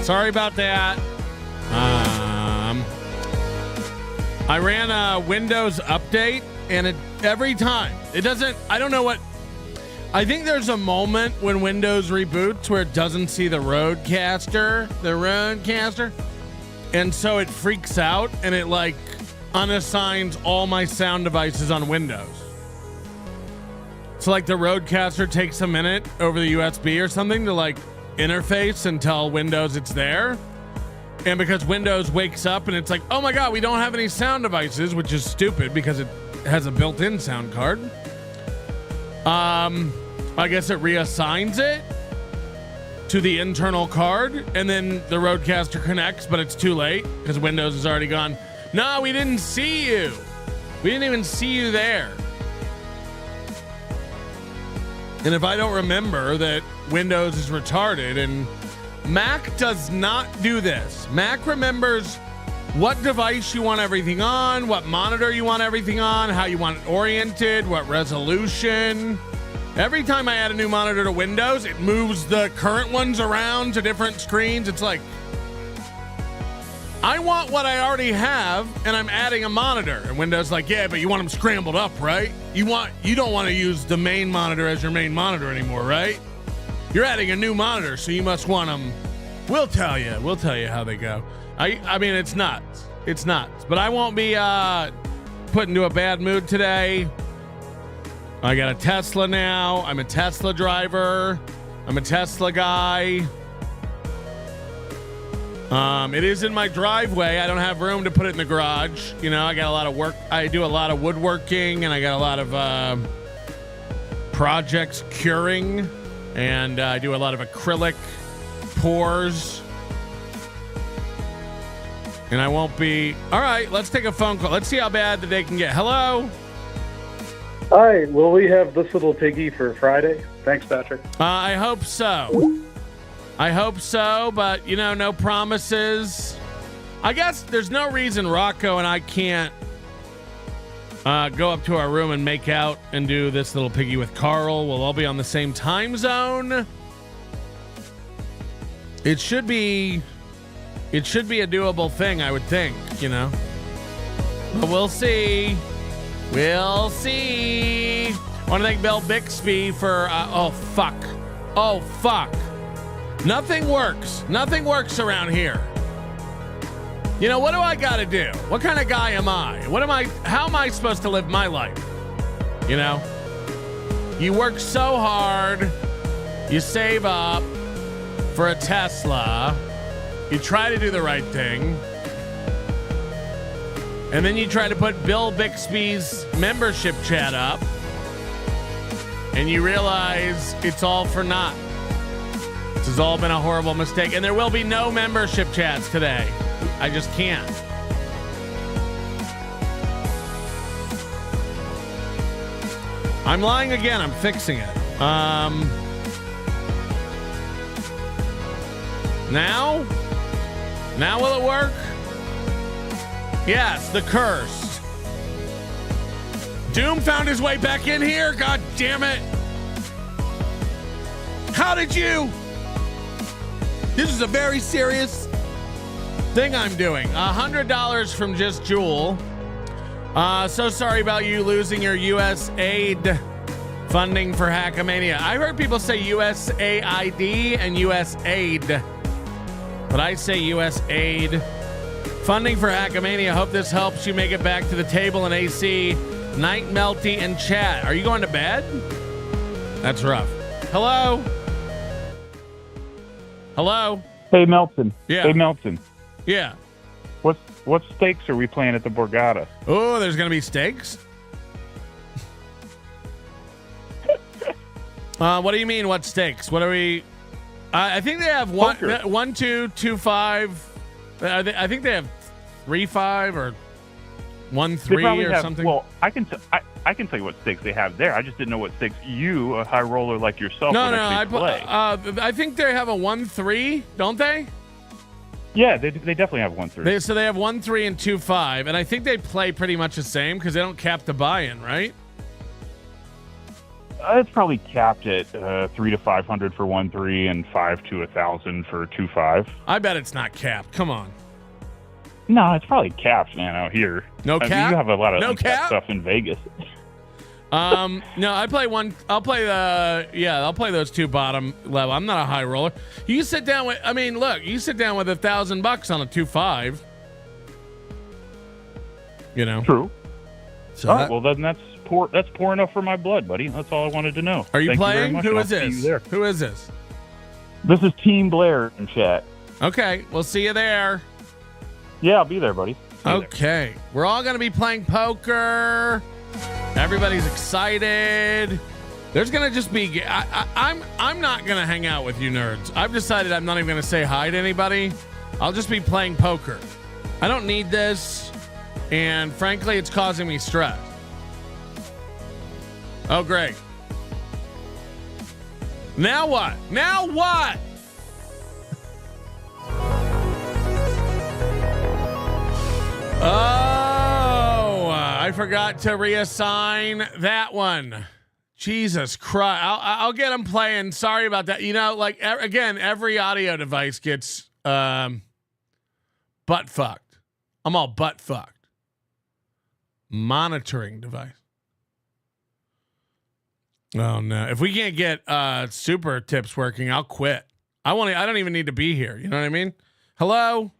Sorry about that. I ran a Windows update, and every time it doesn't. I don't know what. I think there's a moment when Windows reboots where it doesn't see the roadcaster, and so it freaks out and it like unassigns all my sound devices on Windows. So like the roadcaster takes a minute over the USB or something to like interface and tell Windows it's there. And because Windows wakes up and it's like, oh my God, we don't have any sound devices, which is stupid because it has a built-in sound card. I guess it reassigns it to the internal card, and then the roadcaster connects, but it's too late because Windows has already gone, no, we didn't see you. We didn't even see you there. And if I don't remember that Windows is retarded, and Mac does not do this. Mac remembers what device you want everything on, what monitor you want everything on, how you want it oriented, what resolution. Every time I add a new monitor to Windows, it moves the current ones around to different screens. It's like, I want what I already have, and I'm adding a monitor. And Windows is like, yeah, but you want them scrambled up, right? You don't want to use the main monitor as your main monitor anymore, right? You're adding a new monitor, so you must want them. We'll tell you how they go. I mean, it's nuts. It's nuts. But I won't be put into a bad mood today. I got a Tesla now. I'm a Tesla driver. I'm a Tesla guy. It is in my driveway. I don't have room to put it in the garage. You know, I got a lot of work. I do a lot of woodworking, and I got a lot of projects curing. And I do a lot of acrylic pours. And I won't be... All right, let's take a phone call. Let's see how bad the day can get. Hello? Hi, will we have this little piggy for Friday? Thanks, Patrick. I hope so. I hope so, but, you know, no promises. I guess there's no reason Rocco and I can't go up to our room and make out and do this little piggy with Carl. We'll all be on the same time zone. It should be a doable thing, I would think, you know. But we'll see. We'll see. I want to thank Bill Bixby for oh fuck. Nothing works. Nothing works around here. You know, what do I got to do? What kind of guy am I? How am I supposed to live my life? You know? You work so hard. You save up for a Tesla. You try to do the right thing. And then you try to put Bill Bixby's membership chat up. And you realize it's all for naught. This has all been a horrible mistake. And there will be no membership chats today. I just can't. I'm lying again. I'm fixing it. Now will it work? Yes, the curse. Doom found his way back in here. God damn it. How did you? This is a very serious thing I'm doing. $100 from Just Jewel. So sorry about you losing your U.S. aid funding for Hackamania. I heard people say USAID and U.S. aid, but I say U.S. aid. Funding for Hackamania. Hope this helps you make it back to the table in AC. Night Melty and chat. Are you going to bed? That's rough. Hello? Hello? Hey, Melton. Yeah. Hey, Melton. Yeah. What steaks are we playing at the Borgata? Oh, there's going to be steaks? What do you mean, what steaks? What are we... I think they have 1, 2, 2, 5... I think they have 3, 5 or 1, 3 or something. Well, I can tell you what stakes they have there. I just didn't know what stakes you, a high roller like yourself, would actually play. I think they have a 1, 3, don't they? Yeah, they definitely have 1, 3. So they have 1, 3, and 2, 5, and I think they play pretty much the same because they don't cap the buy-in, right? It's probably capped at 3 to 500 for 1.3 and 5 to 1,000 for 2.5. I bet it's not capped. Come on. No, it's probably capped, man, out here. No I mean, cap? you have a lot of No uncapped cap? stuff in Vegas. No, I play one. I'll play those two bottom level. I'm not a high roller. You sit down with, you sit down with $1,000 on a 2.5. You know. True. So All right, well, then that's poor enough for my blood, buddy. That's all I wanted to know. Are you Thank playing? very much, Who and is I'll see this? you there. Who is this? This is Team Blair in chat. Okay, we'll see you there. Yeah, I'll be there, buddy. Okay, we're all gonna be playing poker. Everybody's excited. There's gonna just be. I'm not gonna hang out with you nerds. I've decided I'm not even gonna say hi to anybody. I'll just be playing poker. I don't need this, and frankly, it's causing me stress. Oh, great. Now what? Now what? Oh, I forgot to reassign that one. Jesus Christ. I'll get them playing. Sorry about that. You know, like, again, every audio device gets butt fucked. I'm all butt fucked. Monitoring device. Oh, no. If we can't get super tips working, I'll quit. I don't even need to be here. You know what I mean? Hello?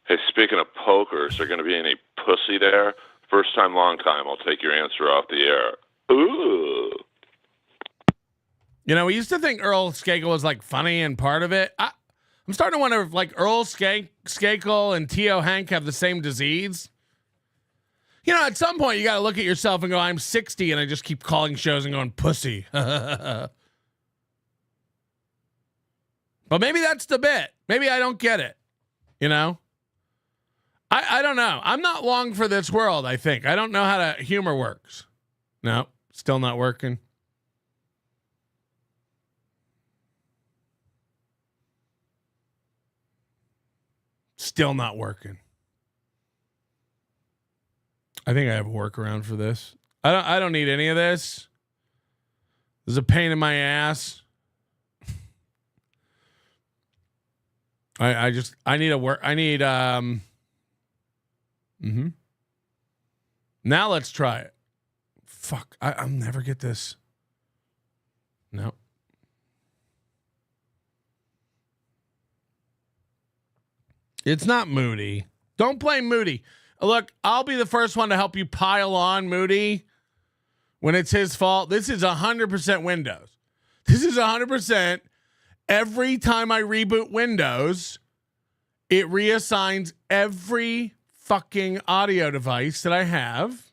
Hey, speaking of poker, is there going to be any pussy there? First time, long time. I'll take your answer off the air. Ooh. You know, we used to think Earl Skakel was like funny and part of it. I'm starting to wonder if like Earl Skakel and T.O. Hank have the same disease. You know, at some point you got to look at yourself and go, I'm 60 and I just keep calling shows and going pussy. But maybe that's the bit. Maybe I don't get it. You know? I don't know. I'm not long for this world, I think. I don't know how to humor works. No, still not working. Still not working. I think I have a workaround for this. I don't need any of this. This is a pain in my ass. I need a work. I need Now let's try it. Fuck, I'll never get this. No. It's not Moody. Don't blame Moody. Look, I'll be the first one to help you pile on Moody when it's his fault. This is 100% Windows. This is 100%. Every time I reboot Windows, it reassigns every fucking audio device that I have.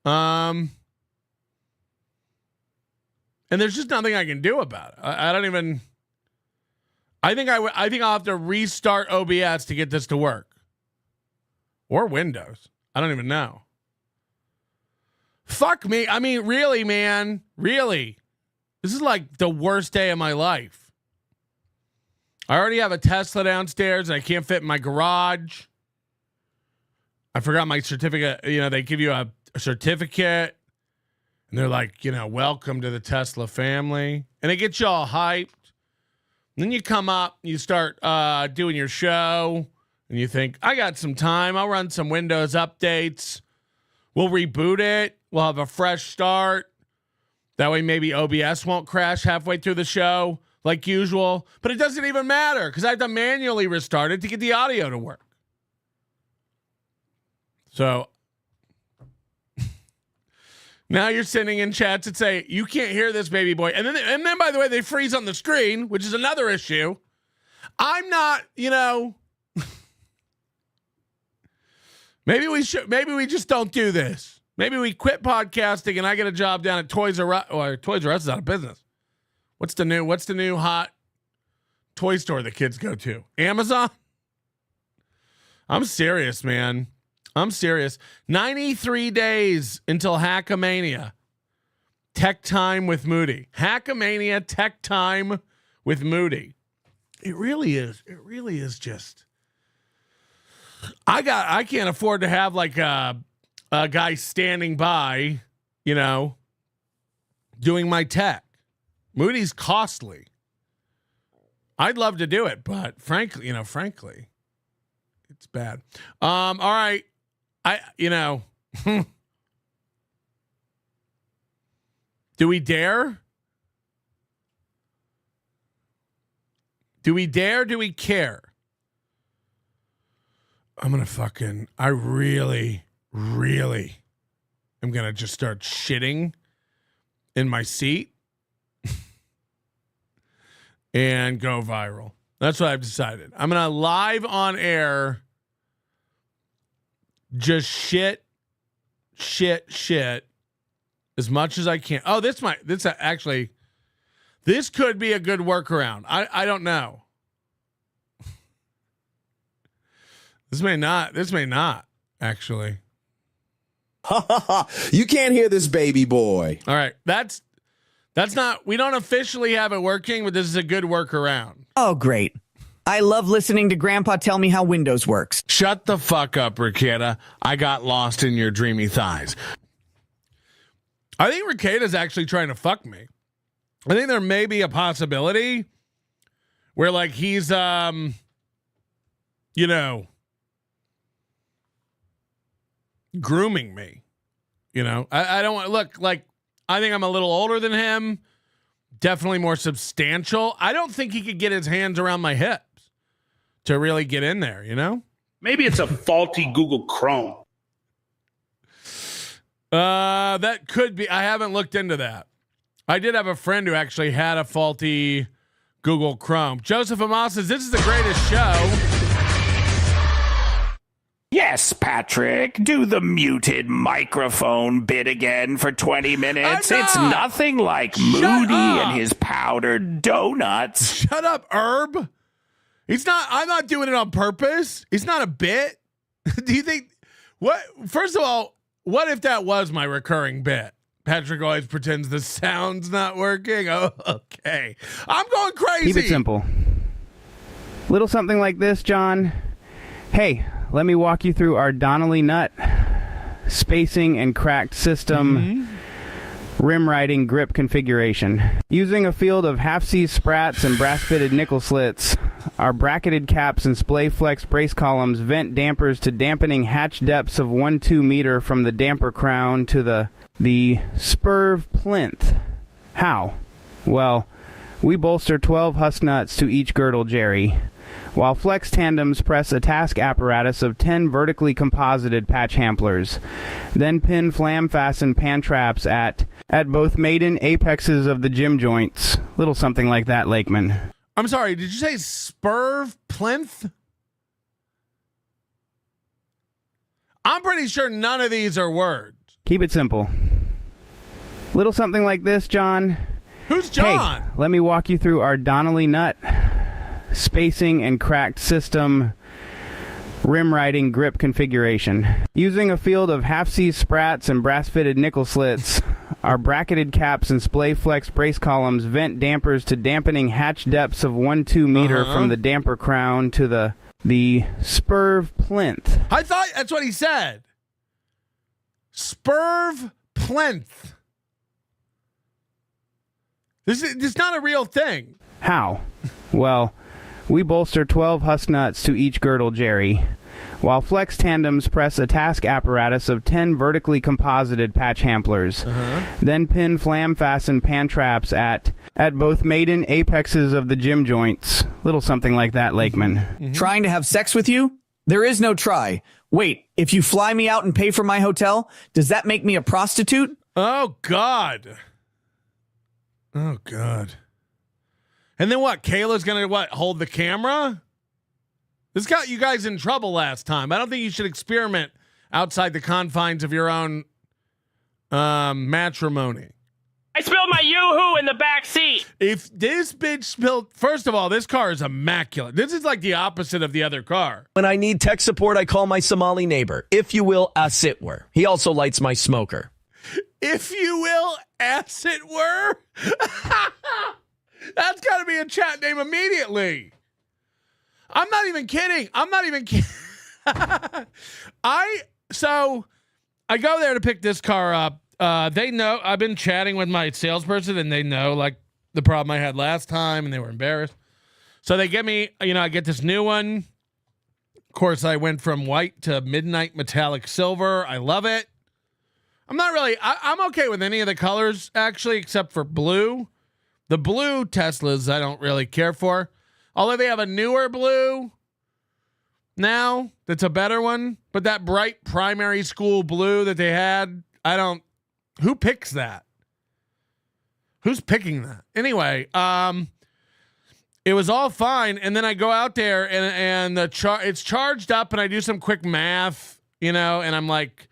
And there's just nothing I can do about it. I don't even. I think I'll have to restart OBS to get this to work, or Windows. I don't even know. Fuck me. I mean, really, man, really. This is like the worst day of my life. I already have a Tesla downstairs and I can't fit in my garage. I forgot my certificate. You know, they give you a certificate and they're like, you know, welcome to the Tesla family. And it gets you all hyped. And then you come up, you start doing your show and you think, I got some time. I'll run some Windows updates. We'll reboot it. We'll have a fresh start. That way maybe OBS won't crash halfway through the show like usual. But it doesn't even matter because I have to manually restart it to get the audio to work. So now you're sending in chats that say, you can't hear this, baby boy. And then by the way, they freeze on the screen, which is another issue. I'm not, you know, maybe we just don't do this. Maybe we quit podcasting and I get a job down at Toys R Us. Or Toys R Us is out of business. What's the new hot toy store the kids go to? Amazon? I'm serious, man. I'm serious. 93 days until Hackamania. Tech time with Moody. Hackamania tech time with Moody. It really is. It really is just. I can't afford to have like a guy standing by, you know, doing my tech. Moody's costly. I'd love to do it, but frankly, it's bad. All right. Do we dare? Do we dare? Do we care? I really am going to just start shitting in my seat and go viral. That's what I've decided. I'm going to live on air just shit as much as I can. Oh, this could be a good workaround. I don't know. This may not actually. You can't hear this, baby boy. All right. That's not, we don't officially have it working, but this is a good workaround. Oh, great. I love listening to Grandpa tell me how Windows works. Shut the fuck up, Ricada. I got lost in your dreamy thighs. I think Ricada's actually trying to fuck me. I think there may be a possibility where like he's grooming me. I don't want look like I think I'm a little older than him, definitely more substantial. I don't think he could get his hands around my hips to really get in there, Maybe it's a faulty Google Chrome. That could be. I haven't looked into that. I did have a friend who actually had a faulty Google Chrome. Joseph Amos says, this is the greatest show. Yes, Patrick, do the muted microphone bit again for 20 minutes. It's nothing like Moody and his powdered donuts. Shut up, Herb. I'm not doing it on purpose. It's not a bit. Do you think first of all, what if that was my recurring bit? Patrick always pretends the sound's not working. Oh, okay. I'm going crazy. Keep it simple. Little something like this, John. Hey, let me walk you through our Donnelly nut spacing and cracked system rim riding grip configuration. Using a field of half-C sprats and brass-fitted nickel slits, our bracketed caps and splay flex brace columns vent dampers to dampening hatch depths of 1-2 meter from the damper crown to the spurve plinth. How? Well, we bolster 12 husk nuts to each girdle jerry, while flex tandems press a task apparatus of 10 vertically composited patch hamplers, then pin flam fasten pan traps at both maiden apexes of the gym joints. Little something like that, Lakeman. I'm sorry, did you say spurve plinth? I'm pretty sure none of these are words. Keep it simple. Little something like this, John. Who's John? Hey, let me walk you through our Donnelly nut spacing and cracked system rim riding grip configuration. Using a field of half-C sprats and brass-fitted nickel slits, our bracketed caps and splay flex brace columns vent dampers to dampening hatch depths of 1-2 meter from the damper crown to the spurve plinth. I thought that's what he said. Spurve plinth. This is not a real thing. How? Well, we bolster 12 husk nuts to each girdle jerry, while flex tandems press a task apparatus of 10 vertically composited patch hamplers, then pin flam fasten pan traps at both maiden apexes of the gym joints. Little something like that, Lakeman. Trying to have sex with you? There is no try. Wait, if you fly me out and pay for my hotel, does that make me a prostitute? Oh, God. Oh, God. And then what? Kayla's going to hold the camera? This got you guys in trouble last time. I don't think you should experiment outside the confines of your own matrimony. I spilled my Yoo-hoo in the back seat. If this bitch spilled, first of all, this car is immaculate. This is like the opposite of the other car. When I need tech support, I call my Somali neighbor, if you will, as it were. He also lights my smoker. If you will, as it were? That's got to be a chat name immediately. I'm not even kidding. So I go there to pick this car up, they know. I've been chatting with my salesperson, and they know like the problem I had last time, and they were embarrassed. So they get me, I get this new one. Of course, I went from white to midnight metallic silver. I love it. I'm not really, I'm okay with any of the colors, actually, except for blue. The blue Teslas, I don't really care for. Although they have a newer blue now that's a better one. But that bright primary school blue that they had, who picks that? Who's picking that? Anyway, it was all fine. And then I go out there and it's charged up, and I do some quick math, and I'm like,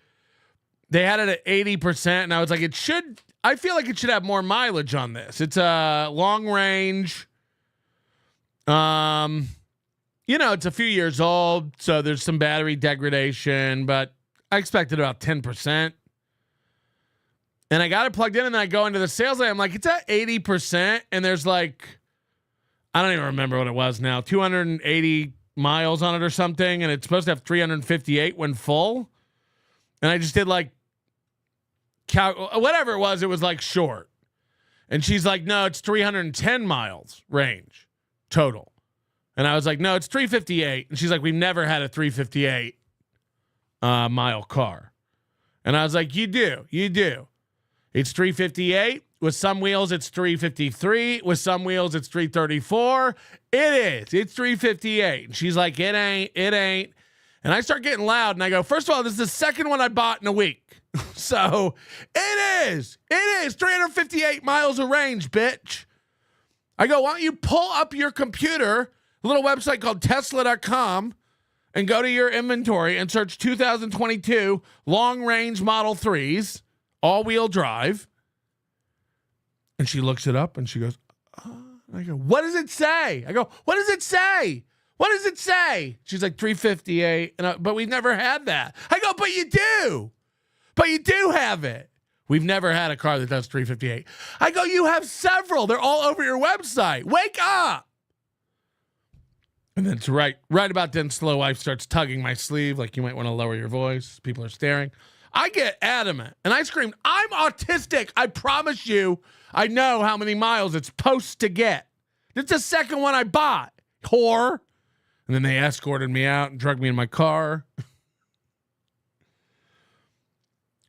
they had it at 80%, and I was like, I feel like it should have more mileage on this. It's a long range. It's a few years old, so there's some battery degradation, but I expected about 10%. And I got it plugged in, and then I go into the sales lane. I'm like, it's at 80%, and there's like, I don't even remember what it was now, 280 miles on it or something, and it's supposed to have 358 when full. And I just did like, whatever it was like short. And she's like, no, it's 310 miles range total. And I was like, no, it's 358. And she's like, we've never had a 358 mile car. And I was like, you do. It's 358. With some wheels, it's 353. With some wheels, it's 334. It is. It's 358. And she's like, it ain't. And I start getting loud, and I go, first of all, this is the second one I bought in a week. So it is 358 miles of range, bitch. I go, why don't you pull up your computer, a little website called Tesla.com, and go to your inventory and search 2022 long range Model 3s, all wheel drive. And she looks it up and she goes, oh. I go, what does it say? I go, what does it say? What does it say? She's like 358, but we've never had that. I go, but you do. But you do have it. We've never had a car that does 358. I go, you have several. They're all over your website. Wake up. And then it's right about then, Slow Wife starts tugging my sleeve like you might want to lower your voice. People are staring. I get adamant, and I scream, I'm autistic. I promise you, I know how many miles it's supposed to get. It's the second one I bought, whore. And then they escorted me out and drugged me in my car.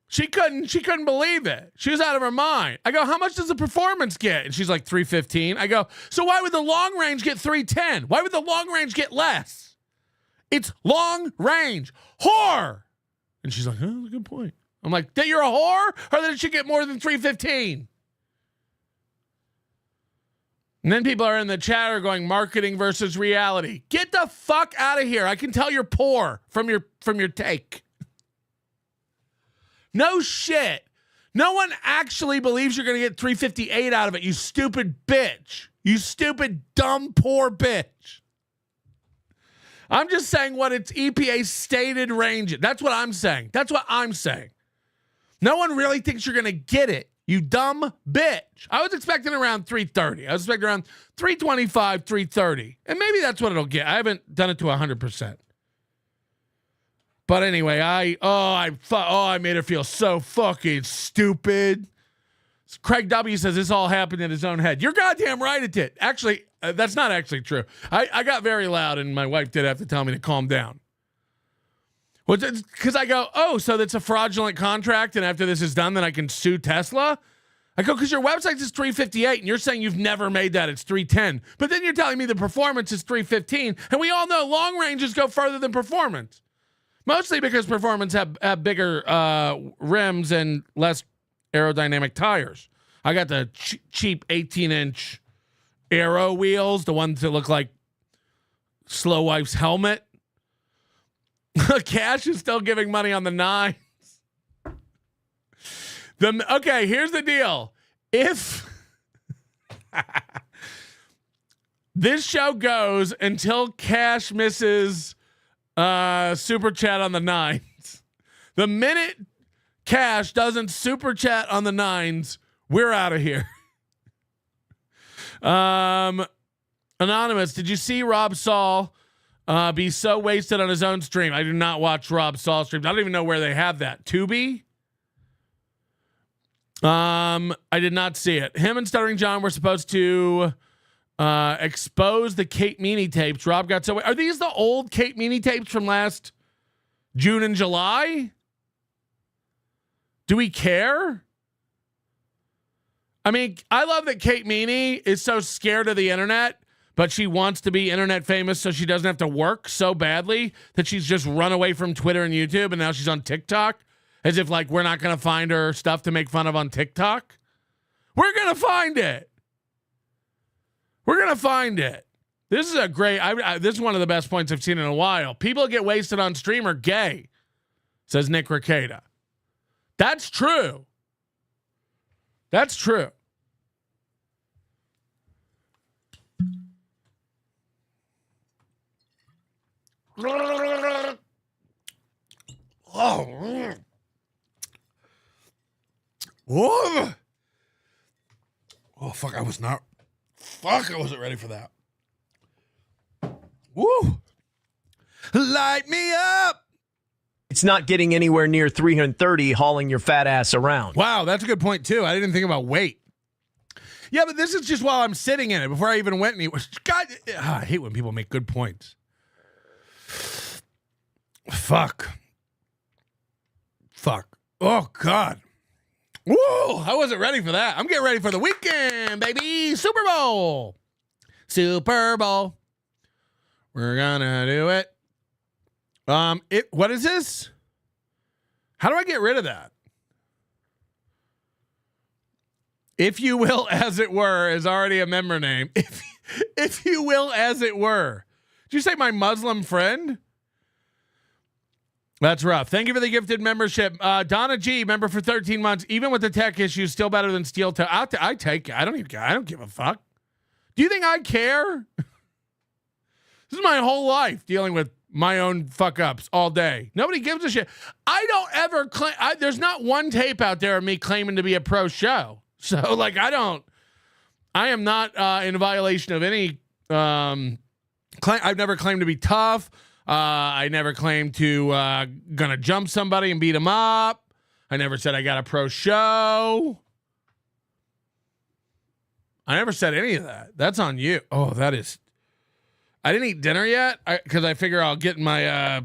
She couldn't believe it. She was out of her mind. I go, how much does the performance get? And she's like 315. I go, so why would the long range get 310? Why would the long range get less? It's long range. Whore. And she's like, oh, that's a good point. I'm like, that you're a whore? Or that it should get more than 315? And then people are in the chatter going, marketing versus reality. Get the fuck out of here. I can tell you're poor from your take. No shit. No one actually believes you're going to get 358 out of it, you stupid bitch. You stupid, dumb, poor bitch. I'm just saying what its EPA stated range. That's what I'm saying. No one really thinks you're going to get it, you dumb bitch. I was expecting around 330. I was expecting around 325, 330. And maybe that's what it'll get. I haven't done it to 100%. But anyway, I made her feel so fucking stupid. Craig W. says this all happened in his own head. You're goddamn right it did. Actually, that's not actually true. I got very loud, and my wife did have to tell me to calm down. Because I go, oh, so that's a fraudulent contract, and after this is done, then I can sue Tesla? I go, because your website is 358, and you're saying you've never made that. It's 310. But then you're telling me the performance is 315, and we all know long ranges go further than performance. Mostly because performance have bigger rims and less aerodynamic tires. I got the cheap 18-inch aero wheels, the ones that look like Slow Wife's helmet. Cash is still giving money on the 9s. Okay, here's the deal. If this show goes until Cash misses super chat on the 9s, the minute Cash doesn't super chat on the 9s, we're out of here. Anonymous, did you see Rob Saul be so wasted on his own stream? I do not watch Rob Saul streams. I don't even know where they have that. Tubi? I did not see it. Him and Stuttering John were supposed to expose the Kate Meany tapes. Rob got so. Are these the old Kate Meany tapes from last June and July? Do we care? I mean, I love that Kate Meany is so scared of the internet, but she wants to be internet famous so she doesn't have to work so badly that she's just run away from Twitter and YouTube, and now she's on TikTok, as if, like, we're not going to find her stuff to make fun of on TikTok. We're going to find it. We're going to find it. This is a great, this is one of the best points I've seen in a while. People get wasted on stream are gay, says Nick Ricada. That's true. That's true. Oh, whoa. Oh, fuck, I wasn't ready for that. Woo. Light me up. It's not getting anywhere near 330 hauling your fat ass around. Wow, that's a good point, too. I didn't think about weight. Yeah, but this is just while I'm sitting in it before I even went anywhere. God, I hate when people make good points. Fuck. Oh, God. Whoa, I wasn't ready for that. I'm getting ready for the weekend, baby. Super Bowl. We're gonna do it. What is this? How do I get rid of that? If you will, as it were, is already a member name. If you will, as it were. Did you say my Muslim friend? That's rough. Thank you for the gifted membership. Donna G, member for 13 months. Even with the tech issues, still better than steel toe. I take it. I don't give a fuck. Do you think I care? This is my whole life dealing with my own fuck ups all day. Nobody gives a shit. I don't ever claim. There's not one tape out there of me claiming to be a pro show. So, like, I am not in violation of any claim. I've never claimed to be tough. I never claimed to gonna jump somebody and beat him up. I never said I got a pro show. I never said any of that. That's on you. Oh, that is. I didn't eat dinner yet because I figure I'll get in my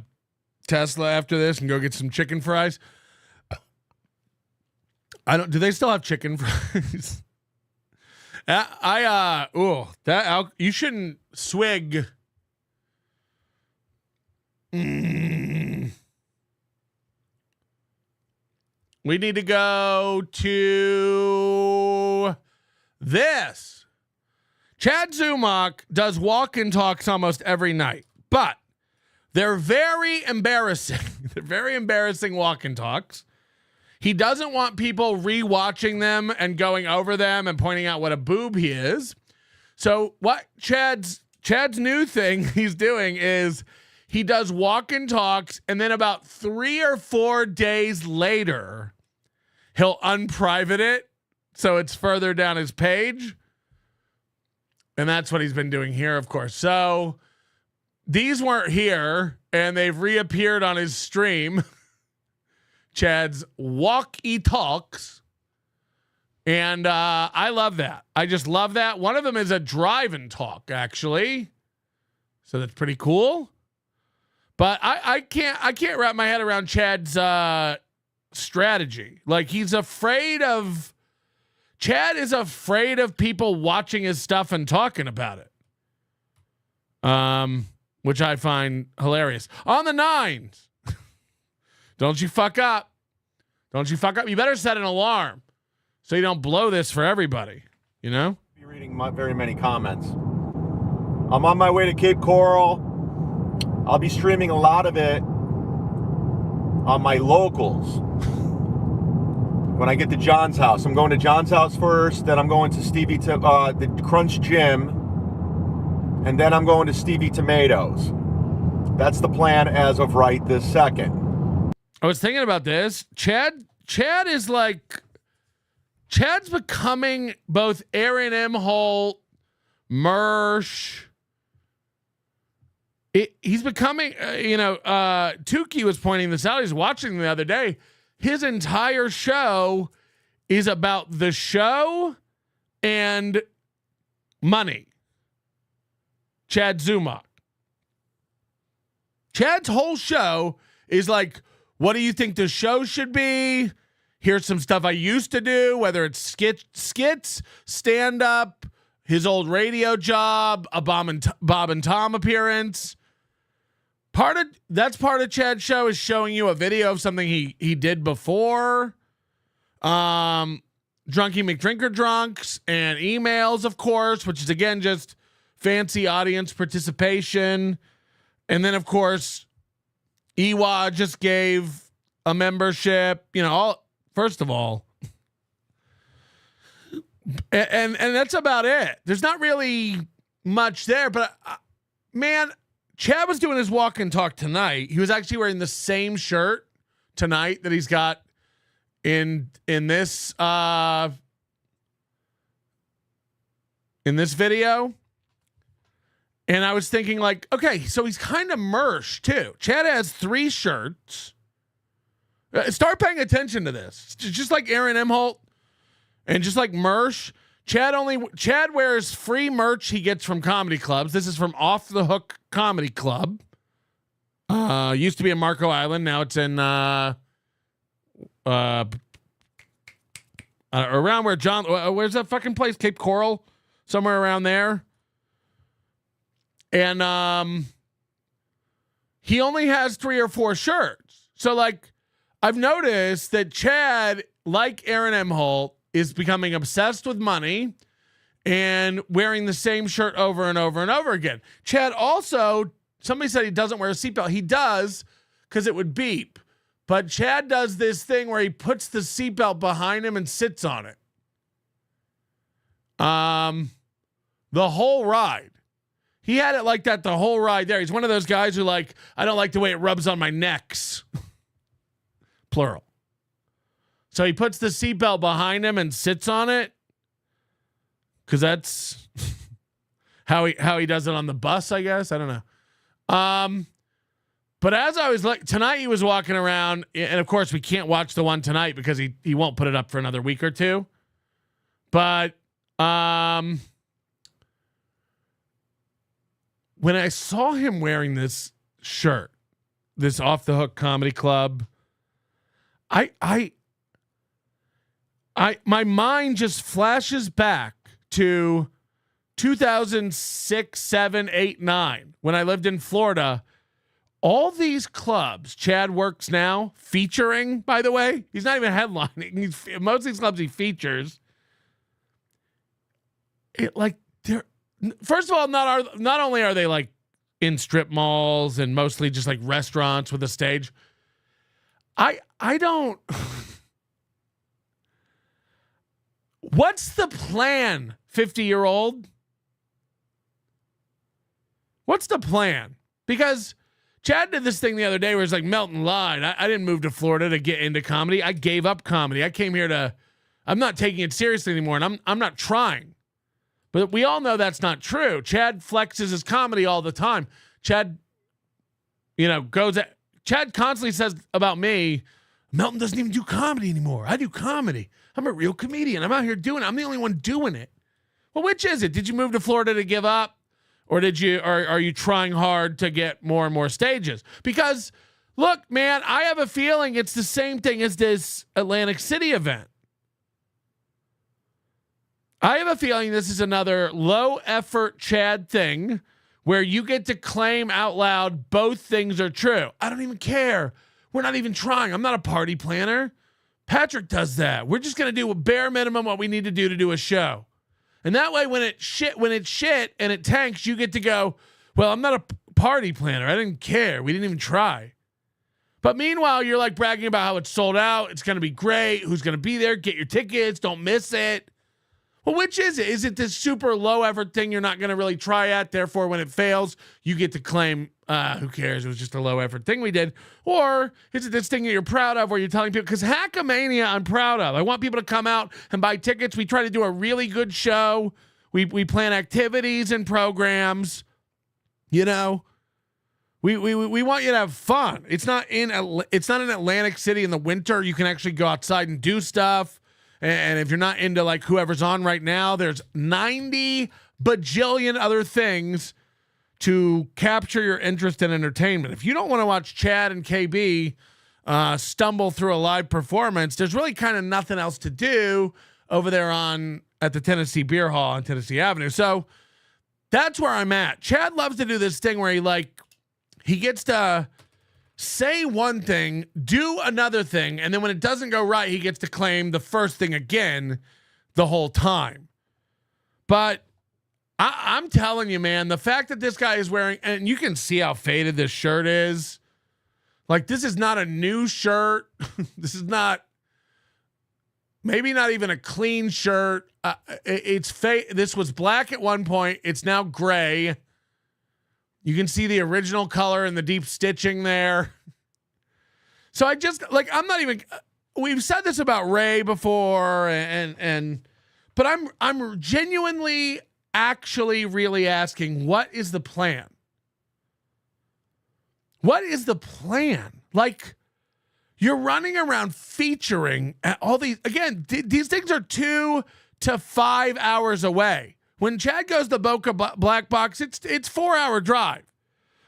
Tesla after this and go get some chicken fries. Do they still have chicken fries? You shouldn't swig. We need to go to this. Chad Zumach does walk and talks almost every night, but they're very embarrassing. They're very embarrassing walk and talks. He doesn't want people rewatching them and going over them and pointing out what a boob he is. So what Chad's new thing he's doing is he does walk and talks, and then about 3 or 4 days later, he'll unprivate it so it's further down his page. And that's what he's been doing here, of course. So these weren't here, and they've reappeared on his stream. Chad's walkie talks. And I love that. I just love that. One of them is a drive and talk, actually. So that's pretty cool. But I can't wrap my head around Chad's strategy. Like, Chad is afraid of people watching his stuff and talking about it. Which I find hilarious. On the 9s. Don't you fuck up. Don't you fuck up. You better set an alarm so you don't blow this for everybody. You know? Be reading very many comments. I'm on my way to Cape Coral. I'll be streaming a lot of it on my locals. When I get to John's house, I'm going to John's house first. Then I'm going to the Crunch Gym, and then I'm going to Stevie Tomatoes. That's the plan as of right this second. I was thinking about this. Chad's becoming both Aaron IMHOLTE, Mersh. He's becoming, Tukey was pointing this out. He's watching the other day. His entire show is about the show and money. Chad ZUMOCK. Chad's whole show is like, what do you think the show should be? Here's some stuff I used to do, whether it's skits, stand-up, his old radio job, a Bob and Tom appearance. That's part of Chad's show, is showing you a video of something he did before. Drunky McDrinker drunks and emails, of course, which is again just fancy audience participation. And then of course, Ewa just gave a membership, first of all. And that's about it. There's not really much there, but man, Chad was doing his walk and talk tonight. He was actually wearing the same shirt tonight that he's got in this video. And I was thinking, like, okay, so he's kind of merch too. Chad has 3 shirts. Start paying attention to this. Just like Aaron Imholt and just like Mersh, Chad wears free merch he gets from comedy clubs. This is from Off the Hook Comedy Club. Used to be in Marco Island. Now it's in around where John, where's that fucking place? Cape Coral, somewhere around there. And he only has 3 or 4 shirts. So like, I've noticed that Chad, like Aaron Imholt, is becoming obsessed with money and wearing the same shirt over and over and over again. Chad also, somebody said he doesn't wear a seatbelt. He does, because it would beep. But Chad does this thing where he puts the seatbelt behind him and sits on it. The whole ride. He had it like that the whole ride there. He's one of those guys who like, I don't like the way it rubs on my necks. Plural. So he puts the seatbelt behind him and sits on it. Cause that's how he does it on the bus, I guess. I don't know. But as I was like, tonight he was walking around, and of course we can't watch the one tonight because he won't put it up for another week or two. But when I saw him wearing this shirt, this Off the Hook Comedy Club, my mind just flashes back to 2006, 7, 8, 9, when I lived in Florida. All these clubs Chad works now, featuring, by the way, he's not even headlining. Most of these clubs he features. First of all, not only are they like in strip malls and mostly just like restaurants with a stage. I don't. What's the plan, 50-year-old? What's the plan? Because Chad did this thing the other day where it's like, Melton lied. I didn't move to Florida to get into comedy. I gave up comedy. I came here I'm not taking it seriously anymore, and I'm not trying. But we all know that's not true. Chad flexes his comedy all the time. Chad constantly says about me, Melton doesn't even do comedy anymore. I do comedy. I'm a real comedian. I'm out here doing it. I'm the only one doing it. Well, which is it? Did you move to Florida to give up? Or are you trying hard to get more and more stages? Because look, man, I have a feeling it's the same thing as this Atlantic City event. I have a feeling this is another low effort Chad thing where you get to claim out loud both things are true. I don't even care. We're not even trying. I'm not a party planner. Patrick does that. We're just going to do a bare minimum what we need to do a show. And that way when it's shit and it tanks, you get to go, well, I'm not a party planner. I didn't care. We didn't even try. But meanwhile, you're like bragging about how it's sold out. It's going to be great. Who's going to be there? Get your tickets. Don't miss it. Well, which is it? Is it this super low effort thing you're not going to really try at? Therefore, when it fails, you get to claim, who cares? It was just a low effort thing we did. Or is it this thing that you're proud of where you're telling people, because Hackamania I'm proud of. I want people to come out and buy tickets. We try to do a really good show. We plan activities and programs. We want you to have fun. It's not in Atlantic City in the winter. You can actually go outside and do stuff And if you're not into like whoever's on right now, there's 90 bajillion other things to capture your interest in entertainment. If you don't want to watch Chad and KB stumble through a live performance, there's really kind of nothing else to do over there at the Tennessee Beer Hall on Tennessee Avenue. So that's where I'm at. Chad loves to do this thing where he gets to say one thing, do another thing, and then when it doesn't go right, he gets to claim the first thing again the whole time. But I'm telling you, man, the fact that this guy is wearing, and you can see how faded this shirt is. Like, this is not a new shirt. This is not, maybe not even a clean shirt. This was black at one point. It's now gray. You can see the original color and the deep stitching there. So I just, like, I'm not even, we've said this about Ray before, but I'm genuinely actually really asking, what is the plan? What is the plan? Like, you're running around featuring all these, again, these things are 2 to 5 hours away. When Chad goes to Boca Black Box, it's 4-hour drive.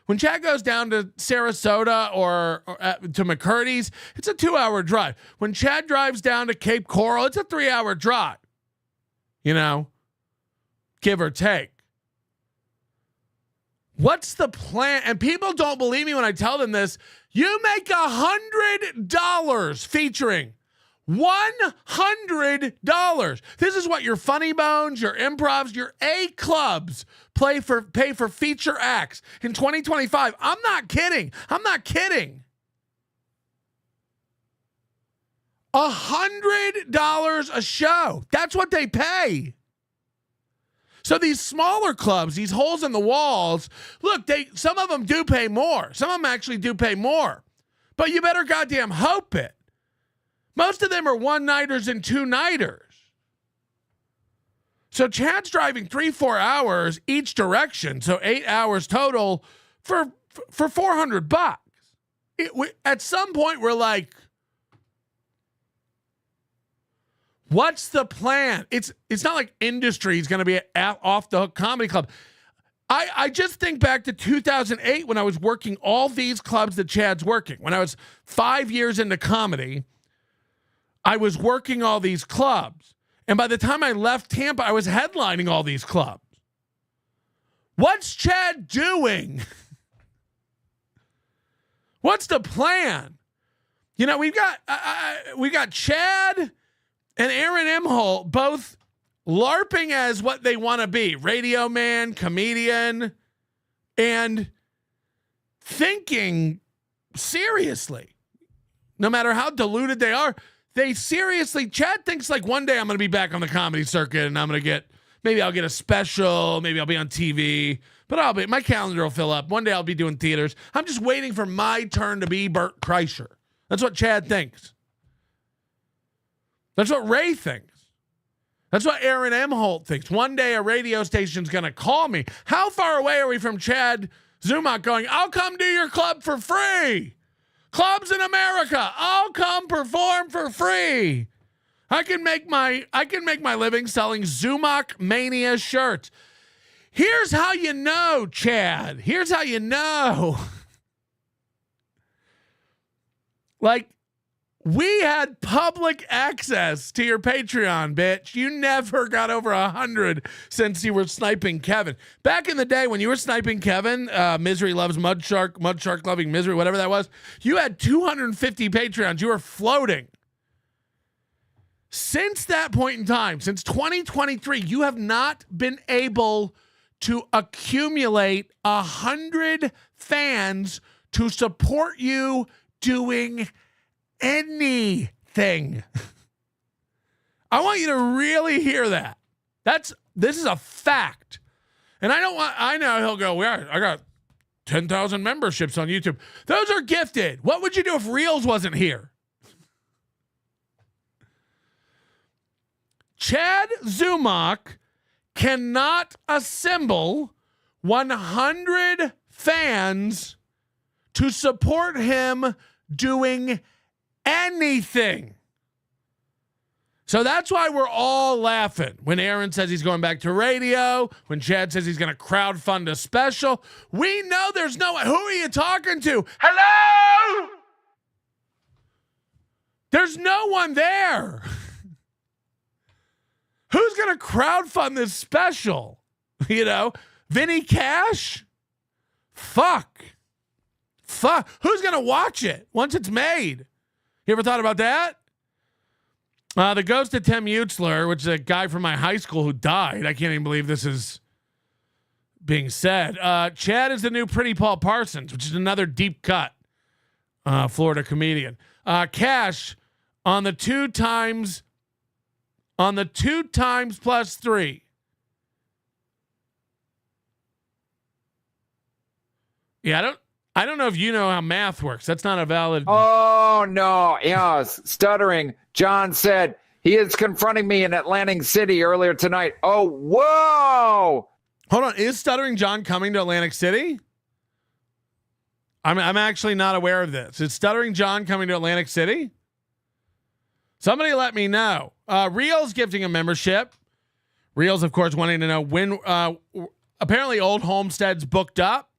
When Chad goes down to Sarasota or to McCurdy's, it's a 2-hour drive. When Chad drives down to Cape Coral, it's a 3-hour drive. You know, give or take. What's the plan? And people don't believe me when I tell them this. You make $100 featuring. $100. This is what your funny bones, your improvs, your A clubs pay for feature acts in 2025. I'm not kidding. $100 a show. That's what they pay. So these smaller clubs, these holes in the walls, look, some of them do pay more. Some of them actually do pay more. But you better goddamn hope it. Most of them are one-nighters and two-nighters. So Chad's driving 3-4 hours each direction, so 8 hours total for $400. At some point, we're like, what's the plan? It's not like industry is going to be off the hook comedy club. I just think back to 2008 when I was working all these clubs that Chad's working. When I was 5 years into comedy, I was working all these clubs. And by the time I left Tampa, I was headlining all these clubs. What's Chad doing? What's the plan? You know, we got Chad and Aaron IMHOLTE both LARPing as what they want to be. Radio man, comedian, and thinking seriously. No matter how deluded they are, they seriously, Chad thinks like one day I'm going to be back on the comedy circuit and I'm going to maybe I'll get a special, maybe I'll be on TV, but my calendar will fill up. One day I'll be doing theaters. I'm just waiting for my turn to be Bert Kreischer. That's what Chad thinks. That's what Ray thinks. That's what Aaron IMHOLTE thinks. One day a radio station's going to call me. How far away are we from Chad Zumach going, I'll come to your club for free. Clubs in America, I'll come perform for free. I can make my living selling Zumach Mania shirts. Here's how you know, Chad. Here's how you know. Like, we had public access to your Patreon, bitch. You never got over 100 since you were sniping Kevin. Back in the day when you were sniping Kevin, Misery Loves Mud Shark Loving Misery, whatever that was, you had 250 Patreons. You were floating. Since that point in time, since 2023, you have not been able to accumulate 100 fans to support you doing anything. I want you to really hear that. This is a fact. And I know he'll go, I got 10,000 memberships on YouTube. Those are gifted. What would you do if Reels wasn't here? Chad Zumach cannot assemble 100 fans to support him doing anything. So that's why we're all laughing when Aaron says he's going back to radio, when Chad says he's going to crowdfund a special. We know there's no way. Who are you talking to? Hello? There's no one there. Who's going to crowdfund this special? You know, Vinny Cash? Fuck. Who's going to watch it once it's made? You ever thought about that? The ghost of Tim Utzler, which is a guy from my high school who died. I can't even believe this is being said. Chad is the new Pretty Paul Parsons, which is another deep cut Florida comedian. Cash on the two times plus 3. Yeah, I don't know if you know how math works. That's not a valid. Oh no, stuttering. John said he is confronting me in Atlantic City earlier tonight. Oh, whoa! Hold on, is Stuttering John coming to Atlantic City? I'm actually not aware of this. Is Stuttering John coming to Atlantic City? Somebody let me know. Reel's gifting a membership. Reel's, of course, wanting to know when. Apparently, Old Homestead's booked up.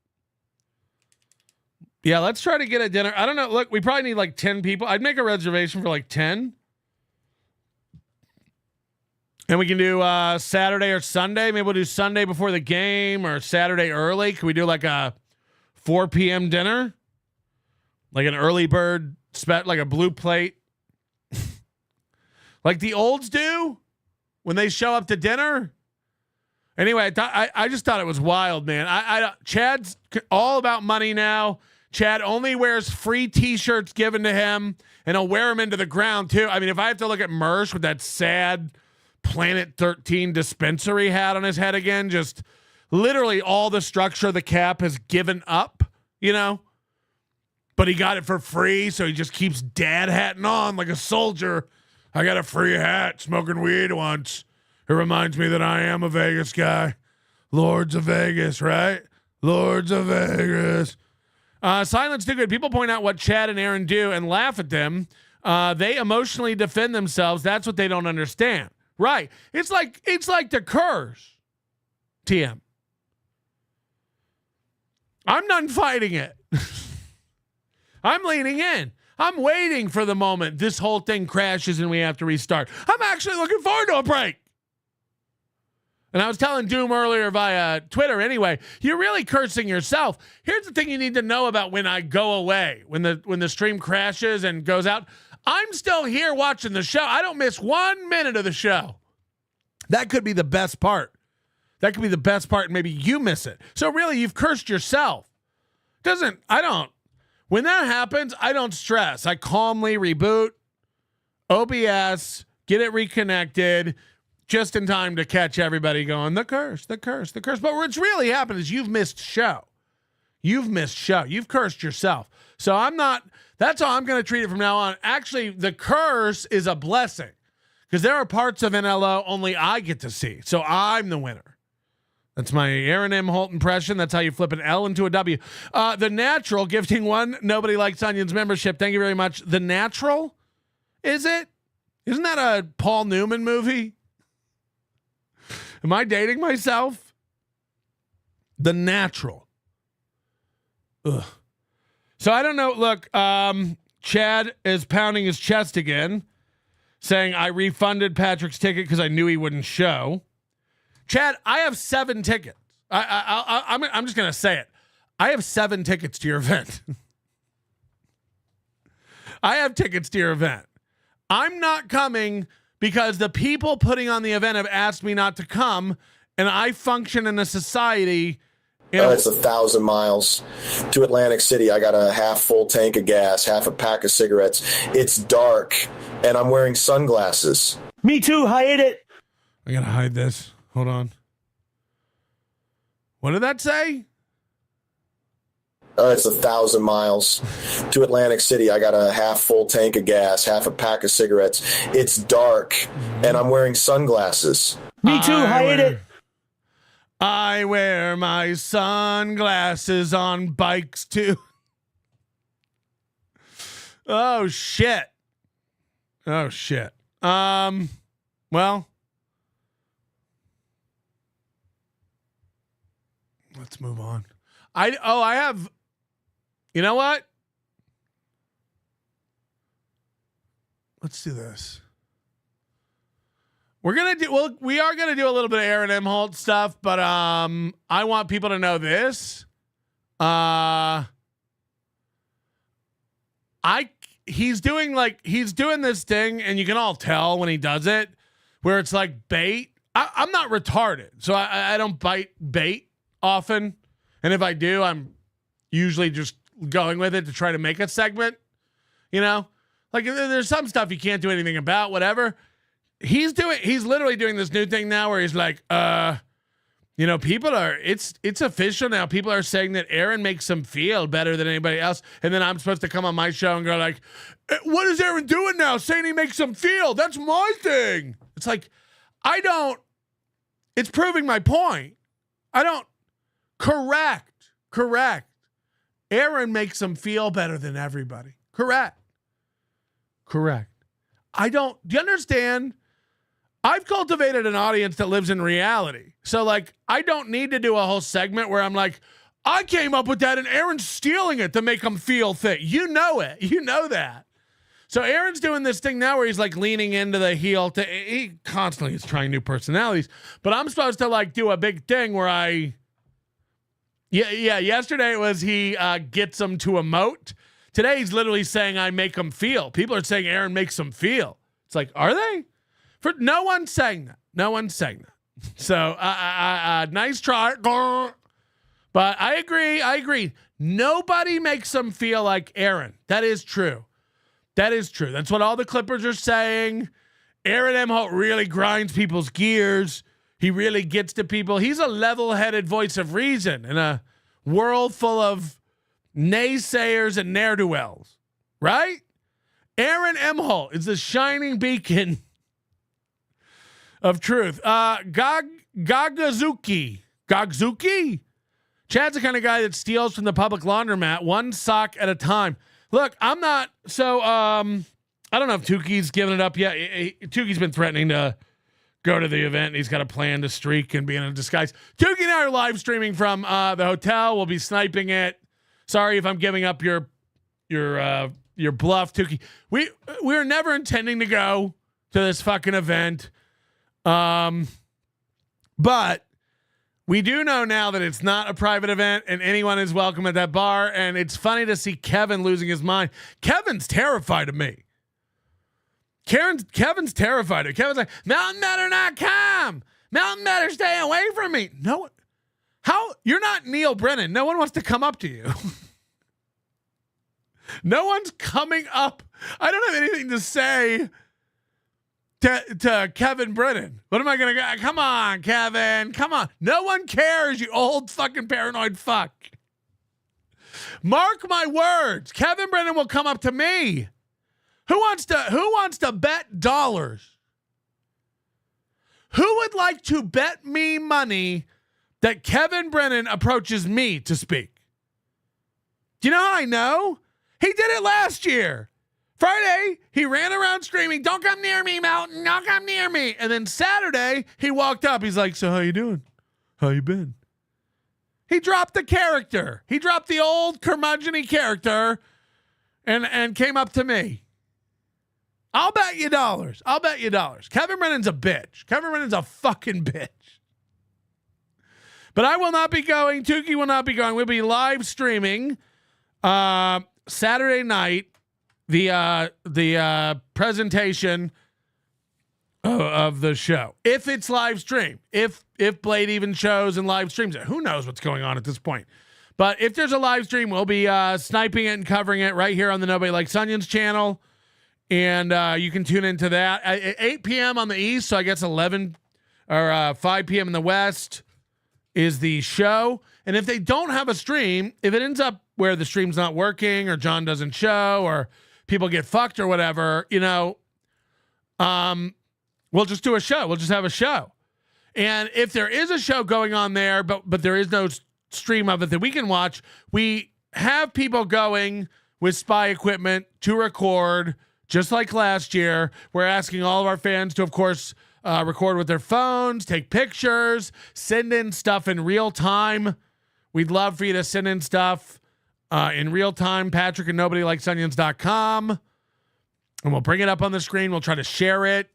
Yeah, let's try to get a dinner. I don't know. Look, we probably need like 10 people. I'd make a reservation for like 10. And we can do Saturday or Sunday. Maybe we'll do Sunday before the game or Saturday early. Can we do like a 4 p.m. dinner? Like an early bird, like a blue plate? Like the olds do when they show up to dinner? Anyway, I just thought it was wild, man. Chad's all about money now. Chad only wears free T-shirts given to him, and he'll wear them into the ground, too. I mean, if I have to look at Mersh with that sad Planet 13 dispensary hat on his head again, just literally all the structure of the cap has given up, you know? But he got it for free, so he just keeps dad hatting on like a soldier. I got a free hat smoking weed once. It reminds me that I am a Vegas guy. Lords of Vegas, right? Lords of Vegas. Silence too good. People point out what Chad and Aaron do and laugh at them. They emotionally defend themselves. That's what they don't understand. Right. It's like the curse. TM. I'm done fighting it. I'm leaning in. I'm waiting for the moment this whole thing crashes and we have to restart. I'm actually looking forward to a break. And I was telling Doom earlier via Twitter anyway, you're really cursing yourself. Here's the thing you need to know about when I go away, when the stream crashes and goes out. I'm still here watching the show. I don't miss 1 minute of the show. That could be the best part. That could be the best part, and maybe you miss it. So really, you've cursed yourself. When that happens, I don't stress. I calmly reboot, OBS, get it reconnected, just in time to catch everybody going, the curse. But what's really happened is you've missed show. You've cursed yourself. So that's how I'm going to treat it from now on. Actually, the curse is a blessing because there are parts of NLO only I get to see. So I'm the winner. That's my Aaron M. Holt impression. That's how you flip an L into a W. The Natural gifting one Nobody Likes Onions membership. Thank you very much. The Natural? Is it? Isn't that a Paul Newman movie? Am I dating myself? The Natural. Ugh. So I don't know. Look, Chad is pounding his chest again, saying I refunded Patrick's ticket because I knew he wouldn't show. Chad, I have 7 tickets. I'm just gonna say it. I have 7 tickets to your event. I have tickets to your event. I'm not coming because the people putting on the event have asked me not to come, and I function in a society. It's 1,000 miles to Atlantic City. I got a half full tank of gas, half a pack of cigarettes. It's dark, and I'm wearing sunglasses. Me too. Hide it. I gotta hide this. Hold on. What did that say? It's 1,000 miles to Atlantic City. I got a half full tank of gas, half a pack of cigarettes. It's dark, and I'm wearing sunglasses. Me too. Hide it. I wear my sunglasses on bikes too. Oh shit. Well, let's move on. I have, you know what? Let's do this. We are gonna do a little bit of Aaron IMHOLTE stuff, but I want people to know this. He's doing this thing, and you can all tell when he does it, where it's like bait. I'm not retarded, so I don't bite bait often, and if I do, I'm usually just going with it to try to make a segment. You know, like there's some stuff you can't do anything about, whatever. He's literally doing this new thing now where he's like, people are, it's official now. People are saying that Aaron makes them feel better than anybody else. And then I'm supposed to come on my show and go like, what is Aaron doing now? Saying he makes them feel. That's my thing. It's like, it's proving my point. Correct. Aaron makes them feel better than everybody. Correct. Do you understand? I've cultivated an audience that lives in reality. So, like, I don't need to do a whole segment where I'm like, I came up with that and Aaron's stealing it to make them feel thing. You know it. You know that. So Aaron's doing this thing now where he's, like, leaning into the heel. He constantly is trying new personalities. But I'm supposed to, like, do a big thing where yesterday it was he gets them to emote. Today he's literally saying I make them feel. People are saying Aaron makes them feel. It's like, are they? No one's saying that. So, nice try. But I agree. Nobody makes them feel like Aaron. That is true. That's what all the Clippers are saying. Aaron IMHOLTE really grinds people's gears. He really gets to people. He's a level-headed voice of reason in a world full of naysayers and ne'er-do-wells. Right? Aaron IMHOLTE is the shining beacon of truth. Gogzuki. Chad's the kind of guy that steals from the public laundromat one sock at a time. Look, I'm not, I don't know if Tuki's given it up yet. Tuki's been threatening to go to the event. He's got a plan to streak and be in a disguise. Tuki and I are live streaming from the hotel. We'll be sniping it. Sorry if I'm giving up your bluff, Tuki. We're never intending to go to this fucking event. But we do know now that it's not a private event and anyone is welcome at that bar. And it's funny to see Kevin losing his mind. Kevin's terrified of me. Kevin's terrified of me. Kevin's like, Melton better not come. Melton better stay away from me. No, how? You're not Neil Brennan. No one wants to come up to you. No one's coming up. I don't have anything to say to Kevin Brennan. What am I going to go? Come on, Kevin. Come on. No one cares, you old fucking paranoid fuck. Mark my words. Kevin Brennan will come up to me. Who wants to bet dollars? Who would like to bet me money that Kevin Brennan approaches me to speak? Do you know how I know? He did it last year. Friday, he ran around screaming, "Don't come near me, Melton. Don't come near me." And then Saturday, he walked up. He's like, "So how you doing? How you been?" He dropped the character. He dropped the old curmudgeon-y character and came up to me. I'll bet you dollars. Kevin Brennan's a bitch. Kevin Brennan's a fucking bitch. But I will not be going. Tuki will not be going. We'll be live streaming Saturday night. The presentation of the show, if it's live stream, if Blade even shows and live streams it, who knows what's going on at this point. But if there's a live stream, we'll be sniping it and covering it right here on the Nobody Likes Onions channel, and you can tune into that at 8 p.m. on the East. So I guess 11 or 5 p.m. in the West is the show. And if they don't have a stream, if it ends up where the stream's not working or John doesn't show or people get fucked or whatever, we'll just do a show. We'll just have a show. And if there is a show going on there, but there is no stream of it that we can watch, we have people going with spy equipment to record, just like last year. We're asking all of our fans to, of course, record with their phones, take pictures, send in stuff in real time. We'd love for you to send in stuff in real time. Patrick and nobodylikesonions.com. And we'll bring it up on the screen. We'll try to share it.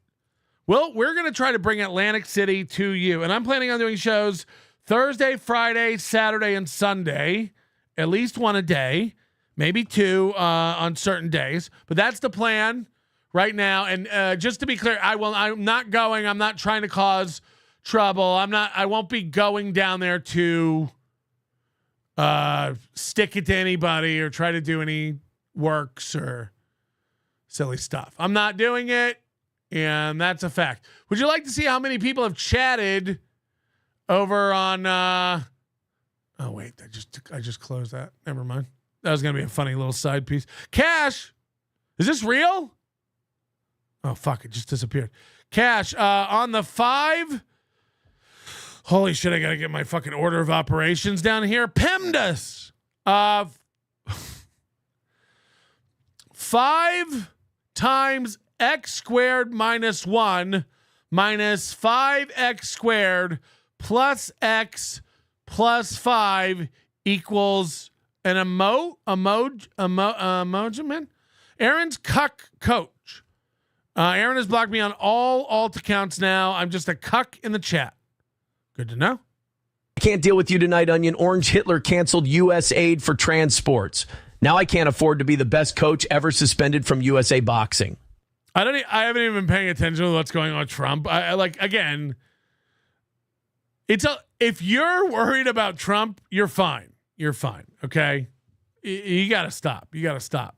Well, we're going to try to bring Atlantic City to you. And I'm planning on doing shows Thursday, Friday, Saturday, and Sunday. At least one a day. Maybe two on certain days. But that's the plan right now. And just to be clear, I'm not going. I'm not trying to cause trouble. I won't be going down there to stick it to anybody or try to do any works or silly stuff. I'm not doing it, and that's a fact. Would you like to see how many people have chatted over on oh wait, I just closed that. Never mind. That was gonna be a funny little side piece. Cash, is this real? Oh fuck, it just disappeared. Cash, on the 5. Holy shit, I gotta get my fucking order of operations down here. PEMDAS. 5 times x squared minus 1 minus 5x squared plus x plus 5 equals an emojiment. Aaron's cuck coach. Aaron has blocked me on all alt accounts now. I'm just a cuck in the chat. Good to know. I can't deal with you tonight, Onion. Orange Hitler canceled U.S. aid for transports. Now I can't afford to be the best coach ever suspended from USA Boxing. I haven't even been paying attention to what's going on with Trump. Again, if you're worried about Trump, you're fine. You're fine. Okay. You got to stop. You got to stop.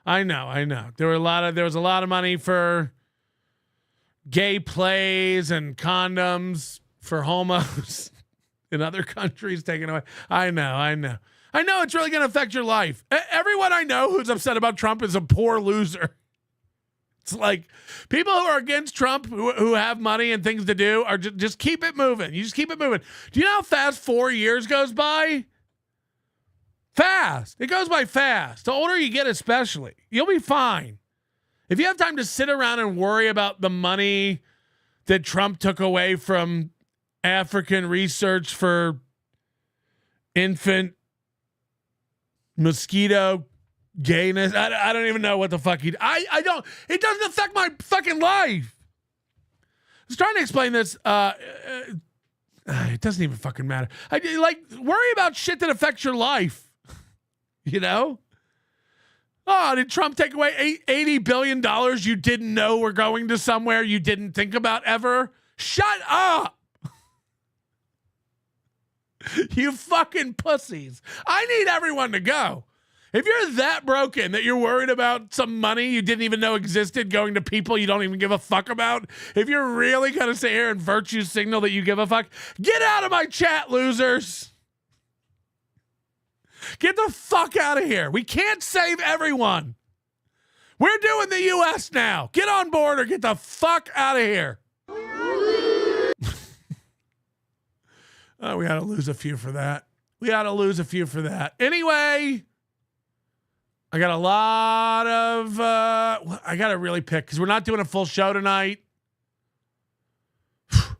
I know. There was a lot of money for gay plays and condoms for homos in other countries taken away. I know it's really going to affect your life. Everyone I know who's upset about Trump is a poor loser. It's like people who are against Trump, who have money and things to do, are just keep it moving. You just keep it moving. Do you know how fast 4 years goes by? Fast. It goes by fast. The older you get, especially, you'll be fine. If you have time to sit around and worry about the money that Trump took away from African research for infant mosquito gayness. I don't even know what the fuck it doesn't affect my fucking life. I was trying to explain this. It doesn't even fucking matter. Worry about shit that affects your life. You know? Oh, did Trump take away $80 billion you didn't know were going to somewhere you didn't think about ever? Shut up. You fucking pussies. I need everyone to go. If you're that broken that you're worried about some money you didn't even know existed going to people you don't even give a fuck about, if you're really going to sit here and virtue signal that you give a fuck, get out of my chat, losers. Get the fuck out of here. We can't save everyone. We're doing the U.S. now. Get on board or get the fuck out of here. We got to lose a few for that. Anyway, I got a lot of, I got to really pick because we're not doing a full show tonight. I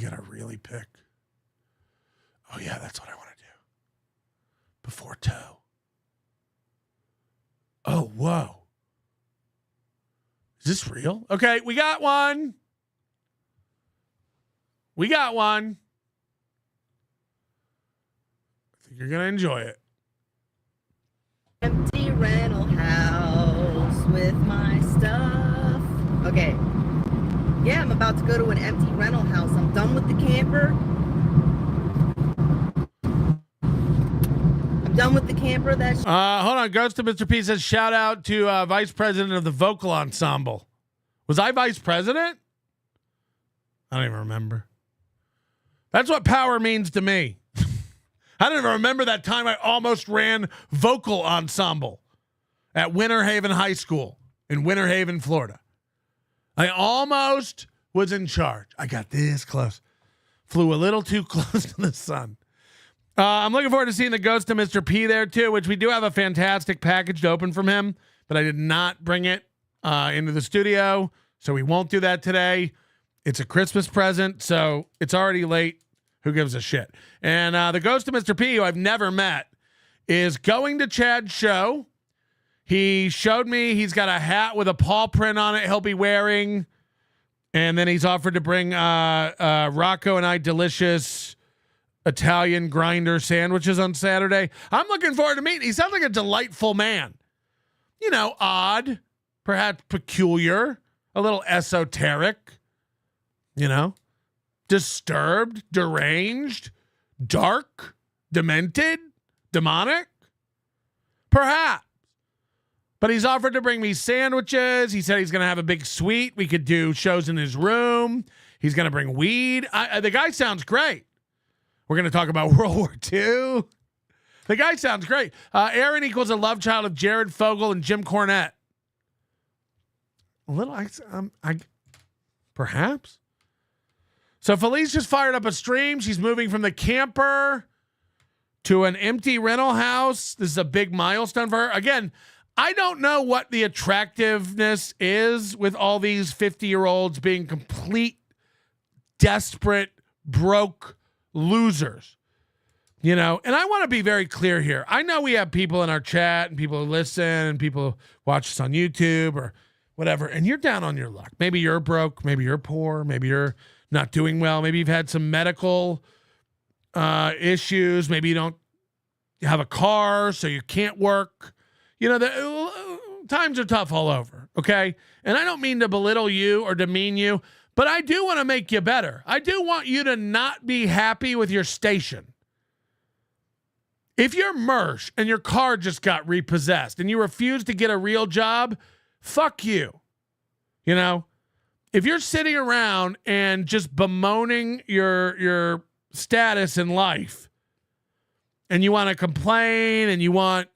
got to really pick. Oh, yeah, that's what I want to do. Before toe. Oh, whoa. Is this real? Okay, we got one. I think you're going to enjoy it. Empty rental house with my stuff. Okay. Yeah, I'm about to go to an empty rental house. I'm done with the camper. Hold on. Ghost of Mr. P says, shout out to Vice President of the Vocal Ensemble. Was I Vice President? I don't even remember. That's what power means to me. I don't even remember that time I almost ran Vocal Ensemble at Winter Haven High School in Winter Haven, Florida. I almost was in charge. I got this close. Flew a little too close to the sun. I'm looking forward to seeing the Ghost of Mr. P there too, which we do have a fantastic package to open from him, but I did not bring it into the studio. So we won't do that today. It's a Christmas present, so it's already late. Who gives a shit? And the ghost of Mr. P, who I've never met, is going to Chad's show. He showed me he's got a hat with a paw print on it he'll be wearing. And then he's offered to bring Rocco and I delicious Italian grinder sandwiches on Saturday. I'm looking forward to meeting. He sounds like a delightful man. You know, odd, perhaps peculiar, a little esoteric, you know, disturbed, deranged, dark, demented, demonic, perhaps. But he's offered to bring me sandwiches. He said he's going to have a big suite. We could do shows in his room. He's going to bring weed. The guy sounds great. We're going to talk about World War II. The guy sounds great. Aaron equals a love child of Jared Fogle and Jim Cornette. A little, perhaps. So Felicia's fired up a stream. She's moving from the camper to an empty rental house. This is a big milestone for her. Again, I don't know what the attractiveness is with all these 50-year-olds being complete, desperate, broke losers. You know, and I want to be very clear here. I know we have people in our chat and people who listen and people who watch us on YouTube or whatever, and you're down on your luck. Maybe you're broke. Maybe you're poor. Maybe you're not doing well. Maybe you've had some medical issues. Maybe you don't have a car, so you can't work. You know, the times are tough all over, okay? And I don't mean to belittle you or demean you, but I do want to make you better. I do want you to not be happy with your station. If you're Mersh and your car just got repossessed and you refuse to get a real job, fuck you. You know? If you're sitting around and just bemoaning your status in life and you want to complain and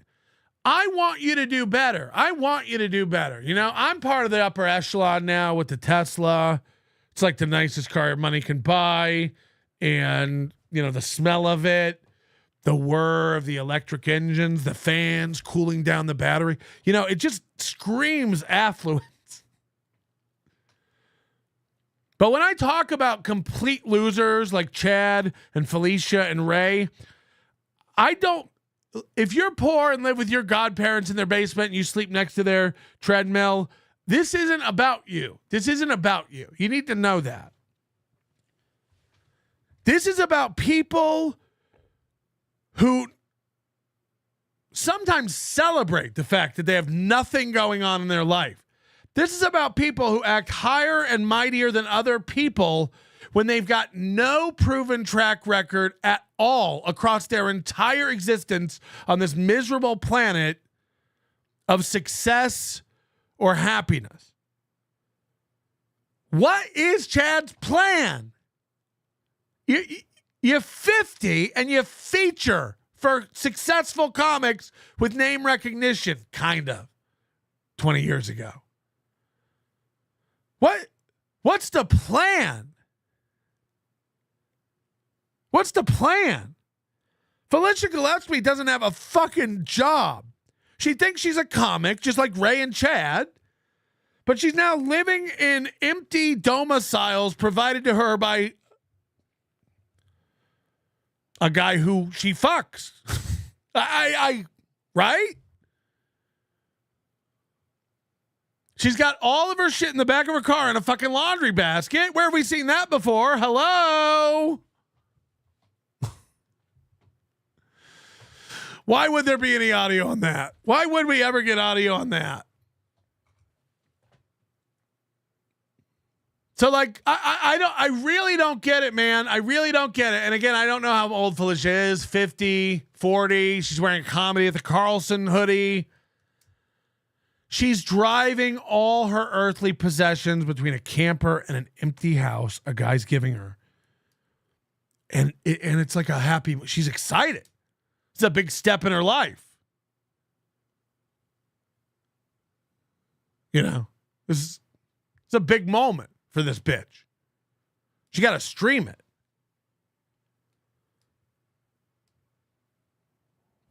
I want you to do better. I want you to do better. You know, I'm part of the upper echelon now with the Tesla. It's like the nicest car your money can buy. And, you know, the smell of it, the whir of the electric engines, the fans cooling down the battery. You know, it just screams affluence. But when I talk about complete losers like Chad and Felicia and Ray, if you're poor and live with your godparents in their basement and you sleep next to their treadmill, this isn't about you. This isn't about you. You need to know that. This is about people who sometimes celebrate the fact that they have nothing going on in their life. This is about people who act higher and mightier than other people when they've got no proven track record at all across their entire existence on this miserable planet of success or happiness. What is Chad's plan? You're 50 and you feature for successful comics with name recognition, kind of, 20 years ago. What's the plan? What's the plan? Felicia Gillespie doesn't have a fucking job. She thinks she's a comic, just like Ray and Chad, but she's now living in empty domiciles provided to her by a guy who she fucks. Right? She's got all of her shit in the back of her car in a fucking laundry basket. Where have we seen that before? Hello? Why would there be any audio on that? Why would we ever get audio on that? So, like, I really don't get it, man. I really don't get it. And again, I don't know how old Felicia is, 50, 40. She's wearing comedy at the Carlson hoodie. She's driving all her earthly possessions between a camper and an empty house a guy's giving her. And it's like a happy, she's excited. It's a big step in her life. You know, it's a big moment for this bitch. She got to stream it.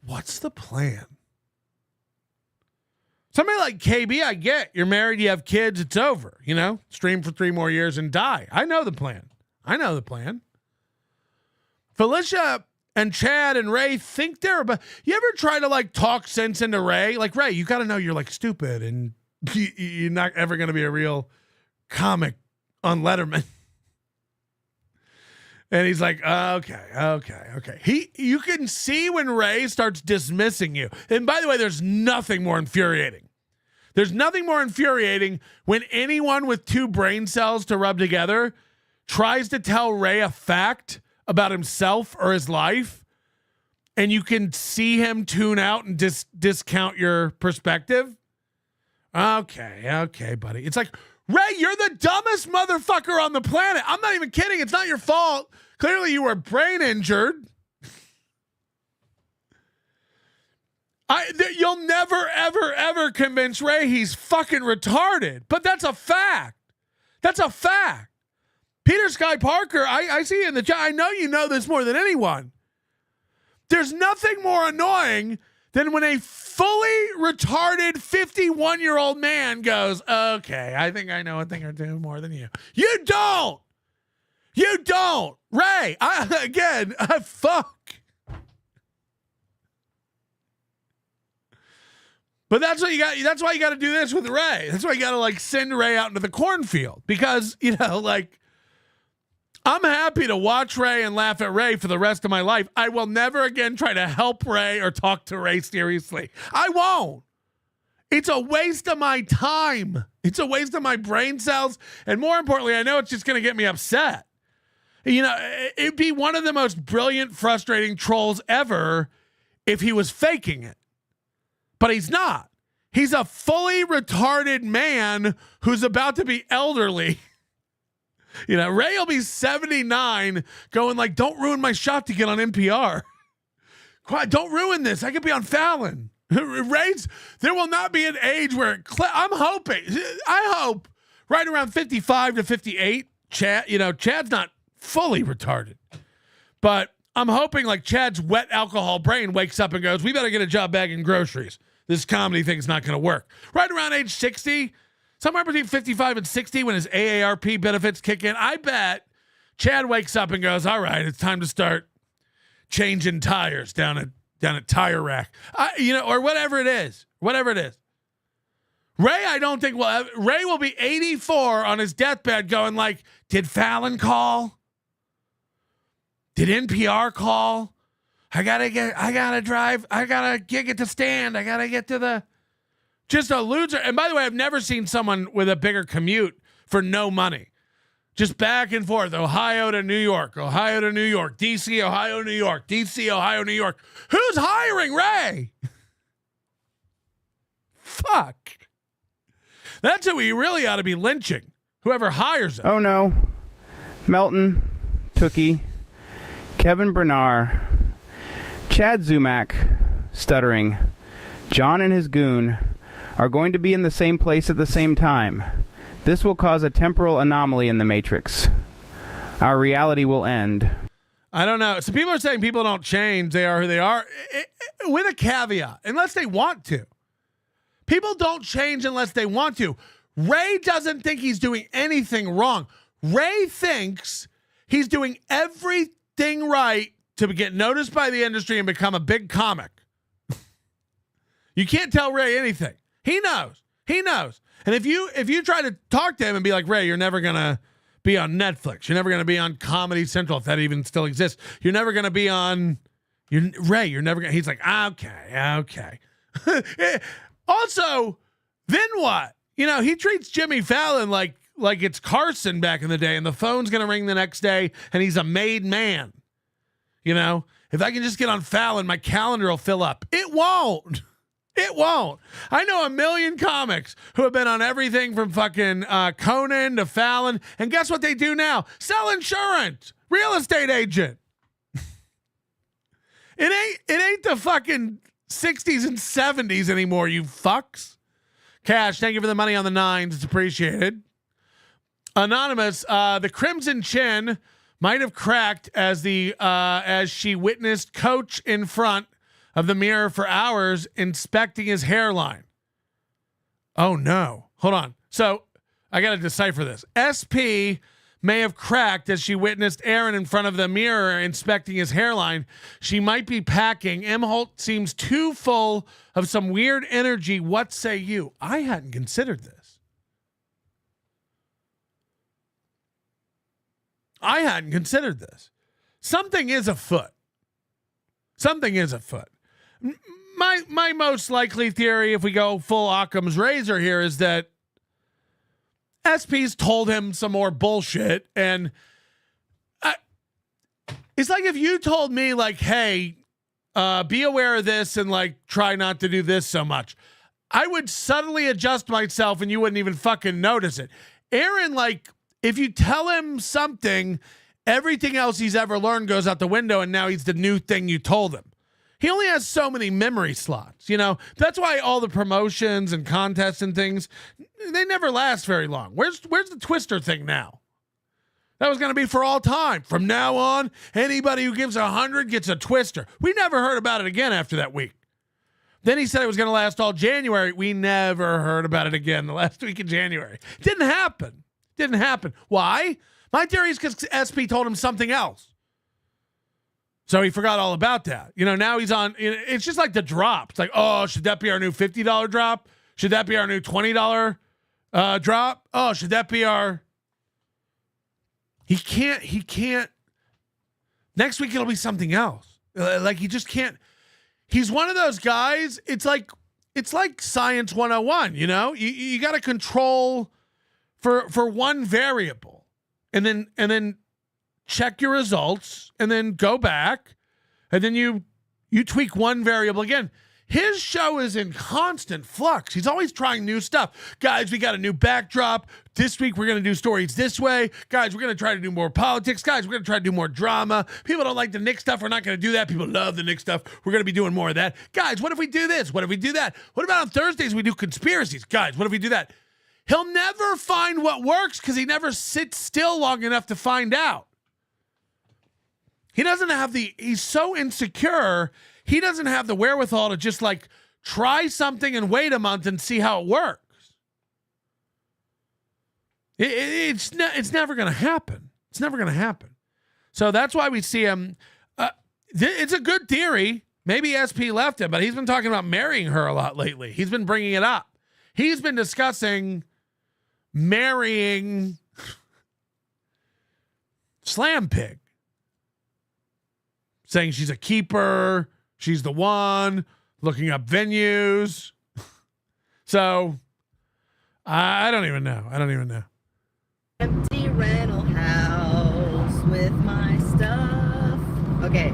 What's the plan? Somebody like KB, I get. You're married, you have kids, it's over. You know, stream for 3 more years and die. I know the plan. Felicia and Chad and Ray think they're about. You ever try to like talk sense into Ray? Like, Ray, you got to know you're like stupid and you're not ever going to be a real comic on Letterman. And he's like, okay. You can see when Ray starts dismissing you. And by the way, there's nothing more infuriating. There's nothing more infuriating when anyone with 2 brain cells to rub together tries to tell Ray a fact about himself or his life, and you can see him tune out and discount your perspective. Okay, buddy. It's like, Ray, you're the dumbest motherfucker on the planet. I'm not even kidding. It's not your fault. Clearly you were brain injured. You'll never, ever, ever convince Ray he's fucking retarded. But that's a fact. That's a fact. Peter Sky Parker, I see you in the chat. I know you know this more than anyone. There's nothing more annoying than when a fully retarded 51-year-old man goes, okay, I think I know a thing or two more than you. You don't. Ray, fuck. But that's why you got to do this with Ray. That's why you got to like send Ray out into the cornfield because, you know, like, I'm happy to watch Ray and laugh at Ray for the rest of my life. I will never again try to help Ray or talk to Ray seriously. I won't. It's a waste of my time. It's a waste of my brain cells. And more importantly, I know it's just going to get me upset. You know, it'd be one of the most brilliant, frustrating trolls ever if he was faking it. But he's not. He's a fully retarded man who's about to be elderly. You know, Ray will be 79 going like, don't ruin my shot to get on NPR. Quiet, don't ruin this. I could be on Fallon. Ray's, there will not be an age where I hope right around 55 to 58, Chad's not fully retarded. But I'm hoping like Chad's wet alcohol brain wakes up and goes, we better get a job bagging groceries. This comedy thing's not going to work. Right around age 60, somewhere between 55 and 60 when his AARP benefits kick in, I bet Chad wakes up and goes, all right, it's time to start changing tires down at Tire Rack. Or whatever it is. Ray, I don't think Ray will be 84 on his deathbed going like, did Fallon call? Did NPR call? I gotta drive. I gotta gig at the stand. I gotta get to just a loser. And by the way, I've never seen someone with a bigger commute for no money. Just back and forth, Ohio to New York, DC, Ohio, New York, DC, Ohio, New York. Who's hiring Ray? Fuck. That's who we really ought to be lynching. Whoever hires him. Oh, no. Melton, Tookie, Kevin Bernard, Chad Zumach, stuttering, John and his goon are going to be in the same place at the same time. This will cause a temporal anomaly in the Matrix. Our reality will end. I don't know. So people are saying people don't change. They are who they are. With a caveat, unless they want to. People don't change unless they want to. Ray doesn't think he's doing anything wrong. Ray thinks he's doing everything right to get noticed by the industry and become a big comic. You can't tell Ray anything. He knows. And if you try to talk to him and be like, Ray, you're never going to be on Netflix. You're never going to be on Comedy Central, if that even still exists. You're never going to be on Ray. You're never going to. He's like, okay. Also, then what? He treats Jimmy Fallon like it's Carson back in the day, and the phone's going to ring the next day, and he's a made man. If I can just get on Fallon, my calendar will fill up. It won't. I know a million comics who have been on everything from fucking Conan to Fallon, and guess what they do now? Sell insurance. Real estate agent. It ain't the fucking 60s and 70s anymore, you fucks. Cash, thank you for the money on the 9s. It's appreciated. Anonymous, the Crimson Chin might have cracked as she witnessed Coach in front of the mirror for hours inspecting his hairline. Oh, no. Hold on. So I got to decipher this. SP may have cracked as she witnessed Aaron in front of the mirror inspecting his hairline. She might be packing. IMHOLTE seems too full of some weird energy. What say you? I hadn't considered this. I hadn't considered this. Something is afoot. Something is afoot. My most likely theory, if we go full Occam's razor here, is that SP's told him some more bullshit. And it's like if you told me, like, hey, be aware of this and, like, try not to do this so much. I would subtly adjust myself and you wouldn't even fucking notice it. Aaron, like, if you tell him something, everything else he's ever learned goes out the window, and now he's the new thing you told him. He only has so many memory slots, you know? That's why all the promotions and contests and things, they never last very long. Where's the Twister thing now? That was going to be for all time. From now on, anybody who gives 100 gets a Twister. We never heard about it again after that week. Then he said it was going to last all January. We never heard about it again the last week of January. Didn't happen. Didn't happen. Why? My theory is because SP told him something else. So he forgot all about that. You know, now he's on, it's just like the drop. It's like, oh, should that be our new $50 drop? Should that be our new $20 drop? Oh, should that be our... He can't. Next week it'll be something else. Like he just can't. He's one of those guys. It's like Science 101, you know? You got to control for one variable and then check your results and then go back and then you tweak one variable again. His show is in constant flux. He's always trying new stuff. Guys, we got a new backdrop. This week we're going to do stories this way. Guys, we're going to try to do more politics. Guys, we're going to try to do more drama. People don't like the Nick stuff. We're not going to do that. People love the Nick stuff. We're going to be doing more of that. Guys, what if we do this? What if we do that? What about on Thursdays we do conspiracies? Guys, what if we do that? He'll never find what works because he never sits still long enough to find out. He doesn't have he's so insecure, he doesn't have the wherewithal to just like try something and wait a month and see how it works. It's never going to happen. It's never going to happen. So that's why we see him. It's a good theory. Maybe SP left him, but he's been talking about marrying her a lot lately. He's been bringing it up. He's been discussing marrying Slam Pig. Saying she's a keeper, she's the one, looking up venues. So, I don't even know. Empty rental house with my stuff. Okay.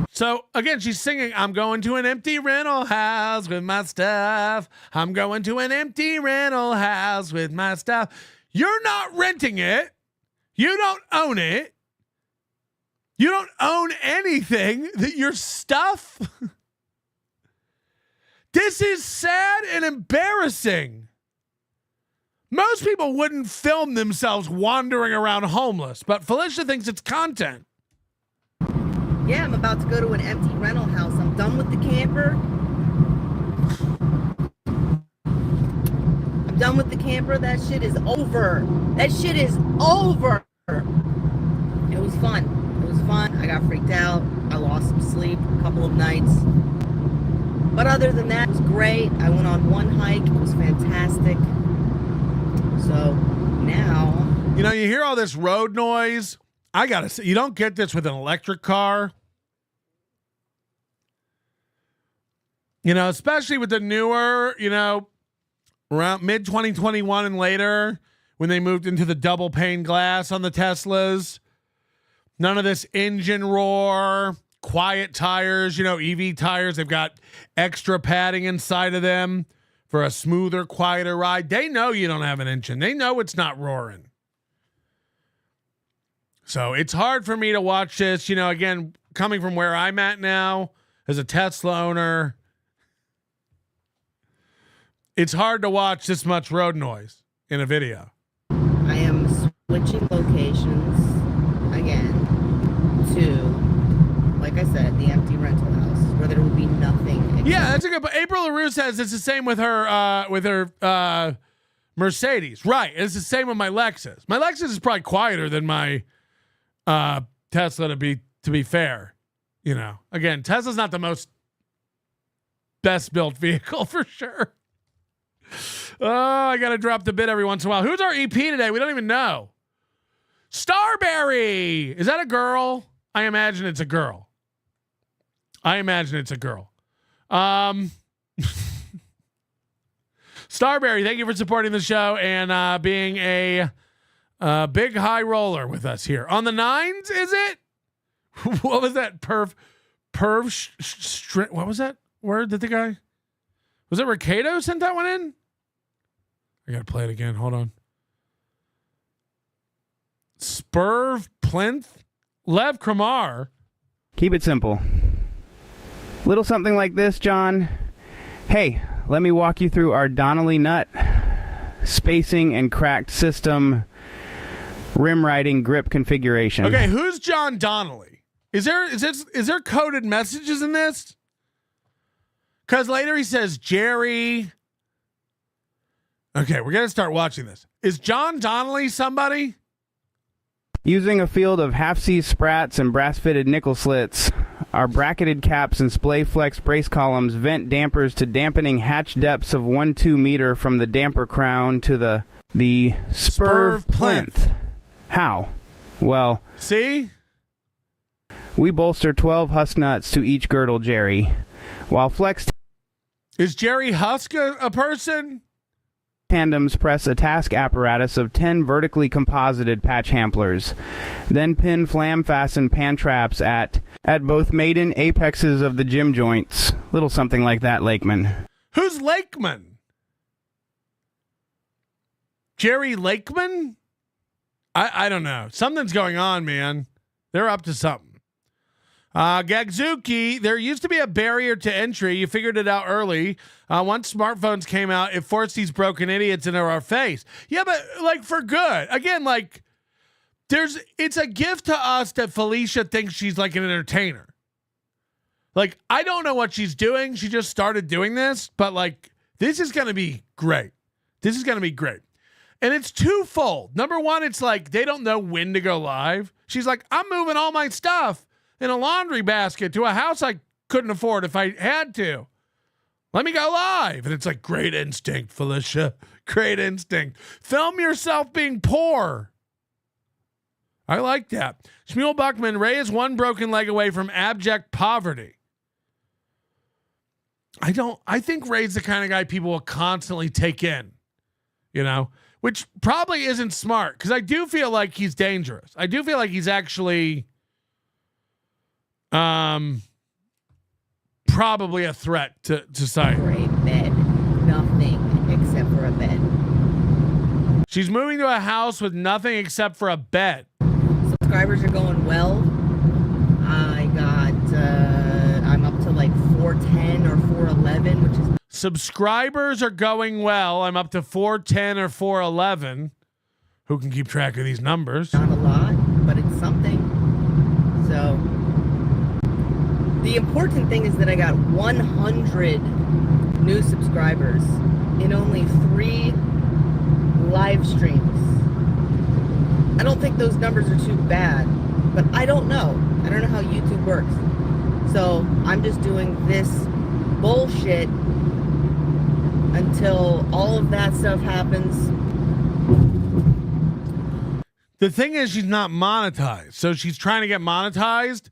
So, again, she's singing, I'm going to an empty rental house with my stuff. I'm going to an empty rental house with my stuff. You're not renting it. You don't own it. You don't own anything. That your stuff. This is sad and embarrassing. Most people wouldn't film themselves wandering around homeless, but Felicia thinks it's content. Yeah, I'm about to go to an empty rental house. I'm done with the camper. I'm done with the camper. That shit is over. That shit is over. It was fun. I got freaked out. I lost some sleep a couple of nights. But other than that, it was great. I went on one hike. It was fantastic. So now... You know, you hear all this road noise. I gotta say, you don't get this with an electric car. You know, especially with the newer, you know, around mid-2021 and later, when they moved into the double pane glass on the Teslas. None of this engine roar, quiet tires, you know, EV tires. They've got extra padding inside of them for a smoother, quieter ride. They know you don't have an engine. They know it's not roaring. So it's hard for me to watch this, you know, again, coming from where I'm at now as a Tesla owner. It's hard to watch this much road noise in a video. I am switching locations again to, like I said, the empty rental house where there will be nothing Yeah, that's a good. But April LaRue says it's the same with her Mercedes. Right. It's the same with my Lexus. My Lexus is probably quieter than my Tesla. To be fair, you know. Again, Tesla's not the most best built vehicle for sure. Oh, I gotta drop the bit every once in a while. Who's our EP today? We don't even know. Starberry. Is that a girl? I imagine it's a girl. Starberry, thank you for supporting the show and being a big high roller with us here on the nines. Is it? What was that? What was that word that the guy? Was it Ricardo sent that one in? I gotta play it again. Hold on. Spurv Plinth Lev Kramar. Keep it simple. Little something like this, John. Hey, let me walk you through our Donnelly nut spacing and cracked system rim riding grip configuration. Okay, who's John Donnelly? Is there coded messages in this? Because later he says Jerry. Okay, we're gonna start watching this. Is John Donnelly somebody? Using a field of half-C sprats and brass-fitted nickel slits, our bracketed caps and splay flex brace columns vent dampers to dampening hatch depths of 1-2 meter from the damper crown to the spurv plinth. How? Well, see? We bolster 12 husk nuts to each girdle, Jerry. While flex... Is Jerry Husk a person? Tandems press a task apparatus of 10 vertically composited patch hamplers, then pin flam fastened pan traps at both maiden apexes of the gym joints. Little something like that, Lakeman. Who's Lakeman? Jerry Lakeman? I don't know. Something's going on, man. They're up to something. Gagzuki, there used to be a barrier to entry. You figured it out early. Once smartphones came out, it forced these broken idiots into our face. Yeah, but like for good. Again, like it's a gift to us that Felicia thinks she's like an entertainer. Like, I don't know what she's doing. She just started doing this, but like, this is going to be great. And it's twofold. Number one, it's like they don't know when to go live. She's like, I'm moving all my stuff in a laundry basket to a house I couldn't afford if I had to. Let me go live. And it's like, great instinct, Felicia. Great instinct. Film yourself being poor. I like that. Shmuel Buckman, Ray is one broken leg away from abject poverty. I think Ray's the kind of guy people will constantly take in, you know, which probably isn't smart because I do feel like he's dangerous. I do feel like he's actually probably a threat to society. For a bed. Nothing except for a bed. She's moving to a house with nothing except for a bed. Subscribers are going well. I'm up to like 410 or 411, which is... Subscribers are going well. I'm up to 410 or 411. Who can keep track of these numbers? Not a lot, but it's something. So... the important thing is that I got 100 new subscribers in only 3 live streams. I don't think those numbers are too bad, but I don't know. I don't know how YouTube works. So I'm just doing this bullshit until all of that stuff happens. The thing is, she's not monetized. So she's trying to get monetized.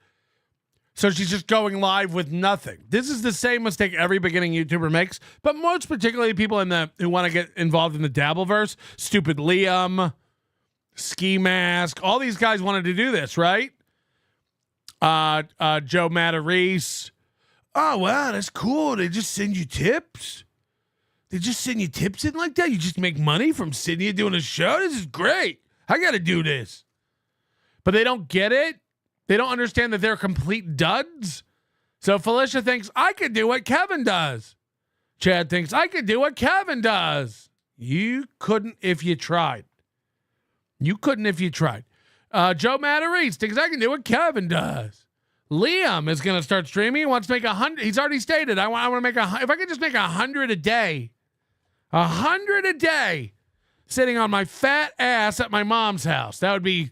So she's just going live with nothing. This is the same mistake every beginning YouTuber makes, but most particularly people who want to get involved in the Dabbleverse. Stupid Liam, Ski Mask, all these guys wanted to do this, right? Joe Matarese. Oh wow, that's cool. They just send you tips. They just send you tips in like that. You just make money from sitting here doing a show. This is great. I got to do this, but they don't get it. They don't understand that they're complete duds. So Felicia thinks I could do what Kevin does. Chad thinks I could do what Kevin does. You couldn't if you tried. Joe Matarese thinks I can do what Kevin does. Liam is going to start streaming. He wants to make 100. He's already stated, I want to make if I could just make 100 a day, 100 a day, sitting on my fat ass at my mom's house. That'd be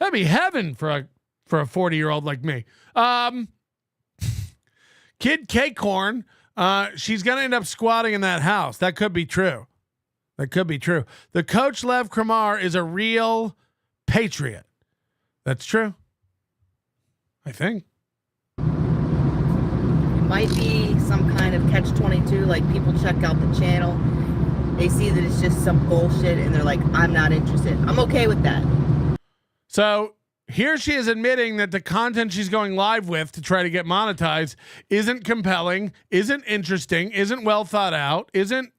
heaven for a 40-year-old like me. Kid Cakecorn, she's going to end up squatting in that house. That could be true. That could be true. The coach Lev Kramar is a real patriot. That's true. I think. It might be some kind of catch-22, like people check out the channel, they see that it's just some bullshit, and they're like, I'm not interested. I'm okay with that. So here she is admitting that the content she's going live with to try to get monetized isn't compelling, isn't interesting, isn't well thought out, isn't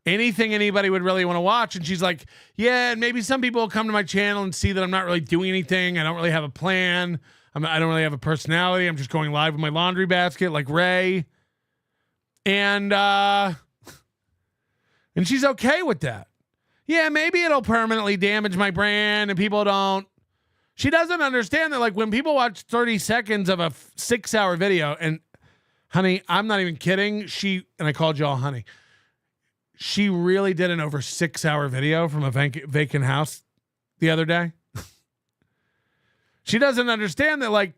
anything anybody would really want to watch. And she's like, yeah, and maybe some people will come to my channel and see that I'm not really doing anything. I don't really have a plan. I don't really have a personality. I'm just going live with my laundry basket like Ray. And she's okay with that. Yeah, maybe it'll permanently damage my brand and people don't. She doesn't understand that, like, when people watch 30 seconds of a 6-hour video, and honey, I'm not even kidding. And I called y'all honey. She really did an over 6-hour video from a vacant house the other day. She doesn't understand that, like,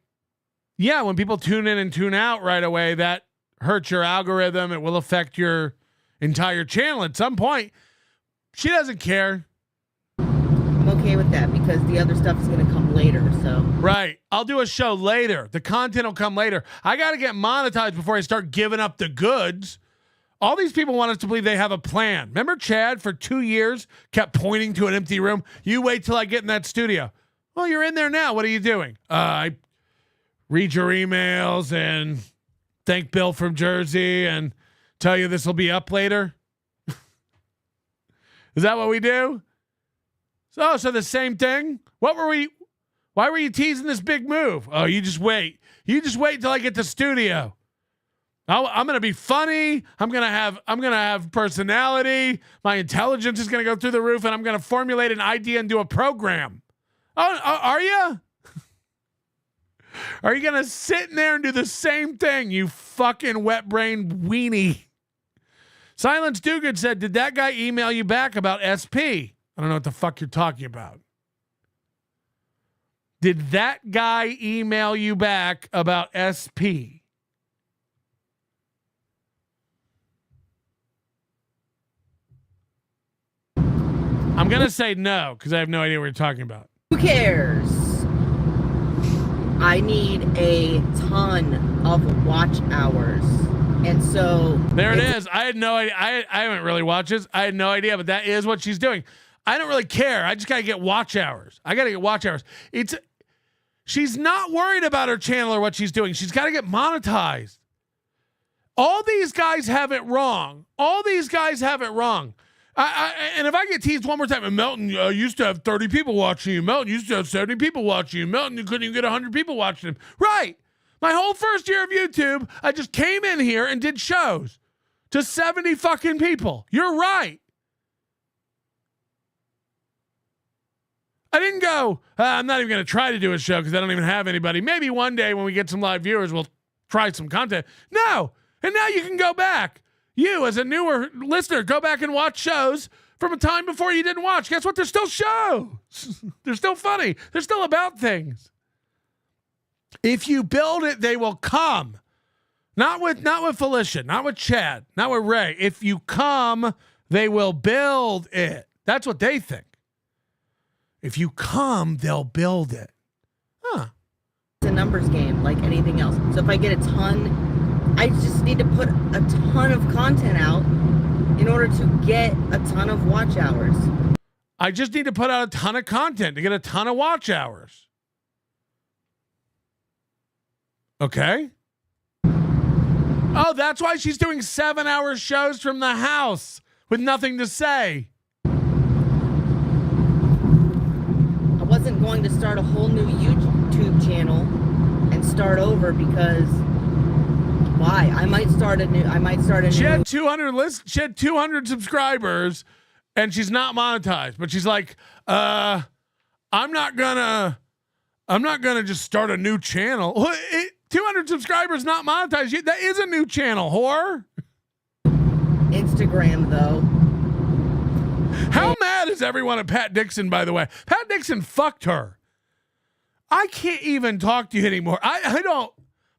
yeah, when people tune in and tune out right away, that hurts your algorithm. It will affect your entire channel at some point. She doesn't care. I'm okay with that because the other stuff is going to come later. So right. I'll do a show later. The content will come later. I got to get monetized before I start giving up the goods. All these people want us to believe they have a plan. Remember Chad for 2 years kept pointing to an empty room? You wait till I get in that studio. Well, you're in there now. What are you doing? I read your emails and thank Bill from Jersey and tell you this will be up later. Is that what we do? So the same thing. Why were you teasing this big move? Oh, you just wait. You just wait till I get to studio. I'm going to be funny. I'm going to have personality. My intelligence is going to go through the roof, and I'm going to formulate an idea and do a program. Oh, are you? Are you going to sit in there and do the same thing, you fucking wet-brained weenie? Silence Dugan said, did that guy email you back about SP? I don't know what the fuck you're talking about. Did that guy email you back about SP? I'm going to say no because I have no idea what you're talking about. Who cares? I need a ton of watch hours. And so there it is. I had no idea. I haven't really watched this. I had no idea, but that is what she's doing. I don't really care. I just got to get watch hours. I got to get watch hours. She's not worried about her channel or what she's doing. She's got to get monetized. All these guys have it wrong. All these guys have it wrong. And if I get teased one more time, and Melton used to have 30 people watching you. Melton used to have 70 people watching you. Melton, you couldn't even get 100 people watching him. Right. My whole first year of YouTube, I just came in here and did shows to 70 fucking people. You're right. I didn't go, I'm not even going to try to do a show because I don't even have anybody. Maybe one day when we get some live viewers, we'll try some content. No. And now you can go back. You, as a newer listener, go back and watch shows from a time before you didn't watch. Guess what? They're still shows. They're still funny. They're still about things. If you build it, they will come. Not with Felicia, not with Chad, not with Ray. If you come, they will build it. That's what they think. If you come, they'll build it. Huh. It's a numbers game like anything else. So if I get a ton, I just need to put a ton of content out in order to get a ton of watch hours. I just need to put out a ton of content to get a ton of watch hours. Okay. Oh, that's why she's doing 7-hour shows from the house with nothing to say. I wasn't going to start a whole new YouTube channel and start over because why? I might start a new. She had 200 lists. She had 200 subscribers, and she's not monetized. But she's like, I'm not gonna I'm not going to just start a new channel. 200 subscribers not monetized. That is a new channel, whore. Instagram, though. How mad is everyone at Pat Dixon, by the way? Pat Dixon fucked her. I can't even talk to you anymore. I don't.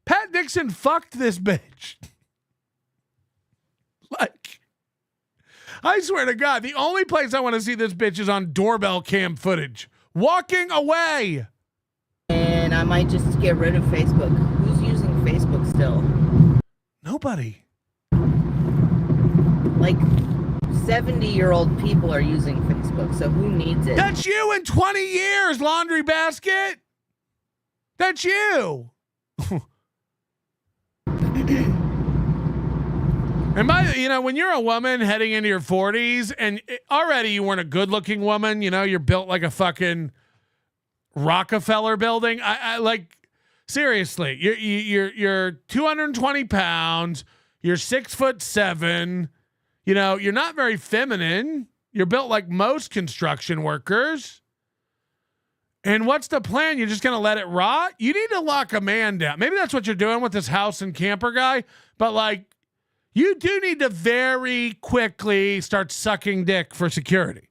Pat Dixon fucked this bitch. Like, I swear to God, the only place I want to see this bitch is on doorbell cam footage. Walking away. And I might just get rid of Facebook. Who's using Facebook still? Nobody. Like 70-year-old people are using Facebook, so who needs it? That's you in 20 years, laundry basket. That's you. And when you're a woman heading into your 40s and already you weren't a good-looking woman, you're built like a fucking Rockefeller building. I like, seriously, you're 220 pounds. You're 6'7". You're not very feminine. You're built like most construction workers. And what's the plan? You're just going to let it rot? You need to lock a man down. Maybe that's what you're doing with this house and camper guy. But like, you do need to very quickly start sucking dick for security.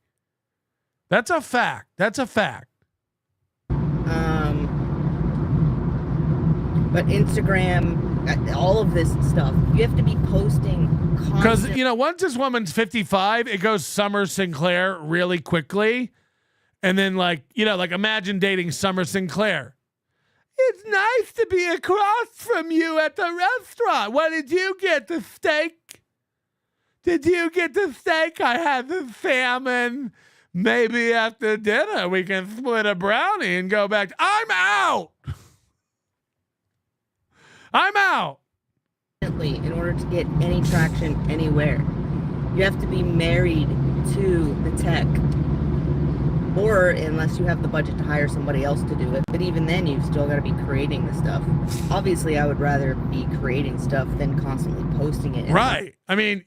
That's a fact. That's a fact. But Instagram, all of this stuff, you have to be posting Because, constantly. once this woman's 55, it goes Summer Sinclair really quickly. And then like imagine dating Summer Sinclair. It's nice to be across from you at the restaurant. What did you get? The steak? Did you get the steak? I had the salmon. Maybe after dinner we can split a brownie and go back. I'm out. I'm out. In order to get any traction anywhere, you have to be married to the tech. Or unless you have the budget to hire somebody else to do it. But even then, you've still got to be creating the stuff. Obviously, I would rather be creating stuff than constantly posting it. Right. I mean,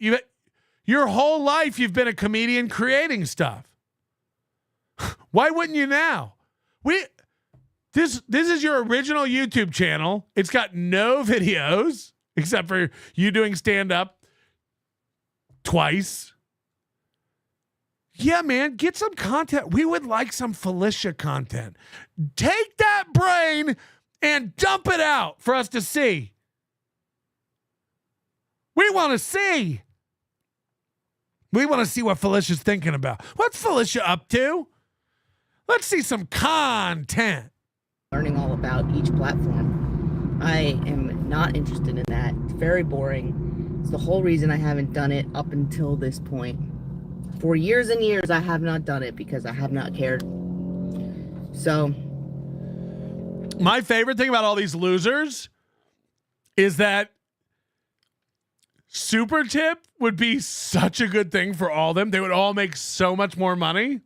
your whole life you've been a comedian creating stuff. Why wouldn't you now? This is your original YouTube channel. It's got no videos except for you doing stand-up twice. Yeah, man, get some content. We would like some Felicia content. Take that brain and dump it out for us to see. We want to see. We want to see what Felicia's thinking about. What's Felicia up to? Let's see some content. Learning all about each platform. I am not interested in that. It's very boring. It's the whole reason I haven't done it up until this point. For years and years, I have not done it because I have not cared. So, my favorite thing about all these losers is that Super Tip would be such a good thing for all of them. They would all make so much more money,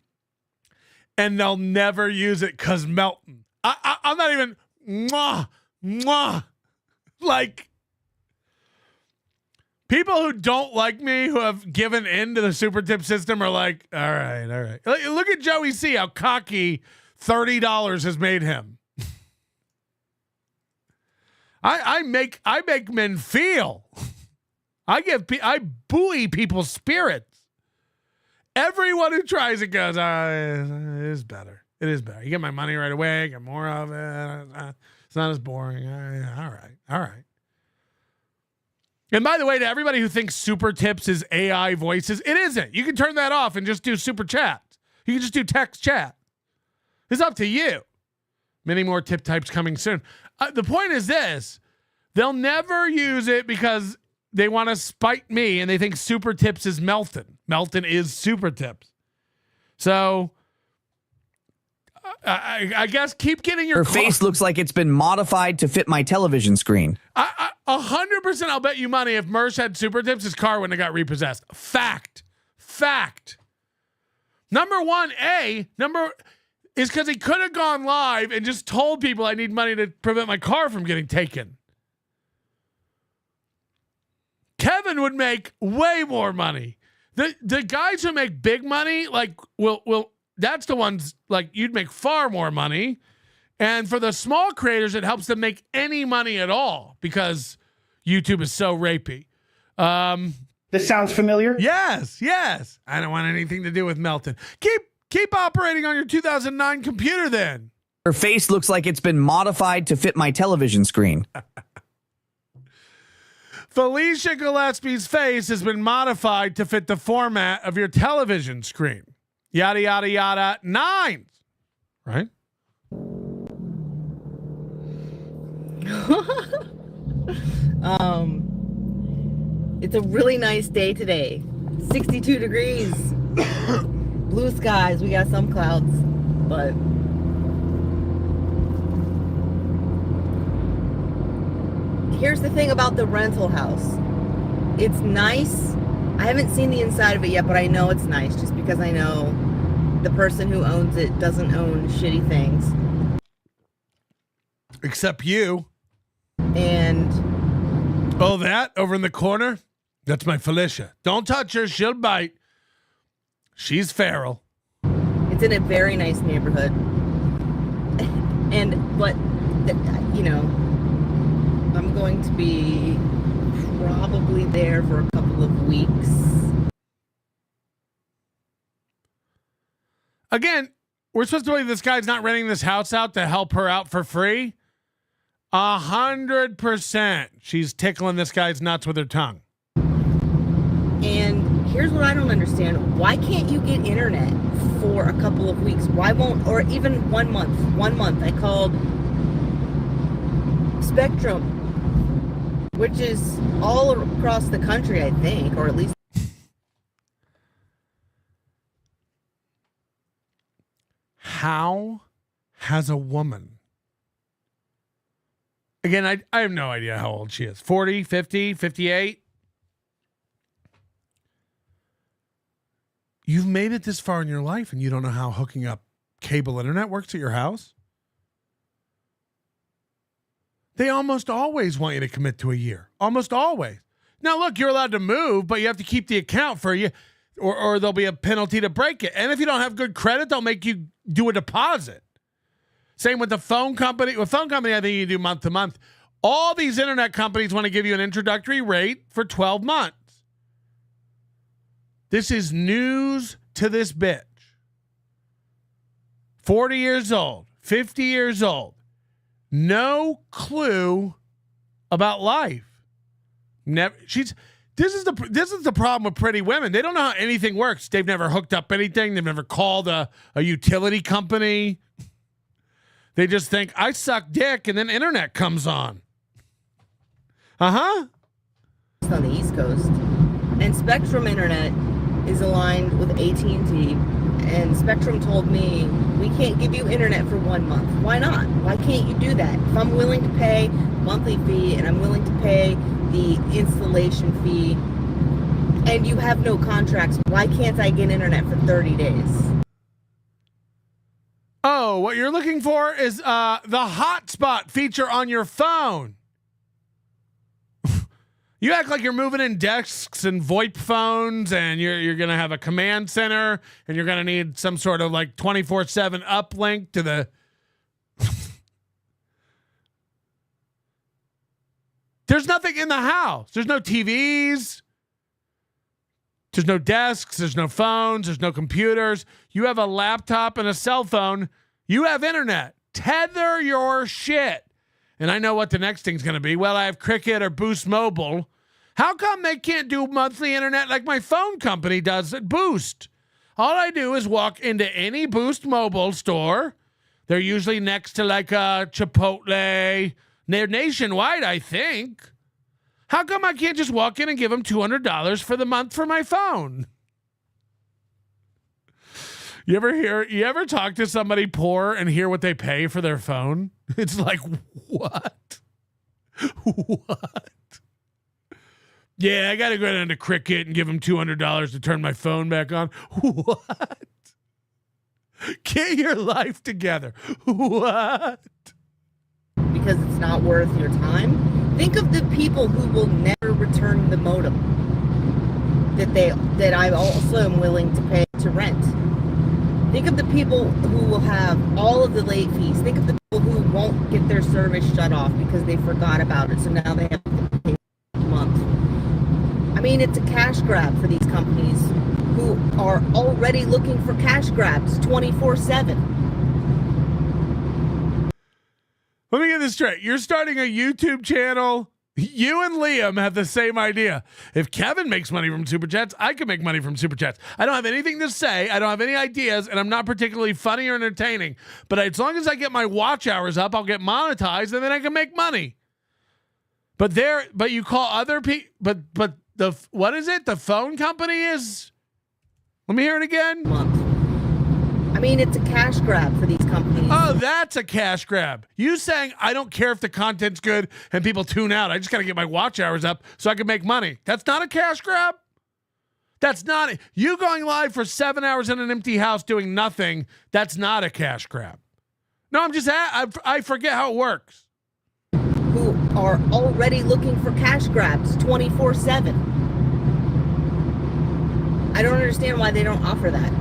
and they'll never use it because Melton. I'm not even like. People who don't like me, who have given in to the super tip system, are like, all right. Look at Joey C, how cocky $30 has made him. I make men feel. I buoy people's spirits. Everyone who tries it goes, it is better. It is better. You get my money right away. I get more of it. It's not as boring. All right. And by the way, to everybody who thinks super tips is AI voices, it isn't. You can turn that off and just do super chat. You can just do text chat. It's up to you. Many more tip types coming soon. The point is this. They'll never use it because they want to spite me and they think super tips is Melton. Melton is super tips. So I guess keep getting your Her face looks like it's been modified to fit my television screen. 100% I'll bet you money if Mersh had super tips, his car wouldn't have got repossessed. Fact. Number one, is because he could have gone live and just told people I need money to prevent my car from getting taken. Kevin would make way more money. The guys who make big money, like, will that's the ones, like, you'd make far more money. And for the small creators, it helps them make any money at all because YouTube is so rapey. This sounds familiar? Yes. I don't want anything to do with Melton. Keep operating on your 2009 computer then. Her face looks like it's been modified to fit my television screen. Felicia Gillespie's face has been modified to fit the format of your television screen. Yada, yada, yada. 9s. Right? It's a really nice day today. 62 degrees. Blue skies. We got some clouds, but here's the thing about the rental house. It's nice. I haven't seen the inside of it yet, but I know it's nice just because I know the person who owns it doesn't own shitty things. Except you. And oh, that over in the corner? That's my Felicia. Don't touch her. She'll bite. She's feral. It's in a very nice neighborhood. But I'm going to be probably there for a couple of weeks. Again, we're supposed to believe this guy's not renting this house out to help her out for free. 100%. She's tickling this guy's nuts with her tongue. And here's what I don't understand. Why can't you get internet for a couple of weeks? Why won't, or even 1 month? 1 month. I called Spectrum, which is all across the country, I think, or at least. How has a woman, again, I have no idea how old she is, 40, 50, 58? You've made it this far in your life and you don't know how hooking up cable internet works at your house? They almost always want you to commit to a year. Almost always. Now, look, you're allowed to move, but you have to keep the account for you, or there'll be a penalty to break it. And if you don't have good credit, they'll make you do a deposit. Same with the phone company. With phone company, I think you do month to month. All these internet companies want to give you an introductory rate for 12 months. This is news to this bitch. 40 years old, 50 years old. No clue about life. Never. This is the problem with pretty women. They don't know how anything works. They've never hooked up anything. They've never called a utility company. They just think, I suck dick, and then internet comes on. On the East Coast. And Spectrum Internet is aligned with AT&T. And Spectrum told me, we can't give you internet for 1 month. Why not? Why can't you do that? If I'm willing to pay monthly fee and I'm willing to pay the installation fee and you have no contracts, why can't I get internet for 30 days? Oh, what you're looking for is the hotspot feature on your phone. You act like you're moving in desks and VoIP phones, and you're going to have a command center, and you're going to need some sort of like 24/7 uplink to the. There's nothing in the house. There's no TVs. There's no desks. There's no phones. There's no computers. You have a laptop and a cell phone. You have internet. Tether your shit. And I know what the next thing's going to be. Well, I have Cricket or Boost Mobile. How come they can't do monthly internet like my phone company does at Boost? All I do is walk into any Boost Mobile store. They're usually next to like a Chipotle. They're nationwide, I think. How come I can't just walk in and give them $200 for the month for my phone? You ever talk to somebody poor and hear what they pay for their phone? It's like, what? What? Yeah, I got to go down to Cricket and give them $200 to turn my phone back on. What? Get your life together. What? Because it's not worth your time. Think of the people who will never return the modem that I also am willing to pay to rent. Think of the people who will have all of the late fees. Think of the people who won't get their service shut off because they forgot about it, so now they have to pay a month. I mean, it's a cash grab for these companies who are already looking for cash grabs 24/7. Let me get this straight. You're starting a YouTube channel. You and Liam have the same idea. If Kevin makes money from Super Chats, I can make money from Super Chats. I don't have anything to say. I don't have any ideas, and I'm not particularly funny or entertaining. But as long as I get my watch hours up, I'll get monetized, and then I can make money. But you call other people. But what is it? The phone company is. Let me hear it again. I mean, it's a cash grab for these companies. Oh, that's a cash grab. You saying, I don't care if the content's good and people tune out. I just got to get my watch hours up so I can make money. That's not a cash grab? That's not it. You going live for 7 hours in an empty house doing nothing, that's not a cash grab. No, I forget how it works. Who are already looking for cash grabs 24/7. I don't understand why they don't offer that.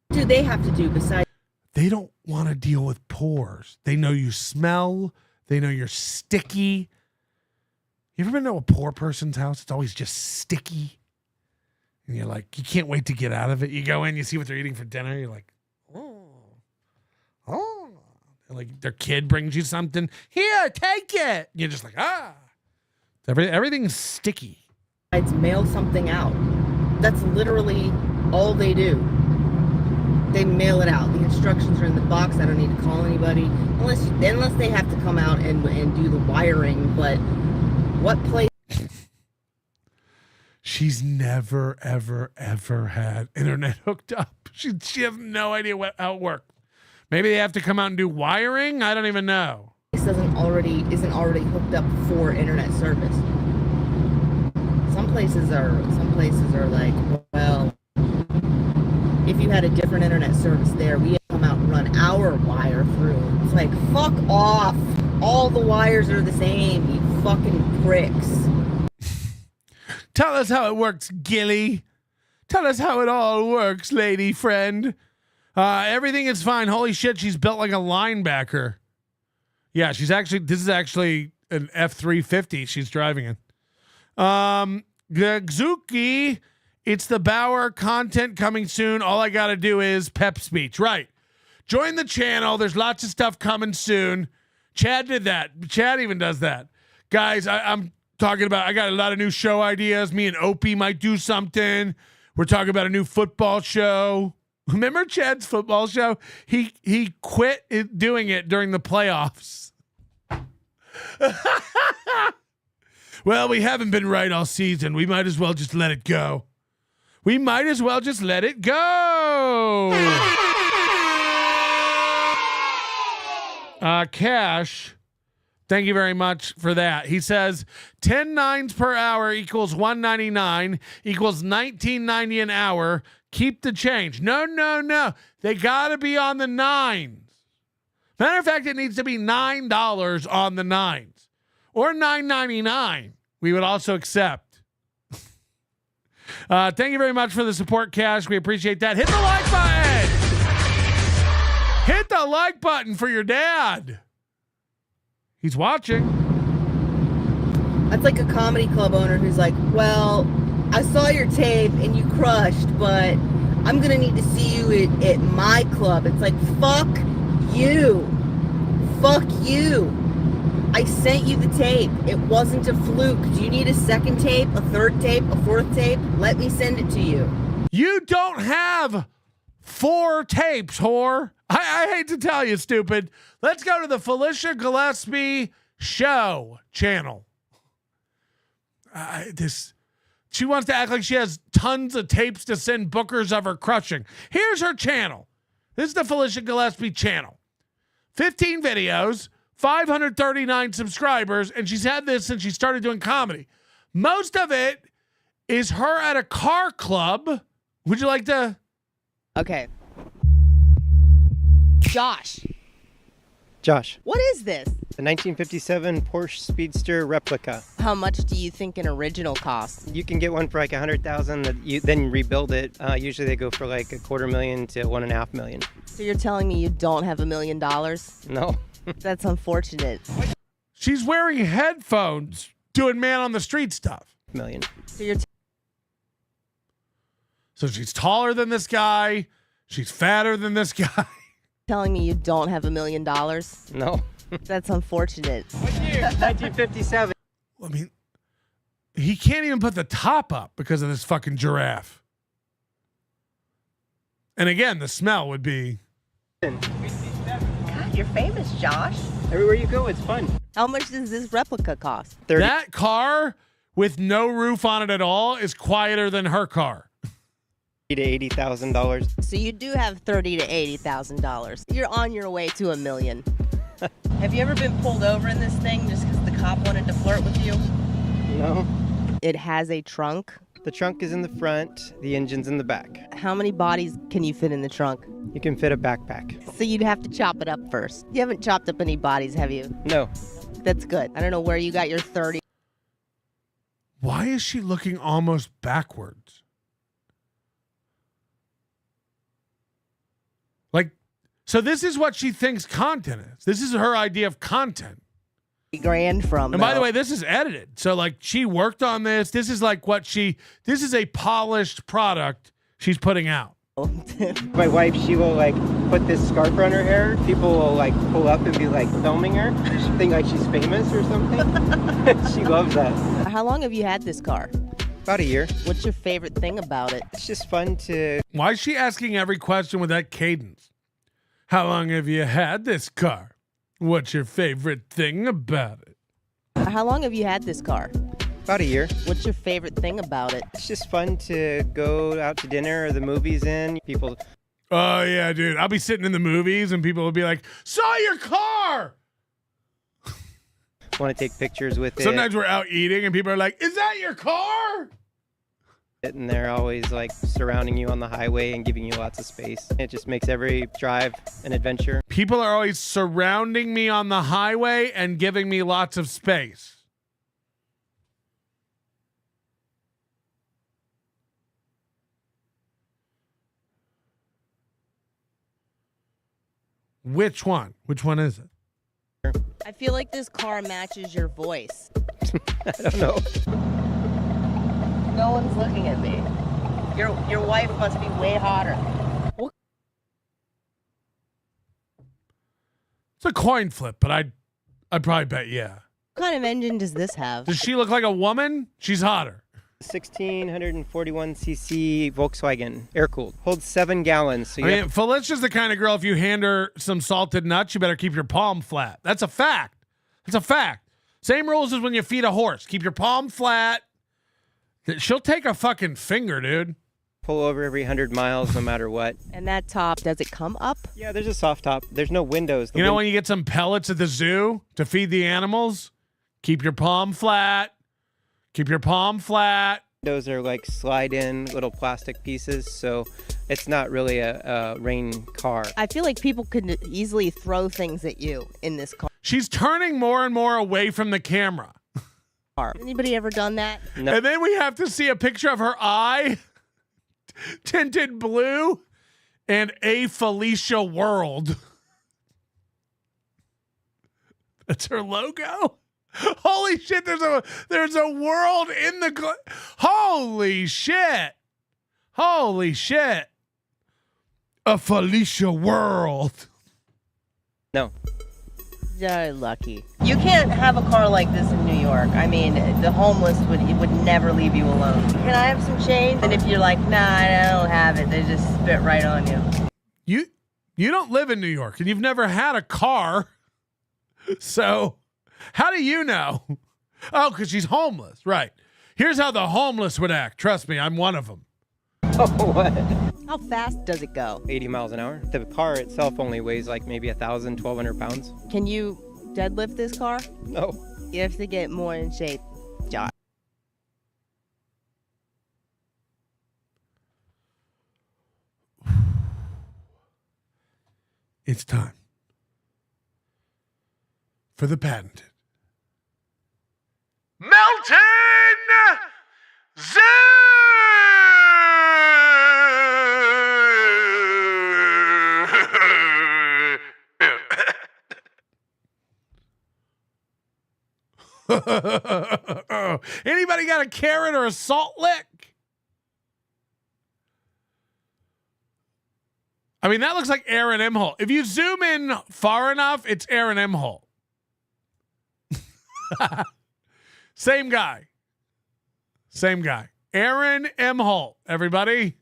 Do they have to do besides? They don't want to deal with pores. They know you smell. They know you're sticky. You ever been to a poor person's house? It's always just sticky. And you're like, you can't wait to get out of it. You go in, you see what they're eating for dinner. You're like, oh. Like their kid brings you something. Here, take it. You're just like, ah. Everything's sticky. Besides mail something out. That's literally all they do. They mail it out. The instructions are in the box. I don't need to call anybody unless they have to come out and do the wiring. But what place? She's never, ever, ever had internet hooked up. She has no idea how it works. Maybe they have to come out and do wiring. I don't even know. This isn't already hooked up for internet service. Some places are like, well, if you had a different internet service there, we come out and run our wire through. It's like, fuck off. All the wires are the same, you fucking pricks. Tell us how it works, Gilly. Tell us how it all works, lady friend. Everything is fine. Holy shit, she's built like a linebacker. Yeah, this is actually an F-350 she's driving in. Gzuki, it's the Bauer content coming soon. All I got to do is pep speech. Right. Join the channel. There's lots of stuff coming soon. Chad did that. Chad even does that. Guys, I'm talking about, I got a lot of new show ideas. Me and Opie might do something. We're talking about a new football show. Remember Chad's football show? He quit doing it during the playoffs. Well, we haven't been right all season. We might as well just let it go. Cash, thank you very much for that. He says 10 nines per hour equals $1.99 equals $19.90 an hour. Keep the change. No. They got to be on the nines. Matter of fact, it needs to be $9 on the nines or $9.99. We would also accept. Thank you very much for the support, Cash. We appreciate that. Hit the like button. Hit the like button for your dad. He's watching. That's like a comedy club owner who's like, well, I saw your tape and you crushed, but I'm going to need to see you at my club. It's like, fuck you. Fuck you. I sent you the tape. It wasn't a fluke. Do you need a second tape, a third tape, a fourth tape? Let me send it to you. You don't have 4 tapes, whore. I hate to tell you, stupid. Let's go to the Felicia Gillespie Show channel. She wants to act like she has tons of tapes to send bookers of her crushing. Here's her channel. This is the Felicia Gillespie channel. 15 videos, 539 subscribers, and she's had this since she started doing comedy. Most of it is her at a car club. Would you like to? Okay. Josh, Josh. What is this? The 1957 Porsche Speedster replica. How much do you think an original costs? You can get one for like $100,000. That you then rebuild it. Usually they go for like $250,000 to $1.5 million. So you're telling me you don't have $1 million? No. That's unfortunate. She's wearing headphones doing man on the street stuff. Million. So you're So she's taller than this guy. She's fatter than this guy. telling me you don't have $1 million? No. That's unfortunate. What year? 1957. I mean, he can't even put the top up because of this fucking giraffe. And again, the smell would be. God, you're famous, Josh. Everywhere you go, it's fun. How much does this replica cost? 30. That car with no roof on it at all is quieter than her car. $80,000 to $80,000. So you do have $30,000 to $80,000. You're on your way to $1 million. Have you ever been pulled over in this thing just because the cop wanted to flirt with you? No. It has a trunk. The trunk is in the front, the engine's in the back. How many bodies can you fit in the trunk? You can fit a backpack. So you'd have to chop it up first. You haven't chopped up any bodies, have you? No. That's good. I don't know where you got your 30. Why is she looking almost backwards? Like, so this is what she thinks content is. This is her idea of content. $grand from. And by the way, this is edited. So like she worked on this. This is like this is a polished product she's putting out. My wife, she will like put this scarf around her hair. People will like pull up and be like filming her. She think like she's famous or something. She loves that. How long have you had this car? About a year. What's your favorite thing about it? It's just fun to. Why is she asking every question with that cadence? How long have you had this car? What's your favorite thing about it? How long have you had this car? About a year. What's your favorite thing about it? It's just fun to go out to dinner or the movies in. People. Oh, yeah, dude. I'll be sitting in the movies and people will be like, saw your car. Want to take pictures with it. Sometimes we're out eating and people are like, is that your car? And they're always like surrounding you on the highway and giving you lots of space. It just makes every drive an adventure. People are always surrounding me on the highway and giving me lots of space. Which one? Which one is it? I feel like this car matches your voice. I don't know. No one's looking at me. Your wife must be way hotter. What? It's a coin flip, but I'd probably bet yeah. What kind of engine does this have? Does she look like a woman? She's hotter. 1641cc Volkswagen, air-cooled. Holds 7 gallons. So Felicia's the kind of girl, if you hand her some salted nuts, you better keep your palm flat. That's a fact. That's a fact. Same rules as when you feed a horse. Keep your palm flat. She'll take a fucking finger, dude. Pull over every 100 miles, no matter what. And that top, does it come up? Yeah, there's a soft top. There's no windows. You know when you get some pellets at the zoo to feed the animals? Keep your palm flat. Keep your palm flat. Those are like slide-in little plastic pieces, so it's not really a rain car. I feel like people could easily throw things at you in this car. She's turning more and more away from the camera. Anybody ever done that? No. And then we have to see a picture of her eye tinted blue and a Felicia world. That's her logo. Holy shit, there's a world in the holy shit. Holy shit. A Felicia world. No. You're lucky. You can't have a car like this in New York. I mean, the homeless would never leave you alone. Can I have some change? And if you're like, nah, I don't have it, they just spit right on you. You don't live in New York and you've never had a car. So how do you know? Oh, because she's homeless. Right. Here's how the homeless would act. Trust me, I'm one of them. Oh, what? How fast does it go? 80 miles an hour. The car itself only weighs like maybe 1,000, 1,200 pounds. Can you deadlift this car? No. You have to get more in shape, Josh. It's time. for the patented. Melton Zoo! Anybody got a carrot or a salt lick? I mean, that looks like Aaron IMHOLTE. If you zoom in far enough, it's Aaron IMHOLTE. Same guy. Same guy. Aaron IMHOLTE, everybody.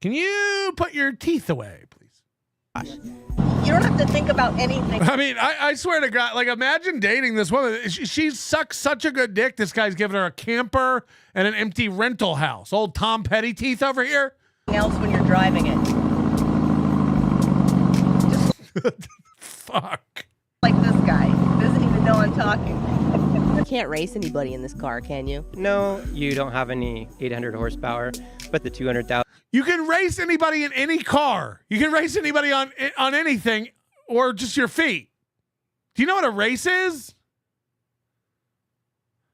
Can you put your teeth away, please? You don't have to think about anything. I mean, I swear to God, like, imagine dating this woman. She sucks such a good dick. This guy's giving her a camper and an empty rental house. Old Tom Petty teeth over here. Else when you're driving it. Fuck. Like this guy. Doesn't even know I'm talking. You can't race anybody in this car, can you? No, you don't have any 800 horsepower, but the 200,000. You can race anybody in any car. You can race anybody on anything or just your feet. Do you know what a race is?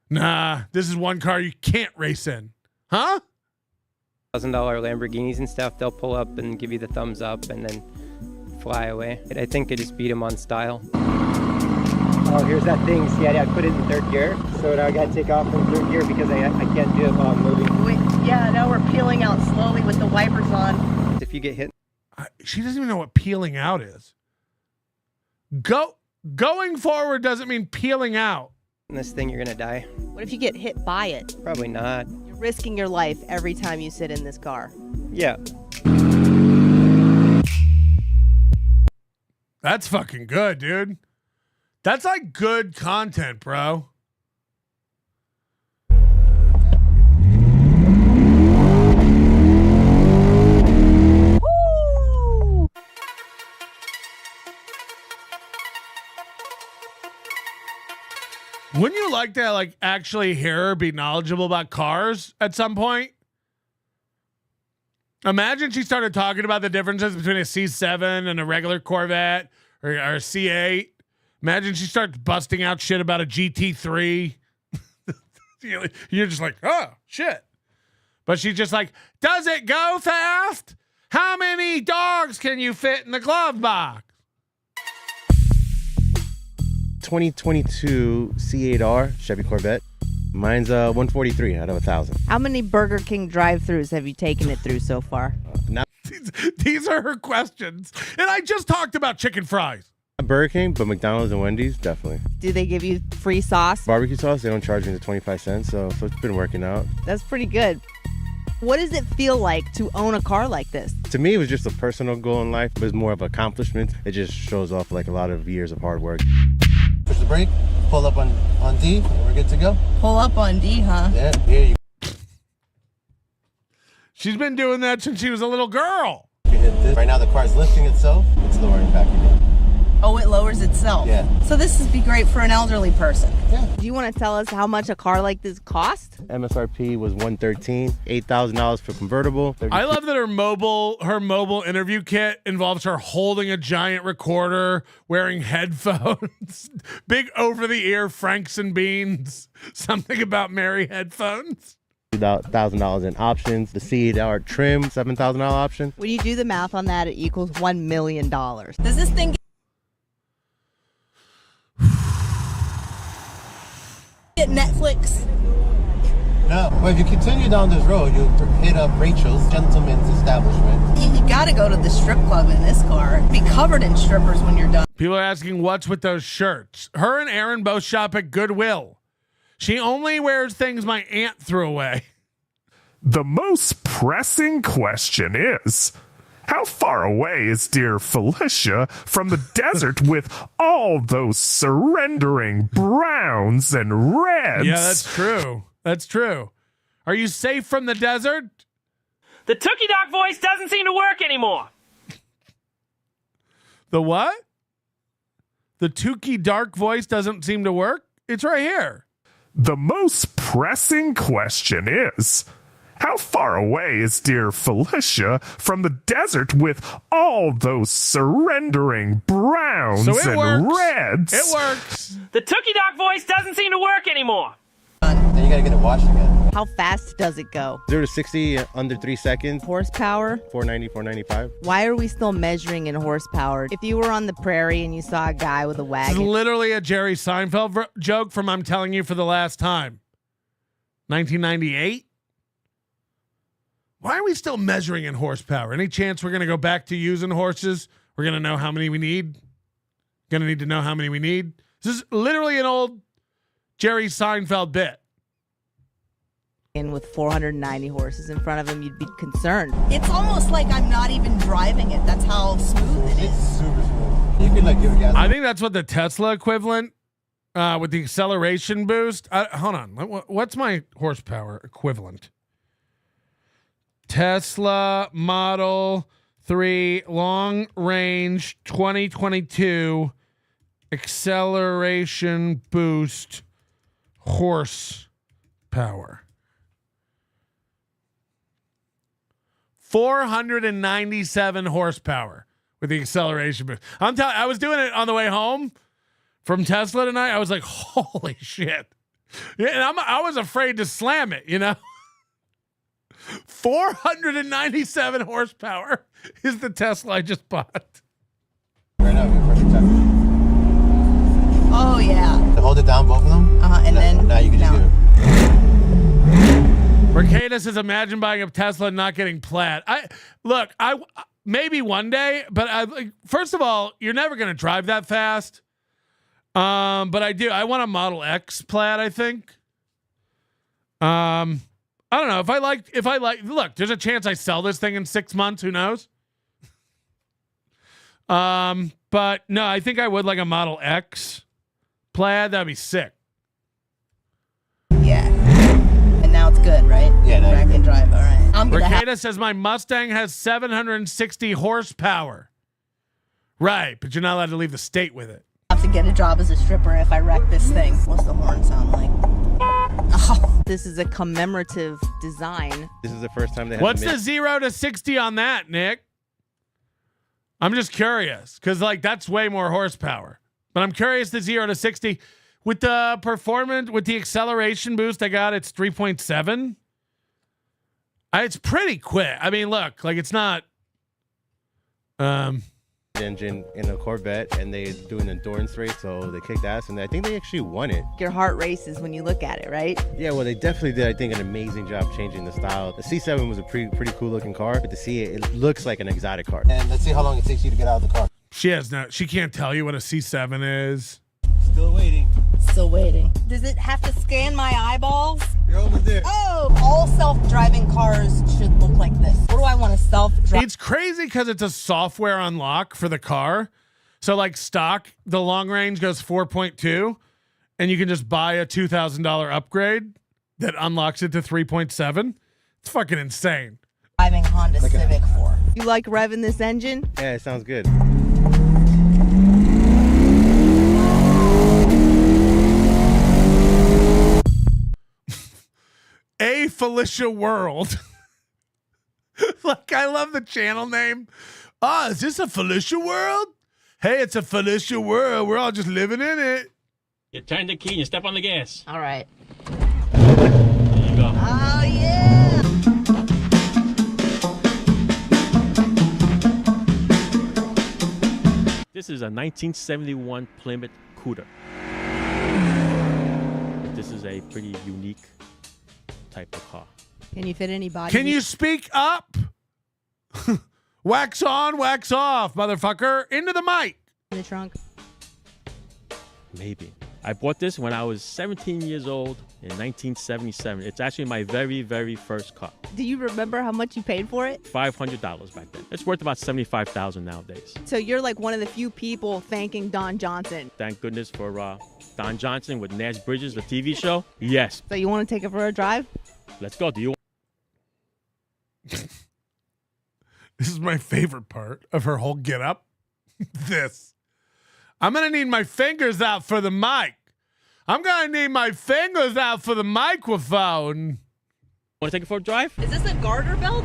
Nah, this is one car you can't race in. Huh? $1,000 Lamborghinis and stuff, they'll pull up and give you the thumbs up and then fly away. I think I just beat them on style. Oh, here's that thing. See, I put it in third gear, so now I got to take off from third gear because I can't do it while I'm moving. Wait, yeah, now we're peeling out slowly with the wipers on. If you get hit. She doesn't even know what peeling out is. Going forward doesn't mean peeling out. This thing, you're going to die. What if you get hit by it? Probably not. You're risking your life every time you sit in this car. Yeah. That's fucking good, dude. That's like good content, bro. Woo! Wouldn't you like to like actually hear her be knowledgeable about cars at some point? Imagine she started talking about the differences between a C7 and a regular Corvette or a C8. Imagine she starts busting out shit about a GT3. You're just like, oh, shit. But she's just like, does it go fast? How many dogs can you fit in the glove box? 2022 C8R Chevy Corvette. Mine's 143 out of 1,000. How many Burger King drive-thrus have you taken it through so far? These are her questions. And I just talked about chicken fries. Burger King, but McDonald's and Wendy's, definitely. Do they give you free sauce? Barbecue sauce, they don't charge me the 25 cents, so it's been working out. That's pretty good. What does it feel like to own a car like this? To me, it was just a personal goal in life. It was more of an accomplishment. It just shows off like a lot of years of hard work. Push the brake, pull up on D, and we're good to go. Pull up on D, huh? Yeah, here you go. She's been doing that since she was a little girl. You hit this. Right now the car's lifting itself. It's lowering back again. Oh, it lowers itself. Yeah. So this would be great for an elderly person. Yeah. Do you want to tell us how much a car like this cost? MSRP was $113, $8,000 for convertible. I love that her mobile interview kit involves her holding a giant recorder, wearing headphones, big over-the-ear Franks and Beans, something about Mary headphones. $1,000 in options. The C8R trim, $7,000 option. When you do the math on that, it equals $1 million. Does this thing get Netflix? No. Well, if you continue down this road, you'll hit up Rachel's Gentleman's Establishment. You got to go to the strip club in this car. Be covered in strippers when you're done. People are asking what's with those shirts. Her and Aaron both shop at Goodwill. She only wears things my aunt threw away. The most pressing question is, how far away is dear Felicia from the desert with all those surrendering browns and reds? Yeah, that's true. That's true. Are you safe from the desert? The Tookie Doc voice doesn't seem to work anymore. The what? The Tookie Dark voice doesn't seem to work? It's right here. The most pressing question is, how far away is dear Felicia from the desert with all those surrendering browns So it and works. reds? It works. The Tookie Doc voice doesn't seem to work anymore. Then you gotta get it washed again. How fast does it go? 0 to 60 under 3 seconds. Horsepower? 490, 495. Why are we still measuring in horsepower? If you were on the prairie and you saw a guy with a This is wagon. literally a Jerry Seinfeld joke from I'm telling you for the last time. 1998? Why are we still measuring in horsepower? Any chance we're going to go back to using horses? We're going to know how many we need? Going to need to know how many we need? This is literally an old Jerry Seinfeld bit. And with 490 horses in front of him, you'd be concerned. It's almost like I'm not even driving it. That's how smooth it is. It's super smooth. You can like give it gas. I think that's what the Tesla equivalent with the acceleration boost. Hold on. What's my horsepower equivalent? Tesla Model 3 long range 2022 acceleration boost horsepower. 497 horsepower with the acceleration boost. I was doing it on the way home from Tesla tonight. I was like, holy shit. Yeah, and I was afraid to slam it, you know? 497 horsepower is the Tesla I just bought. Right now, you're perfect time. Oh, yeah. To hold it down, both of them? And then now you can just down. get it. Mercatus says, imagine buying a Tesla and not getting plaid. I maybe one day, but first of all, you're never going to drive that fast. But I want a Model X plaid, I think. I don't know if I like, look, there's a chance I sell this thing in 6 months. Who knows? But no, I think I would like a Model X plaid. That'd be sick. Yeah. And now it's good, right? Yeah, now I can drive. All right. I'm gonna Mercatus says my Mustang has 760 horsepower. Right, but you're not allowed to leave the state with it. have to get a job as a stripper if I wreck this thing. What's the horn sound like? Oh. This is a commemorative design. This is the first time they have What's the 0 to 60 on that, Nick? I'm just curious because that's way more horsepower. But I'm curious the 0 to 60 with the performance, with the acceleration boost I got. It's 3.7. It's pretty quick. I mean, look, it's not. Engine in a Corvette, and they do an endurance race, so they kicked ass, and I think they actually won it. Your heart races when you look at it, right? Yeah, well, they definitely did, I think, an amazing job changing the style. The C7 was a pretty cool looking car, but to see it looks like an exotic car. And let's see how long it takes you to get out of the car. She can't tell you what a C7 is. Still waiting. Still waiting. Does it have to scan my eyeballs? You're almost there. Oh, all self-driving cars should look like this. What do I want to self-drive? It's crazy because it's a software unlock for the car. So stock, the long range goes 4.2, and you can just buy a $2,000 upgrade that unlocks it to 3.7. It's fucking insane. Driving Honda Civic for. You like revving this engine? Yeah, it sounds good. A Felicia World. I love the channel name. Is this a Felicia World? Hey, it's a Felicia World. We're all just living in it. You turn the key and you step on the gas. All right. There you go. Oh, yeah. This is a 1971 Plymouth Cuda. This is a pretty unique type of car. Can you fit any body? Can you speak up? Wax on, wax off, motherfucker. Into the mic. In the trunk? Maybe. I bought this when I was 17 years old in 1977. It's actually my very, very first car. Do you remember how much you paid for it? $500 back then. It's worth about $75,000 nowadays. So you're one of the few people thanking Don Johnson. Thank goodness for Don Johnson with Nash Bridges, the TV show. Yes. So you want to take it for a drive? Let's go. Do you? This is my favorite part of her whole get up. This. I'm going to need my fingers out for the mic. I'm gonna need my fingers out for the microphone. Want to take it for a drive? Is this a garter belt?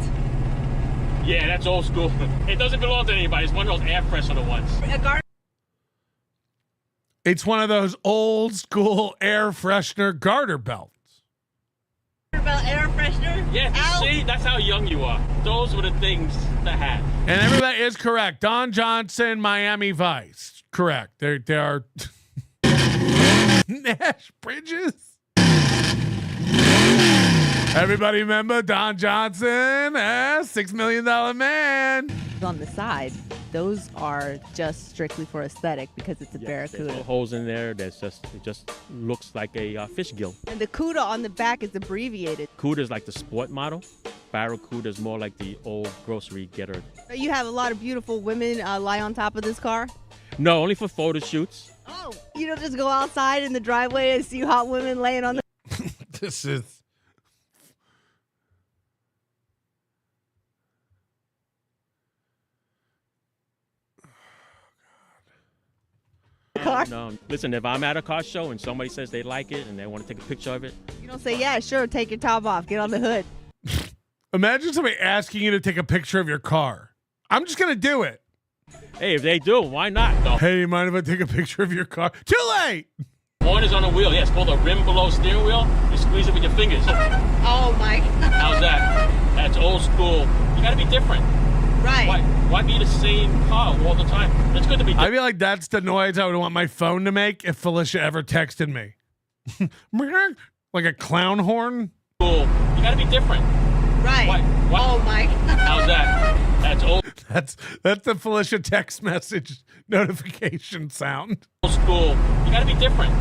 Yeah, that's old school. It doesn't belong to anybody. It's one of those air freshener ones. A garter It's one of those old school air freshener garter belts. belt, air freshener? Yeah, Ow. see? That's how young you are. Those were the things to have. And everybody is correct. Don Johnson, Miami Vice. Correct. They are Nash Bridges. Everybody remember Don Johnson, $6 Million man. On the side, those are just strictly for aesthetic because it's a barracuda. There's no holes in there. It just looks like a fish gill. And the Cuda on the back is abbreviated. Cuda is like the sport model. Barracuda is more like the old grocery getter. You have a lot of beautiful women lie on top of this car? No, only for photo shoots. Oh, you don't just go outside in the driveway and see hot women laying on the... This is... car? No, listen, if I'm at a car show and somebody says they like it and they want to take a picture of it. You don't say, yeah, sure, take your top off, get on the hood. Imagine somebody asking you to take a picture of your car. I'm just going to do it. Hey, if they do, why not? No. Hey, you mind if I take a picture of your car? Too late! One is on a wheel. Yeah, it's called a rim below steering wheel. You squeeze it with your fingers. Oh, my God. How's that? That's old school. You got to be different. Right. Why be the same car all the time? It's good to be different. I feel like that's the noise I would want my phone to make if Felicia ever texted me. Like a clown horn. Cool. You got to be different. Right. Oh, my God. How's that? That's old. That's the Felicia text message notification sound. Old school. You got to be different.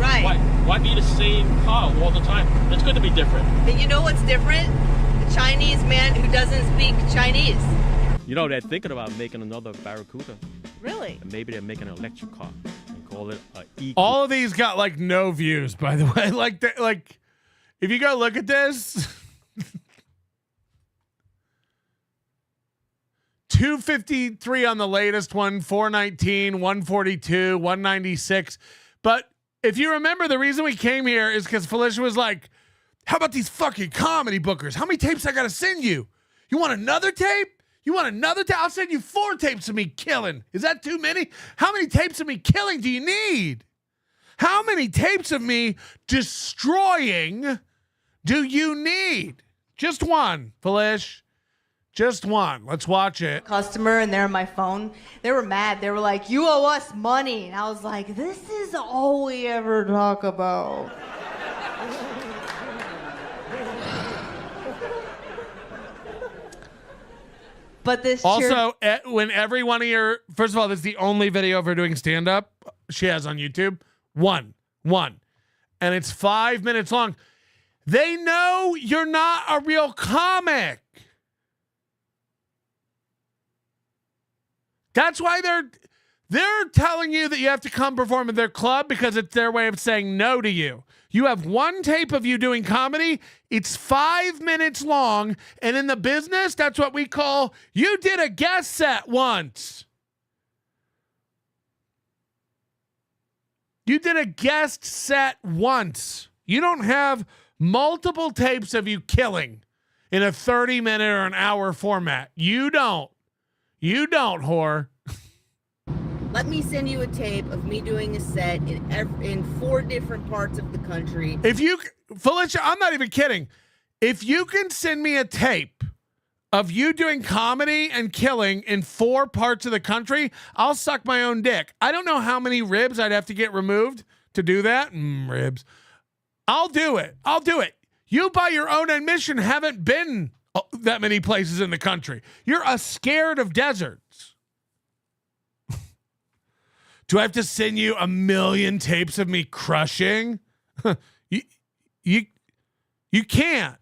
Right. Why be the same car all the time? It's good to be different. And you know what's different? The Chinese man who doesn't speak Chinese. You know, they're thinking about making another Barracuda. Really? And maybe they're making an electric car and call it a E. All of these got like no views, by the way. Like if you go look at this, 253 on the latest one, 419, 142, 196. But if you remember, the reason we came here is because Felicia was like, how about these fucking comedy bookers? How many tapes I got to send you? You want another tape? You want another tape? I'll send you 4 tapes of me killing. Is that too many? How many tapes of me killing do you need? How many tapes of me destroying do you need? Just one, Felicia. Just one. Let's watch it. Customer, and they're on my phone. They were mad. They were like, you owe us money. And I was like, this is all we ever talk about. But this also, when every one of your, first of all, this is the only video of her doing stand-up she has on YouTube. One. And it's 5 minutes long. They know you're not a real comic. That's why they're telling you that you have to come perform at their club because it's their way of saying no to you. You have one tape of you doing comedy. It's 5 minutes long. And in the business, that's what we call, you did a guest set once. You did a guest set once. You don't have multiple tapes of you killing in a 30-minute or an hour format. You don't. You don't, whore. Let me send you a tape of me doing a set in 4 different parts of the country. If you, Felicia, I'm not even kidding. If you can send me a tape of you doing comedy and killing in 4 parts of the country, I'll suck my own dick. I don't know how many ribs I'd have to get removed to do that. Ribs. I'll do it. You, by your own admission, haven't been that many places in the country. You're scared of deserts. Do I have to send you 1 million tapes of me crushing? You can't.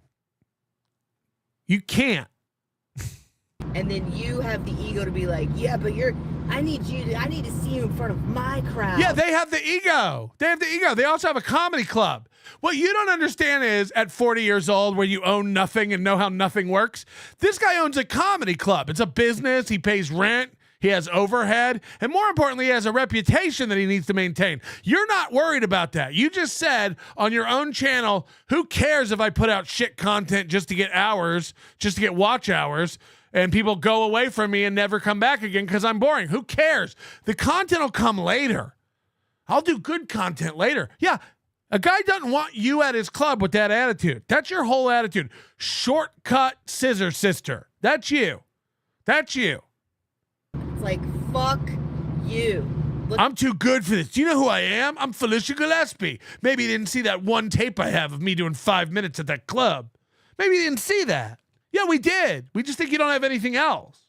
You can't. And then you have the ego to be like, yeah, but I need to see you in front of my crowd. Yeah, they have the ego. They also have a comedy club. What you don't understand is at 40 years old where you own nothing and know how nothing works, this guy owns a comedy club. It's a business. He pays rent. He has overhead. And more importantly, he has a reputation that he needs to maintain. You're not worried about that. You just said on your own channel, who cares if I put out shit content just to get hours, just to get watch hours, and people go away from me and never come back again because I'm boring. Who cares? The content will come later. I'll do good content later. Yeah, a guy doesn't want you at his club with that attitude. That's your whole attitude. Shortcut scissor sister. That's you. That's you. It's like, fuck you. Look, I'm too good for this. Do you know who I am? I'm Felicia Gillespie. Maybe you didn't see that one tape I have of me doing 5 minutes at that club. Maybe you didn't see that. Yeah, we did. We just think you don't have anything else.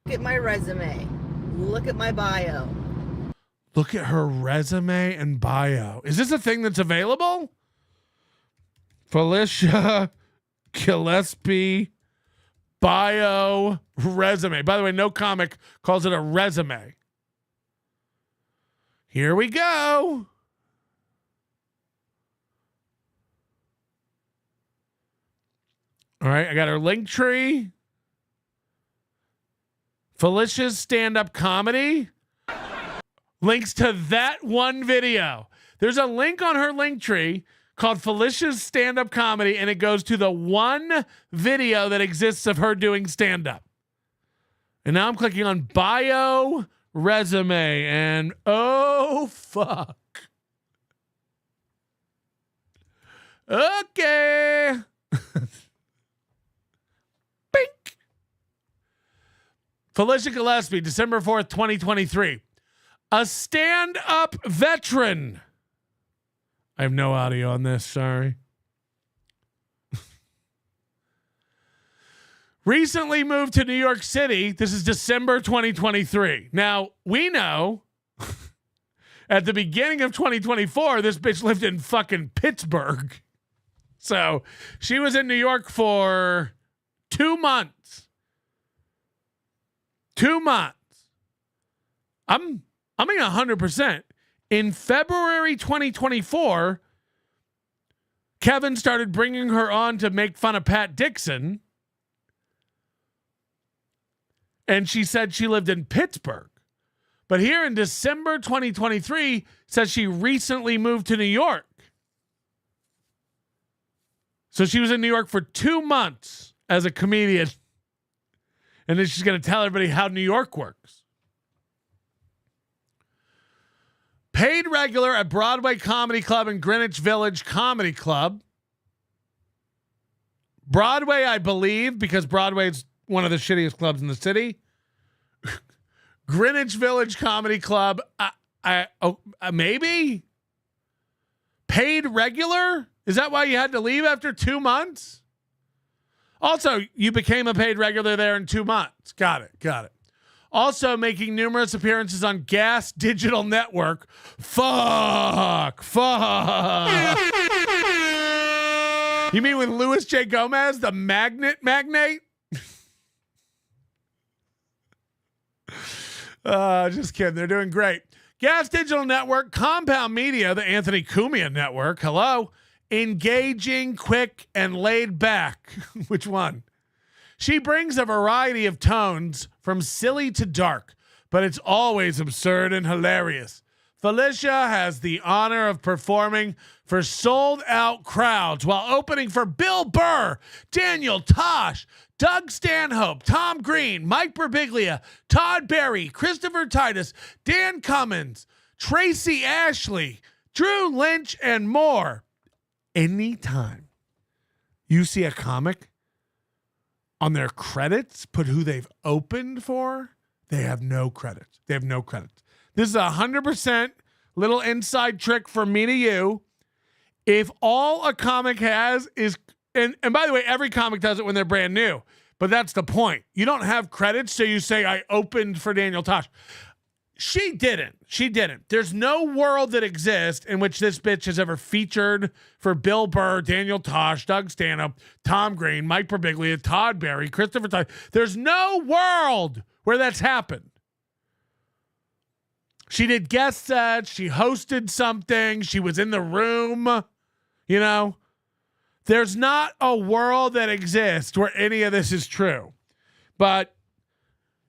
look at my resume. Look at my bio. Look at her resume and bio. Is this a thing that's available? Felicia Gillespie bio resume. By the way, no comic calls it a resume. Here we go. All right, I got her link tree. Felicia's stand-up comedy. Links to that one video. There's a link on her link tree called Felicia's stand-up comedy, and it goes to the one video that exists of her doing stand-up. And now I'm clicking on bio resume, and oh, fuck. Okay. Bink. Felicia Gillespie, December 4th, 2023. A stand-up veteran. I have no audio on this, sorry. Recently moved to New York City. This is December 2023. Now, we know at the beginning of 2024, this bitch lived in fucking Pittsburgh. So she was in New York for 2 months. 2 months. I'm being 100%. In February 2024, Kevin started bringing her on to make fun of Pat Dixon. And she said she lived in Pittsburgh. But here in December 2023, says she recently moved to New York. So she was in New York for 2 months as a comedian. And then she's going to tell everybody how New York works. Paid regular at Broadway Comedy Club and Greenwich Village Comedy Club. Broadway, I believe, because Broadway is one of the shittiest clubs in the city. Greenwich Village Comedy Club, maybe? Paid regular? Is that why you had to leave after 2 months? Also, you became a paid regular there in 2 months. Got it. Also making numerous appearances on Gas Digital Network. Fuck. You mean with Louis J. Gomez, the magnet magnate? Just kidding. They're doing great. Gas Digital Network, Compound Media, the Anthony Cumia Network. Hello. Engaging, quick, and laid back. Which one? She brings a variety of tones from silly to dark, but it's always absurd and hilarious. Felicia has the honor of performing for sold-out crowds while opening for Bill Burr, Daniel Tosh, Doug Stanhope, Tom Green, Mike Birbiglia, Todd Berry, Christopher Titus, Dan Cummins, Tracy Ashley, Drew Lynch, and more. Anytime you see a comic on their credits, put who they've opened for, they have no credits. This is 100% little inside trick from me to you. If all a comic has is, and by the way, every comic does it when they're brand new, but that's the point. You don't have credits, so you say, I opened for Daniel Tosh. She didn't. There's no world that exists in which this bitch has ever featured for Bill Burr, Daniel Tosh, Doug Stanhope, Tom Green, Mike Birbiglia, Todd Berry, Christopher Titus. There's no world where that's happened. She did guest sets. She hosted something. She was in the room. You know, there's not a world that exists where any of this is true. But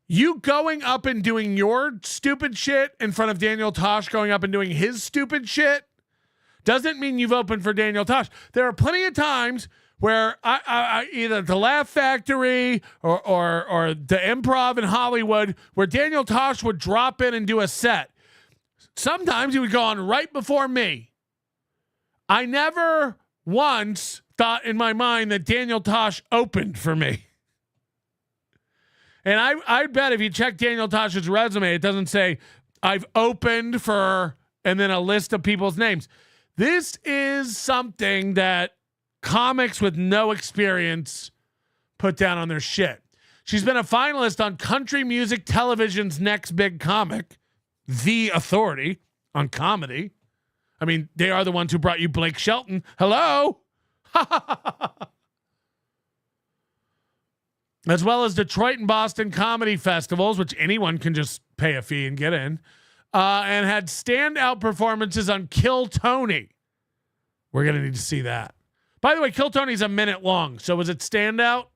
You going up and doing your stupid shit in front of Daniel Tosh going up and doing his stupid shit doesn't mean you've opened for Daniel Tosh. There are plenty of times where I either the Laugh Factory or the Improv in Hollywood where Daniel Tosh would drop in and do a set. Sometimes he would go on right before me. I never once thought in my mind that Daniel Tosh opened for me. And I bet if you check Daniel Tosh's resume, it doesn't say, I've opened for, and then a list of people's names. This is something that comics with no experience put down on their shit. She's been a finalist on Country Music Television's Next Big Comic, The Authority on comedy. I mean, they are the ones who brought you Blake Shelton. Hello? As well as Detroit and Boston comedy festivals, which anyone can just pay a fee and get in, and had standout performances on Kill Tony. We're going to need to see that. By the way, Kill Tony's a minute long, so was it standout?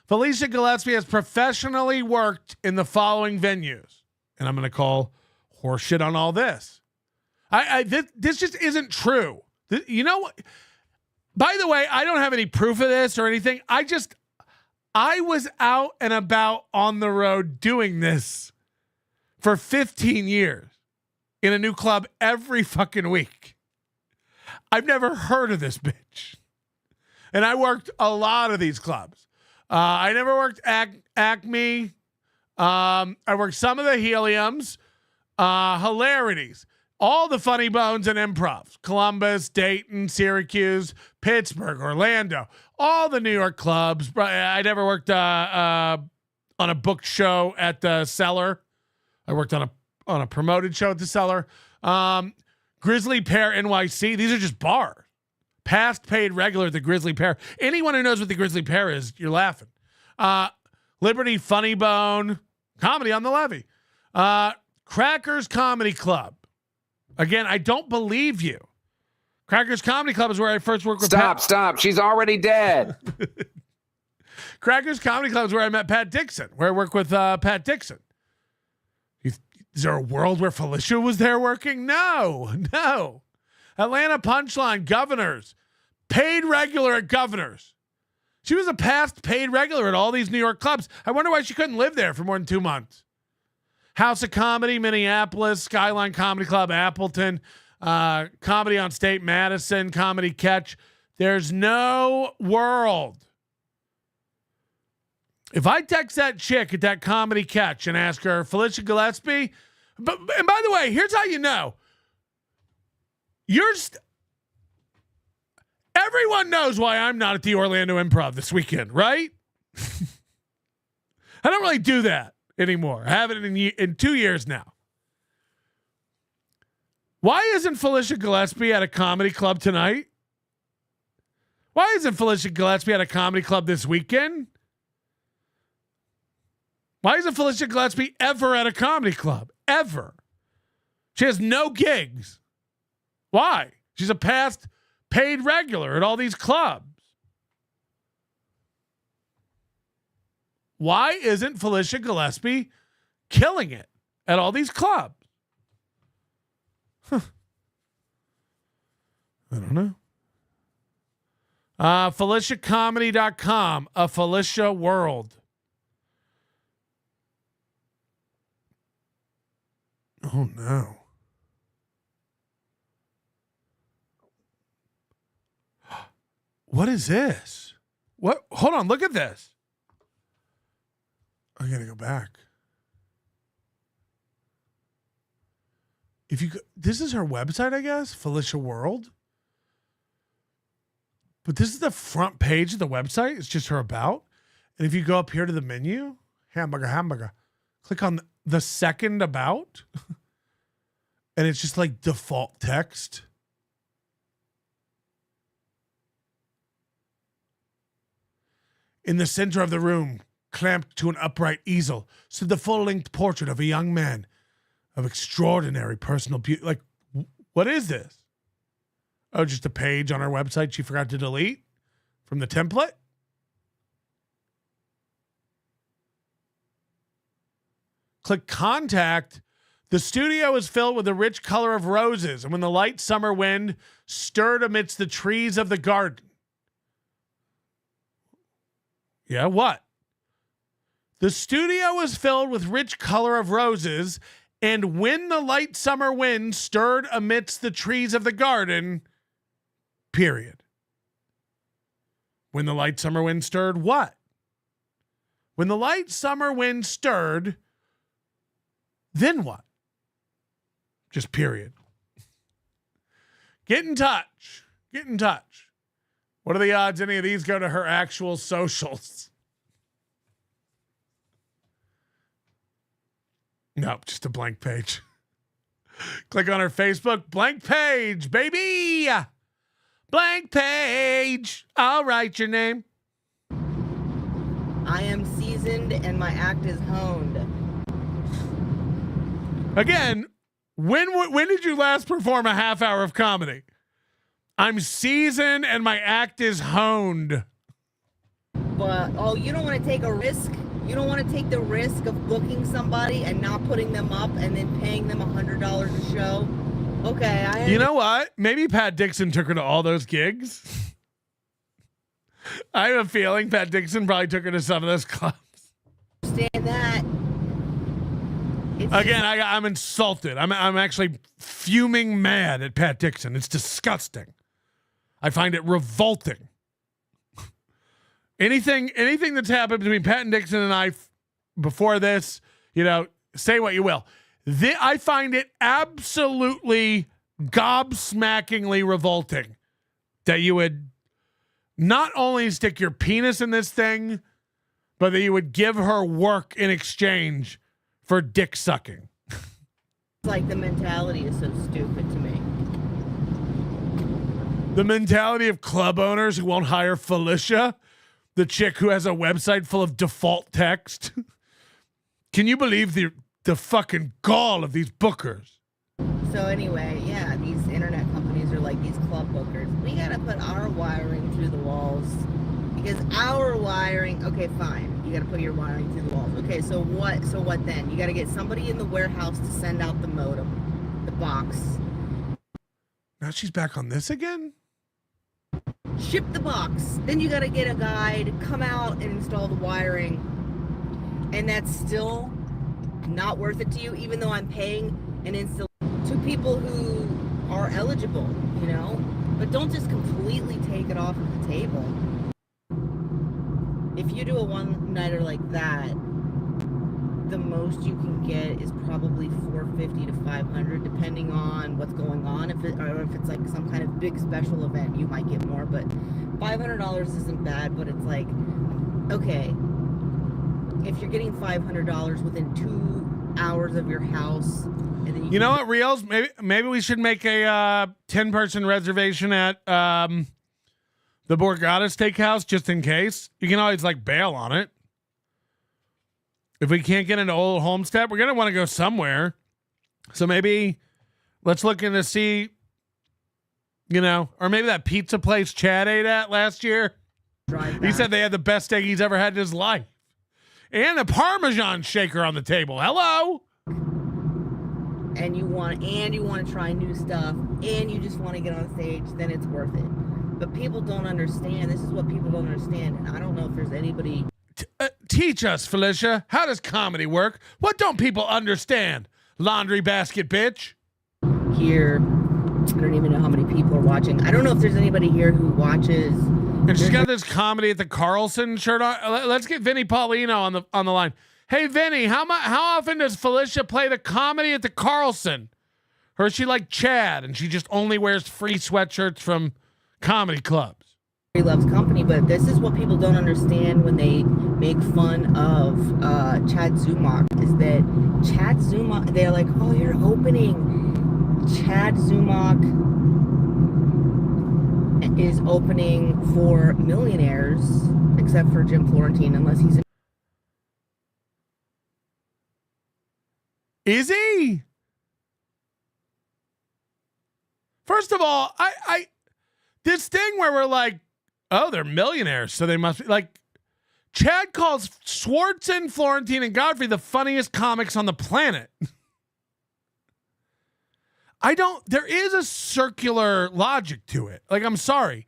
Felicia Gillespie has professionally worked in the following venues, and I'm going to call horseshit on all this. This just isn't true. You know what? By the way, I don't have any proof of this or anything. I was out and about on the road doing this for 15 years in a new club every fucking week. I've never heard of this bitch. And I worked a lot of these clubs. I never worked Acme. I worked some of the Heliums, Hilarities, all the Funny Bones and Improvs, Columbus, Dayton, Syracuse, Pittsburgh, Orlando, all the New York clubs. I never worked on a booked show at the Cellar. I worked on a promoted show at the Cellar. Grizzly Pear NYC. These are just bars. Past, paid, regular at the Grizzly Pear. Anyone who knows what the Grizzly Pear is, you're laughing. Liberty Funny Bone, Comedy on the Levee. Crackers Comedy Club. Again, I don't believe you. Crackers Comedy Club is where I first worked with Stop. She's already dead. Crackers Comedy Club is where I met Pat Dixon, where I work with Pat Dixon. Is there a world where Felicia was there working? No. Atlanta Punchline, Governors. Paid regular at Governors. She was a past paid regular at all these New York clubs. I wonder why she couldn't live there for more than 2 months. House of Comedy, Minneapolis. Skyline Comedy Club, Appleton. Comedy on State, Madison. Comedy Catch. There's no world. If I text that chick at that Comedy Catch and ask her, Felicia Gillespie, and by the way, here's how you know. Everyone knows why I'm not at the Orlando Improv this weekend, right? I don't really do that anymore. I haven't in 2 years now. Why isn't Felicia Gillespie at a comedy club tonight? Why isn't Felicia Gillespie at a comedy club this weekend? Why isn't Felicia Gillespie ever at a comedy club? Ever. She has no gigs. Why? She's a past paid regular at all these clubs. Why isn't Felicia Gillespie killing it at all these clubs? I don't know. FeliciaComedy.com, a Felicia world. Oh no. What is this? What? Hold on, look at this. I gotta go back. This is her website, I guess, Felicia World. But this is the front page of the website. It's just her about. And if you go up here to the menu, hamburger, click on the second about, and it's just like default text. In the center of the room, clamped to an upright easel, stood the full-length portrait of a young man of extraordinary personal beauty. Like, what is this? Oh, just a page on our website she forgot to delete from the template? click contact. The studio is filled with the rich color of roses, and when the light summer wind stirred amidst the trees of the garden. Yeah, what? The studio is filled with rich color of roses, and when the light summer wind stirred amidst the trees of the garden, period. When the light summer wind stirred what? When the light summer wind stirred, then what? Just period. Get in touch. Get in touch. What are the odds any of these go to her actual socials? Nope, just a blank page. Click on her Facebook. Blank page, baby. Blank page. I'll write your name. I am seasoned and my act is honed. Again, when did you last perform a half hour of comedy? I'm seasoned and my act is honed. But, oh, you don't want to take a risk? You don't want to take the risk of booking somebody and not putting them up and then paying them $100 a show? Okay, You know what? Maybe Pat Dixon took her to all those gigs. I have a feeling Pat Dixon probably took her to some of those clubs. Understand that. Again, I'm insulted. I'm actually fuming mad at Pat Dixon. It's disgusting. I find it revolting. Anything that's happened between Pat and Dixon and I before this, say what you will. I find it absolutely gobsmackingly revolting that you would not only stick your penis in this thing, but that you would give her work in exchange for dick sucking. It's like the mentality is so stupid to me. The mentality of club owners who won't hire Felicia, the chick who has a website full of default text. Can you believe the fucking gall of these bookers? So anyway, yeah, these internet companies are like these club bookers. We gotta put our wiring through the walls because our wiring. Okay, fine. You gotta put your wiring through the walls. Okay, so what? So what then? You gotta get somebody in the warehouse to send out the modem, the box. Now she's back on this again? Ship the box. Then you gotta get a guy to come out and install the wiring, and that's still not worth it to you, even though I'm paying an install to people who are eligible, but don't just completely take it off of the table. If you do a one-nighter like that, the most you can get is probably $450 to $500, depending on what's going on. If it's like some kind of big special event, you might get more, but $500 isn't bad. But it's like, okay, if you're getting $500 within 2 hours of your house, and then you know what, Reels? Maybe we should make a 10-person reservation at the Borgata Steakhouse just in case. You can always bail on it. If we can't get into Old Homestead, we're gonna want to go somewhere. So maybe let's look in to see, or maybe that pizza place Chad ate at last year. He said they had the best steak he's ever had in his life. And a Parmesan shaker on the table. Hello. And you want to try new stuff, and you just want to get on stage, then it's worth it. But people don't understand. This is what people don't understand, and I don't know if there's anybody. Teach us, Felicia. How does comedy work? What don't people understand? Laundry basket bitch. Here, I don't even know how many people are watching. I don't know if there's anybody here who watches. And she's got this comedy at the Carlson shirt on. Let's get Vinny Paulino on the line. Hey, Vinny, how often does Felicia play the comedy at the Carlson? Or is she like Chad and she just only wears free sweatshirts from comedy clubs? He loves company, but this is what people don't understand when they make fun of Chad Zumach, is that Chad Zumach, they're like, oh, you're opening. Chad Zumach is opening for millionaires, except for Jim Florentine, unless he's in. Is he? First of all, I this thing where we're like, oh, they're millionaires, so they must be like, Chad calls Swartzen, Florentine, and Godfrey the funniest comics on the planet. There is a circular logic to it. Like, I'm sorry.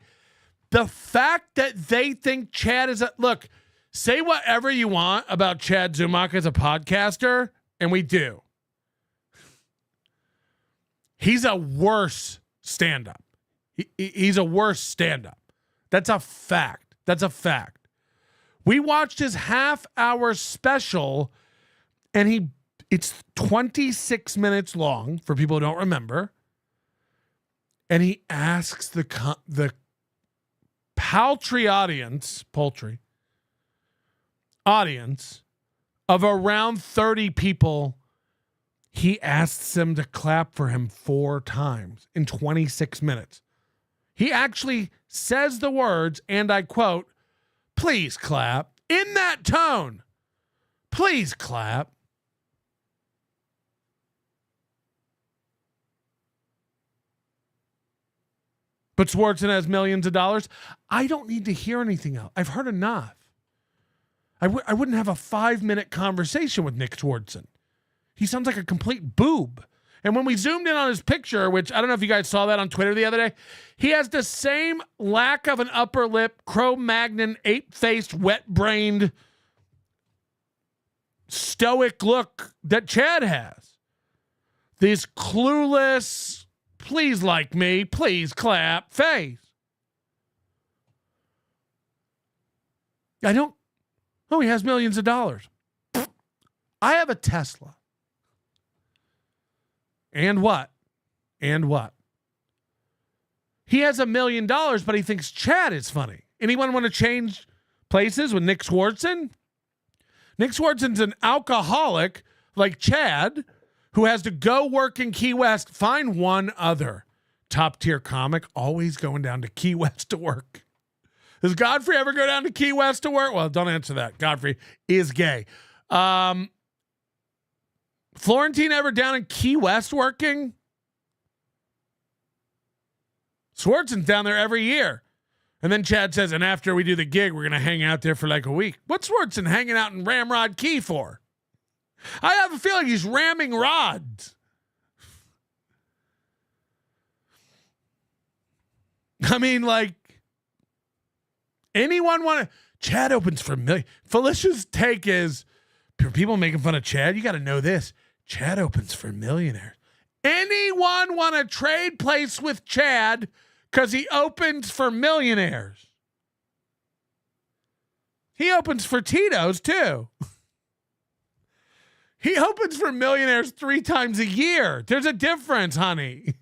The fact that they think Chad is look, say whatever you want about Chad Zumach as a podcaster, and we do. He's a worse stand-up. He's a worse stand-up. That's a fact. That's a fact. We watched his half-hour special, and it's 26 minutes long, for people who don't remember. And he asks the poultry audience of around 30 people, he asks them to clap for him 4 times in 26 minutes. He actually says the words, and I quote, "Please clap," in that tone. Please clap. But Swartzen has millions of dollars. I don't need to hear anything else. I've heard enough. I wouldn't have a 5-minute conversation with Nick Swartzen. He sounds like a complete boob. And when we zoomed in on his picture, which I don't know if you guys saw that on Twitter the other day, he has the same lack of an upper lip, Cro-Magnon, ape-faced, wet-brained, stoic look that Chad has. This clueless, please like me, please clap face. He has millions of dollars. I have a Tesla. And what? He has $1 million, but he thinks Chad is funny. Anyone want to change places with Nick Swartzen? Nick Swartzen's an alcoholic like Chad who has to go work in Key West. Find one other top-tier comic always going down to Key West to work. Does Godfrey ever go down to Key West to work? Well, don't answer that. Godfrey is gay. Florentine ever down in Key West working? Swartzen's down there every year. And then Chad says, and after we do the gig, we're going to hang out there for like a week. What's Swartzen hanging out in Ramrod Key for? I have a feeling he's ramming rods. I mean, like, anyone want to? Chad opens for million. Felicia's take is, people making fun of Chad, you got to know this. Chad opens for millionaires. Anyone want to trade place with Chad because he opens for millionaires? He opens for Tito's too. He opens for millionaires 3 times a year. There's a difference, honey.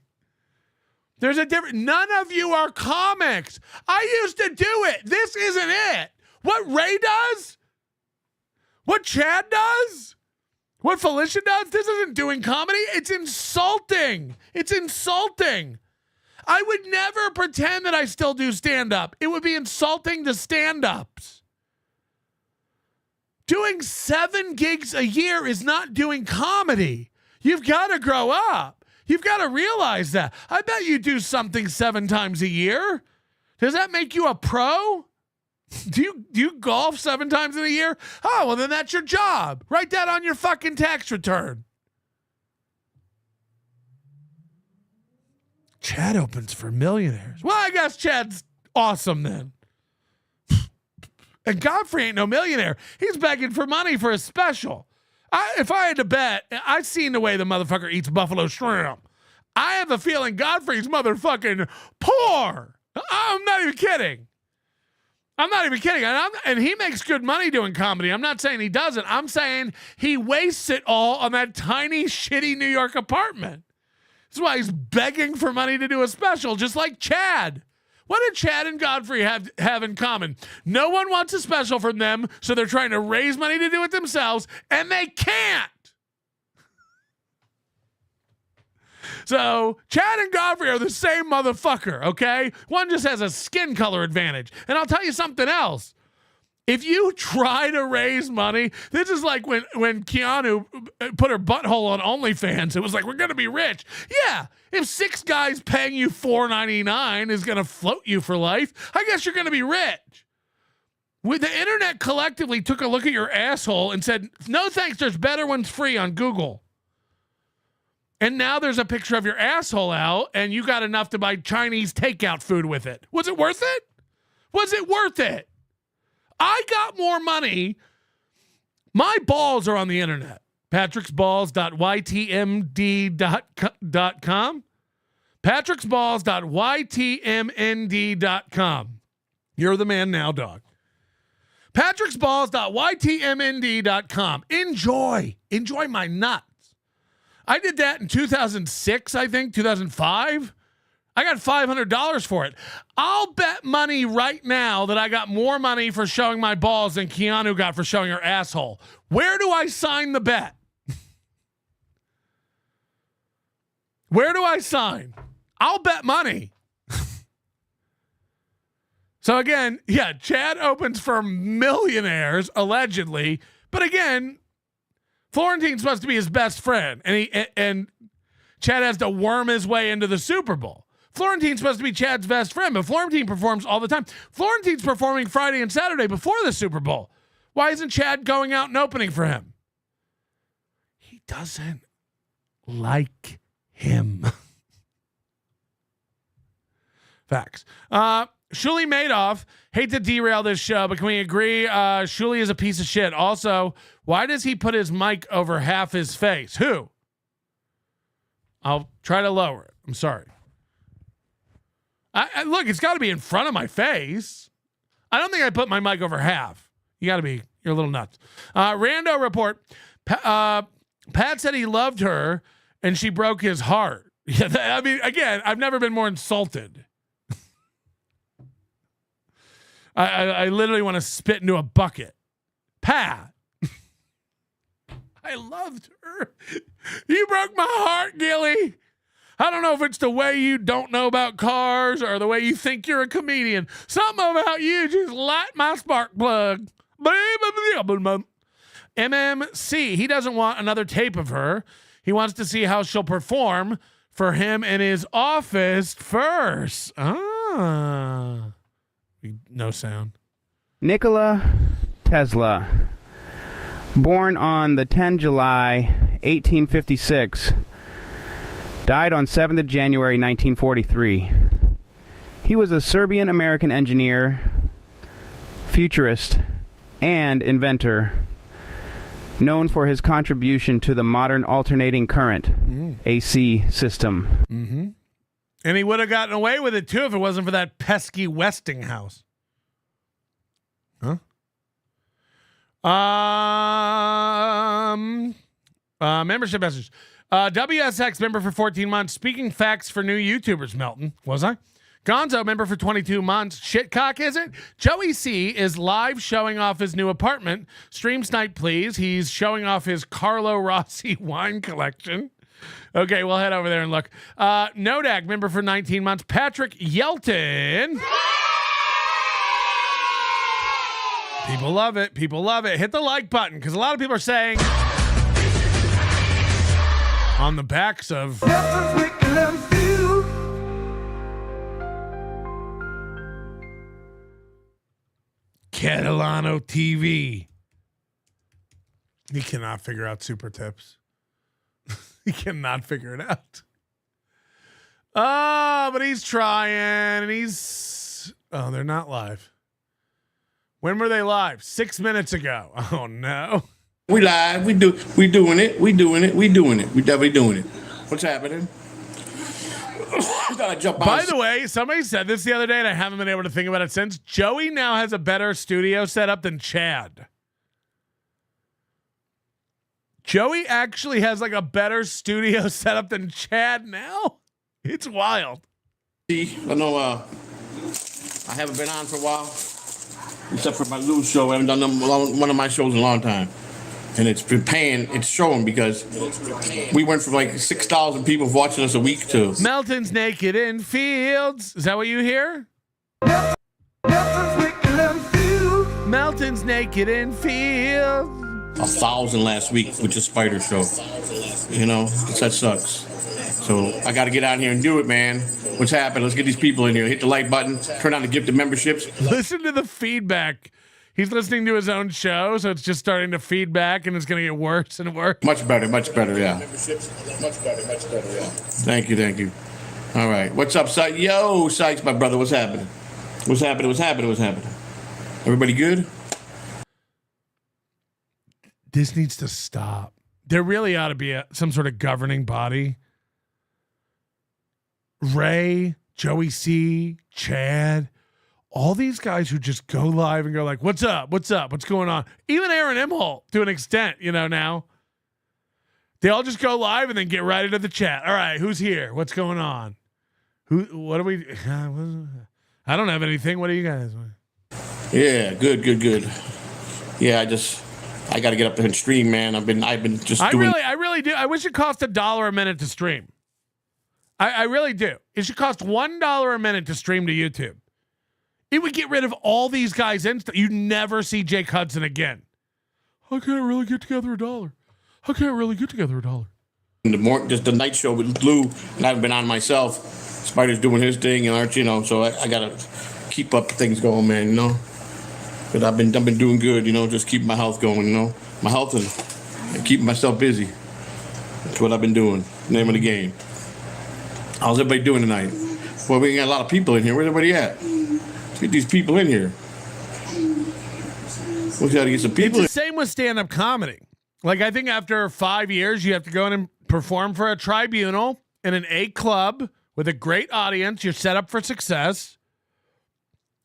There's a difference. None of you are comics. I used to do it. This isn't it. What Ray does? What Chad does? What Felicia does? This isn't doing comedy. It's insulting. It's insulting. I would never pretend that I still do stand-up. It would be insulting to stand-ups. Doing 7 gigs a year is not doing comedy. You've got to grow up. You've got to realize that. I bet you do something 7 times a year. Does that make you a pro? Do you golf 7 times in a year? Oh, well, then that's your job. Write that on your fucking tax return. Chad opens for millionaires. Well, I guess Chad's awesome then. And Godfrey ain't no millionaire. He's begging for money for a special. If I had to bet, I've seen the way the motherfucker eats buffalo shrimp. I have a feeling Godfrey's motherfucking poor. I'm not even kidding. And he makes good money doing comedy. I'm not saying he doesn't. I'm saying he wastes it all on that tiny, shitty New York apartment. That's why he's begging for money to do a special, just like Chad. What did Chad and Godfrey have in common? No one wants a special from them, so they're trying to raise money to do it themselves, and they can't. So Chad and Godfrey are the same motherfucker, okay? One just has a skin color advantage. And I'll tell you something else. If you try to raise money, this is like when Keanu put her butthole on OnlyFans. It was like, we're going to be rich. Yeah, if 6 guys paying you $4.99 is going to float you for life, I guess you're going to be rich. The internet collectively took a look at your asshole and said, no thanks, there's better ones free on Google. And now there's a picture of your asshole out, and you got enough to buy Chinese takeout food with it. Was it worth it? Was it worth it? I got more money. My balls are on the internet. patricksballs.ytmd.com. patricksballs.ytmnd.com. You're the man now, dog. patricksballs.ytmnd.com. Enjoy my nuts. I did that in 2006, I think, 2005. I got $500 for it. I'll bet money right now that I got more money for showing my balls than Keanu got for showing her asshole. Where do I sign the bet? Where do I sign? I'll bet money. So again, yeah, Chad opens for millionaires, allegedly. But again, Florentine's supposed to be his best friend, and Chad has to worm his way into the Super Bowl. Florentine's supposed to be Chad's best friend, but Florentine performs all the time. Florentine's performing Friday and Saturday before the Super Bowl. Why isn't Chad going out and opening for him? He doesn't like him. Facts. Shuli Madoff, hate to derail this show, but can we agree Shuli is a piece of shit? Also, why does he put his mic over half his face? Who? I'll try to lower it. I'm sorry. I look, it's got to be in front of my face. I don't think I put my mic over half. You're a little nuts. Rando report. Pat said he loved her and she broke his heart. Yeah, I mean, again, I've never been more insulted. I literally want to spit into a bucket. Pat. I loved her. You broke my heart, Gilly. I don't know if it's the way you don't know about cars or the way you think you're a comedian. Something about you just light my spark plug. MMC, he doesn't want another tape of her. He wants to see how she'll perform for him in his office first. No sound. Nikola Tesla, born on the 10 July 1856, died on 7th of January 1943. He was a Serbian-American engineer, futurist, and inventor, known for his contribution to the modern alternating current AC system. Mm-hmm. And he would have gotten away with it too if it wasn't for that pesky Westinghouse. Huh? Membership message. WSX member for 14 months. Speaking facts for new YouTubers, Melton. Was I? Gonzo member for 22 months. Shitcock, is it? Joey C is live showing off his new apartment. Stream snipe, please. He's showing off his Carlo Rossi wine collection. Okay, we'll head over there and look. Nodak, member for 19 months. Patrick Melton. People love it. People love it. Hit the like button because a lot of people are saying on the backs of Catalano TV. He cannot figure out super tips. He cannot figure it out. Oh, but he's trying, and he's... Oh, they're not live. When were they live? 6 minutes ago. Oh, no. We live. We doing it. We definitely doing it. What's happening? By the way, somebody said this the other day, and I haven't been able to think about it since. Joey now has a better studio setup than Chad. Joey actually has like a better studio setup than Chad now. It's wild. See, I know I haven't been on for a while, except for my little show. I haven't done one of my shows in a long time. And it's been paying, it's showing because we went from like 6,000 people watching us a week to... Melton's naked in fields. Is that what you hear? Melton's naked in fields. 1,000 last week with the Spider show. You know, that sucks. So I got to get out here and do it, man. What's happening? Let's get these people in here. Hit the like button. Turn on the gifted memberships. Listen to the feedback He's listening to his own show, so it's just starting to feed back, and it's going to get worse and worse. Much better, yeah. Thank you. All right. What's up, Sykes? Yo, Sykes, my brother. What's happening? What's happening? Everybody good? This needs to stop. There really ought to be some sort of governing body. Ray, Joey C, Chad, all these guys who just go live and go like, what's up? What's going on? Even Aaron IMHOLTE to an extent, now. They all just go live and then get right into the chat. All right, who's here? What's going on? What are we? I don't have anything. What do you guys? Yeah, good. Yeah, I got to get up there and stream, man. I've been just doing. I really do. I wish it cost $1 a minute to stream. I really do. It should cost $1 a minute to stream to YouTube. It would get rid of all these guys instantly. You'd never see Jake Hudson again. I can't really get together $1. Just the night show with Blue, and I've been on myself. Spider's doing his thing, and Arch, so I gotta keep up things going, man, But I've been doing good, just keeping my health going, my health and keeping myself busy. That's what I've been doing. Name of the game. How's everybody doing tonight? Well, we got a lot of people in here. Where's everybody at? Let's get these people in here. We got to get some people. It's the same with stand-up comedy. Like, I think after 5 years, you have to go in and perform for a tribunal in an A club with a great audience. You're set up for success.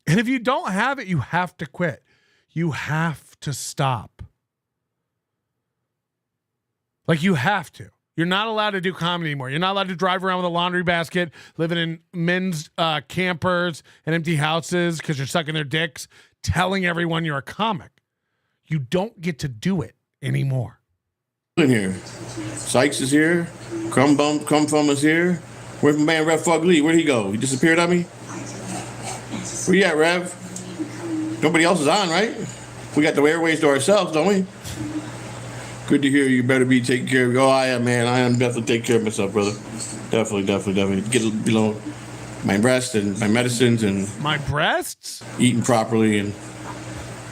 And if you don't have it, you have to quit. You have to stop. Like, you have to. You're not allowed to do comedy anymore. You're not allowed to drive around with a laundry basket, living in men's campers and empty houses because you're sucking their dicks, telling everyone you're a comic. You don't get to do it anymore. In here. Sykes is here. Crumb Fum is here. Where's my man Rev Fugly? Where'd he go? He disappeared on me? Where you at, Rev? Nobody else is on, right? We got the airways to ourselves, don't we? Good to hear you. Better be taking care of you. Oh, I am, man. I am definitely taking care of myself, brother. Definitely. Get below my breasts and my medicines and my breasts? Eating properly and,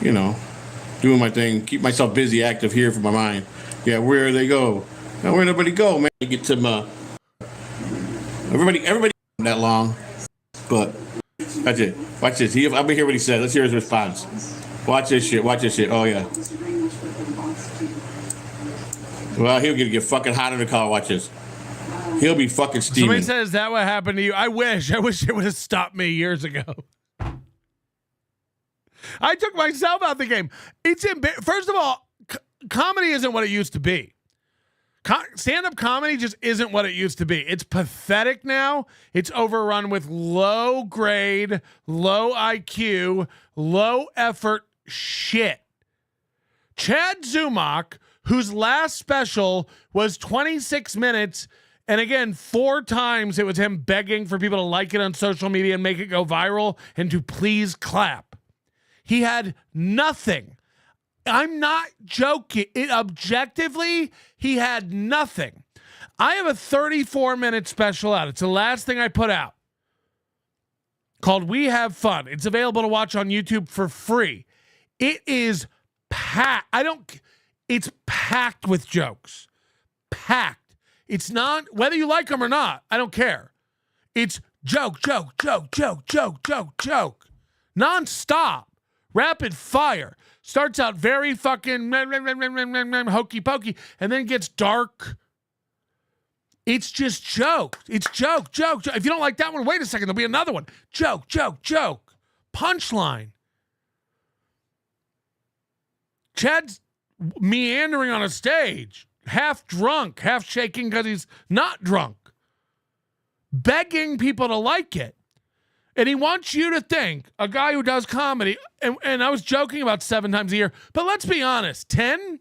doing my thing. Keep myself busy, active here for my mind. Yeah, where they go? Now, where'd everybody go, man? Get some, everybody that long, but that's it. Watch this. I'll be here what he said. Let's hear his response. Watch this shit. Oh, yeah. Well, he'll get fucking hot in the car. Watch this. He'll be fucking steaming. Somebody says, is that what happened to you? I wish it would have stopped me years ago. I took myself out the game. First of all, comedy isn't what it used to be. Stand-up comedy just isn't what it used to be. It's pathetic now. It's overrun with low grade, low IQ, low effort shit. Chad Zumach, whose last special was 26 minutes, and again, 4 times it was him begging for people to like it on social media and make it go viral and to please clap. He had nothing. I'm not joking. Objectively, he had nothing. I have a 34-minute special out. It's the last thing I put out called We Have Fun. It's available to watch on YouTube for free. It is packed. It's packed with jokes. Packed. It's not, whether you like them or not, I don't care. It's joke. Non-stop. Rapid fire. Starts out very fucking hokey pokey and then gets dark. It's just joke. It's joke. If you don't like that one, wait a second. There'll be another one. Joke. Punchline. Chad's meandering on a stage, half drunk, half shaking because he's not drunk, begging people to like it. And he wants you to think, a guy who does comedy, and I was joking about 7 times a year, but let's be honest, 10?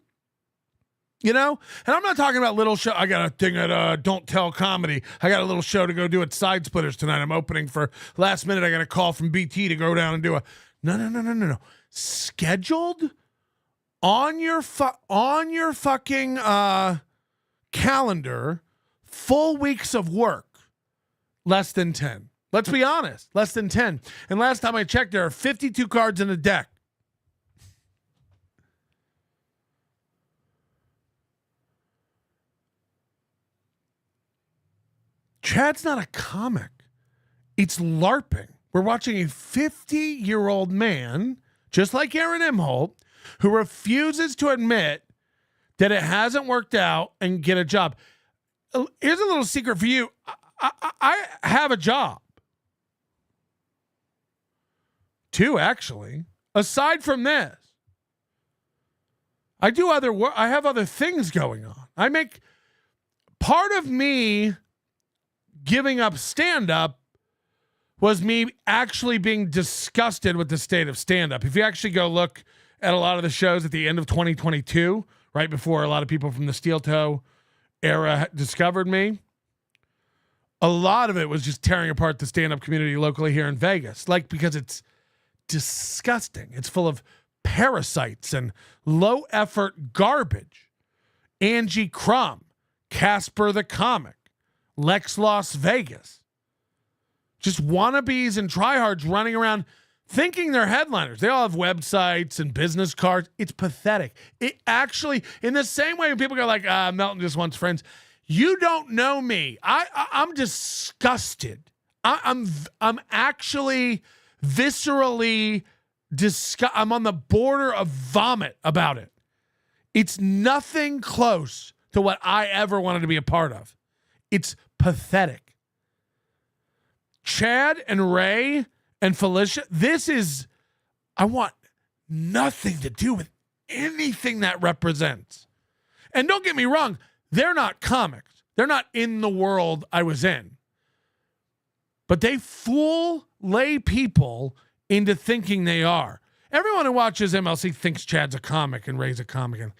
And I'm not talking about little show. I got a thing at Don't Tell Comedy. I got a little show to go do at Side Splitters tonight. I'm opening for last minute. I got a call from BT to go down and do a no. Scheduled on your fucking calendar, full weeks of work, less than 10. Let's be honest, less than 10. And last time I checked, there are 52 cards in the deck. Chad's not a comic. It's LARPing. We're watching a 50-year-old man, just like Aaron IMHOLTE, who refuses to admit that it hasn't worked out and get a job. Here's a little secret for you. I have a job. 2, actually. Aside from this, I do other work. I have other things going on. I make part of me giving up stand-up was me actually being disgusted with the state of stand-up. If you actually go look at a lot of the shows at the end of 2022, right before a lot of people from the Steel Toe era discovered me, a lot of it was just tearing apart the stand-up community locally here in Vegas. Like, because it's disgusting. It's full of parasites and low-effort garbage. Angie Crumb, Casper the Comic, Lex Las Vegas. Just wannabes and tryhards running around thinking they're headliners. They all have websites and business cards. It's pathetic. It actually, in the same way when people go like, Melton just wants friends. You don't know me. I'm disgusted. I'm actually viscerally disgusted. I'm on the border of vomit about it. It's nothing close to what I ever wanted to be a part of. It's pathetic. Chad and Ray and Felicia, I want nothing to do with anything that represents. And don't get me wrong, they're not comics. They're not in the world I was in. But they fool lay people into thinking they are. Everyone who watches MLC thinks Chad's a comic and Ray's a comic. And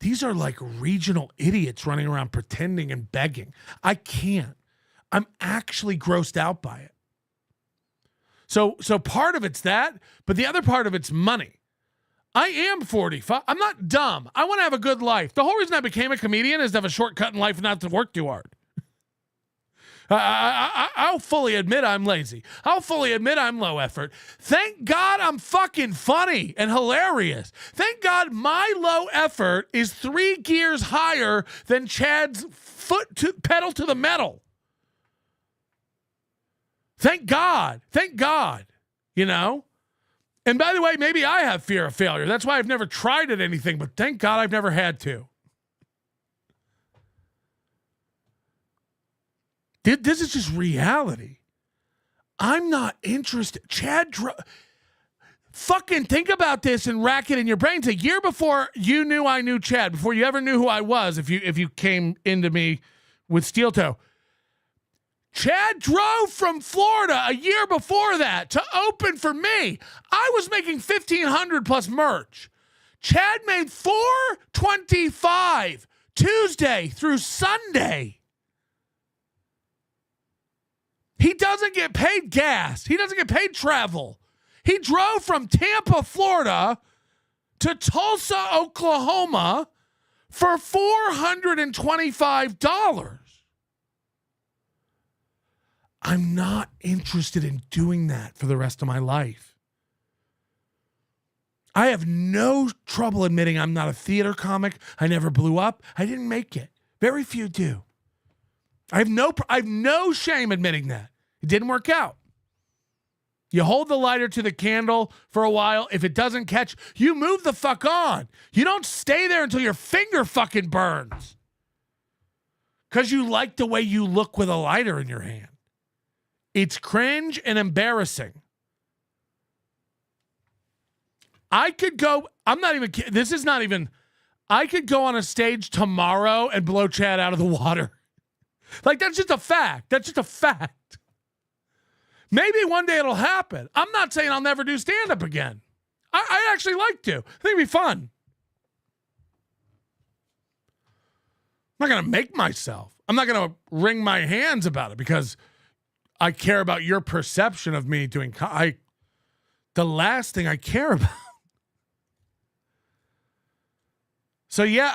these are like regional idiots running around pretending and begging. I can't. I'm actually grossed out by it. So part of it's that, but the other part of it's money. I am 45. I'm not dumb. I want to have a good life. The whole reason I became a comedian is to have a shortcut in life and not to work too hard. I'll fully admit I'm lazy. I'll fully admit I'm low effort. Thank God I'm fucking funny and hilarious. Thank God my low effort is 3 gears higher than Chad's pedal to the metal. Thank God. Thank God. You know? And by the way, maybe I have fear of failure. That's why I've never tried at anything, but thank God I've never had to. This is just reality. I'm not interested. Fucking think about this and rack it in your brains. A year before you knew I knew Chad, before you ever knew who I was, if you came into me with Steel Toe, Chad drove from Florida a year before that to open for me. I was making $1,500 plus merch. Chad made $425 Tuesday through Sunday. He doesn't get paid gas. He doesn't get paid travel. He drove from Tampa, Florida to Tulsa, Oklahoma for $425. I'm not interested in doing that for the rest of my life. I have no trouble admitting I'm not a theater comic. I never blew up. I didn't make it. Very few do. I have no shame admitting that. It didn't work out. You hold the lighter to the candle for a while. If it doesn't catch, you move the fuck on. You don't stay there until your finger fucking burns. Because you like the way you look with a lighter in your hand. It's cringe and embarrassing. I could go, I could go on a stage tomorrow and blow Chad out of the water. Like, that's just a fact. That's just a fact. Maybe one day it'll happen. I'm not saying I'll never do stand-up again. I'd actually like to. I think it'd be fun. I'm not going to make myself. I'm not going to wring my hands about it because I care about your perception of me doing the last thing I care about. So yeah,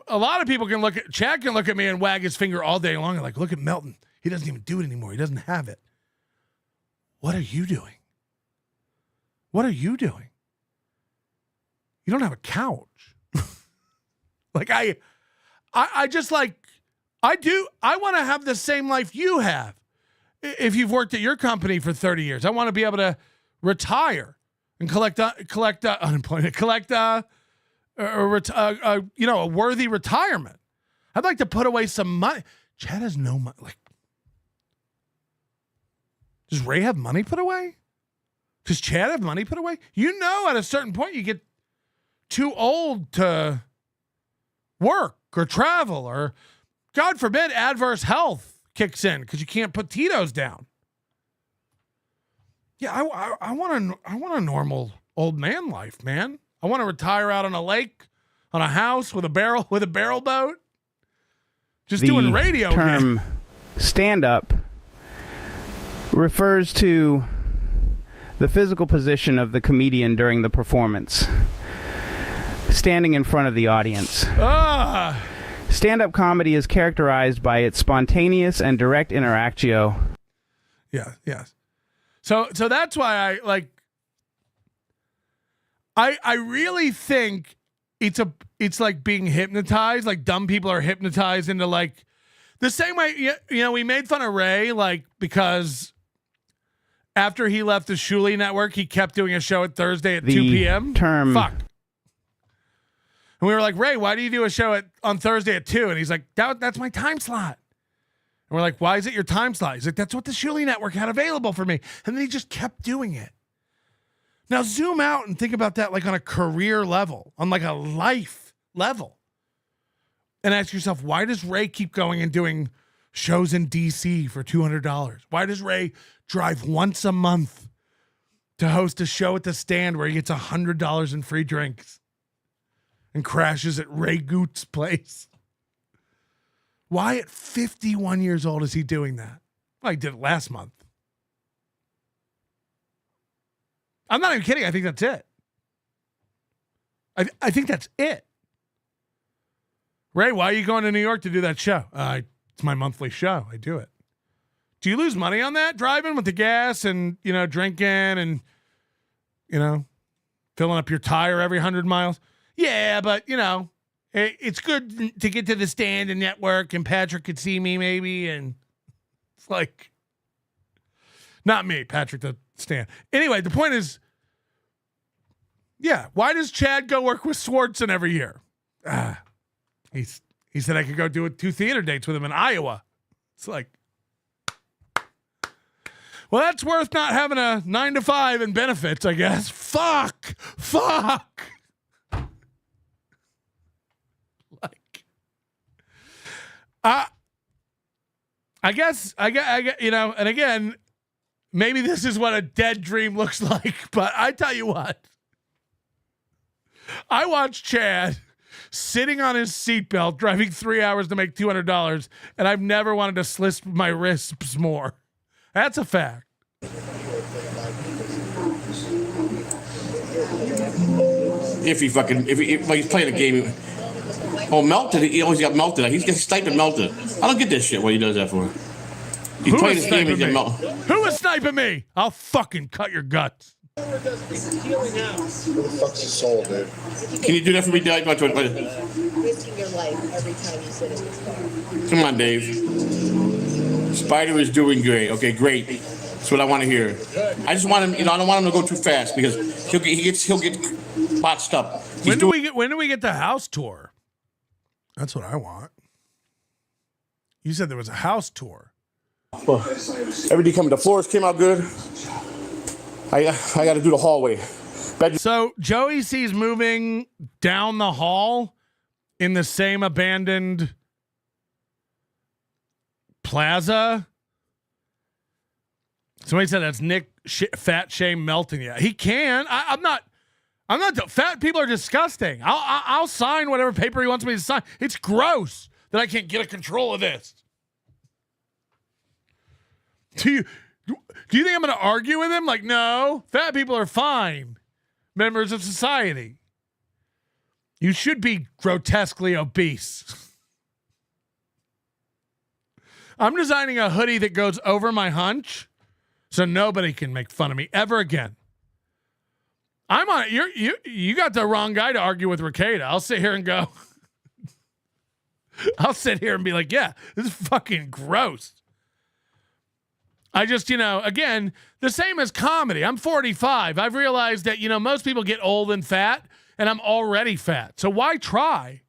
a lot of people Chad can look at me and wag his finger all day long and like, look at Melton. He doesn't even do it anymore. He doesn't have it. What are you doing? What are you doing? You don't have a couch. Like I I do. I want to have the same life you have. If you've worked at your company for 30 years, I want to be able to retire and collect unemployment, collect a worthy retirement. I'd like to put away some money. Chad has no money. Like, does Ray have money put away? Does Chad have money put away? You know, at a certain point, you get too old to work or travel, or God forbid, adverse health kicks in because you can't put Tito's down. Yeah, I want a normal old man life, man. I want to retire out on a lake, on a house with a barrel boat, just doing radio. The term stand-up refers to the physical position of the comedian during the performance, standing in front of the audience. Stand-up comedy is characterized by its spontaneous and direct interactio. Yeah, yes. So that's why I really think it's like being hypnotized. Like dumb people are hypnotized into like the same way. You know, we made fun of Ray because after he left the Shuli network, he kept doing a show at Thursday at 2 p.m. Fuck. And we were like, Ray, why do you do a show on Thursday at 2? And he's like, that's my time slot. And we're like, why is it your time slot? He's like, that's what the Shuli network had available for me. And then he just kept doing it. Now zoom out and think about that like on a career level, on like a life level. And ask yourself, why does Ray keep going and doing shows in DC for $200? Why does Ray drive once a month to host a show at the Stand where he gets $100 in free drinks and crashes at Ray Goot's place? Why at 51 years old is he doing that? Well, he did it last month. I'm not even kidding. I think that's it. I think that's it. Ray, why are you going to New York to do that show? It's my monthly show. I do it. Do you lose money on that? Driving with the gas and, drinking and, filling up your tire every 100 miles? Yeah, but, it's good to get to the Stand and network and Patrick could see me maybe. And it's like, not me, Patrick, the Stand. Anyway, the point is, yeah, why does Chad go work with Swartzen every year? He said I could go do 2 theater dates with him in Iowa. It's like, well, that's worth not having a 9 to 5 and benefits, I guess. Fuck. I guess, and again, maybe this is what a dead dream looks like, but I tell you what, I watched Chad sitting on his seatbelt, driving 3 hours to make $200, and I've never wanted to slit my wrists more. That's a fact. If he's playing a game. Oh, Melton. He always got Melton. He's getting sniping Melton. I don't get this shit. What he does that for? He's playing this game. He's getting Melton. Who is sniping me? I'll fucking cut your guts. Who the fuck's his soul, dude? Can you do that for me, Dad? Risking your life every time you sit in this car. Come on, Dave. Spider is doing great. Okay, great. That's what I want to hear. I just want him. I don't want him to go too fast because he'll get botched up. When do we get the house tour? That's what I want. You said there was a house tour. Well, everything coming. The floors came out good. I got to do the hallway. So Joey sees moving down the hall in the same abandoned plaza. Somebody said that's Nick Fat Shame Melton. Yeah, he can. I'm not. Fat people are disgusting. I'll sign whatever paper he wants me to sign. It's gross that I can't get a control of this. Do you think I'm going to argue with him? Like, no, fat people are fine. Members of society. You should be grotesquely obese. I'm designing a hoodie that goes over my hunch so nobody can make fun of me ever again. I'm on it. You got the wrong guy to argue with, Ricada. I'll sit here and go, I'll sit here and be like, yeah, this is fucking gross. I just, again, the same as comedy. I'm 45. I've realized that, most people get old and fat, and I'm already fat. So why try?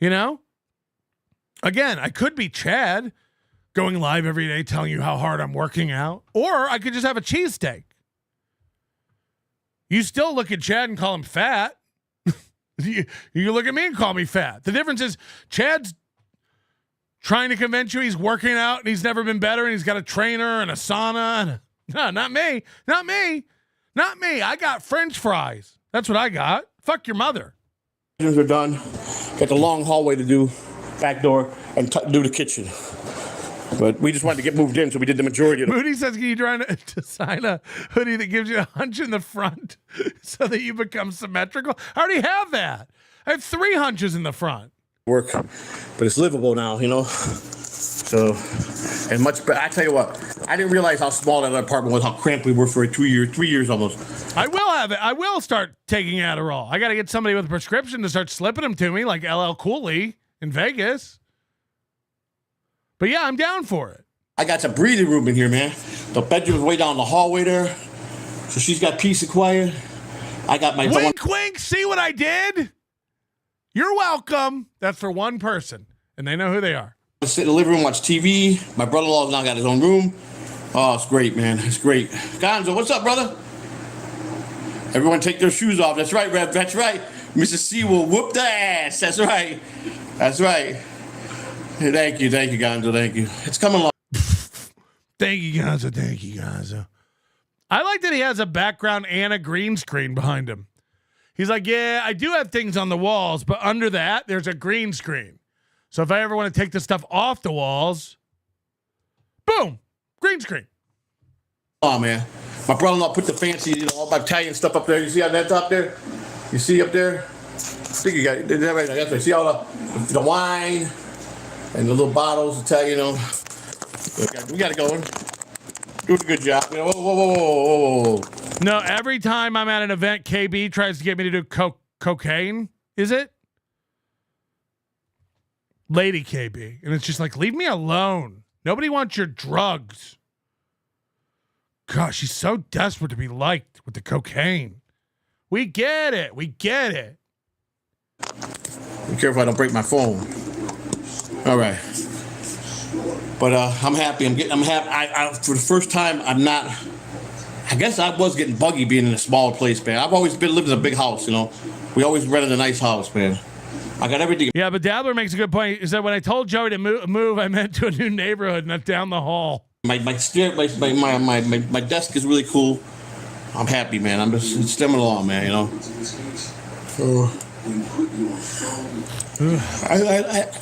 Again, I could be Chad going live every day telling you how hard I'm working out, or I could just have a cheesesteak. You still look at Chad and call him fat. You look at me and call me fat. The difference is Chad's trying to convince you he's working out and he's never been better and he's got a trainer and a sauna. No, not me. Not me. Not me. I got French fries. That's what I got. Fuck your mother. Are done. Got the long hallway to do, back door, and do the kitchen. But we just wanted to get moved in, so we did the majority of it. Moody says, can you try to design a hoodie that gives you a hunch in the front so that you become symmetrical? I already have that. I have 3 hunches in the front. Work, but it's livable now, So, and much better. I tell you what, I didn't realize how small that apartment was, how cramped we were for 3 years almost. I will have it. I will start taking Adderall. I got to get somebody with a prescription to start slipping them to me, like LL Cooley in Vegas. But yeah, I'm down for it. I got some breathing room in here, man. The bedroom's way down the hallway there. So she's got peace and quiet. I got my... Wink, wink. See what I did? You're welcome. That's for one person. And they know who they are. I sit in the living room, watch TV. My brother-in-law's now got his own room. Oh, it's great, man. It's great. Gonzo, what's up, brother? Everyone take their shoes off. That's right, Rev. That's right. Mrs. C will whoop the ass. That's right. That's right. Thank you, Gonzo. Thank you. It's coming along. Thank you, Gonzo. Thank you, Gonzo. I like that he has a background and a green screen behind him. He's like, yeah, I do have things on the walls, but under that, there's a green screen. So if I ever want to take the stuff off the walls, boom, green screen. Oh, man. My brother-in-law put the fancy, all my Italian stuff up there. You see how that's up there? You see up there? I think you got it right there. That's right. See all the wine and the little bottles, Italian, We got it going. Doing a good job. Whoa. No, every time I'm at an event, KB tries to get me to do cocaine. Is it? Lady KB. And it's just like, leave me alone. Nobody wants your drugs. Gosh, she's so desperate to be liked with the cocaine. We get it. We get it. Be careful I don't break my phone. All right. But I'm happy. I'm happy. I for the first time, I'm not. I guess I was getting buggy being in a small place, man. I've always lived in a big house, We always rented a nice house, man. I got everything. Yeah, but Dabbler makes a good point. He said when I told Joey to move, I meant to a new neighborhood, not down the hall. My desk is really cool. I'm happy, man. I'm just stemming along, man.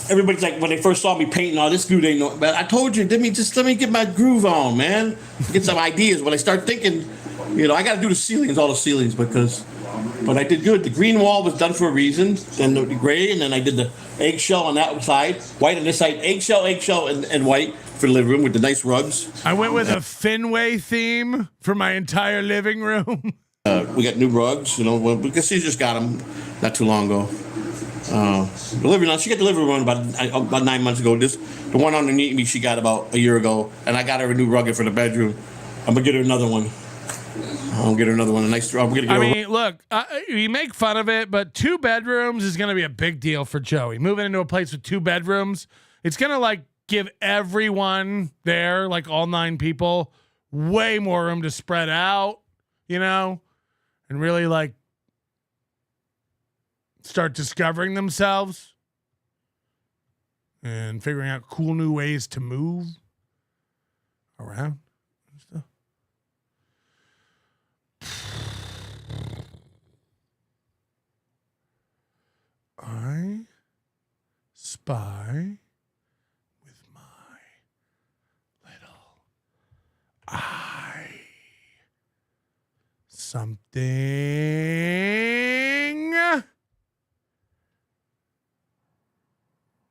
Everybody's like, when they first saw me painting, this dude ain't no. But I told you, let me get my groove on, man. Get some ideas. When I start thinking, I got to do the ceilings, all the ceilings, but I did good. The green wall was done for a reason, and the gray, and then I did the eggshell on that side, white on this side, eggshell, and white for the living room with the nice rugs. I went with a Fenway theme for my entire living room. We got new rugs, because she just got them not too long ago. She got the living room about 9 months ago. The one underneath me, she got about a year ago, and I got her a new rug for the bedroom. I'm gonna get her another one. I'll get her another one. Look, you make fun of it, but 2 bedrooms is gonna be a big deal for Joey. Moving into a place with 2 bedrooms, it's gonna give everyone there, all 9 people, way more room to spread out, and really start discovering themselves and figuring out cool new ways to move around and stuff. I spy with my little eye something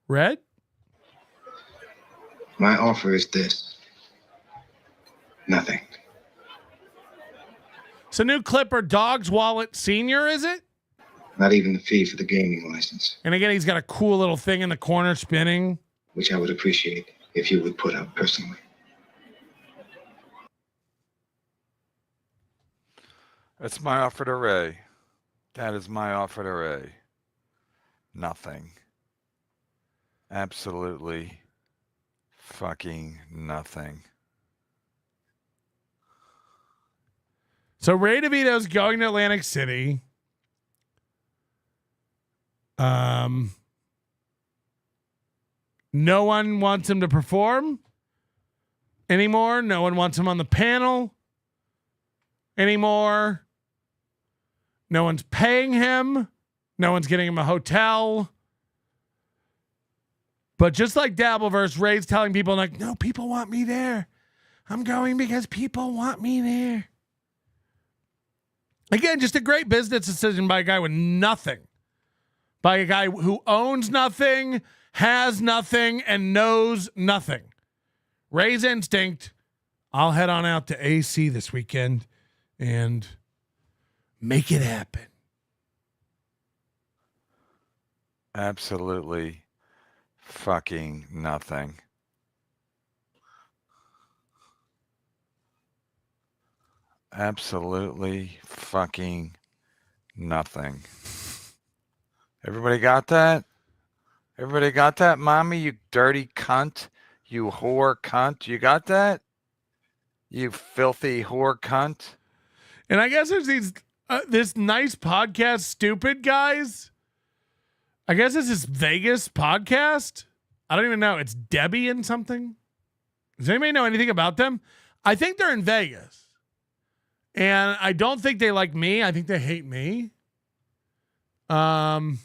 red. My offer is this. Nothing. It's a new Clipper Dog's Wallet Senior, is it? Not even the fee for the gaming license, And again, he's got a cool little thing in the corner spinning. which I would appreciate if you would put up personally. That's my offer to Ray. That is my offer to Ray. Nothing. Absolutely fucking nothing. So Ray DeVito's going to Atlantic City. No one wants him to perform anymore. No one wants him on the panel anymore. No one's paying him. No one's getting him a hotel. But just like Dabbleverse, Ray's telling people, like, no, people want me there. I'm going because people want me there. Again, just a great business decision by a guy with nothing. By a guy who owns nothing, has nothing, and knows nothing. Ray's instinct. I'll head on out to AC this weekend and make it happen. Absolutely fucking nothing. Absolutely fucking nothing. Everybody got that? Everybody got that, mommy? You dirty cunt. You whore cunt. You got that? You filthy whore cunt. And I guess there's these this nice podcast, stupid guys. I guess it's this Vegas podcast. I don't even know. It's Debbie and something. Does anybody know anything about them? I think they're in Vegas. And I don't think they like me. I think they hate me. But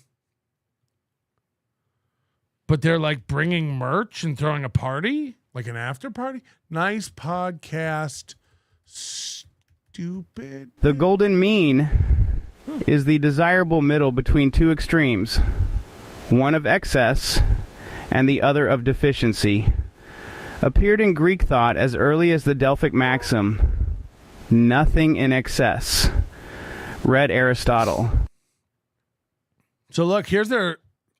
they're like bringing merch and throwing a party, like an after party. Nice podcast. Stupid. The golden mean is the desirable middle between two extremes, one of excess and the other of deficiency. Appeared in Greek thought as early as the Delphic maxim, nothing in excess. Read Aristotle. So look, here's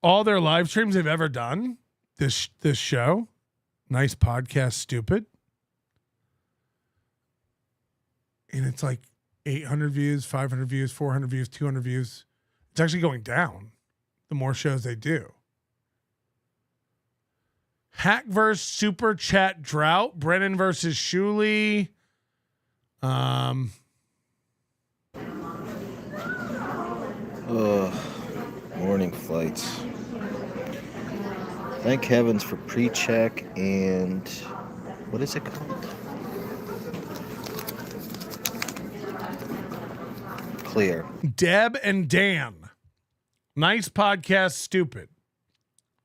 all their live streams they've ever done. This show, nice podcast, stupid, and it's like 800 views, 500 views, 400 views, 200 views. It's actually going down the more shows they do. Hackverse Super Chat Drought, Brennan versus Shuley. Morning flights. Thank heavens for pre-check and what is it called? Clear. Deb and Dan. Nice podcast, stupid.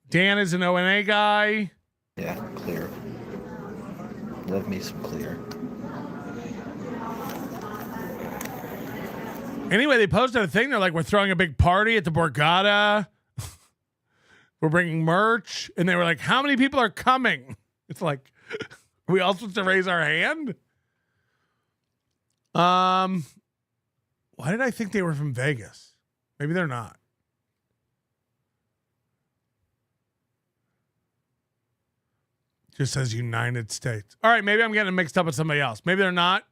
Dan is an O&A guy. Yeah, Clear. Love me some Clear. Anyway, they posted a thing. They're like, we're throwing a big party at the Borgata. We're bringing merch. And they were like, how many people are coming? It's like, are we all supposed to raise our hand? Why did I think they were from Vegas? Maybe they're not. Just says United States. All right, maybe I'm getting mixed up with somebody else. Maybe they're not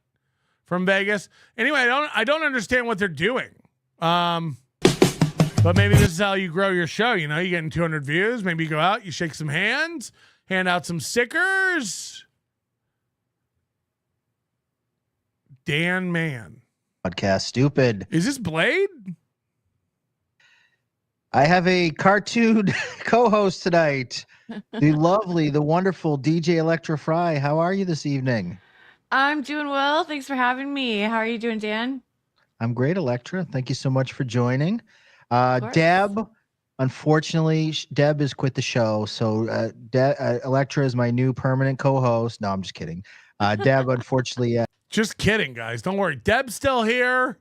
from Vegas. Anyway, I don't understand what they're doing. But maybe this is how you grow your show. You know, you getting 200 views. Maybe you go out, you shake some hands, hand out some stickers. Dan Mann. Podcast stupid. Is this Blade? I have a cartoon co-host tonight. The lovely, the wonderful DJ Electra Fry. How are you this evening? I'm doing well. Thanks for having me. How are you doing, Dan? I'm great, Electra. Thank you so much for joining. Deb, unfortunately, Deb has quit the show. So Electra is my new permanent co-host. No, I'm just kidding. Deb, unfortunately. Just kidding, guys. Don't worry. Deb's still here.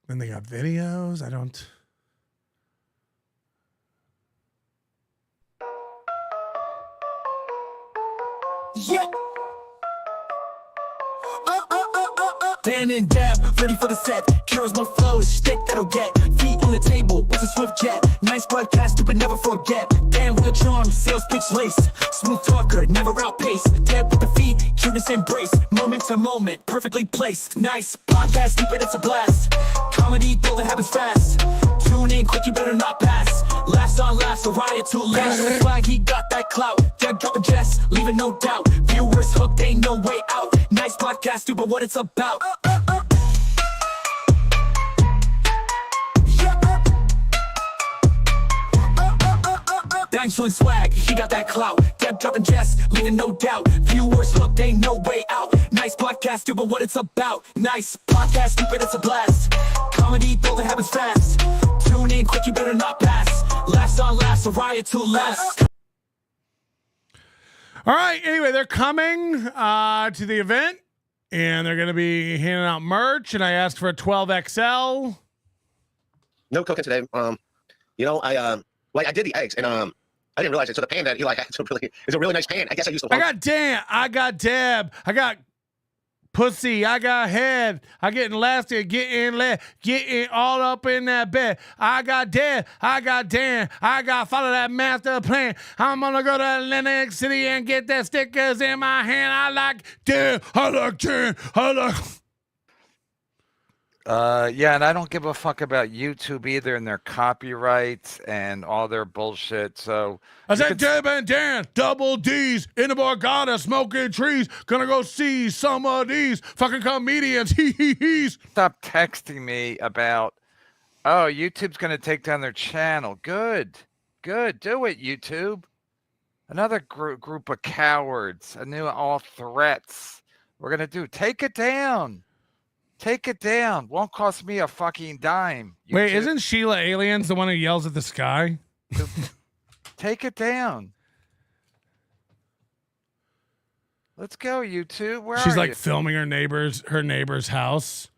Then they got videos. I don't. Yeah. Dan and Dab, ready for the set. Carol's more flow, stick that'll get. Feet on the table, was a swift jet. Nice broadcast, but never forget. Dan with a charm, sales pitch lace. Smooth talker, never outpace. Dab with the feet, cuteness embrace. Moment to moment, perfectly placed. Nice podcast, deep it, it's a blast. Comedy, build it happens fast. Tune in quick, you better not pass. Last on last, a riot to last. Flag, he got that clout. Dab dropping jets, leaving no doubt. Viewers hooked, ain't no way out. Nice podcast, dude, but what it's about. Dang showing swag, he got that clout. Deb dropping jets, leaving no doubt. Viewers hooked, ain't no way out. Nice podcast, dude, but what it's about. Nice podcast, stupid, it's a blast. Comedy, build it happens fast. Tune in quick, you better not pass. Last on last, a riot to last. All right. Anyway, they're coming to the event, and they're going to be handing out merch. And I asked for a 12XL. No cooking today. You know, I did the eggs, and I didn't realize it. So the pan that Eli had, it's a really nice pan. I guess I used to. I got Dan. I got Deb. I got pussy. I got head. I getting lasted. Getting all up in that bed. I got Deb. I got Dan. I got follow that master plan. I'm gonna go to Atlantic City and get that stickers in my hand. I like Dan. I like Dan. I like. Yeah, and I don't give a fuck about YouTube either and their copyrights and all their bullshit. So I said Deb and Dan, double D's in the Borgata, smoking trees. Gonna go see some of these fucking comedians. Stop texting me about, oh, YouTube's gonna take down their channel. Good, do it, YouTube. Another group of cowards. I knew all threats. We're gonna take it down. Take it down. Won't cost me a fucking dime. Wait, isn't Sheila Aliens the one who yells at the sky? Take it down. Let's go, YouTube. Where She's are like you? filming her neighbor's house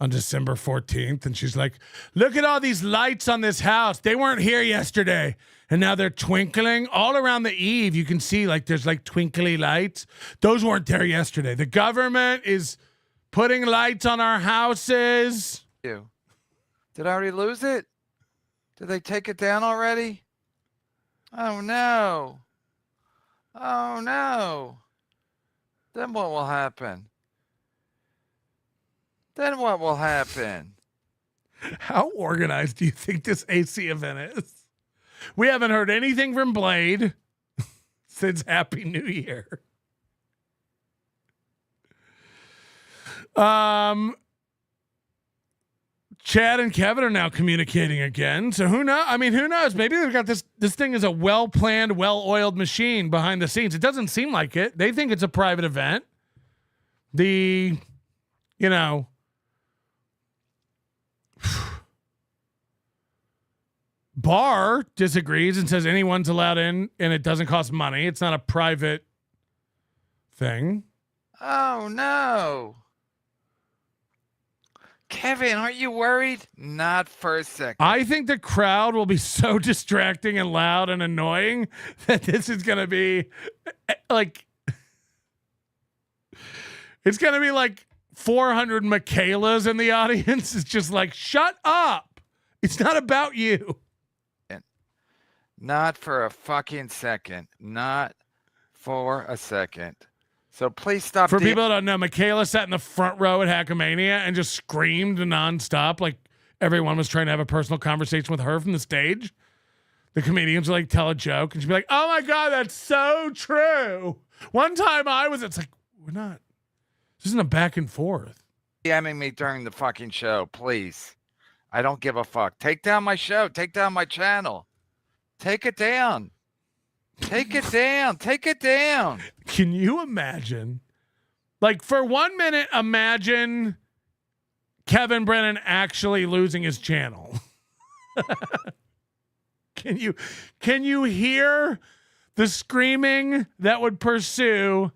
on December 14th, and she's like, "Look at all these lights on this house. They weren't here yesterday, and now they're twinkling all around the eave. You can see like there's like twinkly lights. Those weren't there yesterday. The government is putting lights on our houses." Did I already lose it? Did they take it down already? Oh no. Oh no. Then what will happen? How organized do you think this AC event is? We haven't heard anything from Blade since Happy New Year. Chad and Kevin are now communicating again. So who knows? I mean, who knows? Maybe they've got this thing is a well-planned, well-oiled machine behind the scenes. It doesn't seem like it. They think it's a private event. Bar disagrees and says anyone's allowed in and it doesn't cost money. It's not a private thing. Oh no. Kevin, aren't you worried? Not for a second. I think the crowd will be so distracting and loud and annoying that this is going to be like, it's going to be like 400 Michaelas in the audience. It's just like, shut up. It's not about you. Not for a fucking second. Not for a second. So please stop. For people that don't know, Michaela sat in the front row at Hackamania and just screamed nonstop. Like everyone was trying to have a personal conversation with her from the stage. The comedians would like tell a joke and she'd be like, "Oh my God, that's so true." One time it's like, we're not, this isn't a back and forth. DMing me during the fucking show, please. I don't give a fuck. Take down my show. Take down my channel. Take it down. Take it down. Take it down. Can you imagine? Like for 1 minute, imagine Kevin Brennan actually losing his channel. Can you hear the screaming that would pursue?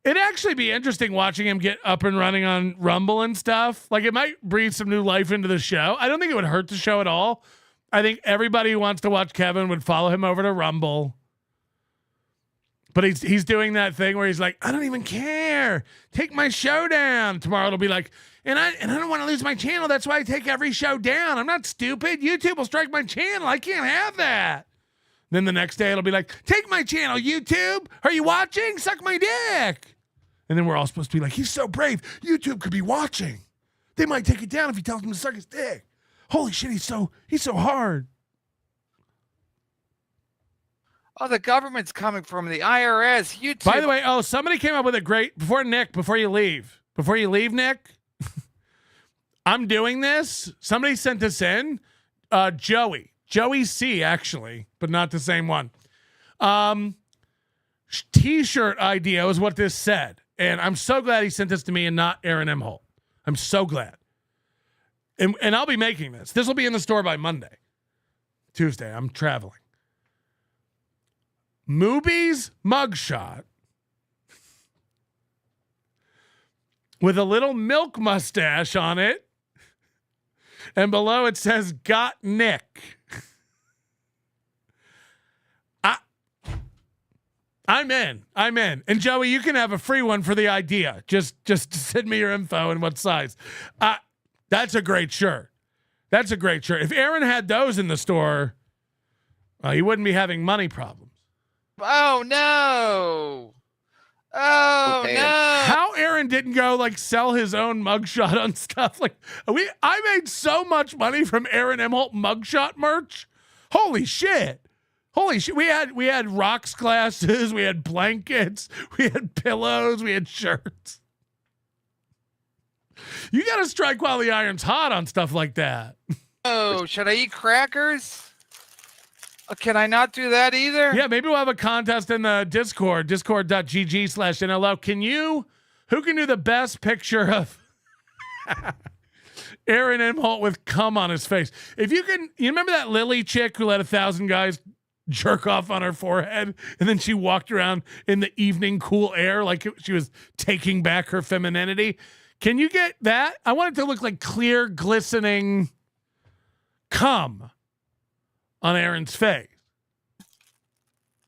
It'd actually be interesting watching him get up and running on Rumble and stuff. Like it might breathe some new life into the show. I don't think it would hurt the show at all. I think everybody who wants to watch Kevin would follow him over to Rumble. But he's doing that thing where he's like, I don't even care. there. Take my show down. Tomorrow it'll be like, and I don't want to lose my channel. That's why I take every show down. I'm not stupid. YouTube will strike my channel. I can't have that. Then the next day it'll be like, take my channel, YouTube. Are you watching? Suck my dick. And then we're all supposed to be like, he's so brave. YouTube could be watching. They might take it down if he tells them to suck his dick. Holy shit, he's so hard. Oh, the government's coming from the IRS. YouTube. By the way, somebody came up with a great before you leave, Nick. I'm doing this. Somebody sent this in. Joey C, actually, but not the same one. T-shirt idea was what this said, and I'm so glad he sent this to me and not Aaron IMHOLTE. I'm so glad. And I'll be making this. This will be in the store by Monday. Tuesday, I'm traveling. Mooby's mugshot with a little milk mustache on it, and below it says "Got Nick." I'm in. And Joey, you can have a free one for the idea. Just send me your info and what size. That's a great shirt. If Aaron had those in the store, he wouldn't be having money problems. Oh no! Oh no! How Aaron didn't go like sell his own mugshot on stuff like I made so much money from Aaron IMHOLTE mugshot merch. Holy shit! We had rocks glasses, we had blankets, we had pillows, we had shirts. You got to strike while the iron's hot on stuff like that. Oh, should I eat crackers? Can I not do that either? Yeah, maybe we'll have a contest in the Discord, discord.gg/NLO. Who can do the best picture of Aaron IMHOLTE with cum on his face? If you can, you remember that Lily chick who let 1,000 guys jerk off on her forehead, and then she walked around in the evening cool air like she was taking back her femininity? Can you get that? I want it to look like clear, glistening cum on Aaron's face.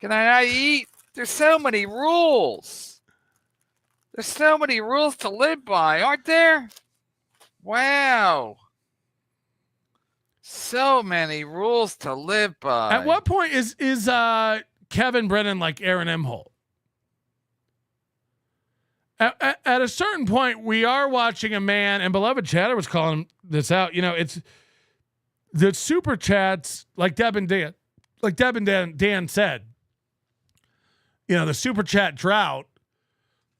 Can I not eat? There's so many rules. There's so many rules to live by, aren't there? Wow. So many rules to live by. At what point is Kevin Brennan like Aaron IMHOLTE? At a certain point, we are watching a man, and beloved chatter was calling this out. You know, it's the super chats, like Deb and Dan said. You know, the super chat drought,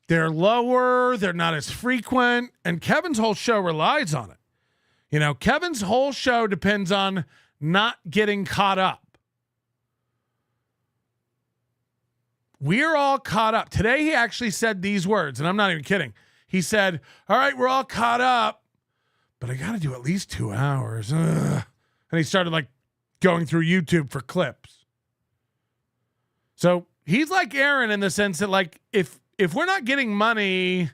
they're lower, they're not as frequent, and Kevin's whole show relies on it. You know, Kevin's whole show depends on not getting caught up. We're all caught up. Today he actually said these words, and I'm not even kidding. He said, all right, we're all caught up, but I got to do at least 2 hours. Ugh. And he started like going through YouTube for clips. So he's like Aaron in the sense that like, if we're not getting money,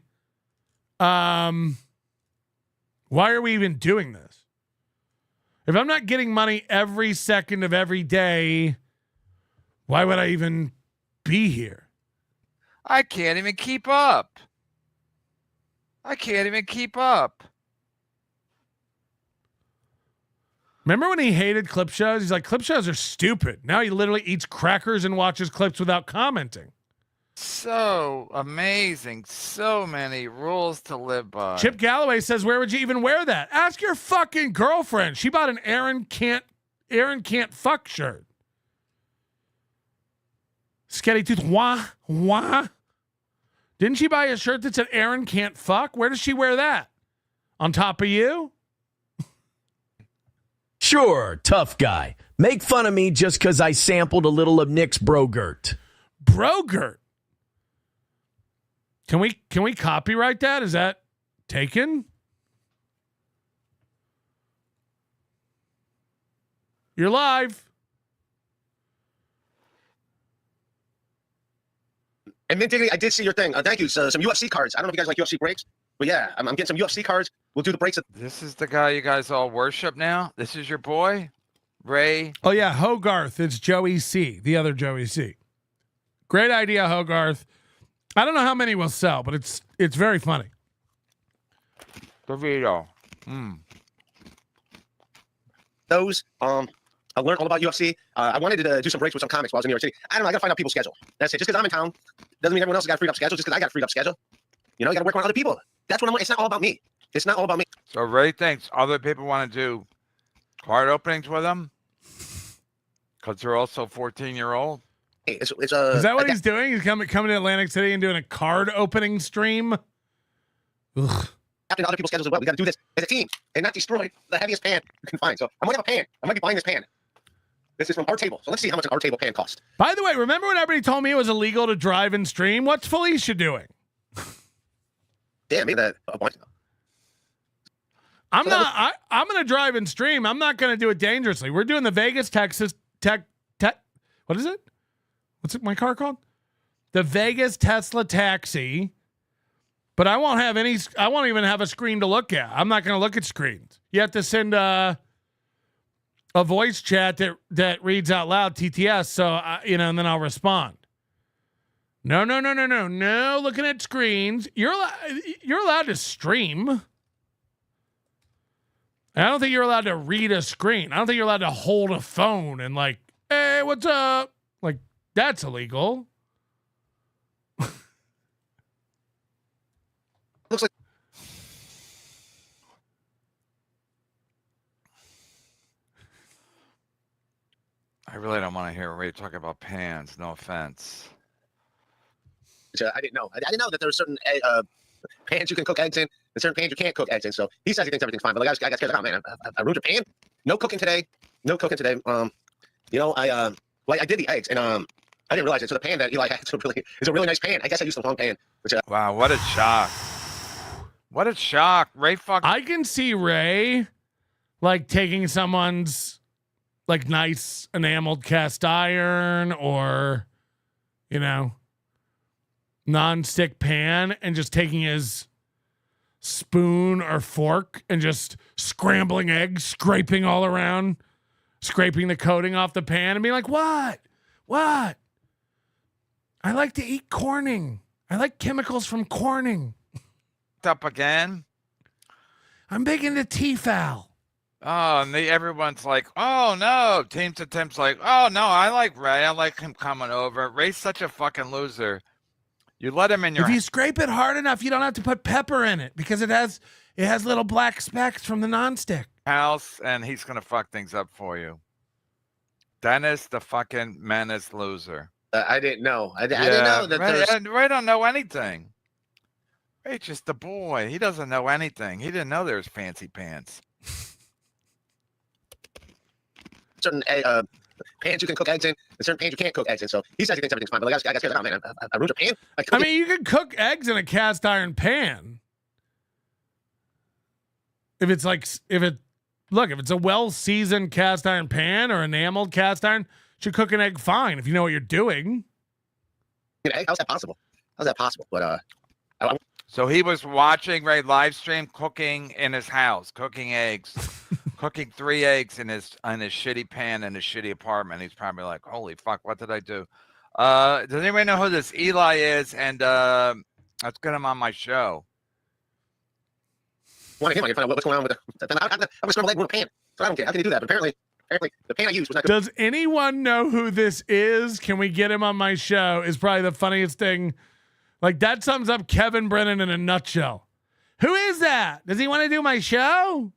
why are we even doing this? If I'm not getting money every second of every day, why would I even be here? I can't even keep up. Remember when he hated clip shows? He's like, clip shows are stupid. Now he literally eats crackers and watches clips without commenting. So amazing. So many rules to live by. Chip Galloway says, where would you even wear that? Ask your fucking girlfriend. She bought an Aaron can't fuck shirt. Sketty Tooth, wah. Didn't she buy a shirt that said Aaron can't fuck? Where does she wear that? On top of you? Sure, tough guy. Make fun of me just because I sampled a little of Nick's Brogurt. Brogurt? Can we copyright that? Is that taken? You're live. And then Diggity, I did see your thing. Thank you. So, some UFC cards. I don't know if you guys like UFC breaks, but yeah, I'm getting some UFC cards. We'll do the breaks. This is the guy you guys all worship now? This is your boy? Ray? Oh, yeah, Hogarth. It's Joey C., the other Joey C. Great idea, Hogarth. I don't know how many will sell, but it's very funny. Burrito. Those, I learned all about UFC. I wanted to do some breaks with some comics while I was in New York City. I don't know. I got to find out people's schedule. That's it. Just because I'm in town doesn't mean everyone else has got a freed up schedule. Just because I got a freed up schedule. You know, you got to work around other people. That's what I'm. It's not all about me. It's not all about me. So Ray thinks other people want to do card openings with him because they're also 14-year-old. It's Is that what he's doing? He's coming to Atlantic City and doing a card opening stream? Ugh. Happening to other people's schedules as well. We got to do this as a team and not destroy the heaviest pan you can find. So I might have a pan. I might be buying this pan. This is from our table. So let's see how much an our table pan costs. By the way, remember when everybody told me it was illegal to drive and stream? What's Felicia doing? Damn, maybe that a bunch. I'm going to drive and stream. I'm not going to do it dangerously. We're doing the Vegas, Texas what is it? What's my car called? The Vegas Tesla Taxi. But I won't even have a screen to look at. I'm not going to look at screens. You have to send a voice chat that reads out loud, TTS, so and then I'll respond. No, looking at screens. You're allowed to stream. I don't think you're allowed to read a screen. I don't think you're allowed to hold a phone and like, hey, what's up? Like, that's illegal. Looks like I really don't want to hear Ray talk about pans. No offense. I didn't know. I didn't know that there were certain pans you can cook eggs in and certain pans you can't cook eggs in. So he says he thinks everything's fine. But like, I got scared. Like, oh man, I ruined your pan. No cooking today. No cooking today. You know, I did the eggs and I didn't realize it. So the pan that he had it's a really nice pan. I guess I used the wrong pan. Which wow, what a shock. What a shock. Ray I can see Ray like taking someone's like nice enameled cast iron or, non-stick pan and just taking his spoon or fork and just scrambling eggs, scraping all around, scraping the coating off the pan and being like, what? I like to eat Corning. I like chemicals from Corning. Up again. I'm big into Tefal. Oh, and everyone's like, oh no. Team to Tim's like, oh no, I like Ray. I like him coming over. Ray's such a fucking loser. You let him in your. If you scrape it hard enough, you don't have to put pepper in it because it has little black specks from the nonstick house, and he's gonna fuck things up for you. Dennis, the fucking menace loser. I didn't know. I didn't know that. Ray don't know anything. Ray's just a boy. He doesn't know anything. He didn't know there's fancy pants. Certain pans you can cook eggs in, and certain pans you can't cook eggs in. So he says he thinks everything's fine. But like, I got scared. Like, oh man, I ruined your pan. I mean, you can cook eggs in a cast iron pan. If it's a well-seasoned cast iron pan or enameled cast iron, you should cook an egg fine if you know what you're doing. How's that possible? But so he was watching Ray live stream cooking in his house, cooking eggs, cooking 3 eggs in his shitty pan in his shitty apartment. He's probably like, holy fuck, what did I do? Does anybody know who this Eli is? And let's get him on my show. I can find out what's going on with I'm a scrambled egg in a pan. So I don't care. How can you do that? But apparently the pan I used was not good. Does anyone know who this is? Can we get him on my show? Is probably the funniest thing. Like, that sums up Kevin Brennan in a nutshell. Who is that? Does he want to do my show?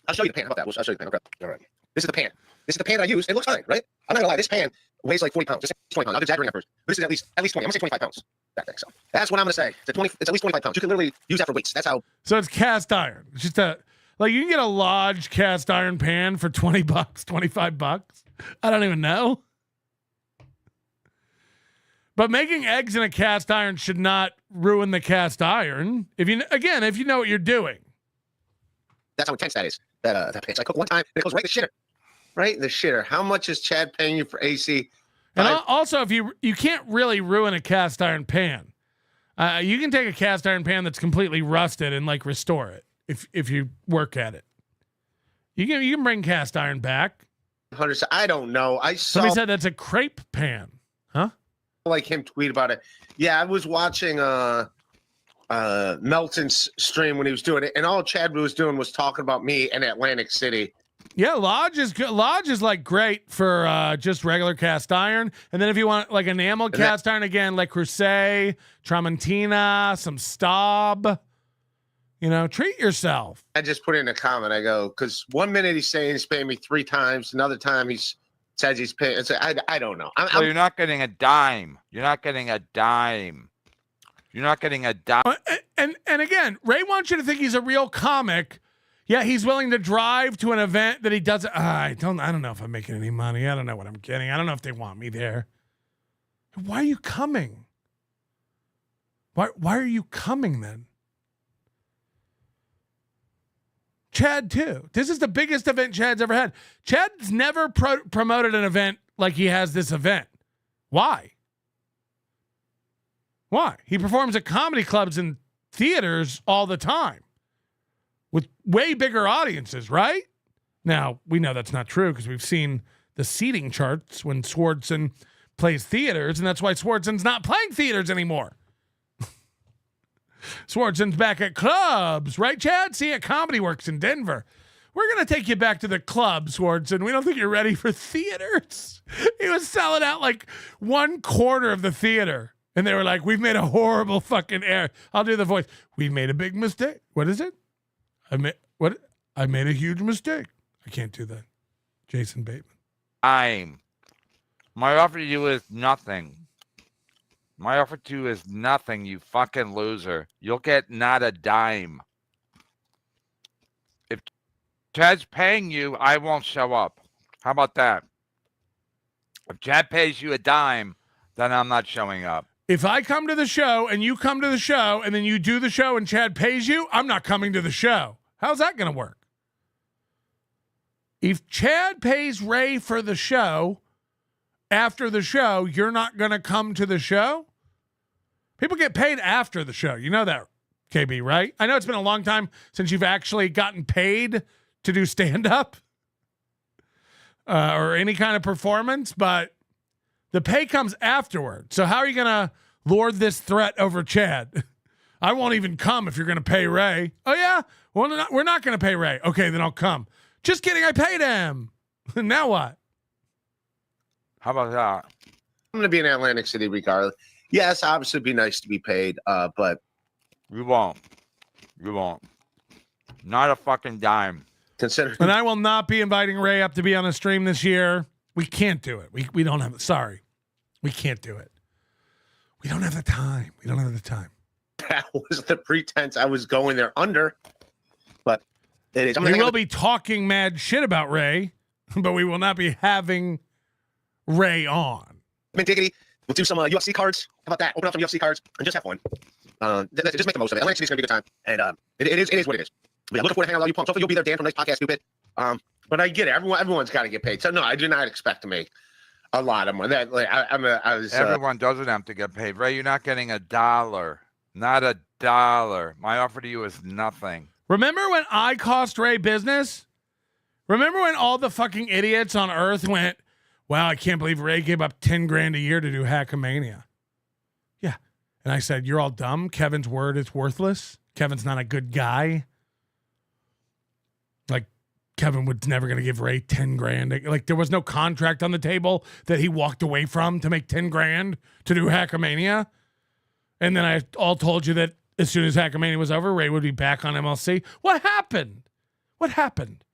I'll show you the pan. How about that? I'll show you the pan. Okay. All right. This is the pan. This is the pan that I use. It looks fine, right? I'm not gonna lie. This pan weighs like 40 pounds. Just 20 pounds. I'll exaggerate that first. But this is at least 20. I'm gonna say 25 pounds. That thing. So that's what I'm gonna say. It's at least 25 pounds. You can literally use that for weights. That's how. So it's cast iron. It's just you can get a Lodge cast iron pan for $20, $25. I don't even know. But making eggs in a cast iron should not ruin the cast iron. If you know what you're doing. That's how intense that is. That pan. So I cook one time and it goes right in the shitter. Right in the shitter. How much is Chad paying you for AC? And also, if you can't really ruin a cast iron pan. You can take a cast iron pan that's completely rusted and like restore it if you work at it. You can bring cast iron back. I don't know. Somebody said that's a crepe pan, huh? like him tweet about it. Yeah, I was watching Melton's stream when he was doing it, and all Chad was doing was talking about me in Atlantic City. Yeah, Lodge is good. Lodge is like great for just regular cast iron, and then if you want like enamel cast iron again, like Crusade, Tramontina, some Staub. You know, treat yourself. I just put in a comment. I go, because 1 minute he's saying he's paying me 3 times, another time says he's paying. I don't know. Well, you're not getting a dime. You're not getting a dime. You're not getting a dime. And again, Ray wants you to think he's a real comic. Yeah, he's willing to drive to an event that he doesn't. I don't know if I'm making any money. I don't know what I'm getting. I don't know if they want me there. Why are you coming? Why are you coming then? Chad too. This is the biggest event Chad's ever had. Chad's never promoted an event like he has this event. Why? Why? He performs at comedy clubs and theaters all the time with way bigger audiences, right? Now, we know that's not true because we've seen the seating charts when Swartzen plays theaters, and that's why Swartzen's not playing theaters anymore. Swartzen's back at clubs, right, Chad? See, at Comedy Works in Denver. We're going to take you back to the club, Swartzen. We don't think you're ready for theaters. He was selling out like 1/4 of the theater. And they were like, we've made a horrible fucking error. I'll do the voice. We've made a big mistake. What is it? I made a huge mistake. I can't do that. Jason Bateman. My offer to you is nothing. My offer to you is nothing, you fucking loser. You'll get not a dime. If Chad's paying you, I won't show up. How about that? If Chad pays you a dime, then I'm not showing up. If I come to the show and you come to the show and then you do the show and Chad pays you, I'm not coming to the show. How's that going to work? If Chad pays Ray for the show, after the show, you're not going to come to the show? People get paid after the show. You know that, KB, right? I know it's been a long time since you've actually gotten paid to do stand-up or any kind of performance, but the pay comes afterward. So how are you going to lord this threat over Chad? I won't even come if you're going to pay Ray. Oh, yeah? Well, we're not going to pay Ray. Okay, then I'll come. Just kidding. I paid him. Now what? How about that? I'm going to be in Atlantic City regardless. Yes, obviously it'd be nice to be paid, but you won't. You won't. Not a fucking dime. And I will not be inviting Ray up to be on a stream this year. We can't do it. We don't have it. Sorry. We can't do it. We don't have the time. We don't have the time. That was the pretense I was going there under, but it is. We will be talking mad shit about Ray, but we will not be having Ray on. Diggity. We'll do some UFC cards. How about that? Open up some UFC cards and just have fun. Just make the most of it. Atlantic City's gonna be a good time, and it is what it is. But yeah, looking forward to hanging out with all you punks. Hopefully you'll be there, Dan, from Nice Podcast Stupid. But I get it. Everyone's got to get paid. So no, I do not expect to make a lot of money. That everyone doesn't have to get paid. Ray, you're not getting $1. Not $1. My offer to you is nothing. Remember when I cost Ray business? Remember when all the fucking idiots on earth went, wow, I can't believe Ray gave up 10 grand a year to do Hackamania. Yeah. And I said, you're all dumb. Kevin's word is worthless. Kevin's not a good guy. Like, Kevin was never going to give Ray 10 grand. Like, there was no contract on the table that he walked away from to make 10 grand to do Hackamania. And then I all told you that as soon as Hackamania was over, Ray would be back on MLC. What happened? What happened?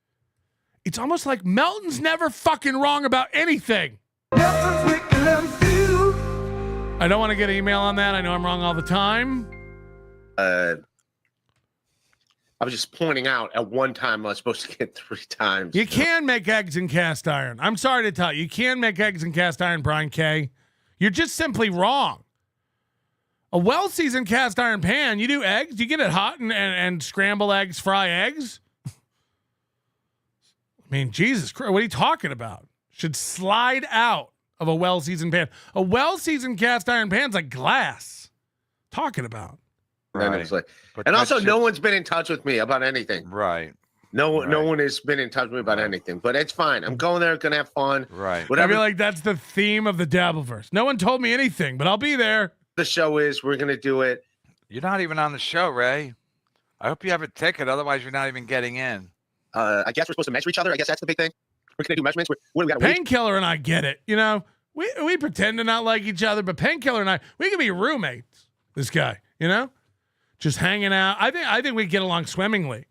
It's almost like Melton's never fucking wrong about anything. I don't want to get an email on that. I know I'm wrong all the time. I was just pointing out at one time I was supposed to get 3 times. You can make eggs in cast iron. I'm sorry to tell you. You can make eggs in cast iron, Brian K. You're just simply wrong. A well-seasoned cast iron pan, you do eggs, you get it hot and scramble eggs, fry eggs. I mean, Jesus Christ, what are you talking about? Should slide out of a well-seasoned pan. A well-seasoned cast iron pan's like glass. Talking about. Right. And also, no one's been in touch with me about anything. Right. No one has been in touch with me about anything, but it's fine. I'm going there, gonna have fun. Right. Whatever I feel like that's the theme of the Dabbleverse. No one told me anything, but I'll be there. the show is, we're gonna do it. You're not even on the show, Ray. I hope you have a ticket. Otherwise, you're not even getting in. I guess we're supposed to measure each other. I guess that's the big thing. We're gonna do measurements. What do we got? Painkiller and I get it. You know, we pretend to not like each other, but Painkiller and I, we can be roommates. This guy, you know, just hanging out. I think we get along swimmingly.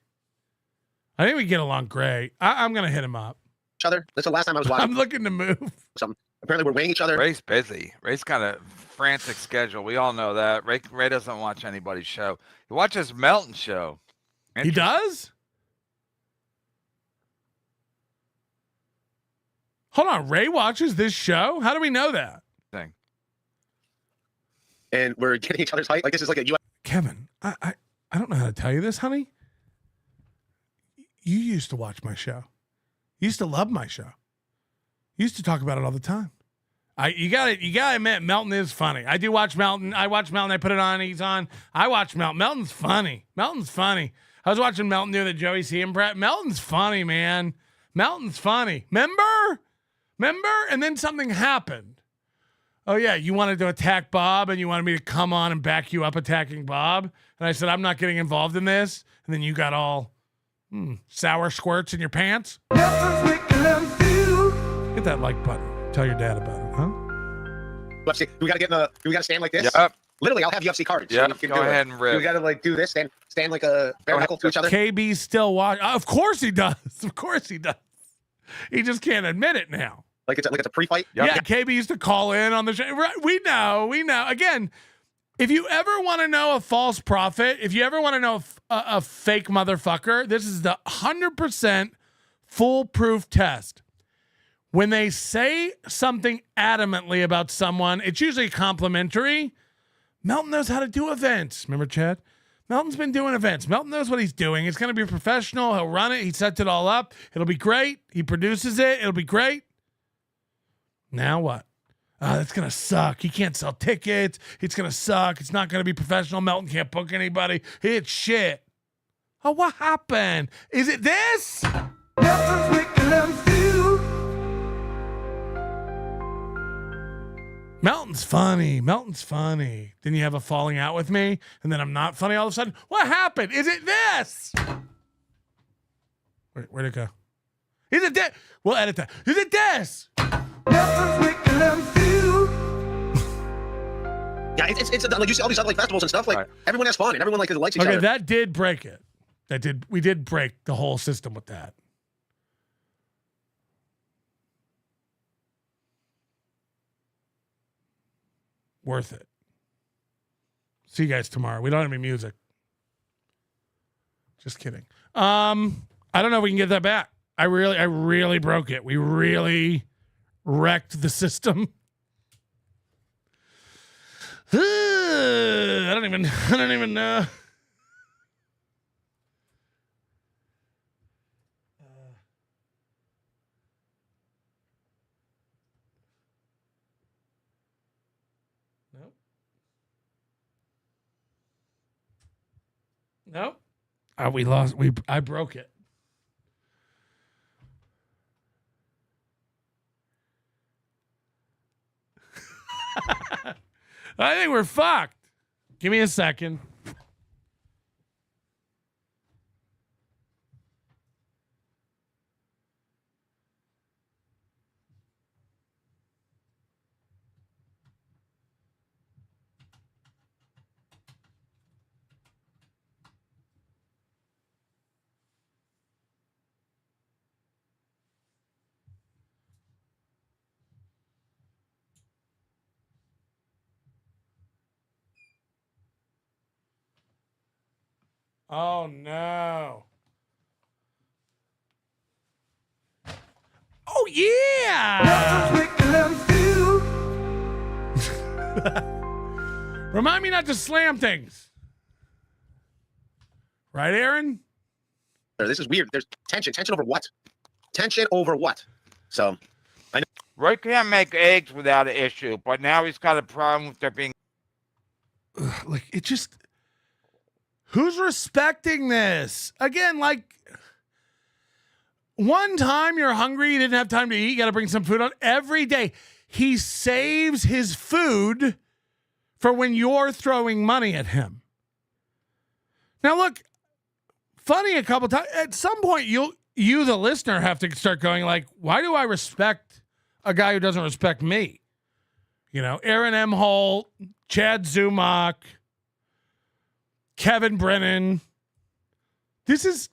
I think we get along great. I'm gonna hit him up. Each other. That's the last time I was watching. I'm looking to move. Something. Apparently, we're weighing each other. Ray's busy. Ray's got a frantic schedule. We all know that. Ray doesn't watch anybody's show. He watches Melton's show. He does? Hold on. Ray watches this show? How do we know that? Thing. And we're getting each other's height. Like this is like a U.S. Kevin, I don't know how to tell you this, honey. You used to watch my show. You used to love my show. You used to talk about it all the time. You gotta admit, Melton is funny. I do watch Melton. I watch Melton. I put it on. He's on. I watch Melton. Melton's funny. Melton's funny. I was watching Melton do the Joey C. and Brett. Melton's funny, man. Melton's funny. Remember? And then something happened. Oh, yeah, you wanted to attack Bob, and you wanted me to come on and back you up attacking Bob. And I said, I'm not getting involved in this. And then you got all sour squirts in your pants. Hit that like button. Tell your dad about it, huh? UFC. We gotta stand like this. Yep. Literally, I'll have UFC cards. Yep. Go ahead and rip. We gotta like do this. Stand like a bare knuckle to each other. KB's still watching. Of course he does. Of course he does. He just can't admit it now. Like it's a pre-fight. Yep. Yeah, KB used to call in on the show. Right, we know. Again, if you ever want to know a false prophet, if you ever want to know a fake motherfucker, this is the 100% foolproof test. When they say something adamantly about someone, it's usually complimentary. Melton knows how to do events. Remember, Chad? Melton's been doing events. Melton knows what he's doing. It's going to be professional. He'll run it. He sets it all up. It'll be great. He produces it. It'll be great. Now what? That's going to suck. He can't sell tickets. It's going to suck. It's not going to be professional. Melton can't book anybody. It's shit. Oh, what happened? Is it this? Melton's funny. Melton's funny. Then you have a falling out with me, and then I'm not funny all of a sudden. What happened? Is it this? Where'd it go? Is it this? We'll edit that. Is it this? Yeah, it's like you see all these other like festivals and stuff. Like everyone has fun and everyone like likes each other. Okay, that did break it. We did break the whole system with that. Worth it. See you guys tomorrow. We don't have any music. Just kidding. I don't know if we can get that back. I really broke it. We really wrecked the system. I don't even know. Nope. I broke it. I think we're fucked. Give me a second. Oh, no. Oh, yeah. Remind me not to slam things. Right, Aaron? This is weird. There's tension. Tension over what? Tension over what? So, I know. Roy can't make eggs without an issue, but now he's got a problem with there being. Like, it just. Who's respecting this? Again, like, one time you're hungry, you didn't have time to eat, you got to bring some food on. Every day, he saves his food for when you're throwing money at him. Now, look, funny a couple times. At some point, you, the listener, have to start going like, why do I respect a guy who doesn't respect me? You know, Aaron IMHOLTE, Chad Zumach, Kevin Brennan. It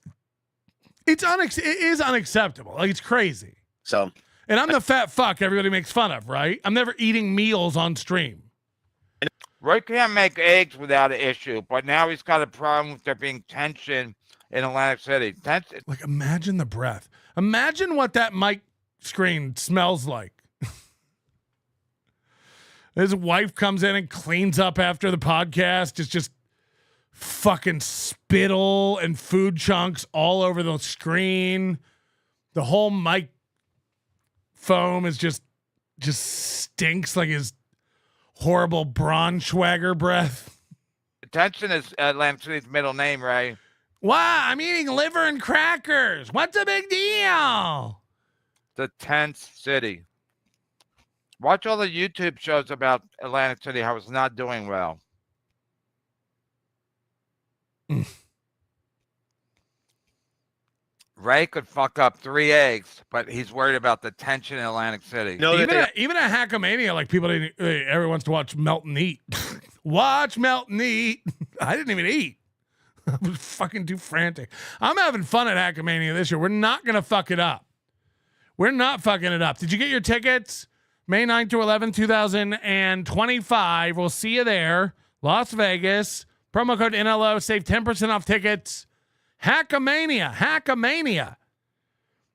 is unacceptable. Like, it's crazy. So, and I'm the fat fuck everybody makes fun of, right? I'm never eating meals on stream. Roy can't make eggs without an issue, but now he's got a problem with there being tension in Atlantic City. Tension. Like, imagine the breath. Imagine what that mic screen smells like. His wife comes in and cleans up after the podcast. It's just fucking spittle and food chunks all over the screen. The whole mic foam is just stinks like his horrible Braunschweiger breath. Tension is Atlantic City's middle name, right? Wow, I'm eating liver and crackers. What's the big deal? The tense city. Watch all the YouTube shows about Atlantic City, how it's not doing well. Ray could fuck up 3 eggs, but he's worried about the tension in Atlantic City. No, even a Hackamania, like people didn't. Everyone wants to watch Melton eat. Watch Melton eat. I didn't even eat. I was fucking too frantic. I'm having fun at Hackamania this year. We're not gonna fuck it up. We're not fucking it up. Did you get your tickets? May 9th to 11th, 2025. We'll see you there. Las Vegas. Promo code NLO. Save 10% off tickets. Hackamania.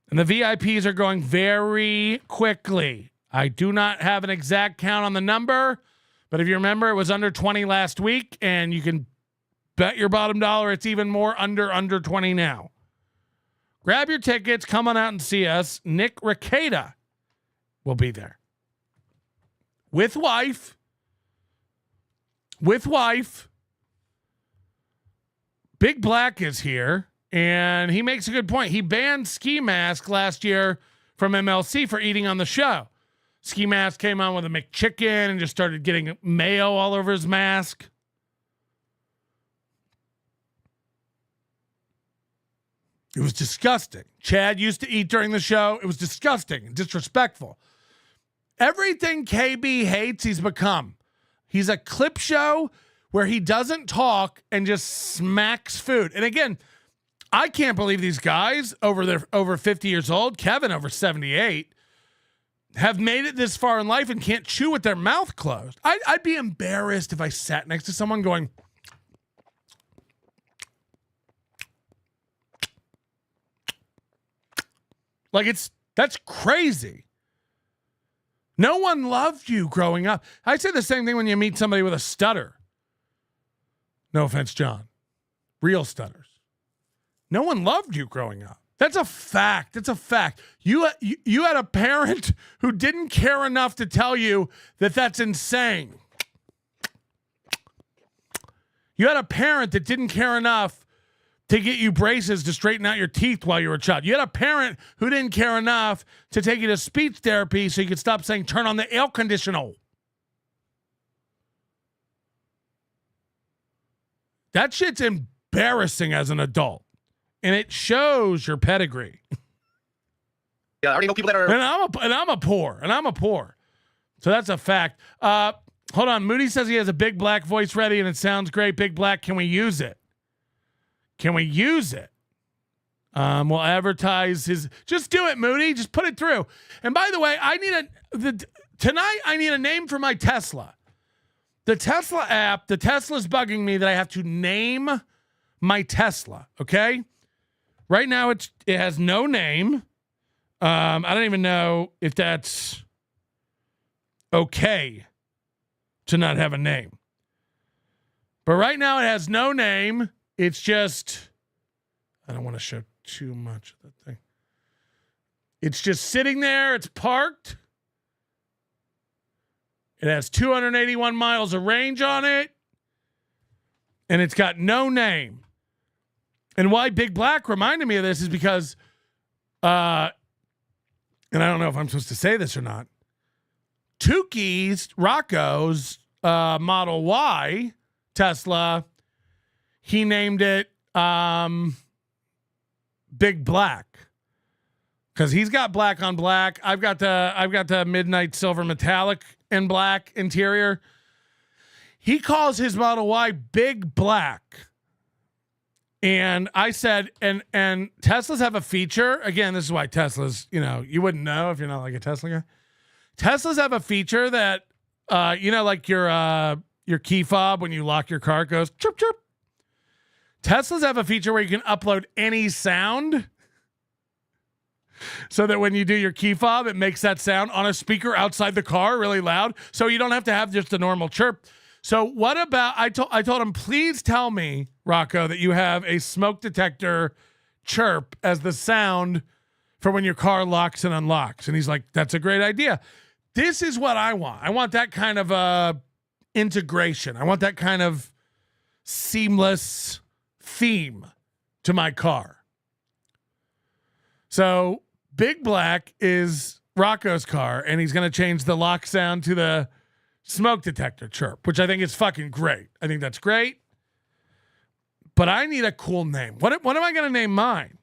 And the VIPs are going very quickly. I do not have an exact count on the number, but if you remember, it was under 20 last week, and you can bet your bottom dollar it's even more under 20 now. Grab your tickets. Come on out and see us. Nick Rekieta will be there. With wife. Big Black is here, and he makes a good point. He banned Ski Mask last year from MLC for eating on the show. Ski Mask came on with a McChicken and just started getting mayo all over his mask. It was disgusting. Chad used to eat during the show. It was disgusting and disrespectful. Everything KB hates, he's become. He's a clip show where he doesn't talk and just smacks food. And again, I can't believe these guys over 50 years old, Kevin over 78, have made it this far in life and can't chew with their mouth closed. I'd be embarrassed if I sat next to someone going, like, that's crazy. No one loved you growing up. I say the same thing when you meet somebody with a stutter. No offense, John. Real stutters. No one loved you growing up. That's a fact. It's a fact. You had a parent who didn't care enough to tell you that that's insane. You had a parent that didn't care enough to get you braces to straighten out your teeth while you were a child. You had a parent who didn't care enough to take you to speech therapy so you could stop saying, turn on the air conditioner. That shit's embarrassing as an adult. And it shows your pedigree. Yeah, I already know people that are... And I'm a poor. So that's a fact. Hold on. Moody says he has a Big Black voice ready and it sounds great. Big Black, can we use it? We'll advertise his. Just do it, Moody. Just put it through. And by the way, tonight I need a name for my Tesla. The Tesla app, the Tesla's bugging me that I have to name my Tesla. Okay. Right now it has no name. I don't even know if that's okay to not have a name. But right now it has no name. It's just, I don't want to show too much of the thing. It's just sitting there. It's parked. It has 281 miles of range on it. And it's got no name. And why Big Black reminded me of this is because and I don't know if I'm supposed to say this or not. Tukey's, Rocco's Model Y Tesla, he named it Big Black. Because he's got black on black. I've got the midnight silver metallic and black interior. He calls his Model Y Big Black. And I said, and Teslas have a feature. Again, this is why Teslas, you wouldn't know if you're not like a Tesla guy. Teslas have a feature that, like your key fob when you lock your car, it goes chirp, chirp. Teslas have a feature where you can upload any sound so that when you do your key fob, it makes that sound on a speaker outside the car really loud. So you don't have to have just a normal chirp. So what about, I told him, please tell me, Rocco, that you have a smoke detector chirp as the sound for when your car locks and unlocks. And he's like, that's a great idea. This is what I want. I want that kind of integration. I want that kind of seamless theme to my car. So Big Black is Rocco's car, and he's going to change the lock sound to the smoke detector chirp, which I think is fucking great. I think that's great. But I need a cool name. What am I going to name mine?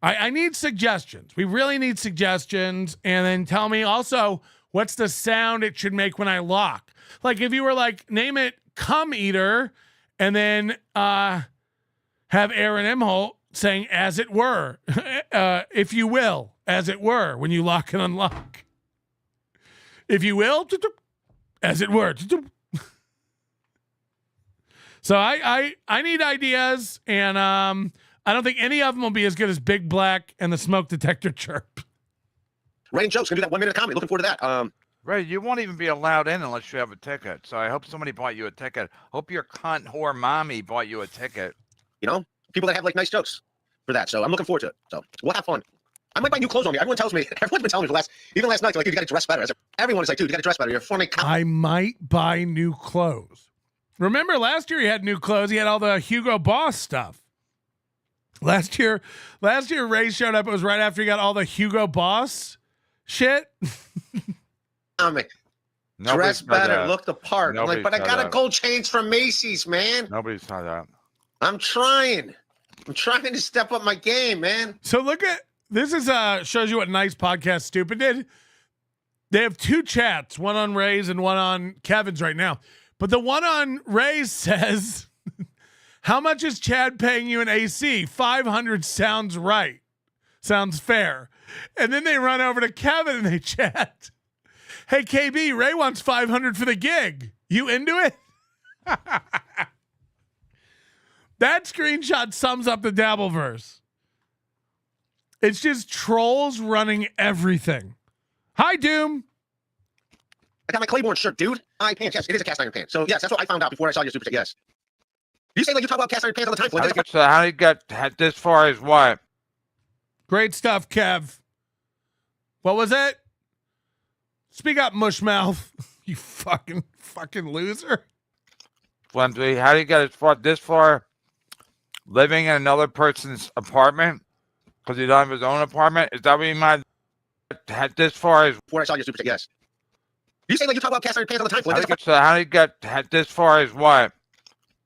I need suggestions. We really need suggestions. And then tell me also what's the sound it should make when I lock. Like if you were like, name it Cum Eater, and then have Aaron IMHOLTE saying, as it were, if you will, as it were, when you lock and unlock. If you will, as it were. So I need ideas, and I don't think any of them will be as good as Big Black and the smoke detector chirp. Writing jokes, gonna do that 1 minute comedy. Looking forward to that. Ray, you won't even be allowed in unless you have a ticket. So I hope somebody bought you a ticket. Hope your cunt whore mommy bought you a ticket. People that have like nice jokes for that. So I'm looking forward to it. So we'll have fun. I might buy new clothes on me. Everyone's been telling me even last night, like, dude, you got to dress better. Everyone is like, dude, you got to dress better. You're funny. I might buy new clothes. Remember last year he had new clothes. He had all the Hugo Boss stuff. Last year Ray showed up. It was right after he got all the Hugo Boss shit. Dress better, look the part. I'm like, but I got a gold chains from Macy's, man. Nobody saw that. I'm trying to step up my game, man. So look at this is shows you what Nice Podcast Stupid did. They have two chats, one on Ray's and one on Kevin's right now. But the one on Ray's says, how much is Chad paying you in AC? 500 sounds right. Sounds fair. And then they run over to Kevin and they chat. Hey, KB, Ray wants 500 for the gig. You into it? That screenshot sums up the Dabbleverse. It's just trolls running everything. Hi, Doom. I got my Claiborne shirt, dude. Pants. Yes, it is a cast iron pant. So yes, that's what I found out before I saw your super chat. Yes. You say like you talk about cast iron pants all the time. How do you get this far as what? Great stuff, Kev. What was it? Speak up, mushmouth. You fucking loser. Flimsy, how do you get this far? Living in another person's apartment because he doesn't have his own apartment? Is that what you mean? This far as before I saw your super chat. Yes. You say like you talk about cast iron pants all the time. How do you get this far as what?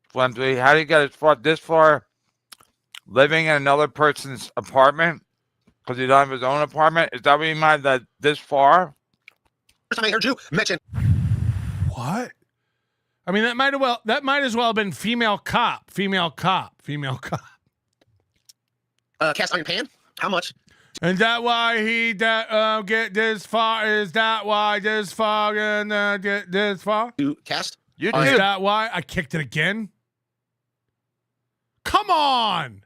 Flimsy, how do you get this far? Living in another person's apartment because he doesn't have his own apartment? Is that what you mean? That this far? First time I heard you mention. What? I mean, that might as well have been female cop. Cast iron pan? How much? And that why he get this far? Is that why this far and get this far? You cast? Is that why I kicked it again? Come on!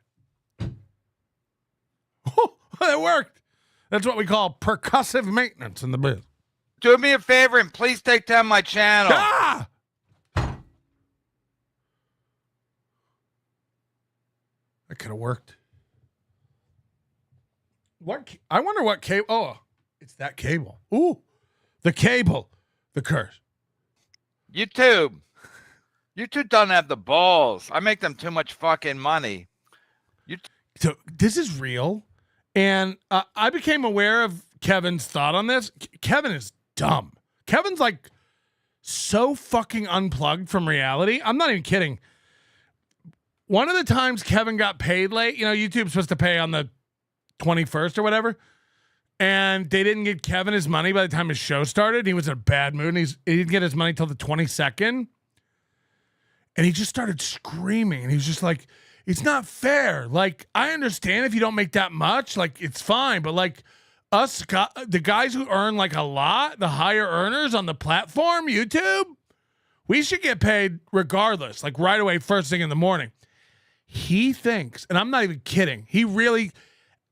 It worked. That's what we call percussive maintenance in the biz. Do me a favor and please take down my channel. Ah! That could have worked. What? I wonder what cable. Oh, it's that cable. Ooh, the cable. The curse. YouTube don't have the balls. I make them too much fucking money. So this is real. And I became aware of Kevin's thought on this. Kevin is dumb. Kevin's like so fucking unplugged from reality. I'm not even kidding. One of the times Kevin got paid late, you know, YouTube's supposed to pay on the 21st or whatever. And they didn't get Kevin his money by the time his show started. He was in a bad mood. And he didn't get his money till the 22nd. And he just started screaming. And he was just like, it's not fair. Like, I understand if you don't make that much. Like, it's fine. But, like, the guys who earn, like, a lot, the higher earners on the platform, YouTube, we should get paid regardless. Like, right away, first thing in the morning. He thinks, and I'm not even kidding, he really,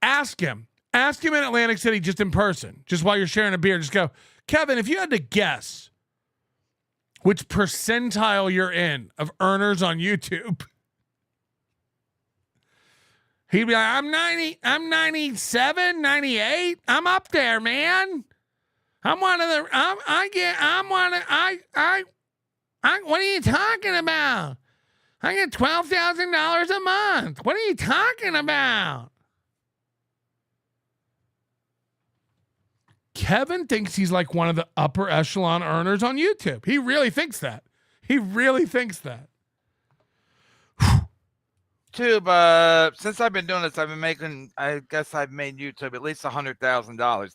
ask him in Atlantic City just in person, just while you're sharing a beer, just go, Kevin, if you had to guess which percentile you're in of earners on YouTube, he'd be like, I'm 97, 98. I'm up there, man. I'm one of the, what are you talking about? I get $12,000 a month. What are you talking about? Kevin thinks he's like one of the upper echelon earners on YouTube. He really thinks that. YouTube, since I've been doing this, I've been making, I guess I've made YouTube at least $100,000.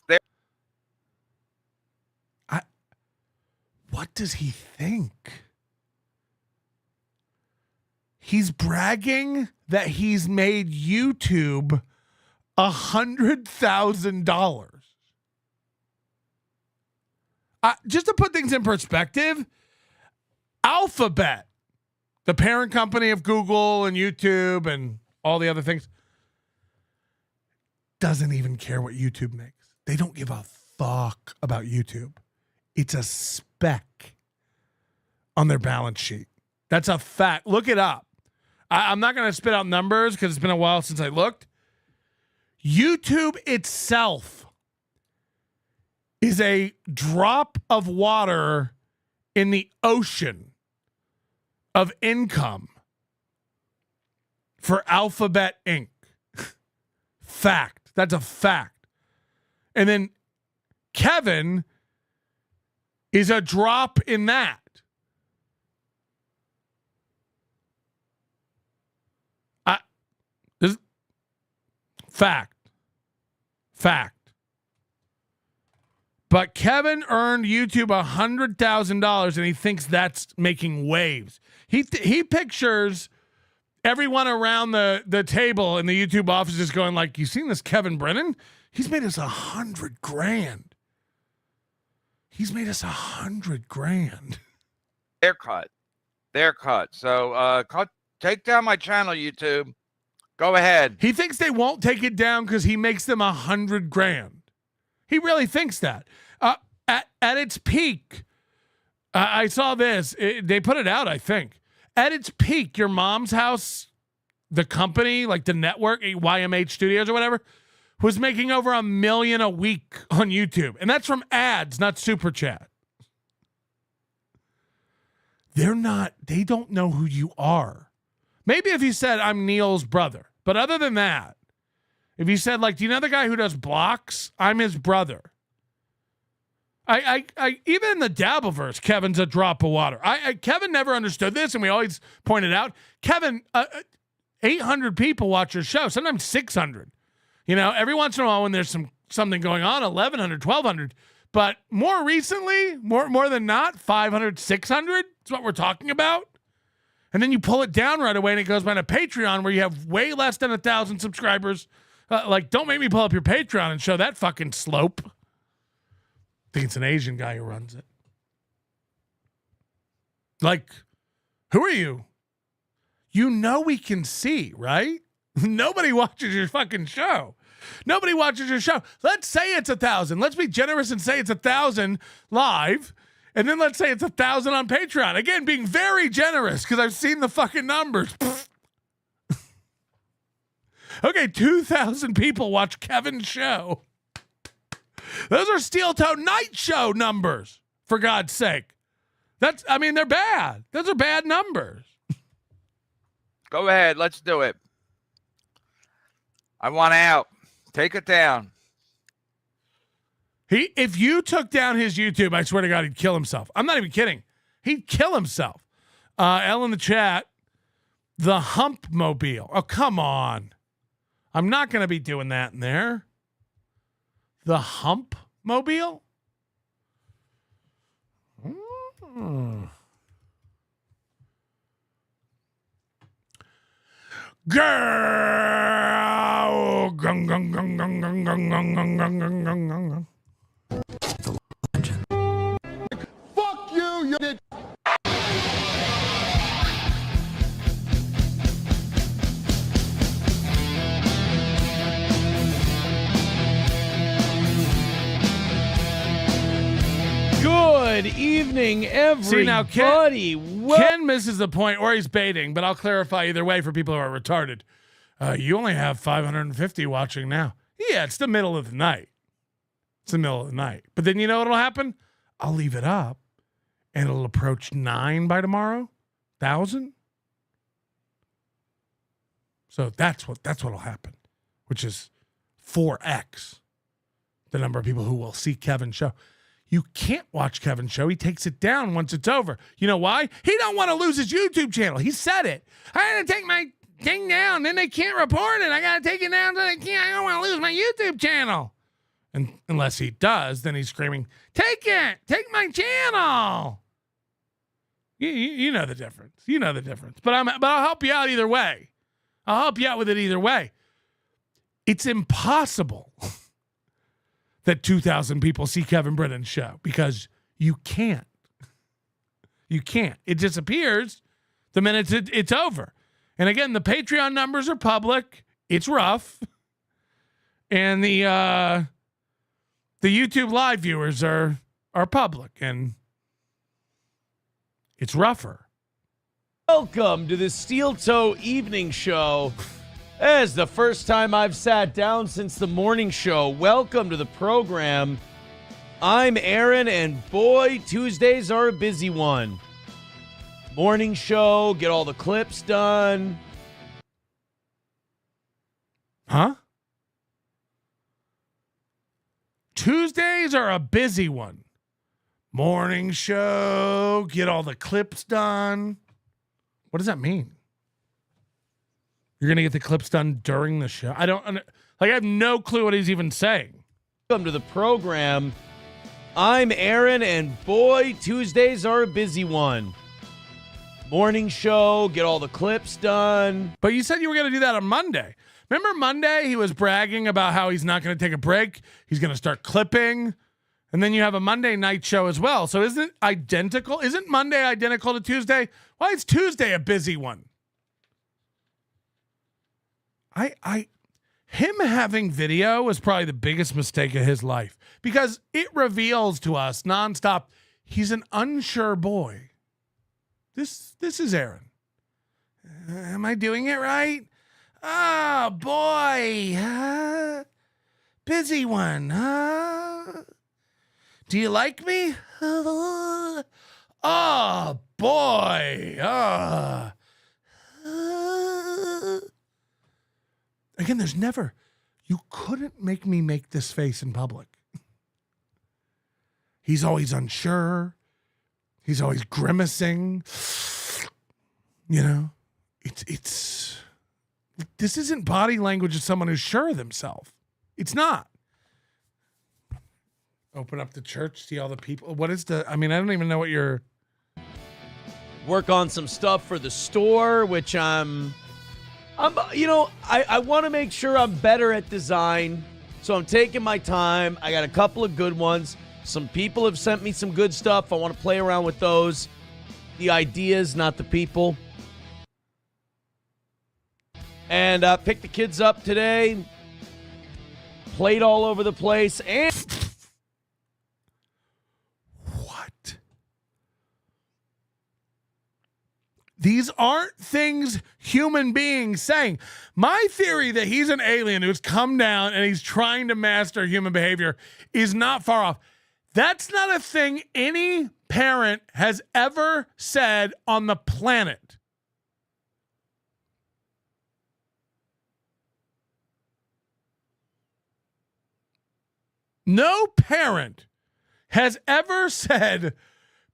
What does he think? He's bragging that he's made YouTube $100,000. Just to put things in perspective, Alphabet, the parent company of Google and YouTube and all the other things, doesn't even care what YouTube makes. They don't give a fuck about YouTube. It's a speck on their balance sheet. That's a fact. Look it up. I'm not going to spit out numbers because it's been a while since I looked. YouTube itself is a drop of water in the ocean of income for Alphabet Inc. Fact. That's a fact. And then Kevin is a drop in that. Fact. But Kevin earned YouTube $100,000 and he thinks that's making waves. He pictures everyone around the table in the YouTube office is going like, you seen this Kevin Brennan? He's made us $100,000. He's made us $100,000. They're cut. So take down my channel, YouTube. Go ahead. He thinks they won't take it down because he makes them $100,000. He really thinks that. At its peak, I saw this. They put it out, I think. At its peak, Your Mom's House, the company, like the network, YMH Studios or whatever, was making over $1 million a week on YouTube. And that's from ads, not super chat. They don't know who you are. Maybe if you said, I'm Neil's brother. But other than that, if you said, like, do you know the guy who does blocks? I'm his brother. I even in the Dabbleverse, Kevin's a drop of water. Kevin never understood this, and we always pointed out, Kevin, 800 people watch your show, sometimes 600. You know, every once in a while when there's something going on, 1,100, 1,200. But more recently, more than not, 500, 600 is what we're talking about. And then you pull it down right away and it goes by to Patreon where you have way less than 1,000 subscribers. Like, don't make me pull up your Patreon and show that fucking slope. I think it's an Asian guy who runs it. Like, who are you? You know we can see, right? Nobody watches your fucking show. Nobody watches your show. Let's say it's 1,000. Let's be generous and say it's 1,000 live. And then let's say it's 1,000 on Patreon. Again, being very generous because I've seen the fucking numbers. Okay, 2,000 people watch Kevin's show. Those are Steel Toe Night Show numbers, for God's sake. They're bad. Those are bad numbers. Go ahead. Let's do it. I want out. Take it down. If you took down his YouTube, I swear to God, he'd kill himself. I'm not even kidding. He'd kill himself. L in the chat, the hump mobile. Oh, come on. I'm not going to be doing that in there. The hump mobile? Girl. Gung, gung, gung, gung, gung, gung, gung, gung, gung, gung, gung, gung. Fuck you, you did. Good evening, everybody. See, now Ken misses the point, or he's baiting, but I'll clarify either way for people who are retarded. You only have 550 watching now. Yeah, it's the middle of the night. It's the middle of the night. But then you know what'll happen? I'll leave it up, and it'll approach 9 by tomorrow. 1,000. So that's what'll happen, which is 4x the number of people who will see Kevin's show. You can't watch Kevin's show. He takes it down once it's over. You know why? He don't want to lose his YouTube channel. He said it. I had to take my thing down. Then they can't report it. I got to take it down so they can't. I don't want to lose my YouTube channel. And unless he does, then he's screaming, take it. Take my channel. You know the difference. You know the difference. But I'll help you out either way. I'll help you out with it either way. It's impossible that 2,000 people see Kevin Brennan's show because you can't. You can't. It disappears the minute it's over. And again, the Patreon numbers are public. It's rough. And the YouTube live viewers are public, and it's rougher. Welcome to the Steel Toe Evening Show. It's the first time I've sat down since the morning show. Welcome to the program. I'm Aaron, and boy, Tuesdays are a busy one. Morning show, get all the clips done. Huh? Tuesdays are a busy one. Morning show, get all the clips done. What does that mean? You're going to get the clips done during the show? I have no clue what he's even saying. Welcome to the program. I'm Aaron, and boy, Tuesdays are a busy one. Morning show, get all the clips done. But you said you were going to do that on Monday. Remember Monday, he was bragging about how he's not going to take a break. He's going to start clipping. And then you have a Monday night show as well. So isn't it identical? Isn't Monday identical to Tuesday? Why is Tuesday a busy one? Him having video was probably the biggest mistake of his life because it reveals to us nonstop he's an unsure boy. This is Aaron. Am I doing it right? Oh boy, busy one. Do you like me? Oh boy. Again, you couldn't make me make this face in public. He's always unsure. He's always grimacing. You know, this isn't body language of someone who's sure of themselves. It's not. Open up the church, see all the people. What is I don't even know what you're. Work on some stuff for the store, which I want to make sure I'm better at design, so I'm taking my time. I got a couple of good ones. Some people have sent me some good stuff. I want to play around with those. The ideas, not the people. And picked the kids up today. Played all over the place. And what? These aren't things human beings saying. My theory that he's an alien who's come down and he's trying to master human behavior is not far off. That's not a thing any parent has ever said on the planet. No parent has ever said,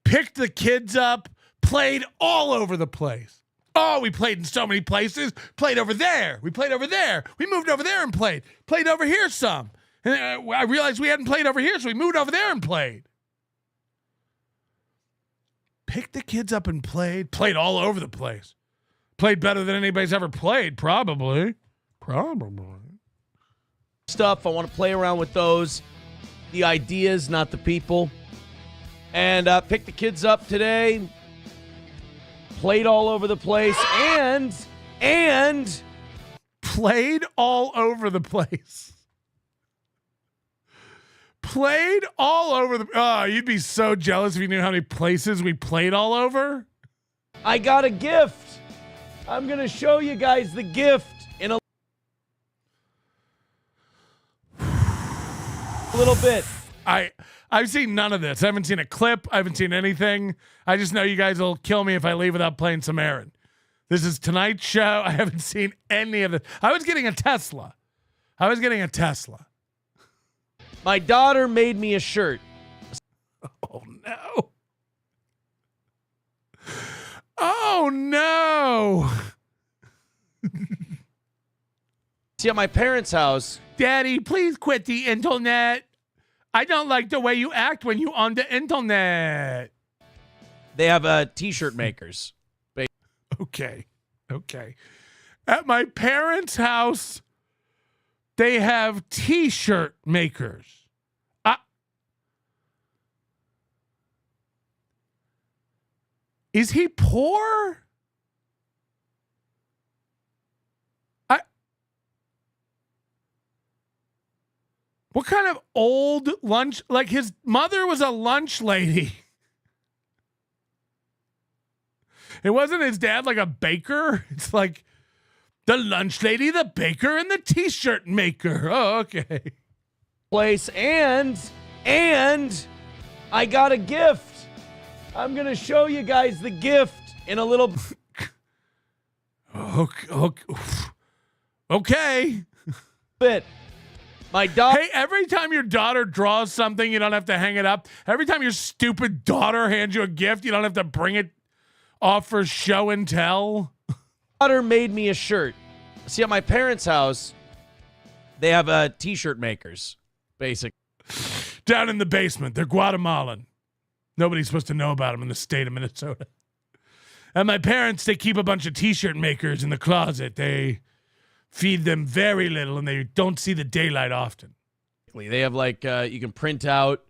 picked the kids up, played all over the place. Oh, we played in so many places. Played over there. We played over there. We moved over there and played. Played over here some. And I realized we hadn't played over here, so we moved over there and played. Picked the kids up and played. Played all over the place. Played better than anybody's ever played, probably. Stuff. I want to play around with those. The ideas, not the people. And picked the kids up today. Played all over the place. And played all over the place. Played all over the... Oh, you'd be so jealous if you knew how many places we played all over. I got a gift. I'm going to show you guys the gift in a little bit. I've seen none of this. I haven't seen a clip. I haven't seen anything. I just know you guys will kill me if I leave without playing some Aaron. This is tonight's show. I haven't seen any of it. I was getting a Tesla. My daughter made me a shirt. Oh, no. Oh, no. See, at my parents' house. Daddy, please quit the internet. I don't like the way you act when you on the internet. They have t-shirt makers. Okay. At my parents' house, they have t-shirt makers. Is he poor? What kind of old lunch? Like his mother was a lunch lady. It wasn't his dad like a baker. It's like the lunch lady, the baker, and the t-shirt maker. Oh, okay. Place and I got a gift. I'm going to show you guys the gift in a little... Okay. Bit. My daughter... Hey, every time your daughter draws something, you don't have to hang it up. Every time your stupid daughter hands you a gift, you don't have to bring it off for show and tell. Daughter made me a shirt. See, at my parents' house, they have t-shirt makers, basically. Down in the basement. They're Guatemalan. Nobody's supposed to know about them in the state of Minnesota. And my parents, they keep a bunch of t-shirt makers in the closet. They feed them very little, and they don't see the daylight often. They have, like, you can print out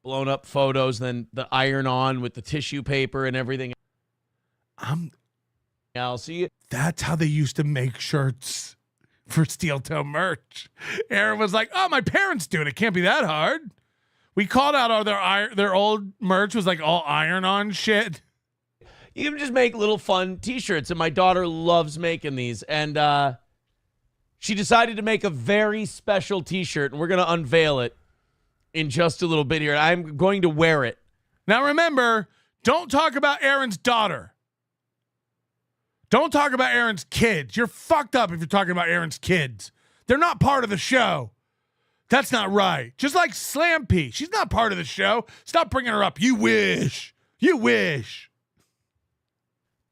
blown-up photos, then the iron-on with the tissue paper and everything. I'll see you. That's how they used to make shirts for Steel Toe merch. Aaron was like, oh, my parents do it. It can't be that hard. We called out all their old merch was like all iron-on shit. You can just make little fun t-shirts, and my daughter loves making these. And she decided to make a very special t-shirt, and we're going to unveil it in just a little bit here. I'm going to wear it. Now remember, don't talk about Aaron's daughter. Don't talk about Aaron's kids. You're fucked up if you're talking about Aaron's kids. They're not part of the show. That's not right. Just like Slampy. She's not part of the show. Stop bringing her up. You wish.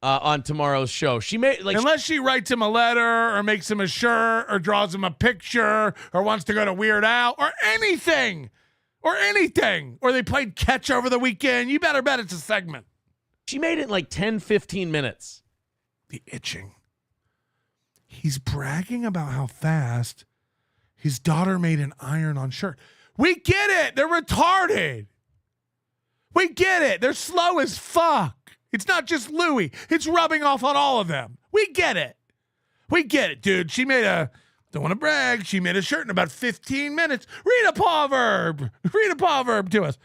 On tomorrow's show. She made like unless she writes him a letter or makes him a shirt or draws him a picture or wants to go to Weird Al or anything. Or they played catch over the weekend. You better bet it's a segment. She made it in like 10, 15 minutes. The itching. He's bragging about how fast his daughter made an iron-on shirt. We get it. They're retarded. We get it. They're slow as fuck. It's not just Louie. It's rubbing off on all of them. We get it. Dude. She made don't want to brag. She made a shirt in about 15 minutes. Read a proverb to us.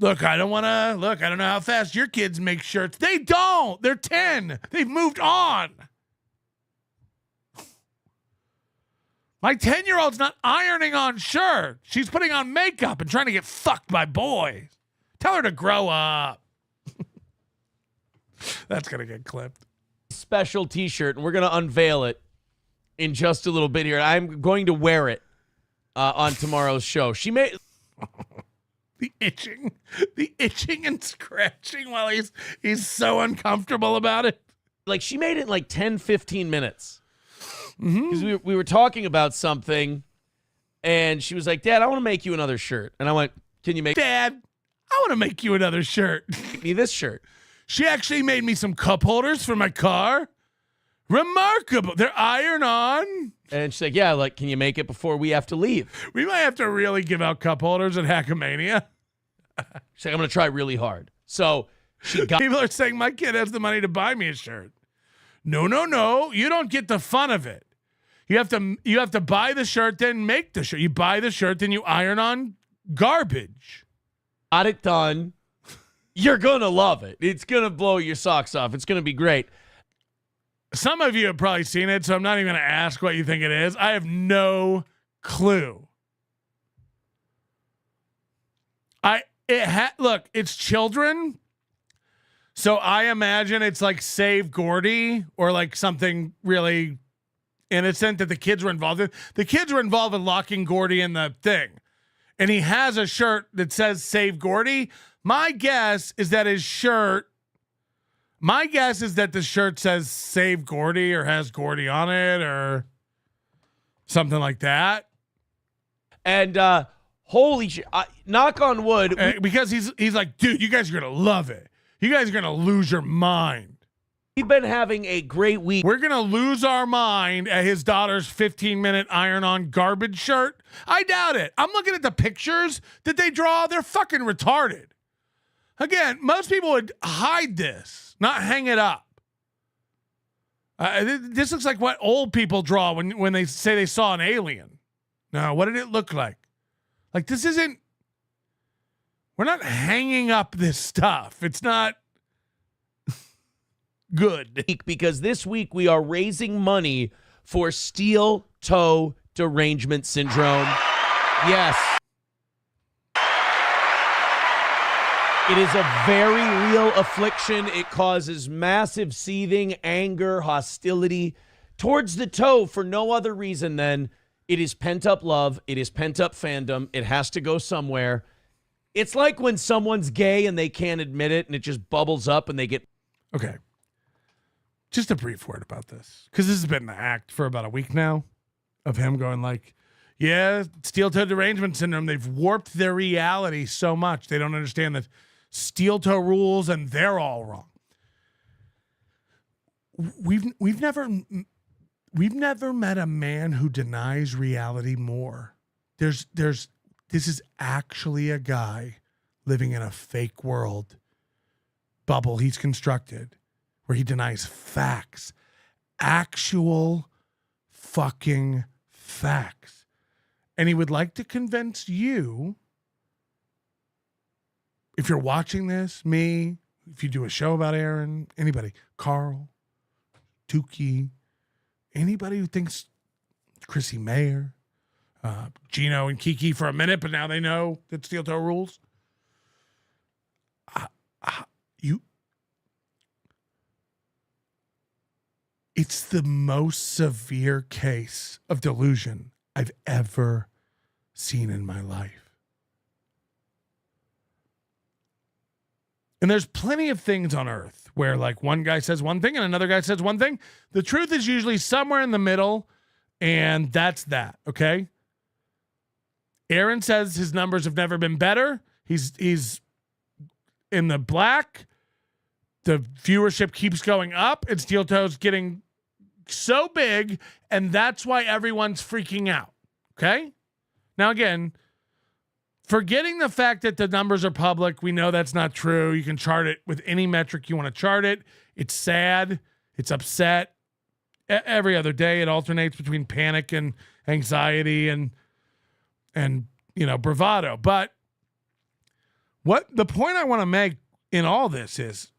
Look, I don't know how fast your kids make shirts. They don't. They're 10. They've moved on. My 10-year-old's not ironing on shirts. She's putting on makeup and trying to get fucked by boys. Tell her to grow up. That's going to get clipped. Special t-shirt, and we're going to unveil it in just a little bit here. I'm going to wear it on tomorrow's show. She made... The itching and scratching while he's so uncomfortable about it. Like, she made it in like 10, 15 minutes. Because we were talking about something, and she was like, Dad, I want to make you another shirt. And I went, can you make... Dad, I want to make you another shirt. Make me this shirt. She actually made me some cup holders for my car. Remarkable. They're iron-on. And she's like, yeah, like, can you make it before we have to leave? We might have to really give out cup holders at Hackamania. She's like, I'm going to try really hard. So she got... People are saying my kid has the money to buy me a shirt. No. You don't get the fun of it. You have to buy the shirt, then make the shirt. You buy the shirt, then you iron on garbage. Got it done. You're going to love it. It's going to blow your socks off. It's going to be great. Some of you have probably seen it, so I'm not even going to ask what you think it is. I have no clue. Look, it's children. So I imagine it's like Save Gordy or like something really innocent that the kids were involved in. The kids were involved in locking Gordy in the thing. And he has a shirt that says Save Gordy. My guess is that the shirt says Save Gordy or has Gordy on it or something like that. And holy shit, knock on wood. Because he's like, dude, you guys are going to love it. You guys are going to lose your mind. We've been having a great week. We're going to lose our mind at his daughter's 15-minute iron-on garbage shirt. I doubt it. I'm looking at the pictures that they draw. They're fucking retarded. Again, most people would hide this, not hang it up. This looks like what old people draw when they say they saw an alien. Now, what did it look like? Like, this isn't... We're not hanging up this stuff. It's not good. Because this week we are raising money for steel toe derangement syndrome. Yes. It is a very real affliction. It causes massive seething, anger, hostility towards the toe for no other reason than it is pent-up love. It is pent-up fandom. It has to go somewhere. It's like when someone's gay and they can't admit it and it just bubbles up and they get... Okay. Just a brief word about this. Because this has been the act for about a week now of him going like, yeah, steel-toe derangement syndrome. They've warped their reality so much. They don't understand that steel-toe rules and they're all wrong. We've never met a man who denies reality more. This is actually a guy living in a fake world bubble he's constructed where he denies facts, actual fucking facts. And he would like to convince you, if you're watching this, me, if you do a show about Aaron, anybody, Carl, Tukey, anybody who thinks Chrissy Mayer, Gino and Kiki for a minute, but now they know that steel toe rules. It's the most severe case of delusion I've ever seen in my life. And there's plenty of things on earth where like one guy says one thing and another guy says one thing. The truth is usually somewhere in the middle, and that's that, okay? Aaron says his numbers have never been better. He's in the black. The viewership keeps going up, and Steel Toe's getting so big, and that's why everyone's freaking out. Okay? Now, again, forgetting the fact that the numbers are public, we know that's not true. You can chart it with any metric you want to chart it. It's sad. It's upset. Every other day, it alternates between panic and anxiety and bravado. But what the point I want to make in all this is,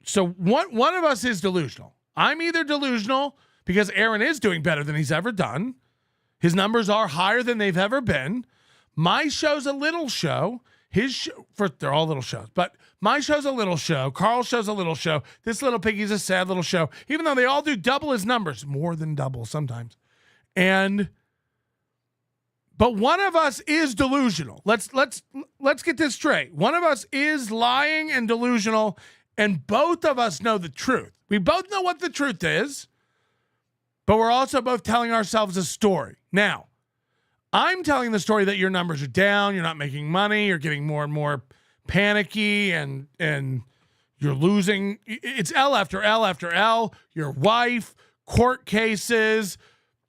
so one of us is delusional. I'm either delusional because Aaron is doing better than he's ever done. His numbers are higher than they've ever been. My show's a little show. They're all little shows, but my show's a little show. Carl's show's a little show. This little piggy's a sad little show, even though they all do double his numbers, more than double sometimes. And But one of us is delusional. Let's get this straight. One of us is lying and delusional, and both of us know the truth. We both know what the truth is, but we're also both telling ourselves a story. Now, I'm telling the story that your numbers are down, you're not making money, you're getting more and more panicky, and you're losing. It's L after L after L. Your wife, court cases,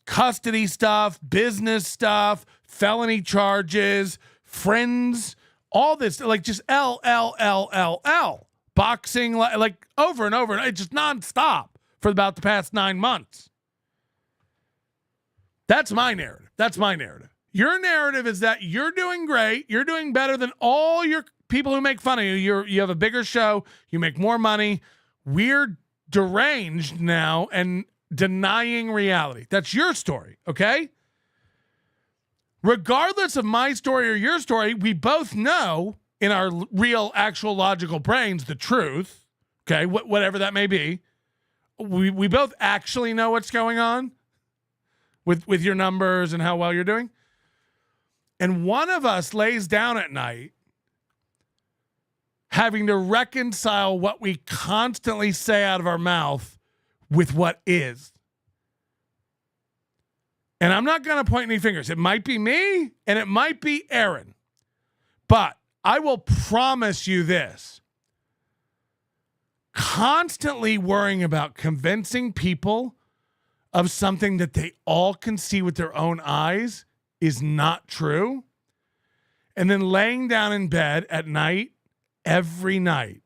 custody stuff, business stuff, felony charges, friends, all this, like just L, L, L, L, L. Boxing, like over and over, and it's just nonstop for about the past 9 months. That's my narrative. That's my narrative. Your narrative is that you're doing great. You're doing better than all your people who make fun of you. You have a bigger show. You make more money. We're deranged now and denying reality. That's your story, okay? Regardless of my story or your story, we both know in our real, actual, logical brains the truth, okay, whatever that may be. We both actually know what's going on with your numbers and how well you're doing. And one of us lays down at night having to reconcile what we constantly say out of our mouth with what is. And I'm not going to point any fingers. It might be me and it might be Aaron. But I will promise you this. Constantly worrying about convincing people of something that they all can see with their own eyes is not true. And then laying down in bed at night, every night,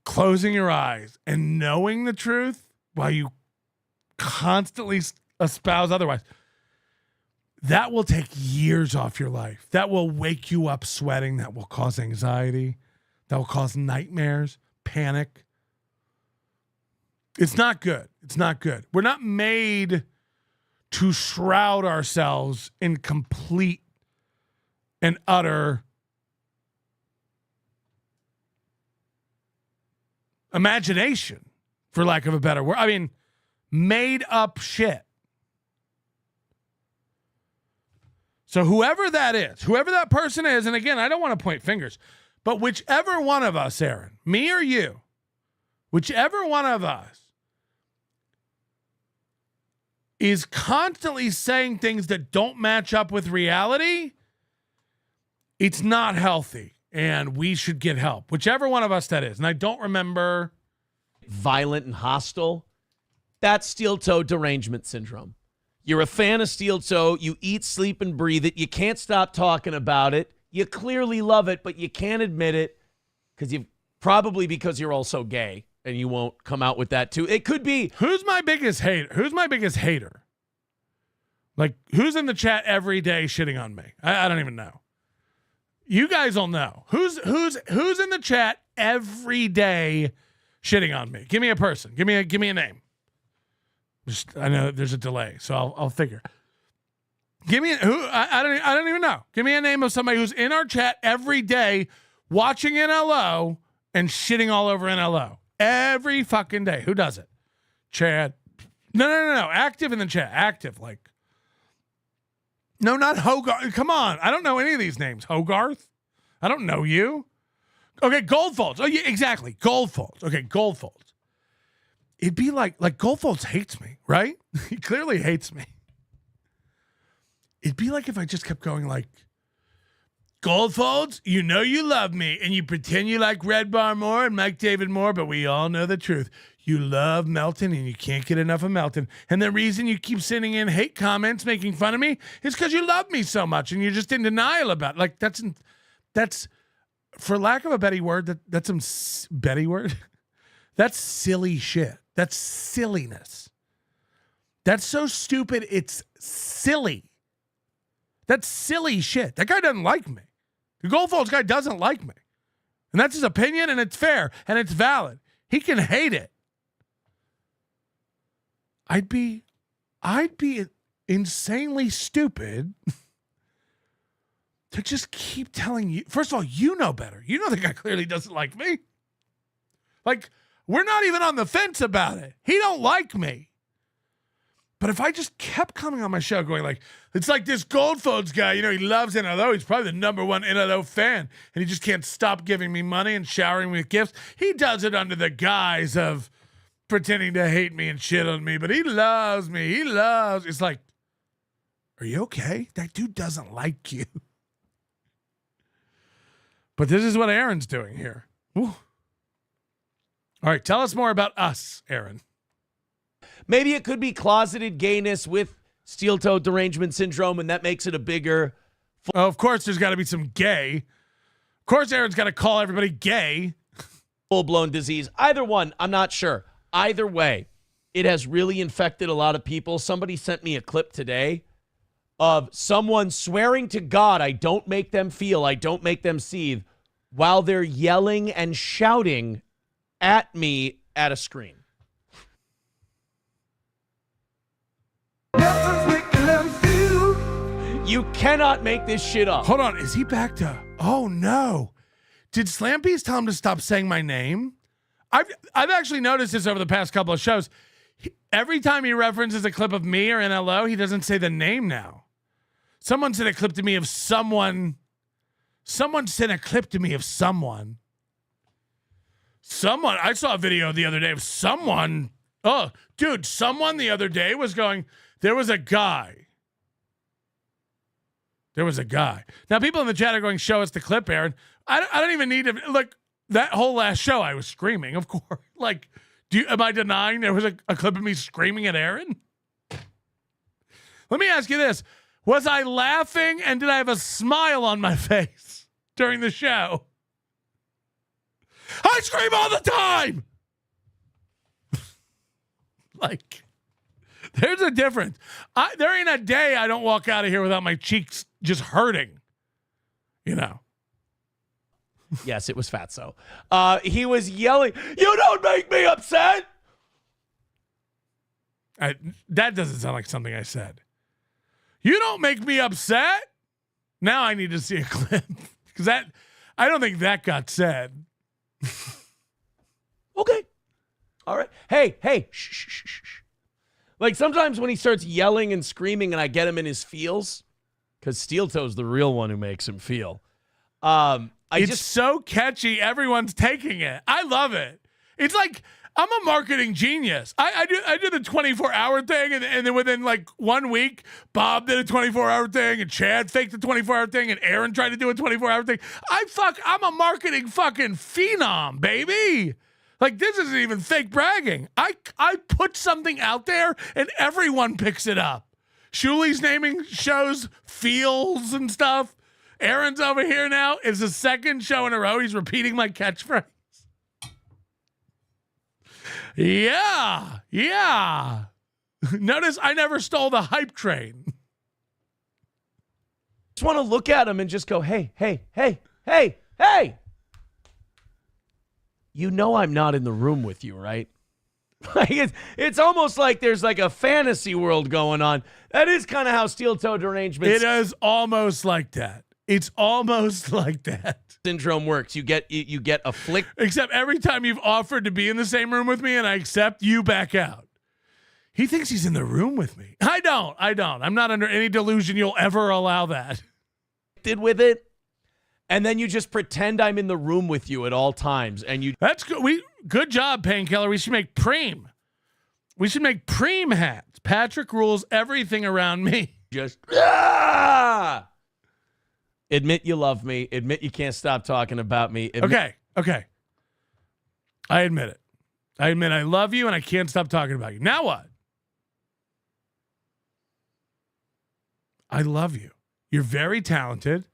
closing your eyes and knowing the truth while you constantly espouse otherwise, that will take years off your life. That will wake you up sweating. That will cause anxiety. That will cause nightmares, panic. It's not good. It's not good. We're not made to shroud ourselves in complete and utter imagination, for lack of a better word. I mean, made up shit. So whoever that is, whoever that person is, and again, I don't want to point fingers, but whichever one of us, Aaron, me or you, whichever one of us is constantly saying things that don't match up with reality, it's not healthy, and we should get help. Whichever one of us that is. And I don't remember. Violent and hostile. That's steel-toe derangement syndrome. You're a fan of steel-toe. You eat, sleep, and breathe it. You can't stop talking about it. You clearly love it, but you can't admit it because you're also gay, and you won't come out with that too. It could be. Who's my biggest hater? Who's my biggest hater? Like, who's in the chat every day shitting on me? I don't even know. You guys will know. Who's in the chat every day shitting on me? Give me a person. Give me a name. I know there's a delay, so I'll figure. Give me who I don't even know. Give me a name of somebody who's in our chat every day watching NLO and shitting all over NLO every fucking day. Who does it? Chad. No. Active in the chat. Active, like. No, not Hogarth. Come on. I don't know any of these names. Hogarth? I don't know you. Okay, Goldfolds. Oh, yeah, exactly. Goldfolds. Okay, Goldfolds. It'd be like Goldfolds hates me, right? He clearly hates me. It'd be like if I just kept going like, Goldfolds, you know you love me, and you pretend you like Red Bar more and Mike David more, but we all know the truth. You love Melton, and you can't get enough of Melton. And the reason you keep sending in hate comments making fun of me is because you love me so much, and you're just in denial about it. Like, that's for lack of a better word, that's some Betty word. That's silly shit. That's silliness. That's so stupid, it's silly. That's silly shit. That guy doesn't like me. The Goldfolds guy doesn't like me. And that's his opinion, and it's fair, and it's valid. He can hate it. I'd be insanely stupid to just keep telling you. First of all, you know better. You know the guy clearly doesn't like me. Like, we're not even on the fence about it. He don't like me. But if I just kept coming on my show going like, it's like this Goldfolds guy, he loves NLO. He's probably the #1 NLO fan. And he just can't stop giving me money and showering me with gifts. He does it under the guise of pretending to hate me and shit on me. But he loves me. It's like, are you okay? That dude doesn't like you. But this is what Aaron's doing here. Woo. All right, tell us more about us, Aaron. Maybe it could be closeted gayness with steel-toe derangement syndrome, and that makes it a bigger... Oh, of course, there's got to be some gay. Of course, Aaron's got to call everybody gay. Full-blown disease. Either one, I'm not sure. Either way, it has really infected a lot of people. Somebody sent me a clip today of someone swearing to God, I don't make them feel, I don't make them seethe, while they're yelling and shouting at me at a screen. You cannot make this shit up. Hold on, is he back to... Oh, no. Did Slampies tell him to stop saying my name? I've actually noticed this over the past couple of shows. Every time he references a clip of me or NLO, he doesn't say the name now. Someone sent a clip to me of someone. Someone sent a clip to me of someone. Someone. I saw a video the other day of someone. Oh, dude, someone the other day was going, there was a guy. There was a guy. Now, people in the chat are going, show us the clip, Aaron. I don't even need to. Look, that whole last show, I was screaming, of course. Like, am I denying there was a clip of me screaming at Aaron? Let me ask you this. Was I laughing and did I have a smile on my face during the show? I scream all the time! Like, there's a difference. There ain't a day I don't walk out of here without my cheeks just hurting. Yes, it was Fatso. He was yelling, "You don't make me upset!" That doesn't sound like something I said. You don't make me upset? Now I need to see a clip. Because I don't think that got said. Okay. All right. Hey, shh. Like sometimes when he starts yelling and screaming and I get him in his feels, because Steel Toe's the real one who makes him feel. It's so catchy. Everyone's taking it. I love it. It's like I'm a marketing genius. I do the 24-hour thing, and then within like 1 week, Bob did a 24-hour thing, and Chad faked a 24-hour thing, and Aaron tried to do a 24-hour thing. I'm a marketing fucking phenom, baby. Like, this isn't even fake bragging. I put something out there, and everyone picks it up. Shuli's naming shows feels and stuff. Aaron's over here now. It's the second show in a row he's repeating my catchphrase. Yeah. Notice I never stole the hype train. Just want to look at him and just go, hey. You know I'm not in the room with you, right? It's almost like there's like a fantasy world going on. That is kind of how steel-toe derangement. It is almost like that. It's almost like that. Syndrome works. You get a flick. Except every time you've offered to be in the same room with me and I accept, you back out. He thinks he's in the room with me. I don't. I'm not under any delusion you'll ever allow that. Did with it. And then you just pretend I'm in the room with you at all times. And you. That's good. Good job, Painkiller. We should make Preem. We should make Preem hats. Patrick rules everything around me. Just. Admit you love me. Admit you can't stop talking about me. Okay. I admit it. I admit I love you and I can't stop talking about you. Now what? I love you. You're very talented.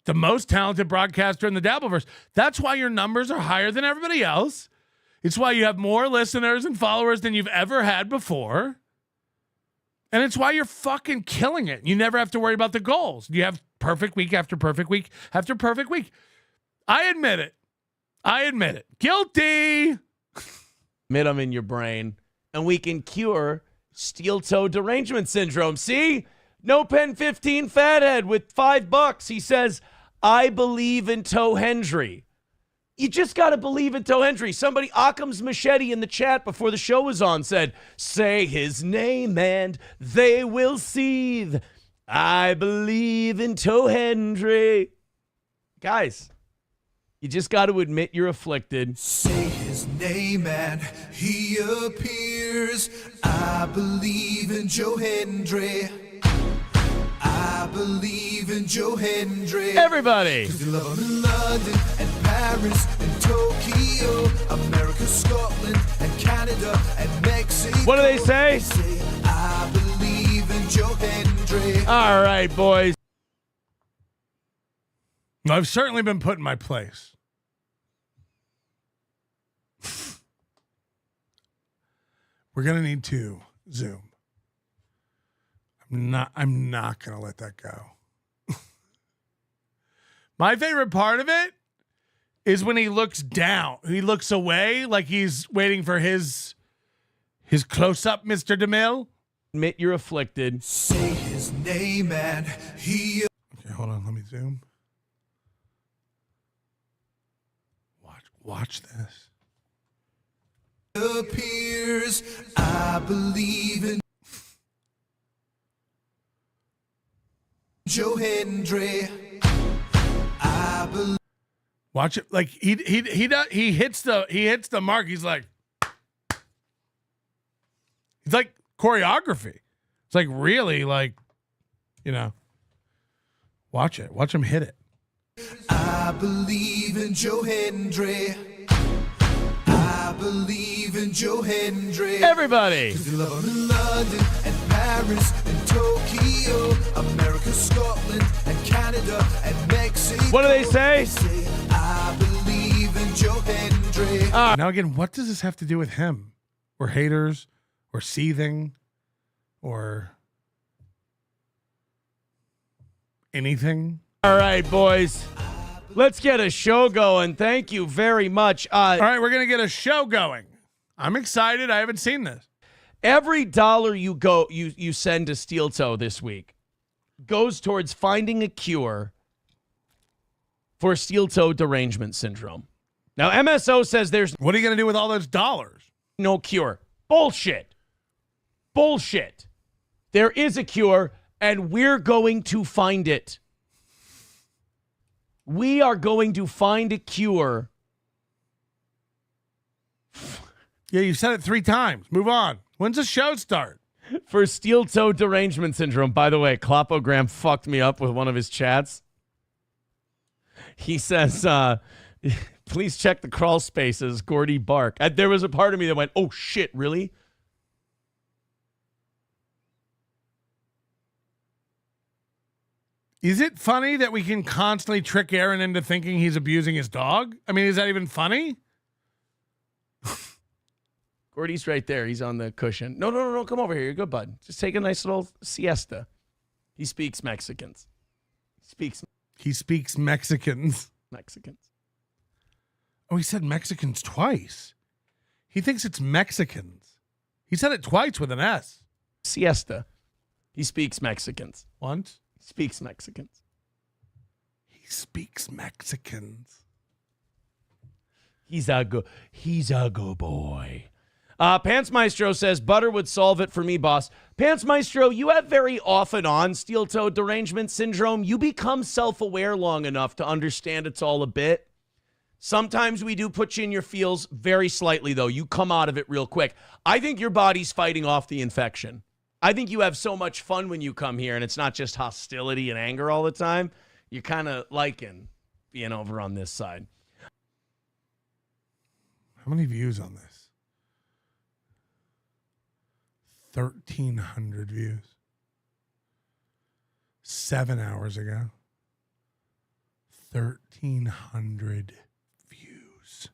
The most talented broadcaster in the Dabbleverse. That's why your numbers are higher than everybody else. It's why you have more listeners and followers than you've ever had before. And it's why you're fucking killing it. You never have to worry about the goals. You have perfect week after perfect week after perfect week. I admit it. Guilty. Admit them in your brain. And we can cure steel-toe derangement syndrome. See? No Pen 15 Fathead with $5. He says, I believe in Joe Hendry. You just got to believe in Joe Hendry. Somebody, Occam's Machete in the chat before the show was on said, say his name and they will seethe. I believe in Joe Hendry. Guys, you just got to admit you're afflicted. Say his name and he appears. I believe in Joe Hendry. I believe in Joe Hendry. Everybody. 'Cause you love him in London and Paris and Tokyo, America, Scotland and Canada and Mexico. What do they say? I believe in Joe Hendry. All right, boys. I've certainly been put in my place. We're gonna need to Zoom. I'm not gonna let that go. My favorite part of it is when he looks down. He looks away like he's waiting for his close-up, Mr. DeMille. Admit you're afflicted. Say his name and he. Okay, hold on. Let me zoom. Watch this. Appears. I believe in Joe Hendry. I believe. Watch it. Like he hits the mark. He's like choreography. It's like really like, watch it. Watch him hit it. I believe in Joe Hendry. I believe in Joe Hendry. Everybody. 'Cause you love him in London and Paris and Tokyo, America, Scotland and Canada and Mexico. What do they say? I believe in Joe Hendry. Now again, what does this have to do with him? Or haters? Or seething? Or anything? All right, boys. Let's get a show going. Thank you very much. All right, we're going to get a show going. I'm excited. I haven't seen this. Every dollar you send to Steel Toe this week goes towards finding a cure for steel toe derangement syndrome. Now, MSO says there's... What are you going to do with all those dollars? No cure. Bullshit. Bullshit. There is a cure, and we're going to find it. We are going to find a cure. Yeah, you said it 3 times. Move on. When's the show start? For steel toe derangement syndrome. By the way, Klopogram fucked me up with one of his chats. He says, please check the crawl spaces, Gordy Bark. There was a part of me that went, oh shit, really? Is it funny that we can constantly trick Aaron into thinking he's abusing his dog? I mean, is that even funny? Gordy's right there. He's on the cushion. No. Come over here. You're good, bud. Just take a nice little siesta. He speaks Mexicans. He speaks Mexicans. Oh, he said Mexicans twice. He thinks it's Mexicans. He said it twice with an S. Siesta. He speaks Mexicans. Once? Speaks Mexicans. He speaks Mexicans. He's a good boy. Pants Maestro says, butter would solve it for me, boss. Pants Maestro, you have very off and on steel toe derangement syndrome. You become self-aware long enough to understand it's all a bit. Sometimes we do put you in your feels very slightly, though. You come out of it real quick. I think your body's fighting off the infection. I think you have so much fun when you come here, and it's not just hostility and anger all the time. You're kind of liking being over on this side. How many views on this? 1,300 views. 7 hours ago. 1,300 views.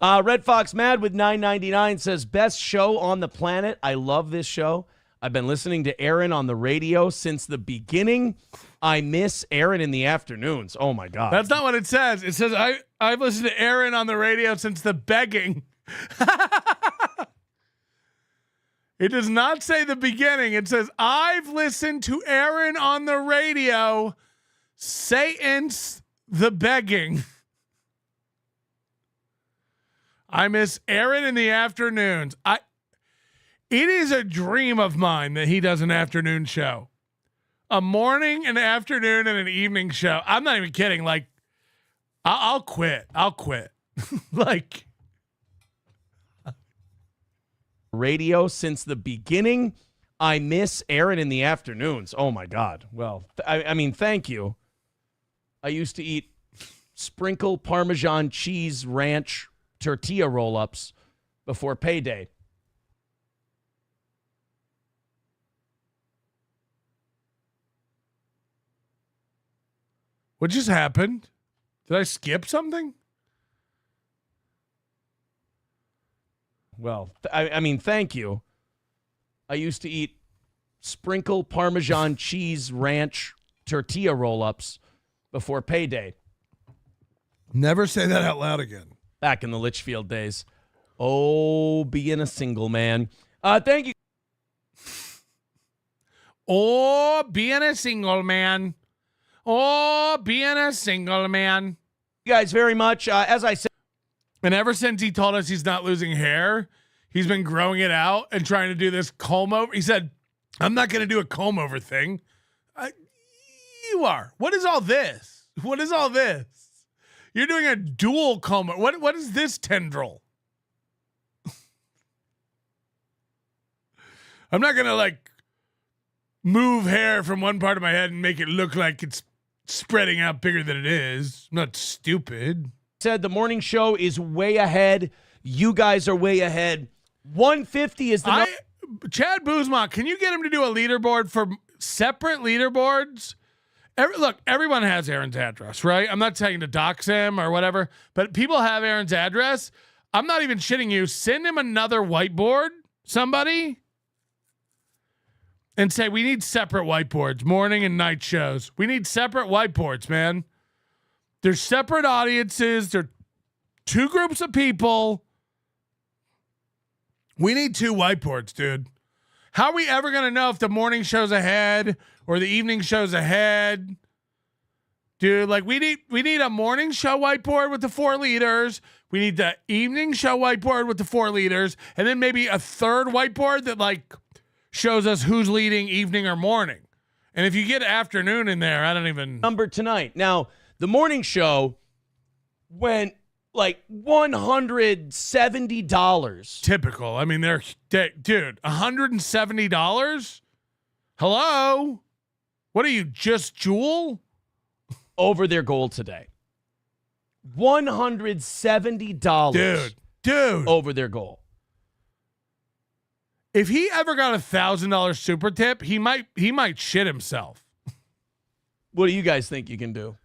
Red Fox Mad with $9.99 says, best show on the planet. I love this show. I've been listening to Aaron on the radio since the beginning. I miss Aaron in the afternoons. Oh, my God. That's not what it says. It says, I've listened to Aaron on the radio since the begging. It does not say the beginning. It says, I've listened to Aaron on the radio. Satan's the begging. I miss Aaron in the afternoons. It is a dream of mine that he does an afternoon show. A morning, an afternoon, and an evening show. I'm not even kidding. Like, I'll quit. I'll quit. Like, radio since the beginning. I miss Aaron in the afternoons. Oh my God. Well, I mean, thank you. I used to eat sprinkle Parmesan cheese ranch tortilla roll-ups before payday. what just happened? Did I skip something? Well, I mean, thank you. I used to eat sprinkle Parmesan cheese ranch tortilla roll-ups before payday. Never say that out loud again. Back in the Litchfield days. Oh, being a single man. Thank you. Oh, being a single man. Oh, being a single man. You guys very much. As I said. And ever since he told us he's not losing hair, he's been growing it out and trying to do this comb over. He said, I'm not going to do a comb over thing. You are. What is all this? What is all this? You're doing a dual comb. What is this tendril? I'm not going to like move hair from one part of my head and make it look like it's spreading out bigger than it is. I'm not stupid. Said the morning show is way ahead. You guys are way ahead. 150 is the Chad Buzma, can you get him to do a leaderboard for separate leaderboards? Look, everyone has Aaron's address, right? I'm not saying to dox him or whatever, but people have Aaron's address. I'm not even shitting you. Send him another whiteboard, somebody, and say, we need separate whiteboards, morning and night shows. We need separate whiteboards, man. There's separate audiences. They're two groups of people. We need two whiteboards, dude. How are we ever going to know if the morning show's ahead or the evening show's ahead? Dude, like we need a morning show whiteboard with the 4 leaders. We need the evening show whiteboard with the 4 leaders. And then maybe a third whiteboard that like shows us who's leading evening or morning. And if you get afternoon in there, I don't even... Number tonight. Now, the morning show went like $170. Typical. I mean, dude, $170? Hello? What are you, just Jewel? Over their goal today. $170. Dude. Over their goal. If he ever got $1,000 super tip, he might shit himself. What do you guys think you can do?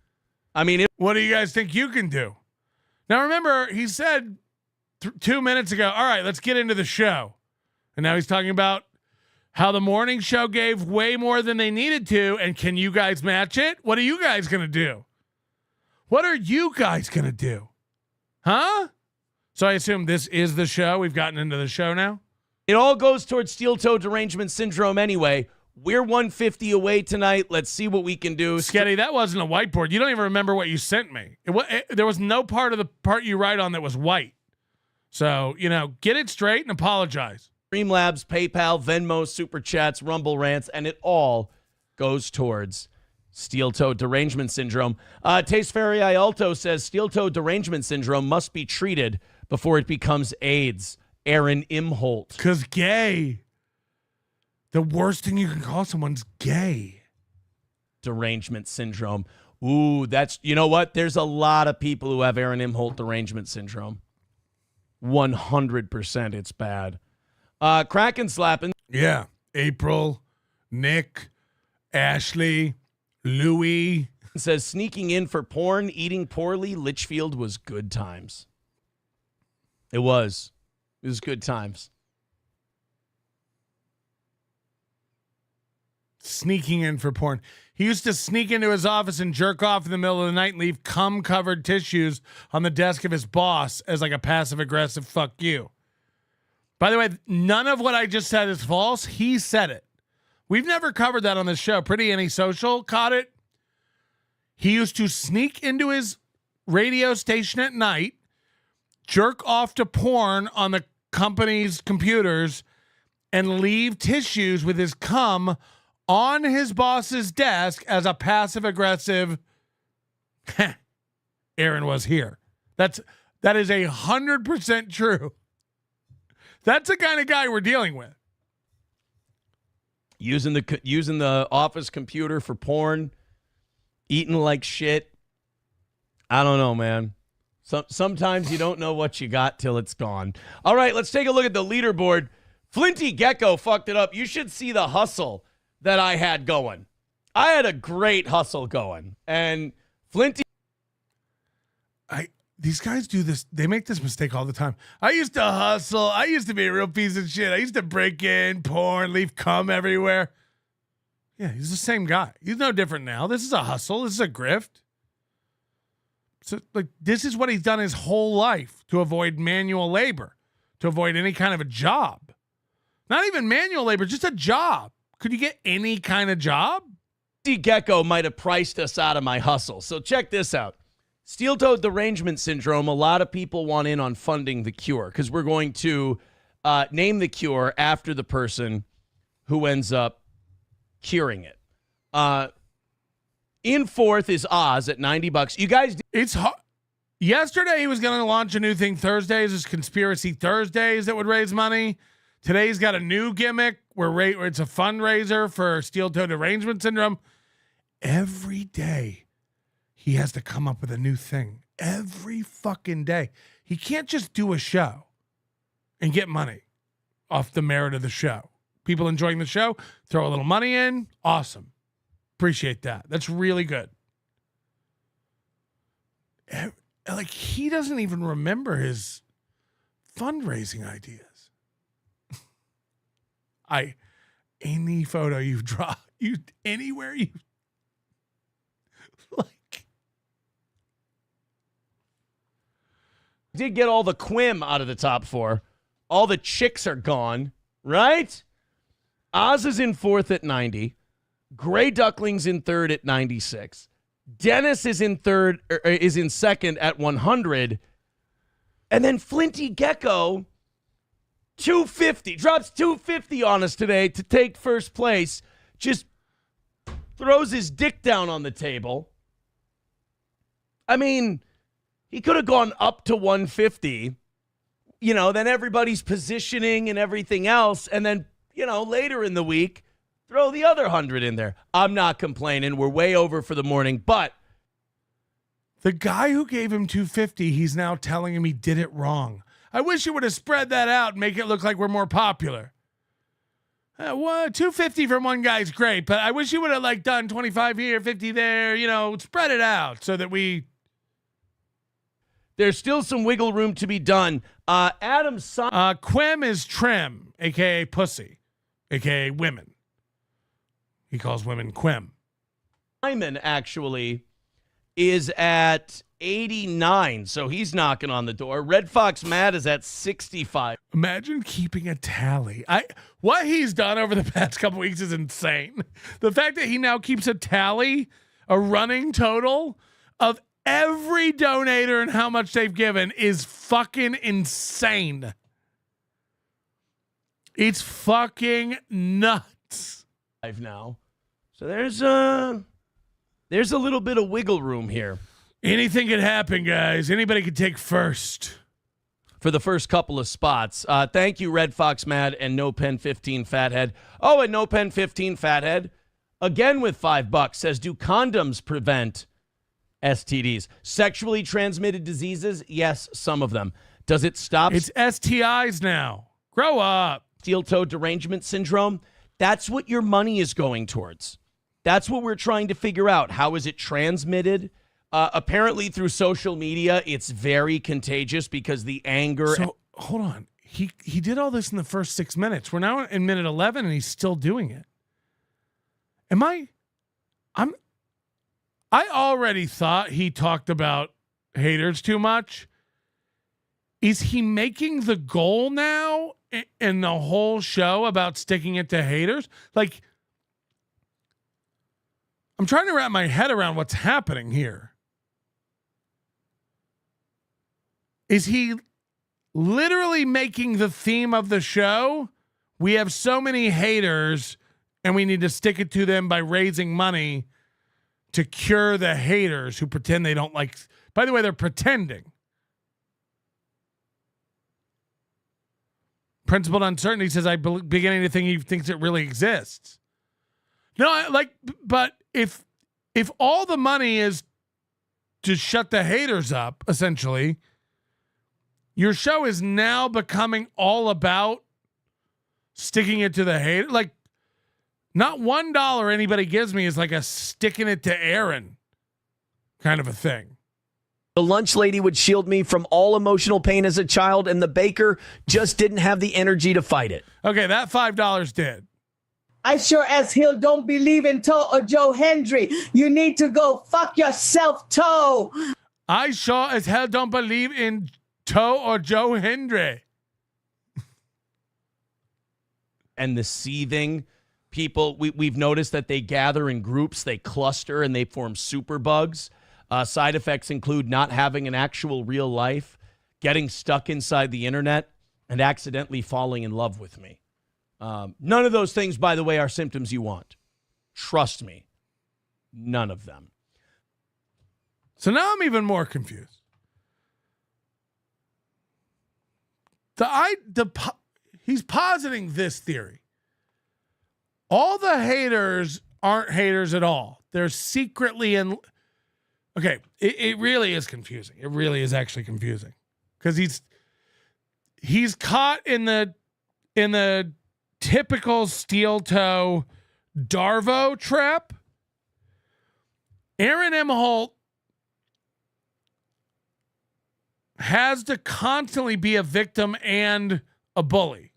I mean, what do you guys think you can do? Now, remember, he said 2 minutes ago, all right, let's get into the show. And now he's talking about how the morning show gave way more than they needed to. And can you guys match it? What are you guys going to do? What are you guys going to do? Huh? So I assume this is the show. We've gotten into the show now. It all goes towards steel-toe derangement syndrome anyway. We're 150 away tonight. Let's see what we can do. Sketty, that wasn't a whiteboard. You don't even remember what you sent me. There was no part of the part you write on that was white. So, get it straight and apologize. Streamlabs, PayPal, Venmo, Super Chats, Rumble Rants, and it all goes towards steel-toe derangement syndrome. Taste Fairy Ialto says steel-toe derangement syndrome must be treated before it becomes AIDS. Aaron IMHOLTE. Because gay. The worst thing you can call someone's gay. Derangement syndrome. Ooh, you know what? There's a lot of people who have Aaron IMHOLTE derangement syndrome. 100% it's bad. Kraken slapping. Yeah. April, Nick, Ashley, Louie. Says sneaking in for porn, eating poorly, Litchfield was good times. It was. It was good times. Sneaking in for porn. He used to sneak into his office and jerk off in the middle of the night and leave cum-covered tissues on the desk of his boss as like a passive-aggressive fuck you. By the way, none of what I just said is false. He said it. We've never covered that on this show. Pretty Antisocial caught it. He used to sneak into his radio station at night, jerk off to porn on the company's computers, and leave tissues with his cum on his boss's desk as a passive-aggressive, Aaron was here. That is 100% true. That's the kind of guy we're dealing with. Using the office computer for porn, eating like shit. I don't know, man. Sometimes you don't know what you got till it's gone. All right, let's take a look at the leaderboard. Flinty Gecko fucked it up. You should see the hustle that I had going. I had a great hustle going. And Flinty... These guys do this. They make this mistake all the time. I used to hustle. I used to be a real piece of shit. I used to break in, porn, leave cum everywhere. Yeah, he's the same guy. He's no different now. This is a hustle. This is a grift. So, like, this is what he's done his whole life to avoid manual labor, to avoid any kind of a job. Not even manual labor, just a job. Could you get any kind of job? Gecko might have priced us out of my hustle. So check this out. Steel-toed derangement syndrome, a lot of people want in on funding the cure because we're going to name the cure after the person who ends up curing it. In fourth is Oz at $90. You guys... It's hard. Yesterday he was going to launch a new thing Thursdays. It's Conspiracy Thursdays that would raise money. Today he's got a new gimmick where it's a fundraiser for steel-toed derangement syndrome. Every day he has to come up with a new thing. Every fucking day. He can't just do a show and get money off the merit of the show. People enjoying the show, throw a little money in. Awesome. Appreciate that. That's really good. Like, he doesn't even remember his fundraising ideas. Any photo you draw, anywhere you like. Did get all the Quim out of the top four. All the chicks are gone, right? Oz is in fourth at 90. Gray Duckling's in third at 96. Dennis is in second at 100. And then Flinty Gecko, 250, drops 250 on us today to take first place. Just throws his dick down on the table. I mean, he could have gone up to 150. Then everybody's positioning and everything else. And then, later in the week, throw the other 100 in there. I'm not complaining. We're way over for the morning, but the guy who gave him 250, he's now telling him he did it wrong. I wish you would have spread that out and make it look like we're more popular. 250 from one guy's great, but I wish you would have done 25 here, 50 there, spread it out so that there's still some wiggle room to be done. Adam Quim is trim, a.k.a. pussy, a.k.a. women. He calls women Quim. Simon actually is at 89, so he's knocking on the door. Red Fox Matt is at 65. Imagine keeping a tally. What he's done over the past couple weeks is insane. The fact that he now keeps a tally, a running total of every donator and how much they've given is fucking insane. It's fucking nuts. Now. So there's a little bit of wiggle room here. Anything could happen, guys. Anybody could take first. For the first couple of spots. Thank you, Red Fox Mad and No Pen 15 Fathead. Oh, and No Pen 15 Fathead, again with $5, says, do condoms prevent STDs? Sexually transmitted diseases? Yes, some of them. Does it stop? It's STIs now. Grow up. Steel-toed derangement syndrome? That's what your money is going towards. That's what we're trying to figure out. How is it transmitted? Apparently through social media, it's very contagious because the anger. So hold on. He did all this in the first 6 minutes. We're now in minute 11 and he's still doing it. I already thought he talked about haters too much. Is he making the goal now in the whole show about sticking it to haters? Like, I'm trying to wrap my head around what's happening here. Is he literally making the theme of the show? We have so many haters and we need to stick it to them by raising money to cure the haters who pretend they don't like. By the way, they're pretending. Principled Uncertainty says, beginning to think he thinks it really exists. No, but if all the money is to shut the haters up, essentially, your show is now becoming all about sticking it to the hater. Like, not $1 anybody gives me is like a sticking it to Aaron kind of a thing. The lunch lady would shield me from all emotional pain as a child, and the baker just didn't have the energy to fight it. Okay, that $5 did. I sure as hell don't believe in Toe or Joe Hendry. You need to go fuck yourself, Toe. I sure as hell don't believe in Toe or Joe Hendry. And the seething people, we've noticed that they gather in groups, they cluster, and they form super bugs. Side effects include not having an actual real life, getting stuck inside the internet, and accidentally falling in love with me. None of those things, by the way, are symptoms you want. Trust me. None of them. So now I'm even more confused. He's positing this theory. All the haters aren't haters at all. They're secretly in. Okay, it really is confusing. It really is actually confusing because he's caught in the typical steel toe Darvo trap. Aaron IMHOLTE has to constantly be a victim and a bully.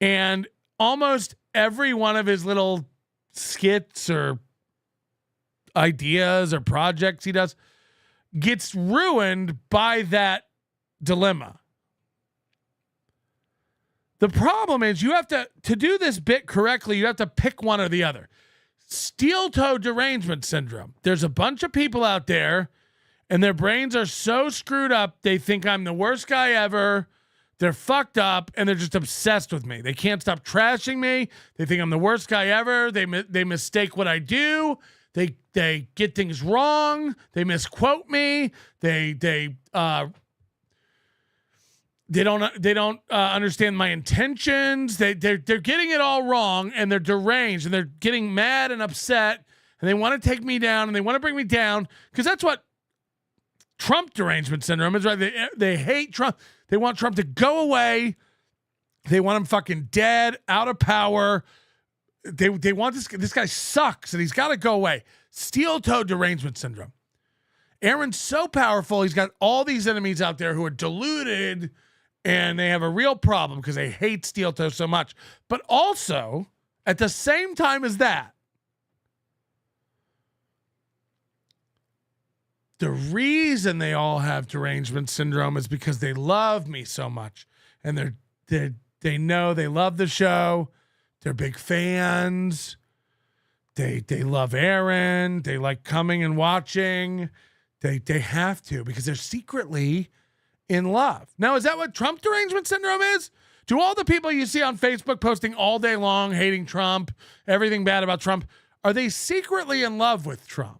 And almost every one of his little skits or ideas or projects he does gets ruined by that dilemma. The problem is you have to do this bit correctly, you have to pick one or the other. Steel toe derangement syndrome. There's a bunch of people out there and their brains are so screwed up, they think I'm the worst guy ever. They're fucked up and they're just obsessed with me. They can't stop trashing me. They think I'm the worst guy ever. They mistake what I do. They get things wrong. They misquote me. They don't understand my intentions. They're getting it all wrong and they're deranged and they're getting mad and upset and they want to take me down and they want to bring me down because that's what Trump derangement syndrome is, right? They hate Trump. They want Trump to go away. They want him fucking dead, out of power. They want this guy sucks and he's got to go away. Steel toe derangement syndrome. Aaron's so powerful. He's got all these enemies out there who are deluded and they have a real problem because they hate steel toe so much. But also, at the same time as that, the reason they all have derangement syndrome is because they love me so much. And they know they love the show. They're big fans. They love Aaron. They like coming and watching. They have to because they're secretly in love. Now, is that what Trump derangement syndrome is? Do all the people you see on Facebook posting all day long, hating Trump, everything bad about Trump, are they secretly in love with Trump?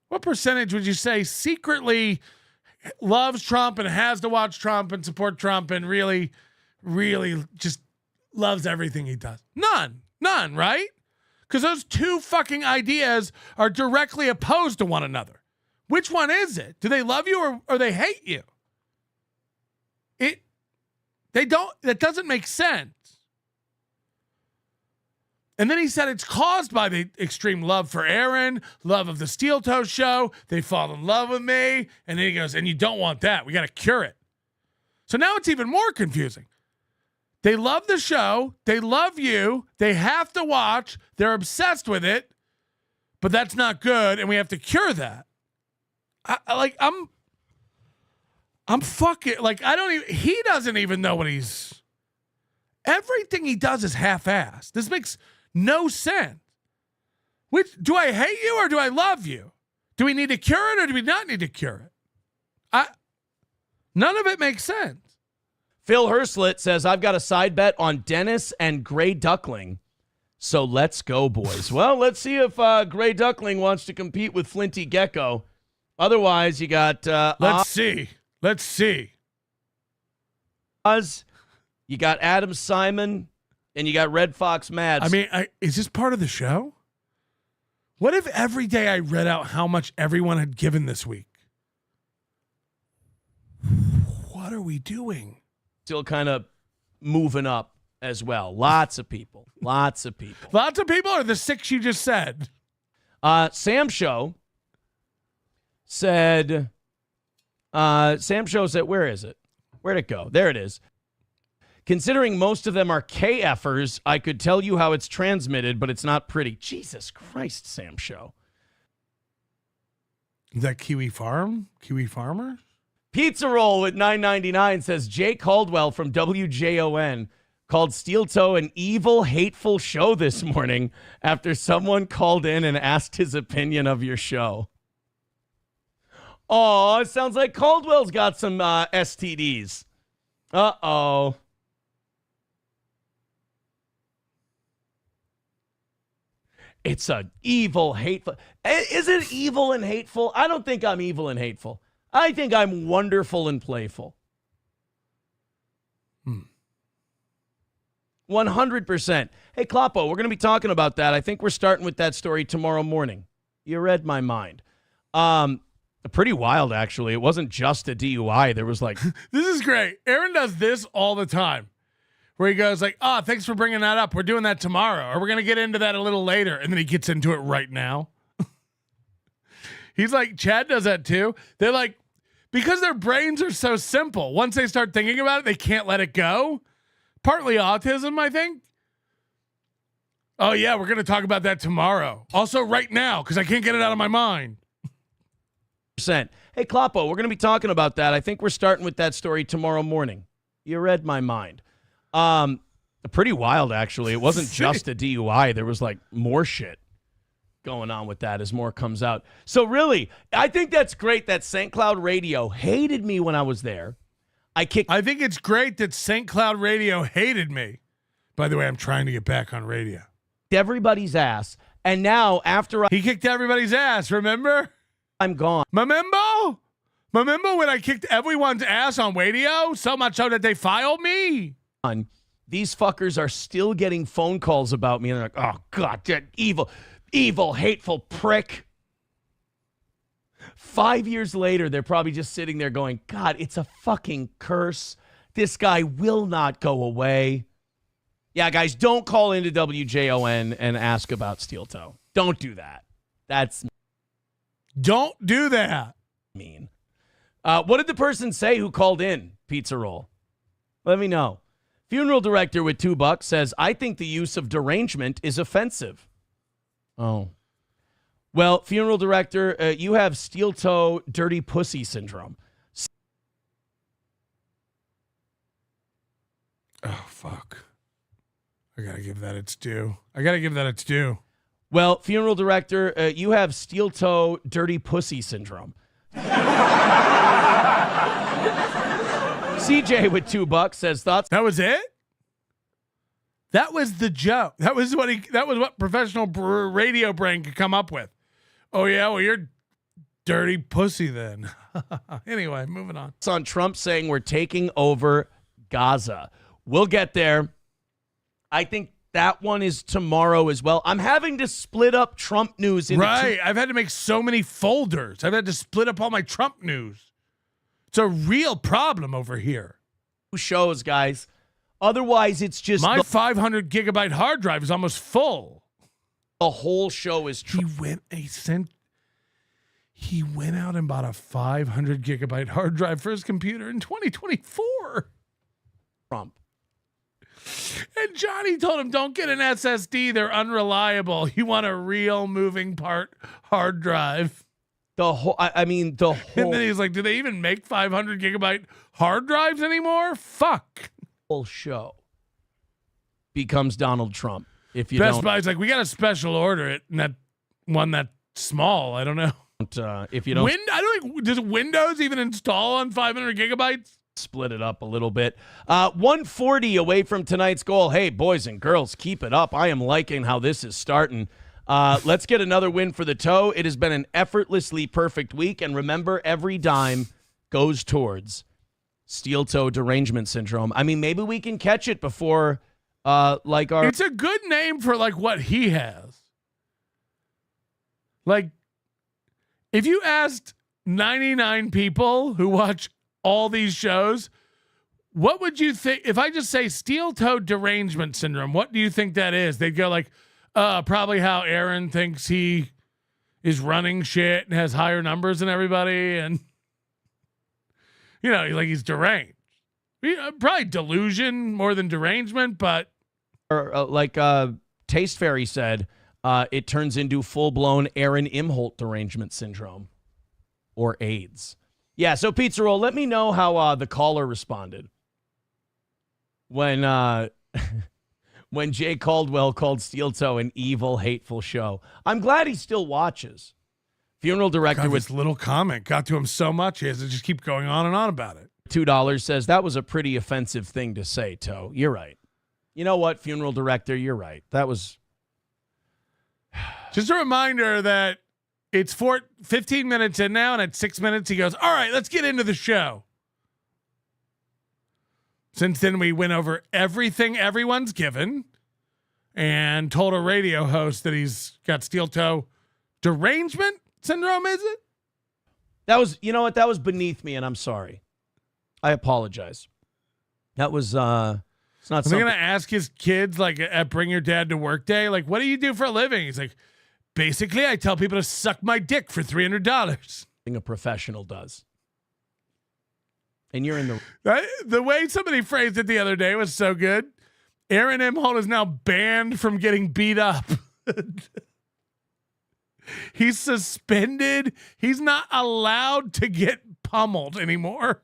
What percentage would you say secretly loves Trump and has to watch Trump and support Trump and really, really just loves everything he does? None, right? Because those two fucking ideas are directly opposed to one another. Which one is it? Do they love you or they hate you? That doesn't make sense. And then he said it's caused by the extreme love for Aaron, love of the Steel Toe Show. They fall in love with me. And then he goes, and you don't want that. We got to cure it. So now it's even more confusing. They love the show. They love you. They have to watch. They're obsessed with it. But that's not good. And we have to cure that. I'm fucking like he doesn't even know what everything he does is half-assed. This makes no sense. Do I hate you or do I love you? Do we need to cure it or do we not need to cure it? None of it makes sense. Phil Herslet says, I've got a side bet on Dennis and Gray Duckling. So let's go, boys. Well, let's see if Gray Duckling wants to compete with Flinty Gecko. Otherwise, you got... Let's see. Oz, you got Adam Simon, and you got Red Fox Mads. I mean, is this part of the show? What if every day I read out how much everyone had given this week? What are we doing? Still kind of moving up as well. Lots of people. Lots of people. Lots of people or the 6 you just said? Sam Show said, where is it? Where'd it go? There it is. Considering most of them are KFers, I could tell you how it's transmitted, but it's not pretty. Jesus Christ, Sam Show. Is that Kiwi Farmer? Pizza Roll with $9.99 says Jake Caldwell from WJON called Steel Toe an evil, hateful show this morning after someone called in and asked his opinion of your show. Oh, it sounds like Caldwell's got some STDs. Uh-oh. It's an evil, hateful. Is it evil and hateful? I don't think I'm evil and hateful. I think I'm wonderful and playful. 100%. Hey, Kloppo, we're going to be talking about that. I think we're starting with that story tomorrow morning. You read my mind. Pretty wild, actually. It wasn't just a DUI. There was like... This is great. Aaron does this all the time. Where he goes like, thanks for bringing that up. We're doing that tomorrow. Or we're going to get into that a little later. And then he gets into it right now. He's like, Chad does that too. They're like, because their brains are so simple. Once they start thinking about it, they can't let it go. Partly autism, I think. Oh, yeah, we're going to talk about that tomorrow. Also right now, because I can't get it out of my mind. Hey, Kloppo, we're going to be talking about that. I think we're starting with that story tomorrow morning. You read my mind. Pretty wild, actually. It wasn't just a DUI. There was like more shit going on with that as more comes out. So really, I think that's great that St. Cloud Radio hated me when I was there. I think it's great that St. Cloud Radio hated me. By the way, I'm trying to get back on radio. Everybody's ass. And now after he kicked everybody's ass, remember? I'm gone. Remember when I kicked everyone's ass on radio? So much so that they filed me. These fuckers are still getting phone calls about me. And they're like, oh, God, that evil, hateful prick. 5 years later, they're probably just sitting there going, God, it's a fucking curse. This guy will not go away. Yeah, guys, don't call into WJON and ask about Steel Toe. Don't do that. Don't do that. Mean. What did the person say who called in, Pizza Roll? Let me know. Funeral director with $2 says, I think the use of derangement is offensive. Oh. Well, funeral director, you have steel toe, dirty pussy syndrome. Oh, fuck. I got to give that its due. Well, funeral director, you have steel toe, dirty pussy syndrome. CJ with $2 says thoughts. That was it? That was the joke. That was what professional radio brain could come up with. Oh yeah, well you're dirty pussy then. Anyway, moving on. It's on Trump saying we're taking over Gaza. We'll get there. I think that one is tomorrow as well. I'm having to split up Trump news into Right. I've had to make so many folders. I've had to split up all my Trump news. It's a real problem over here. Shows, guys. Otherwise, it's just my 500 gigabyte hard drive is almost full. The whole show is He went out and bought a 500 gigabyte hard drive for his computer in 2024. Trump. And Johnny told him, don't get an SSD. They're unreliable. You want a real moving part hard drive. The whole, I mean, the whole. And then he's like, do they even make 500 gigabyte hard drives anymore? Fuck. Whole show becomes Donald Trump. If you Best don't, Buy's like, we got to special order it, and that one that's small. I don't know. If you don't, I don't think, does Windows even install on 500 gigabytes? Split it up a little bit. 140 away from tonight's goal. Hey, boys and girls, keep it up. I am liking how this is starting. Let's get another win for the toe. It has been an effortlessly perfect week. And remember, every dime goes towards steel toe derangement syndrome. I mean, maybe we can catch it before like our. It's a good name for like what he has. Like, if you asked 99 people who watch all these shows, what would you think? If I just say steel toe derangement syndrome, what do you think that is? They'd go like, probably how Aaron thinks he is running shit and has higher numbers than everybody. And, you know, like he's deranged. Probably delusion more than derangement, but. Or like Taste Fairy said, it turns into full-blown Aaron IMHOLTE derangement syndrome or AIDS. Yeah, so Pizza Roll, let me know how the caller responded when when Jay Caldwell called Steel Toe an evil, hateful show. I'm glad he still watches. Funeral director with this little comment got to him so much he has to just keep going on and on about it. $2 says that was a pretty offensive thing to say, Toe. You're right. You know what, funeral director, you're right. That was just a reminder that it's 15 minutes in now, and at 6 minutes he goes, all right, let's get into the show. Since then, we went over everything everyone's given and told a radio host that he's got steel toe derangement syndrome, is it? That was, you know what, that was beneath me, and I'm sorry. I apologize. That was, it's not something. Are they going to ask his kids, like, at Bring Your Dad to Work Day, like, what do you do for a living? He's like, basically, I tell people to suck my dick for $300. A professional does. And you're in the... The way somebody phrased it the other day was so good. Aaron IMHOLTE is now banned from getting beat up. He's suspended. He's not allowed to get pummeled anymore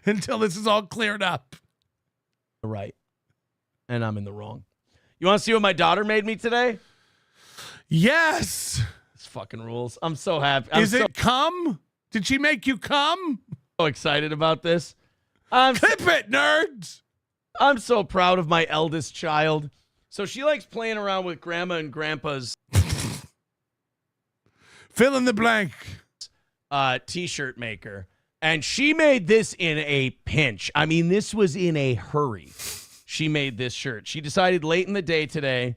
until this is all cleared up. Right. And I'm in the wrong. You want to see what my daughter made me today? Yes. This fucking rules. I'm so happy. Is it cum? Did she make you cum? So excited about this. Clip it, nerds. I'm so proud of my eldest child. So she likes playing around with grandma and grandpa's fill in the blank t-shirt maker. And she made this in a pinch. I mean, this was in a hurry. She made this shirt. She decided late in the day today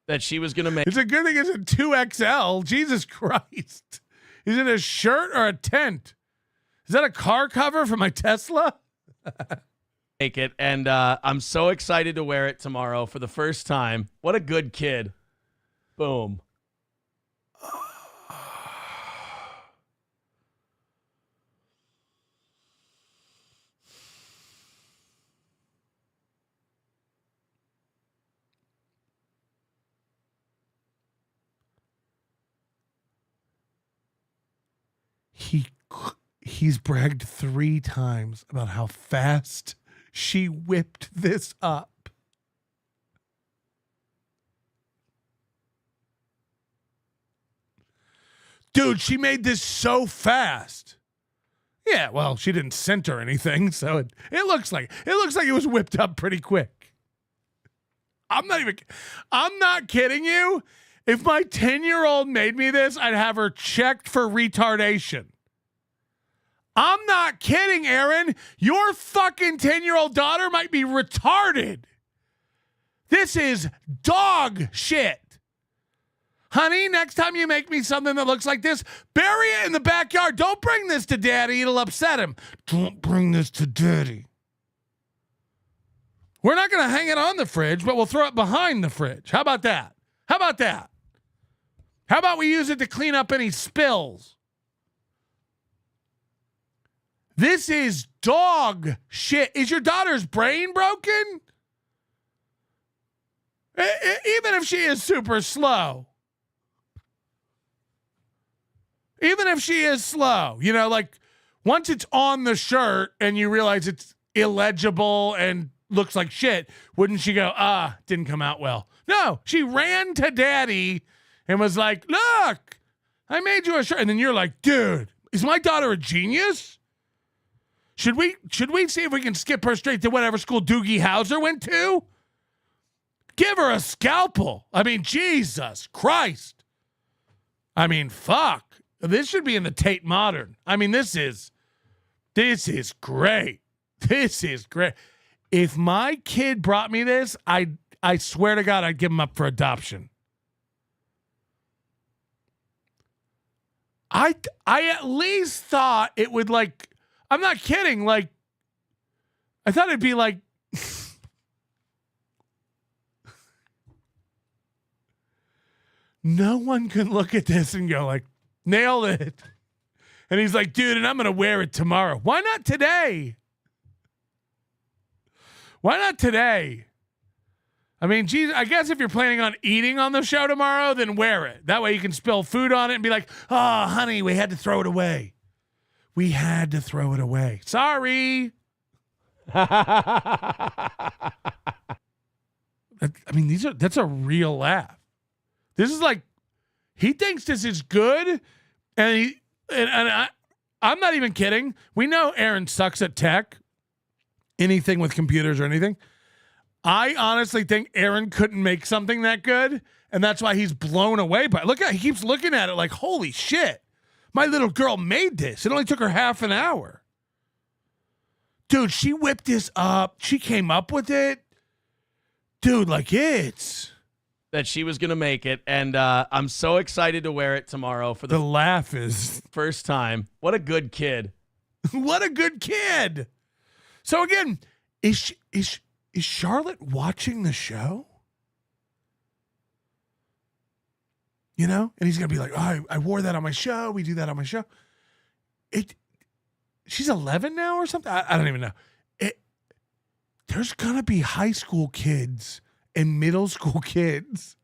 that she was going to make. It's a good thing it's a 2XL. Jesus Christ. Is it a shirt or a tent? Is that a car cover for my Tesla? Make it. And I'm so excited to wear it tomorrow for the first time. What a good kid. Boom. He's bragged 3 times about how fast she whipped this up. Dude, she made this so fast. Yeah, well, she didn't center anything, so it looks like it was whipped up pretty quick. I'm not kidding you. If my 10-year-old made me this, I'd have her checked for retardation. I'm not kidding, Aaron. Your fucking 10-year-old daughter might be retarded. This is dog shit. Honey, next time you make me something that looks like this, bury it in the backyard. Don't bring this to Daddy. It'll upset him. Don't bring this to Daddy. We're not going to hang it on the fridge, but we'll throw it behind the fridge. How about that? How about that? How about we use it to clean up any spills? This is dog shit. Is your daughter's brain broken? Even if she is super slow. Even if she is slow, you know, like once it's on the shirt and you realize it's illegible and looks like shit, wouldn't she go, didn't come out well? No, she ran to daddy and was like, look, I made you a shirt. And then you're like, dude, is my daughter a genius? Should we see if we can skip her straight to whatever school Doogie Howser went to? Give her a scalpel. I mean, Jesus Christ. I mean, fuck. This should be in the Tate Modern. I mean, this is great. This is great. If my kid brought me this, I swear to God, I'd give him up for adoption. I at least thought it would, like, I'm not kidding, like, I thought it'd be like, no one can look at this and go like, nailed it. And he's like, dude, and I'm going to wear it tomorrow. Why not today? Why not today? I mean, geez, I guess if you're planning on eating on the show tomorrow, then wear it. That way you can spill food on it and be like, oh, honey, we had to throw it away. We had to throw it away. Sorry. I mean, that's a real laugh. This is like, he thinks this is good, and I'm not even kidding. We know Aaron sucks at tech, anything with computers or anything. I honestly think Aaron couldn't make something that good, and that's why he's blown away by it. Look at, he keeps looking at it like, holy shit, my little girl made this. It only took her half an hour. Dude, she whipped this up. She came up with it. Dude, like it's... That she was going to make it, and I'm so excited to wear it tomorrow for the laugh is first time. What a good kid. What a good kid. So again, is Charlotte watching the show? You know? And he's going to be like, oh, I wore that on my show. We do that on my show. She's 11 now or something? I don't even know. There's going to be high school kids and middle school kids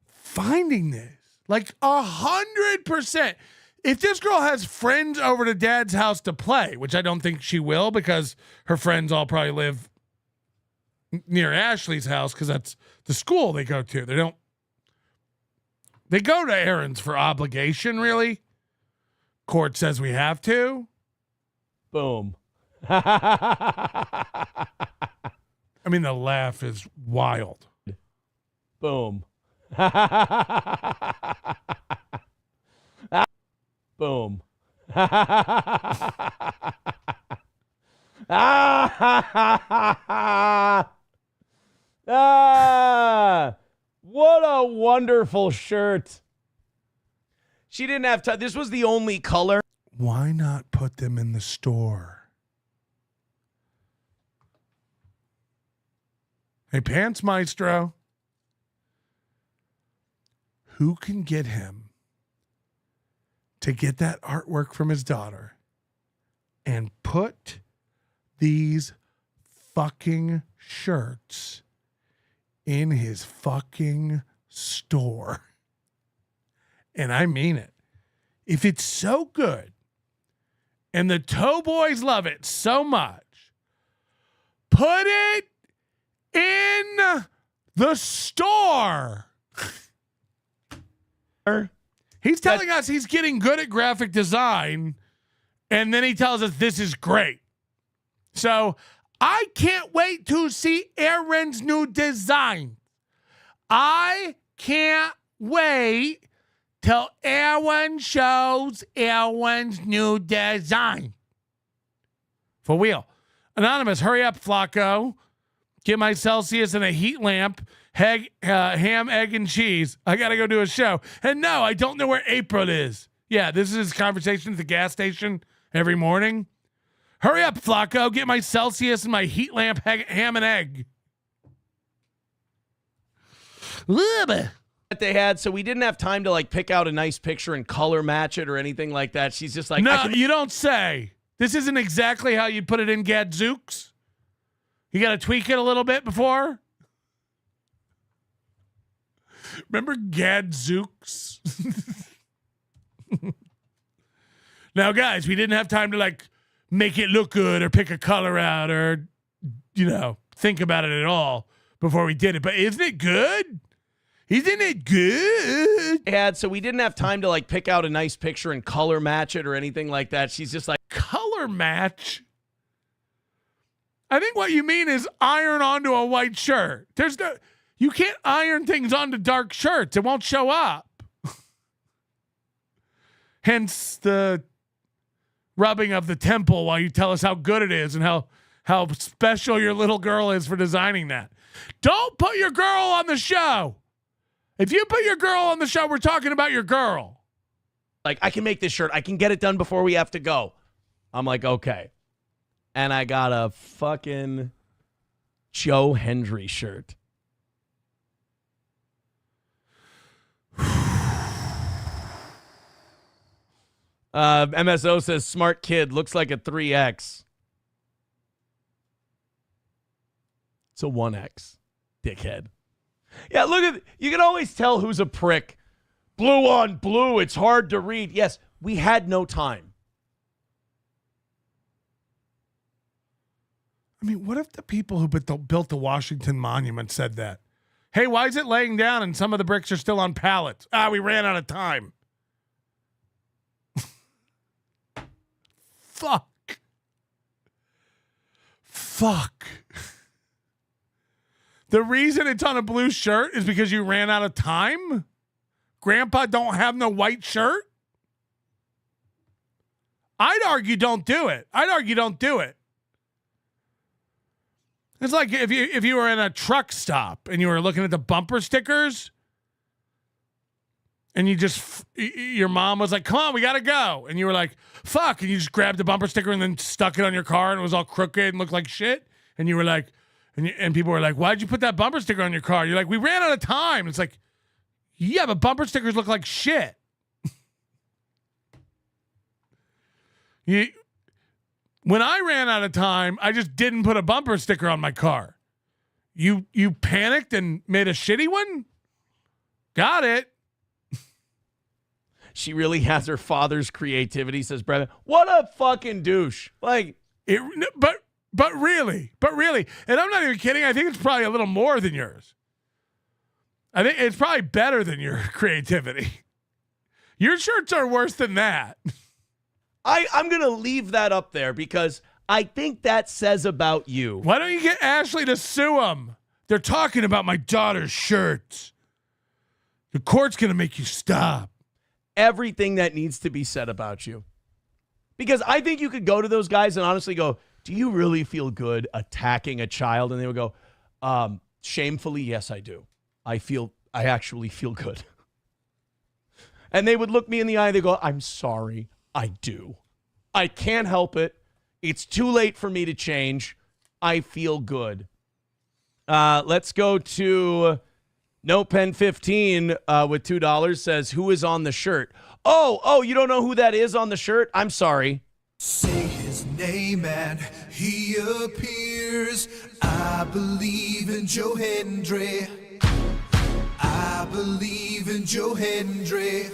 finding this. Like 100%. If this girl has friends over to dad's house to play, which I don't think she will because her friends all probably live near Ashley's house because that's the school they go to. They go to Aaron's for obligation, really. Court says we have to. Boom. I mean, the laugh is wild. Boom. Boom. What a wonderful shirt. She didn't have time. This was the only color. Why not put them in the store? Hey, Pants Maestro, who can get him to get that artwork from his daughter and put these fucking shirts in his fucking store? And I mean it. If it's so good and the Toe Boys love it so much, put it in the store. He's telling us he's getting good at graphic design, and then he tells us this is great. So I can't wait to see Aaron's new design. I can't wait till Aaron shows Aaron's new design. For real. Anonymous, hurry up, Flacco. Get my Celsius and a heat lamp, ham, egg, and cheese. I got to go do a show. And no, I don't know where April is. Yeah, this is his conversation at the gas station every morning. Hurry up, Flacco. Get my Celsius and my heat lamp, ham, and egg. That they had, so we didn't have time to like pick out a nice picture and color match it or anything like that. She's just like, no, you don't say. This isn't exactly how you put it in Gadzooks. You got to tweak it a little bit before. Remember Gadzooks? Now, guys, we didn't have time to like make it look good or pick a color out or, think about it at all before we did it. But isn't it good? Isn't it good? So we didn't have time to like pick out a nice picture and color match it or anything like that. She's just like, color match? I think what you mean is iron onto a white shirt. You can't iron things onto dark shirts. It won't show up. Hence the rubbing of the temple while you tell us how good it is and how special your little girl is for designing that. Don't put your girl on the show. If you put your girl on the show, we're talking about your girl. Like, I can make this shirt. I can get it done before we have to go. I'm like, okay. And I got a fucking Joe Hendry shirt. MSO says, smart kid, looks like a 3X. It's a 1X, dickhead. Yeah, look at, you can always tell who's a prick. Blue on blue, it's hard to read. Yes, we had no time. I mean, what if the people who built the Washington Monument said that? Hey, why is it laying down and some of the bricks are still on pallets? We ran out of time. Fuck. The reason it's on a blue shirt is because you ran out of time? Grandpa don't have no white shirt? I'd argue don't do it. It's like if you were in a truck stop and you were looking at the bumper stickers and your mom was like, come on, we got to go. And you were like, fuck. And you just grabbed the bumper sticker and then stuck it on your car and it was all crooked and looked like shit. And you were like, and people were like, why'd you put that bumper sticker on your car? You're like, we ran out of time. It's like, yeah, but bumper stickers look like shit. When I ran out of time, I just didn't put a bumper sticker on my car. You panicked and made a shitty one? Got it. She really has her father's creativity, says Brennan. What a fucking douche. Like, but really, and I'm not even kidding. I think it's probably a little more than yours. I think it's probably better than your creativity. Your shirts are worse than that. I'm going to leave that up there because I think that says about you. Why don't you get Ashley to sue them? They're talking about my daughter's shirts. The court's going to make you stop. Everything that needs to be said about you. Because I think you could go to those guys and honestly go, do you really feel good attacking a child? And they would go, shamefully, yes, I do. I actually feel good. And they would look me in the eye. They go, I'm sorry. I do. I can't help it. It's too late for me to change. I feel good. Let's go to NoPen15 with $2 says, who is on the shirt? Oh, you don't know who that is on the shirt? I'm sorry. Say his name and he appears. I believe in Joe Hendry. I believe in Joe Hendry.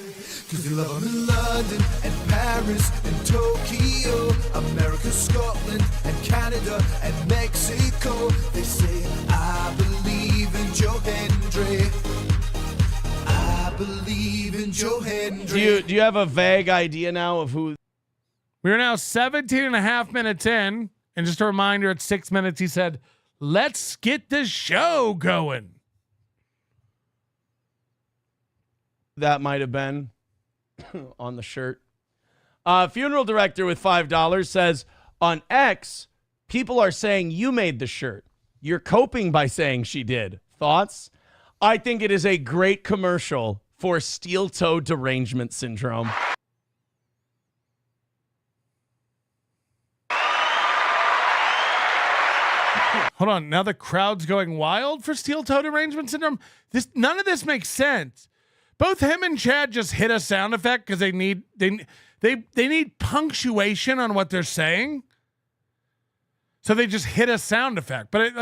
Cause they love him in London and Paris and Tokyo, America, Scotland and Canada and Mexico. They say, I believe in Joe Hendry. I believe in Joe Hendry. Do you have a vague idea now of who? We're now 17 and a half minutes in. And just a reminder, at 6 minutes, he said, let's get the show going. That might have been on the shirt. Funeral director with $5 says, on X, people are saying you made the shirt. You're coping by saying she did. Thoughts? I think it is a great commercial for steel-toe derangement syndrome. Hold on. Now the crowd's going wild for steel-toe derangement syndrome? None of this makes sense. Both him and Chad just hit a sound effect because they need punctuation on what they're saying. So they just hit a sound effect. But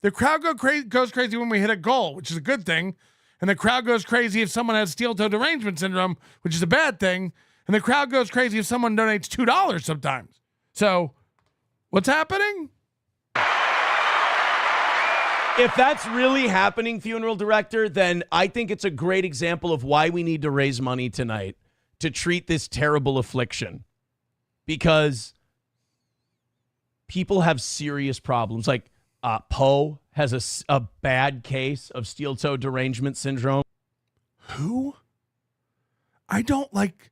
the crowd goes crazy when we hit a goal, which is a good thing. And the crowd goes crazy if someone has steel-toe derangement syndrome, which is a bad thing. And the crowd goes crazy if someone donates $2 sometimes. So what's happening? If that's really happening, funeral director, then I think it's a great example of why we need to raise money tonight to treat this terrible affliction. Because people have serious problems. Like Poe has a bad case of steel-toe derangement syndrome. Who? I don't like...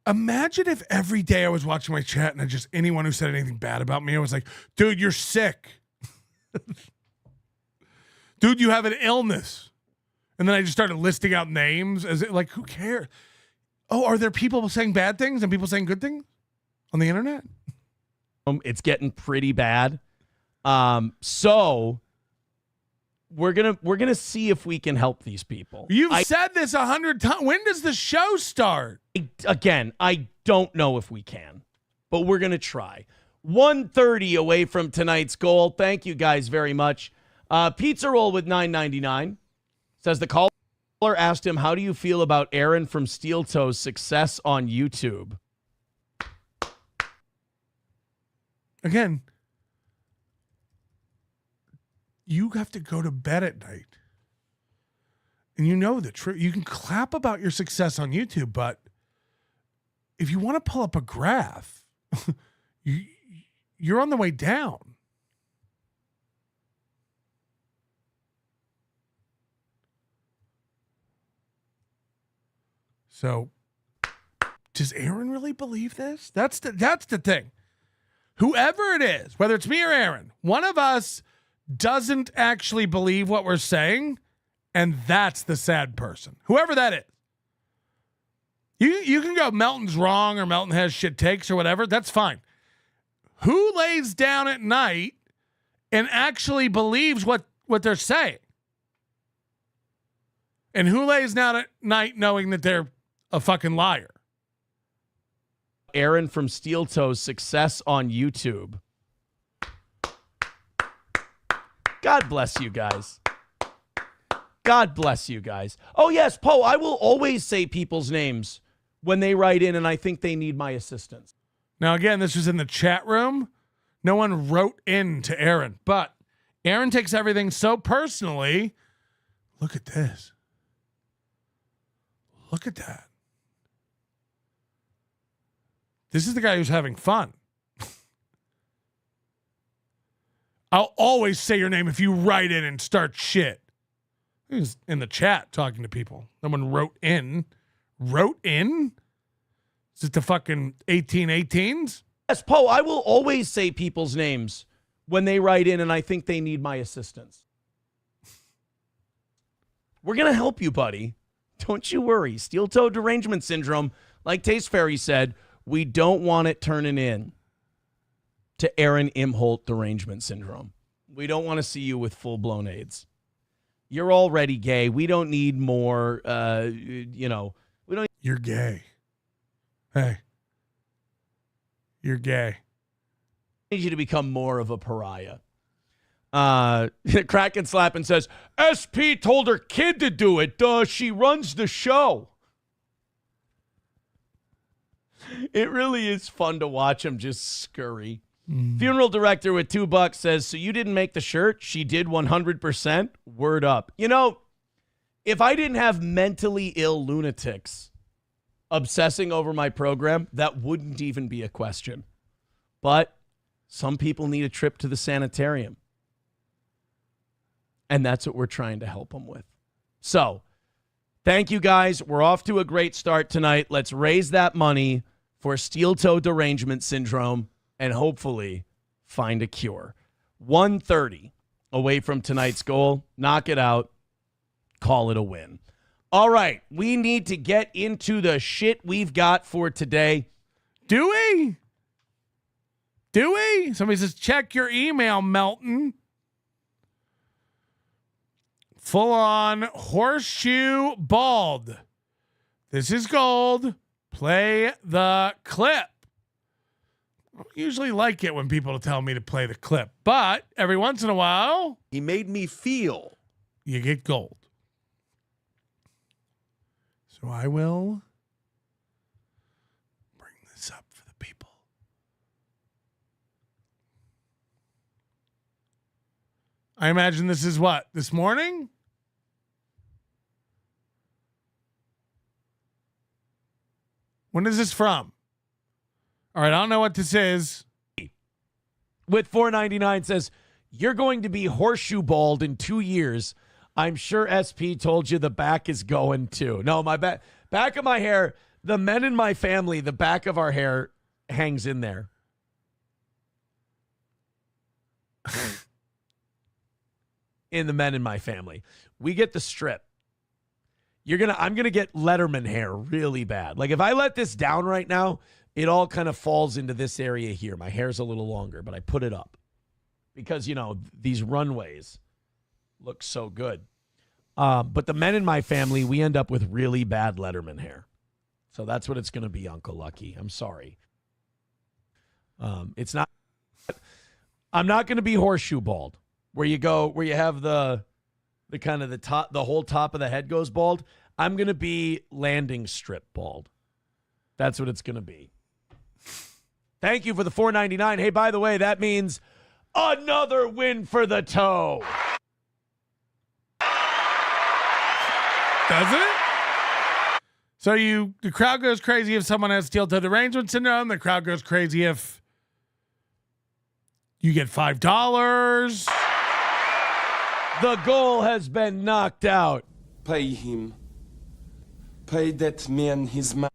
Imagine if every day I was watching my chat and anyone who said anything bad about me, I was like, dude, you're sick. Dude, you have an illness. And then I just started listing out names as like, who cares? Oh, are there people saying bad things and people saying good things on the internet? It's getting pretty bad. So we're gonna see if we can help these people. You've said this 100 times. When does the show start? I don't know if we can, but we're gonna try. 1:30 away from tonight's goal. Thank you guys very much. Pizza roll with $9.99 says the caller asked him, "How do you feel about Aaron from Steel Toe's success on YouTube?" Again, you have to go to bed at night. And you know the truth. You can clap about your success on YouTube, but if you want to pull up a graph, you're on the way down. So, does Aaron really believe this? That's the thing. Whoever it is, whether it's me or Aaron, one of us doesn't actually believe what we're saying, and that's the sad person. Whoever that is. You can go, Melton's wrong or Melton has shit takes or whatever. That's fine. Who lays down at night and actually believes what they're saying? And who lays down at night knowing that they're a fucking liar? Aaron from Steel Toe's success on YouTube. God bless you guys. God bless you guys. Oh, yes, Poe, I will always say people's names when they write in and I think they need my assistance. Now, again, this was in the chat room. No one wrote in to Aaron, but Aaron takes everything so personally. Look at this. Look at that. This is the guy who's having fun. I'll always say your name if you write in and start shit. He was in the chat talking to people. Someone wrote in. Wrote in? Is it the fucking 1818s? Yes, Poe, I will always say people's names when they write in and I think they need my assistance. We're going to help you, buddy. Don't you worry. Steel-toe derangement syndrome, like Taste Fairy said, we don't want it turning in to Aaron IMHOLTE derangement syndrome. We don't want to see you with full-blown AIDS. You're already gay. We don't need more, we don't. You're gay. Hey. You're gay. Need you to become more of a pariah. Crack and Slap and says, SP told her kid to do it. She runs the show. It really is fun to watch him just scurry. Funeral director with $2 says, so you didn't make the shirt? She did 100%. Word up. You know, if I didn't have mentally ill lunatics obsessing over my program, that wouldn't even be a question. But some people need a trip to the sanitarium. And that's what we're trying to help them with. So, thank you guys. We're off to a great start tonight. Let's raise that money for steel-toe derangement syndrome and hopefully find a cure. 1:30 away from tonight's goal. Knock it out. Call it a win. All right, we need to get into the shit we've got for today. Do we? Do we? Somebody says, check your email, Melton. Full on horseshoe bald. This is gold. Play the clip. I don't usually like it when people tell me to play the clip, but every once in a while, he made me feel you get gold. So I will I imagine this is what? This morning? When is this from? All right, I don't know what this is. With $4.99 says, you're going to be horseshoe bald in 2 years. I'm sure SP told you the back is going too. No, my back of my hair, the men in my family, the back of our hair hangs in there. In the men in my family. We get the strip. I'm gonna get Letterman hair really bad. Like if I let this down right now, it all kind of falls into this area here. My hair's a little longer, but I put it up because, these runways look so good. But the men in my family, we end up with really bad Letterman hair. So that's what it's going to be, Uncle Lucky. I'm sorry. It's not. I'm not going to be horseshoe bald, where you have the kind of the whole top of the head goes bald. I'm going to be landing strip bald. That's what it's going to be. Thank you for the $4.99. Hey, by the way, that means another win for the toe. Does it? So the crowd goes crazy if someone has steel-toe derangement syndrome. The crowd goes crazy if you get $5. The goal has been knocked out. Pay him. Pay that man his money.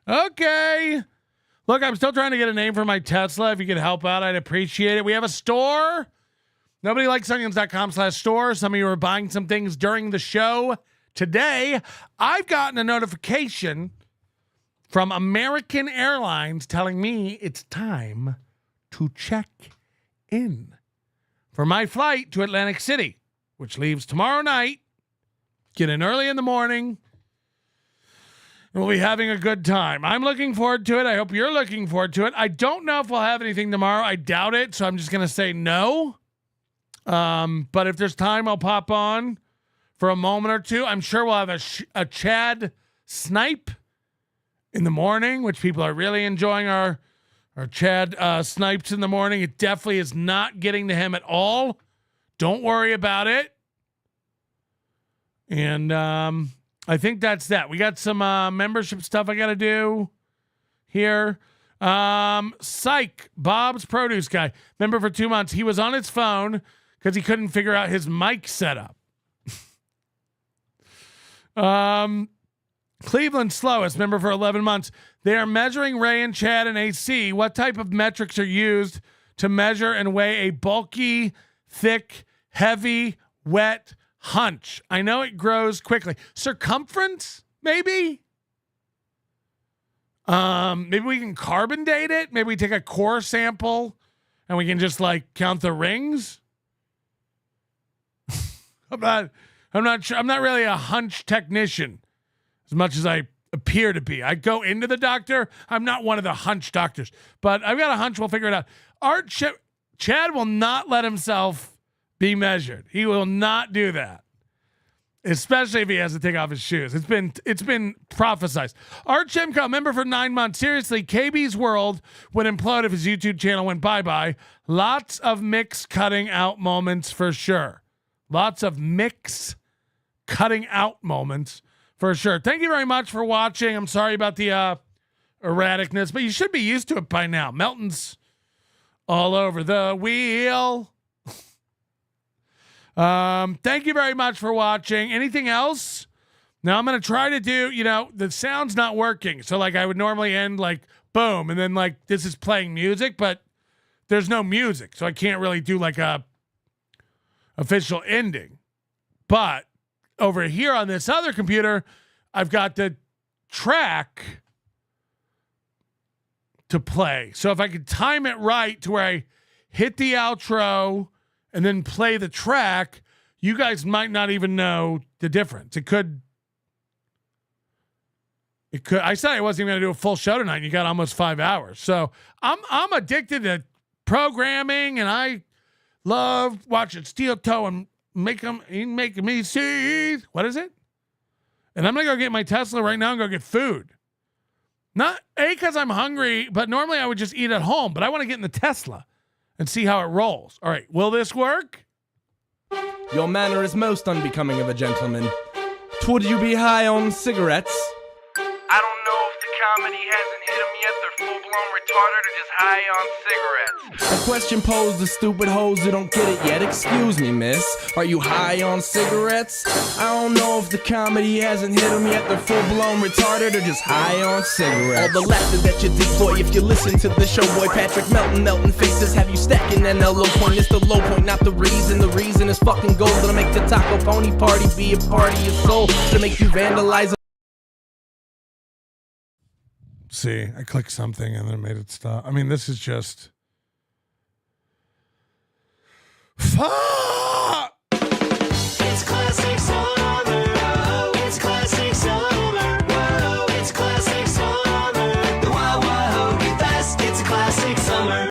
Okay. Look, I'm still trying to get a name for my Tesla. If you could help out, I'd appreciate it. We have a store. NobodyLikesOnions.com/store. Some of you are buying some things during the show. Today, I've gotten a notification from American Airlines telling me it's time to check in for my flight to Atlantic City, which leaves tomorrow night. Get in early in the morning. We'll be having a good time. I'm looking forward to it. I hope you're looking forward to it. I don't know if we'll have anything tomorrow. I doubt it, so I'm just going to say no. But if there's time, I'll pop on for a moment or two. I'm sure we'll have a Chad snipe in the morning, which people are really enjoying our Chad snipes in the morning. It definitely is not getting to him at all. Don't worry about it. And I think that's that. We got some membership stuff I got to do here. Psych, Bob's produce guy, member for 2 months. He was on his phone because he couldn't figure out his mic setup. Cleveland Slowest, member for 11 months. They are measuring Ray and Chad and AC. What type of metrics are used to measure and weigh a bulky, thick, heavy, wet hunch? I know it grows quickly. Circumference, maybe? Maybe we can carbon date it. Maybe we take a core sample and we can just count the rings. I'm not sure. I'm not really a hunch technician as much as I appear to be. I go into the doctor. I'm not one of the hunch doctors, but I've got a hunch. We'll figure it out. Chad will not let himself be measured. He will not do that, especially if he has to take off his shoes. It's been prophesized. Art Shimko, member for 9 months. Seriously, KB's world would implode if his YouTube channel went bye-bye. Lots of mix cutting out moments for sure. Lots of mix cutting out moments for sure. Thank you very much for watching. I'm sorry about the erraticness, but you should be used to it by now. Melton's all over the wheel. Thank you very much for watching. Anything else? Now I'm going to try to do, the sound's not working. So I would normally end boom. And then this is playing music, but there's no music. So I can't really do a official ending. But over here on this other computer, I've got the track to play. So if I could time it right to where I hit the outro and then play the track, you guys might not even know the difference. It could. I said I wasn't even going to do a full show tonight. You got almost 5 hours. So I'm addicted to programming, and I love watching Steel Toe and making me see. What is it? And I'm going to go get my Tesla right now and go get food. Not because I'm hungry, but normally I would just eat at home. But I want to get in the Tesla and see how it rolls. All right. Will this work? Your manner is most unbecoming of a gentleman. Would you be high on cigarettes? I don't know if the comedy hasn't hit them yet. They're full-blown retarded or just high on cigarettes. A question posed to stupid hoes who don't get it yet. Excuse me, miss. Are you high on cigarettes? I don't know if the comedy hasn't hit them yet. They're full-blown retarded or just high on cigarettes. All the laughter that you deploy if you listen to the show, boy. Patrick Melton, melting faces have you stacking an low point. It's the low point, not the reason. The reason is fucking gold. Gonna make the taco pony party be a party of soul. To make you vandalize. See, I clicked something and then made it stop. I mean, this is just... Fuck!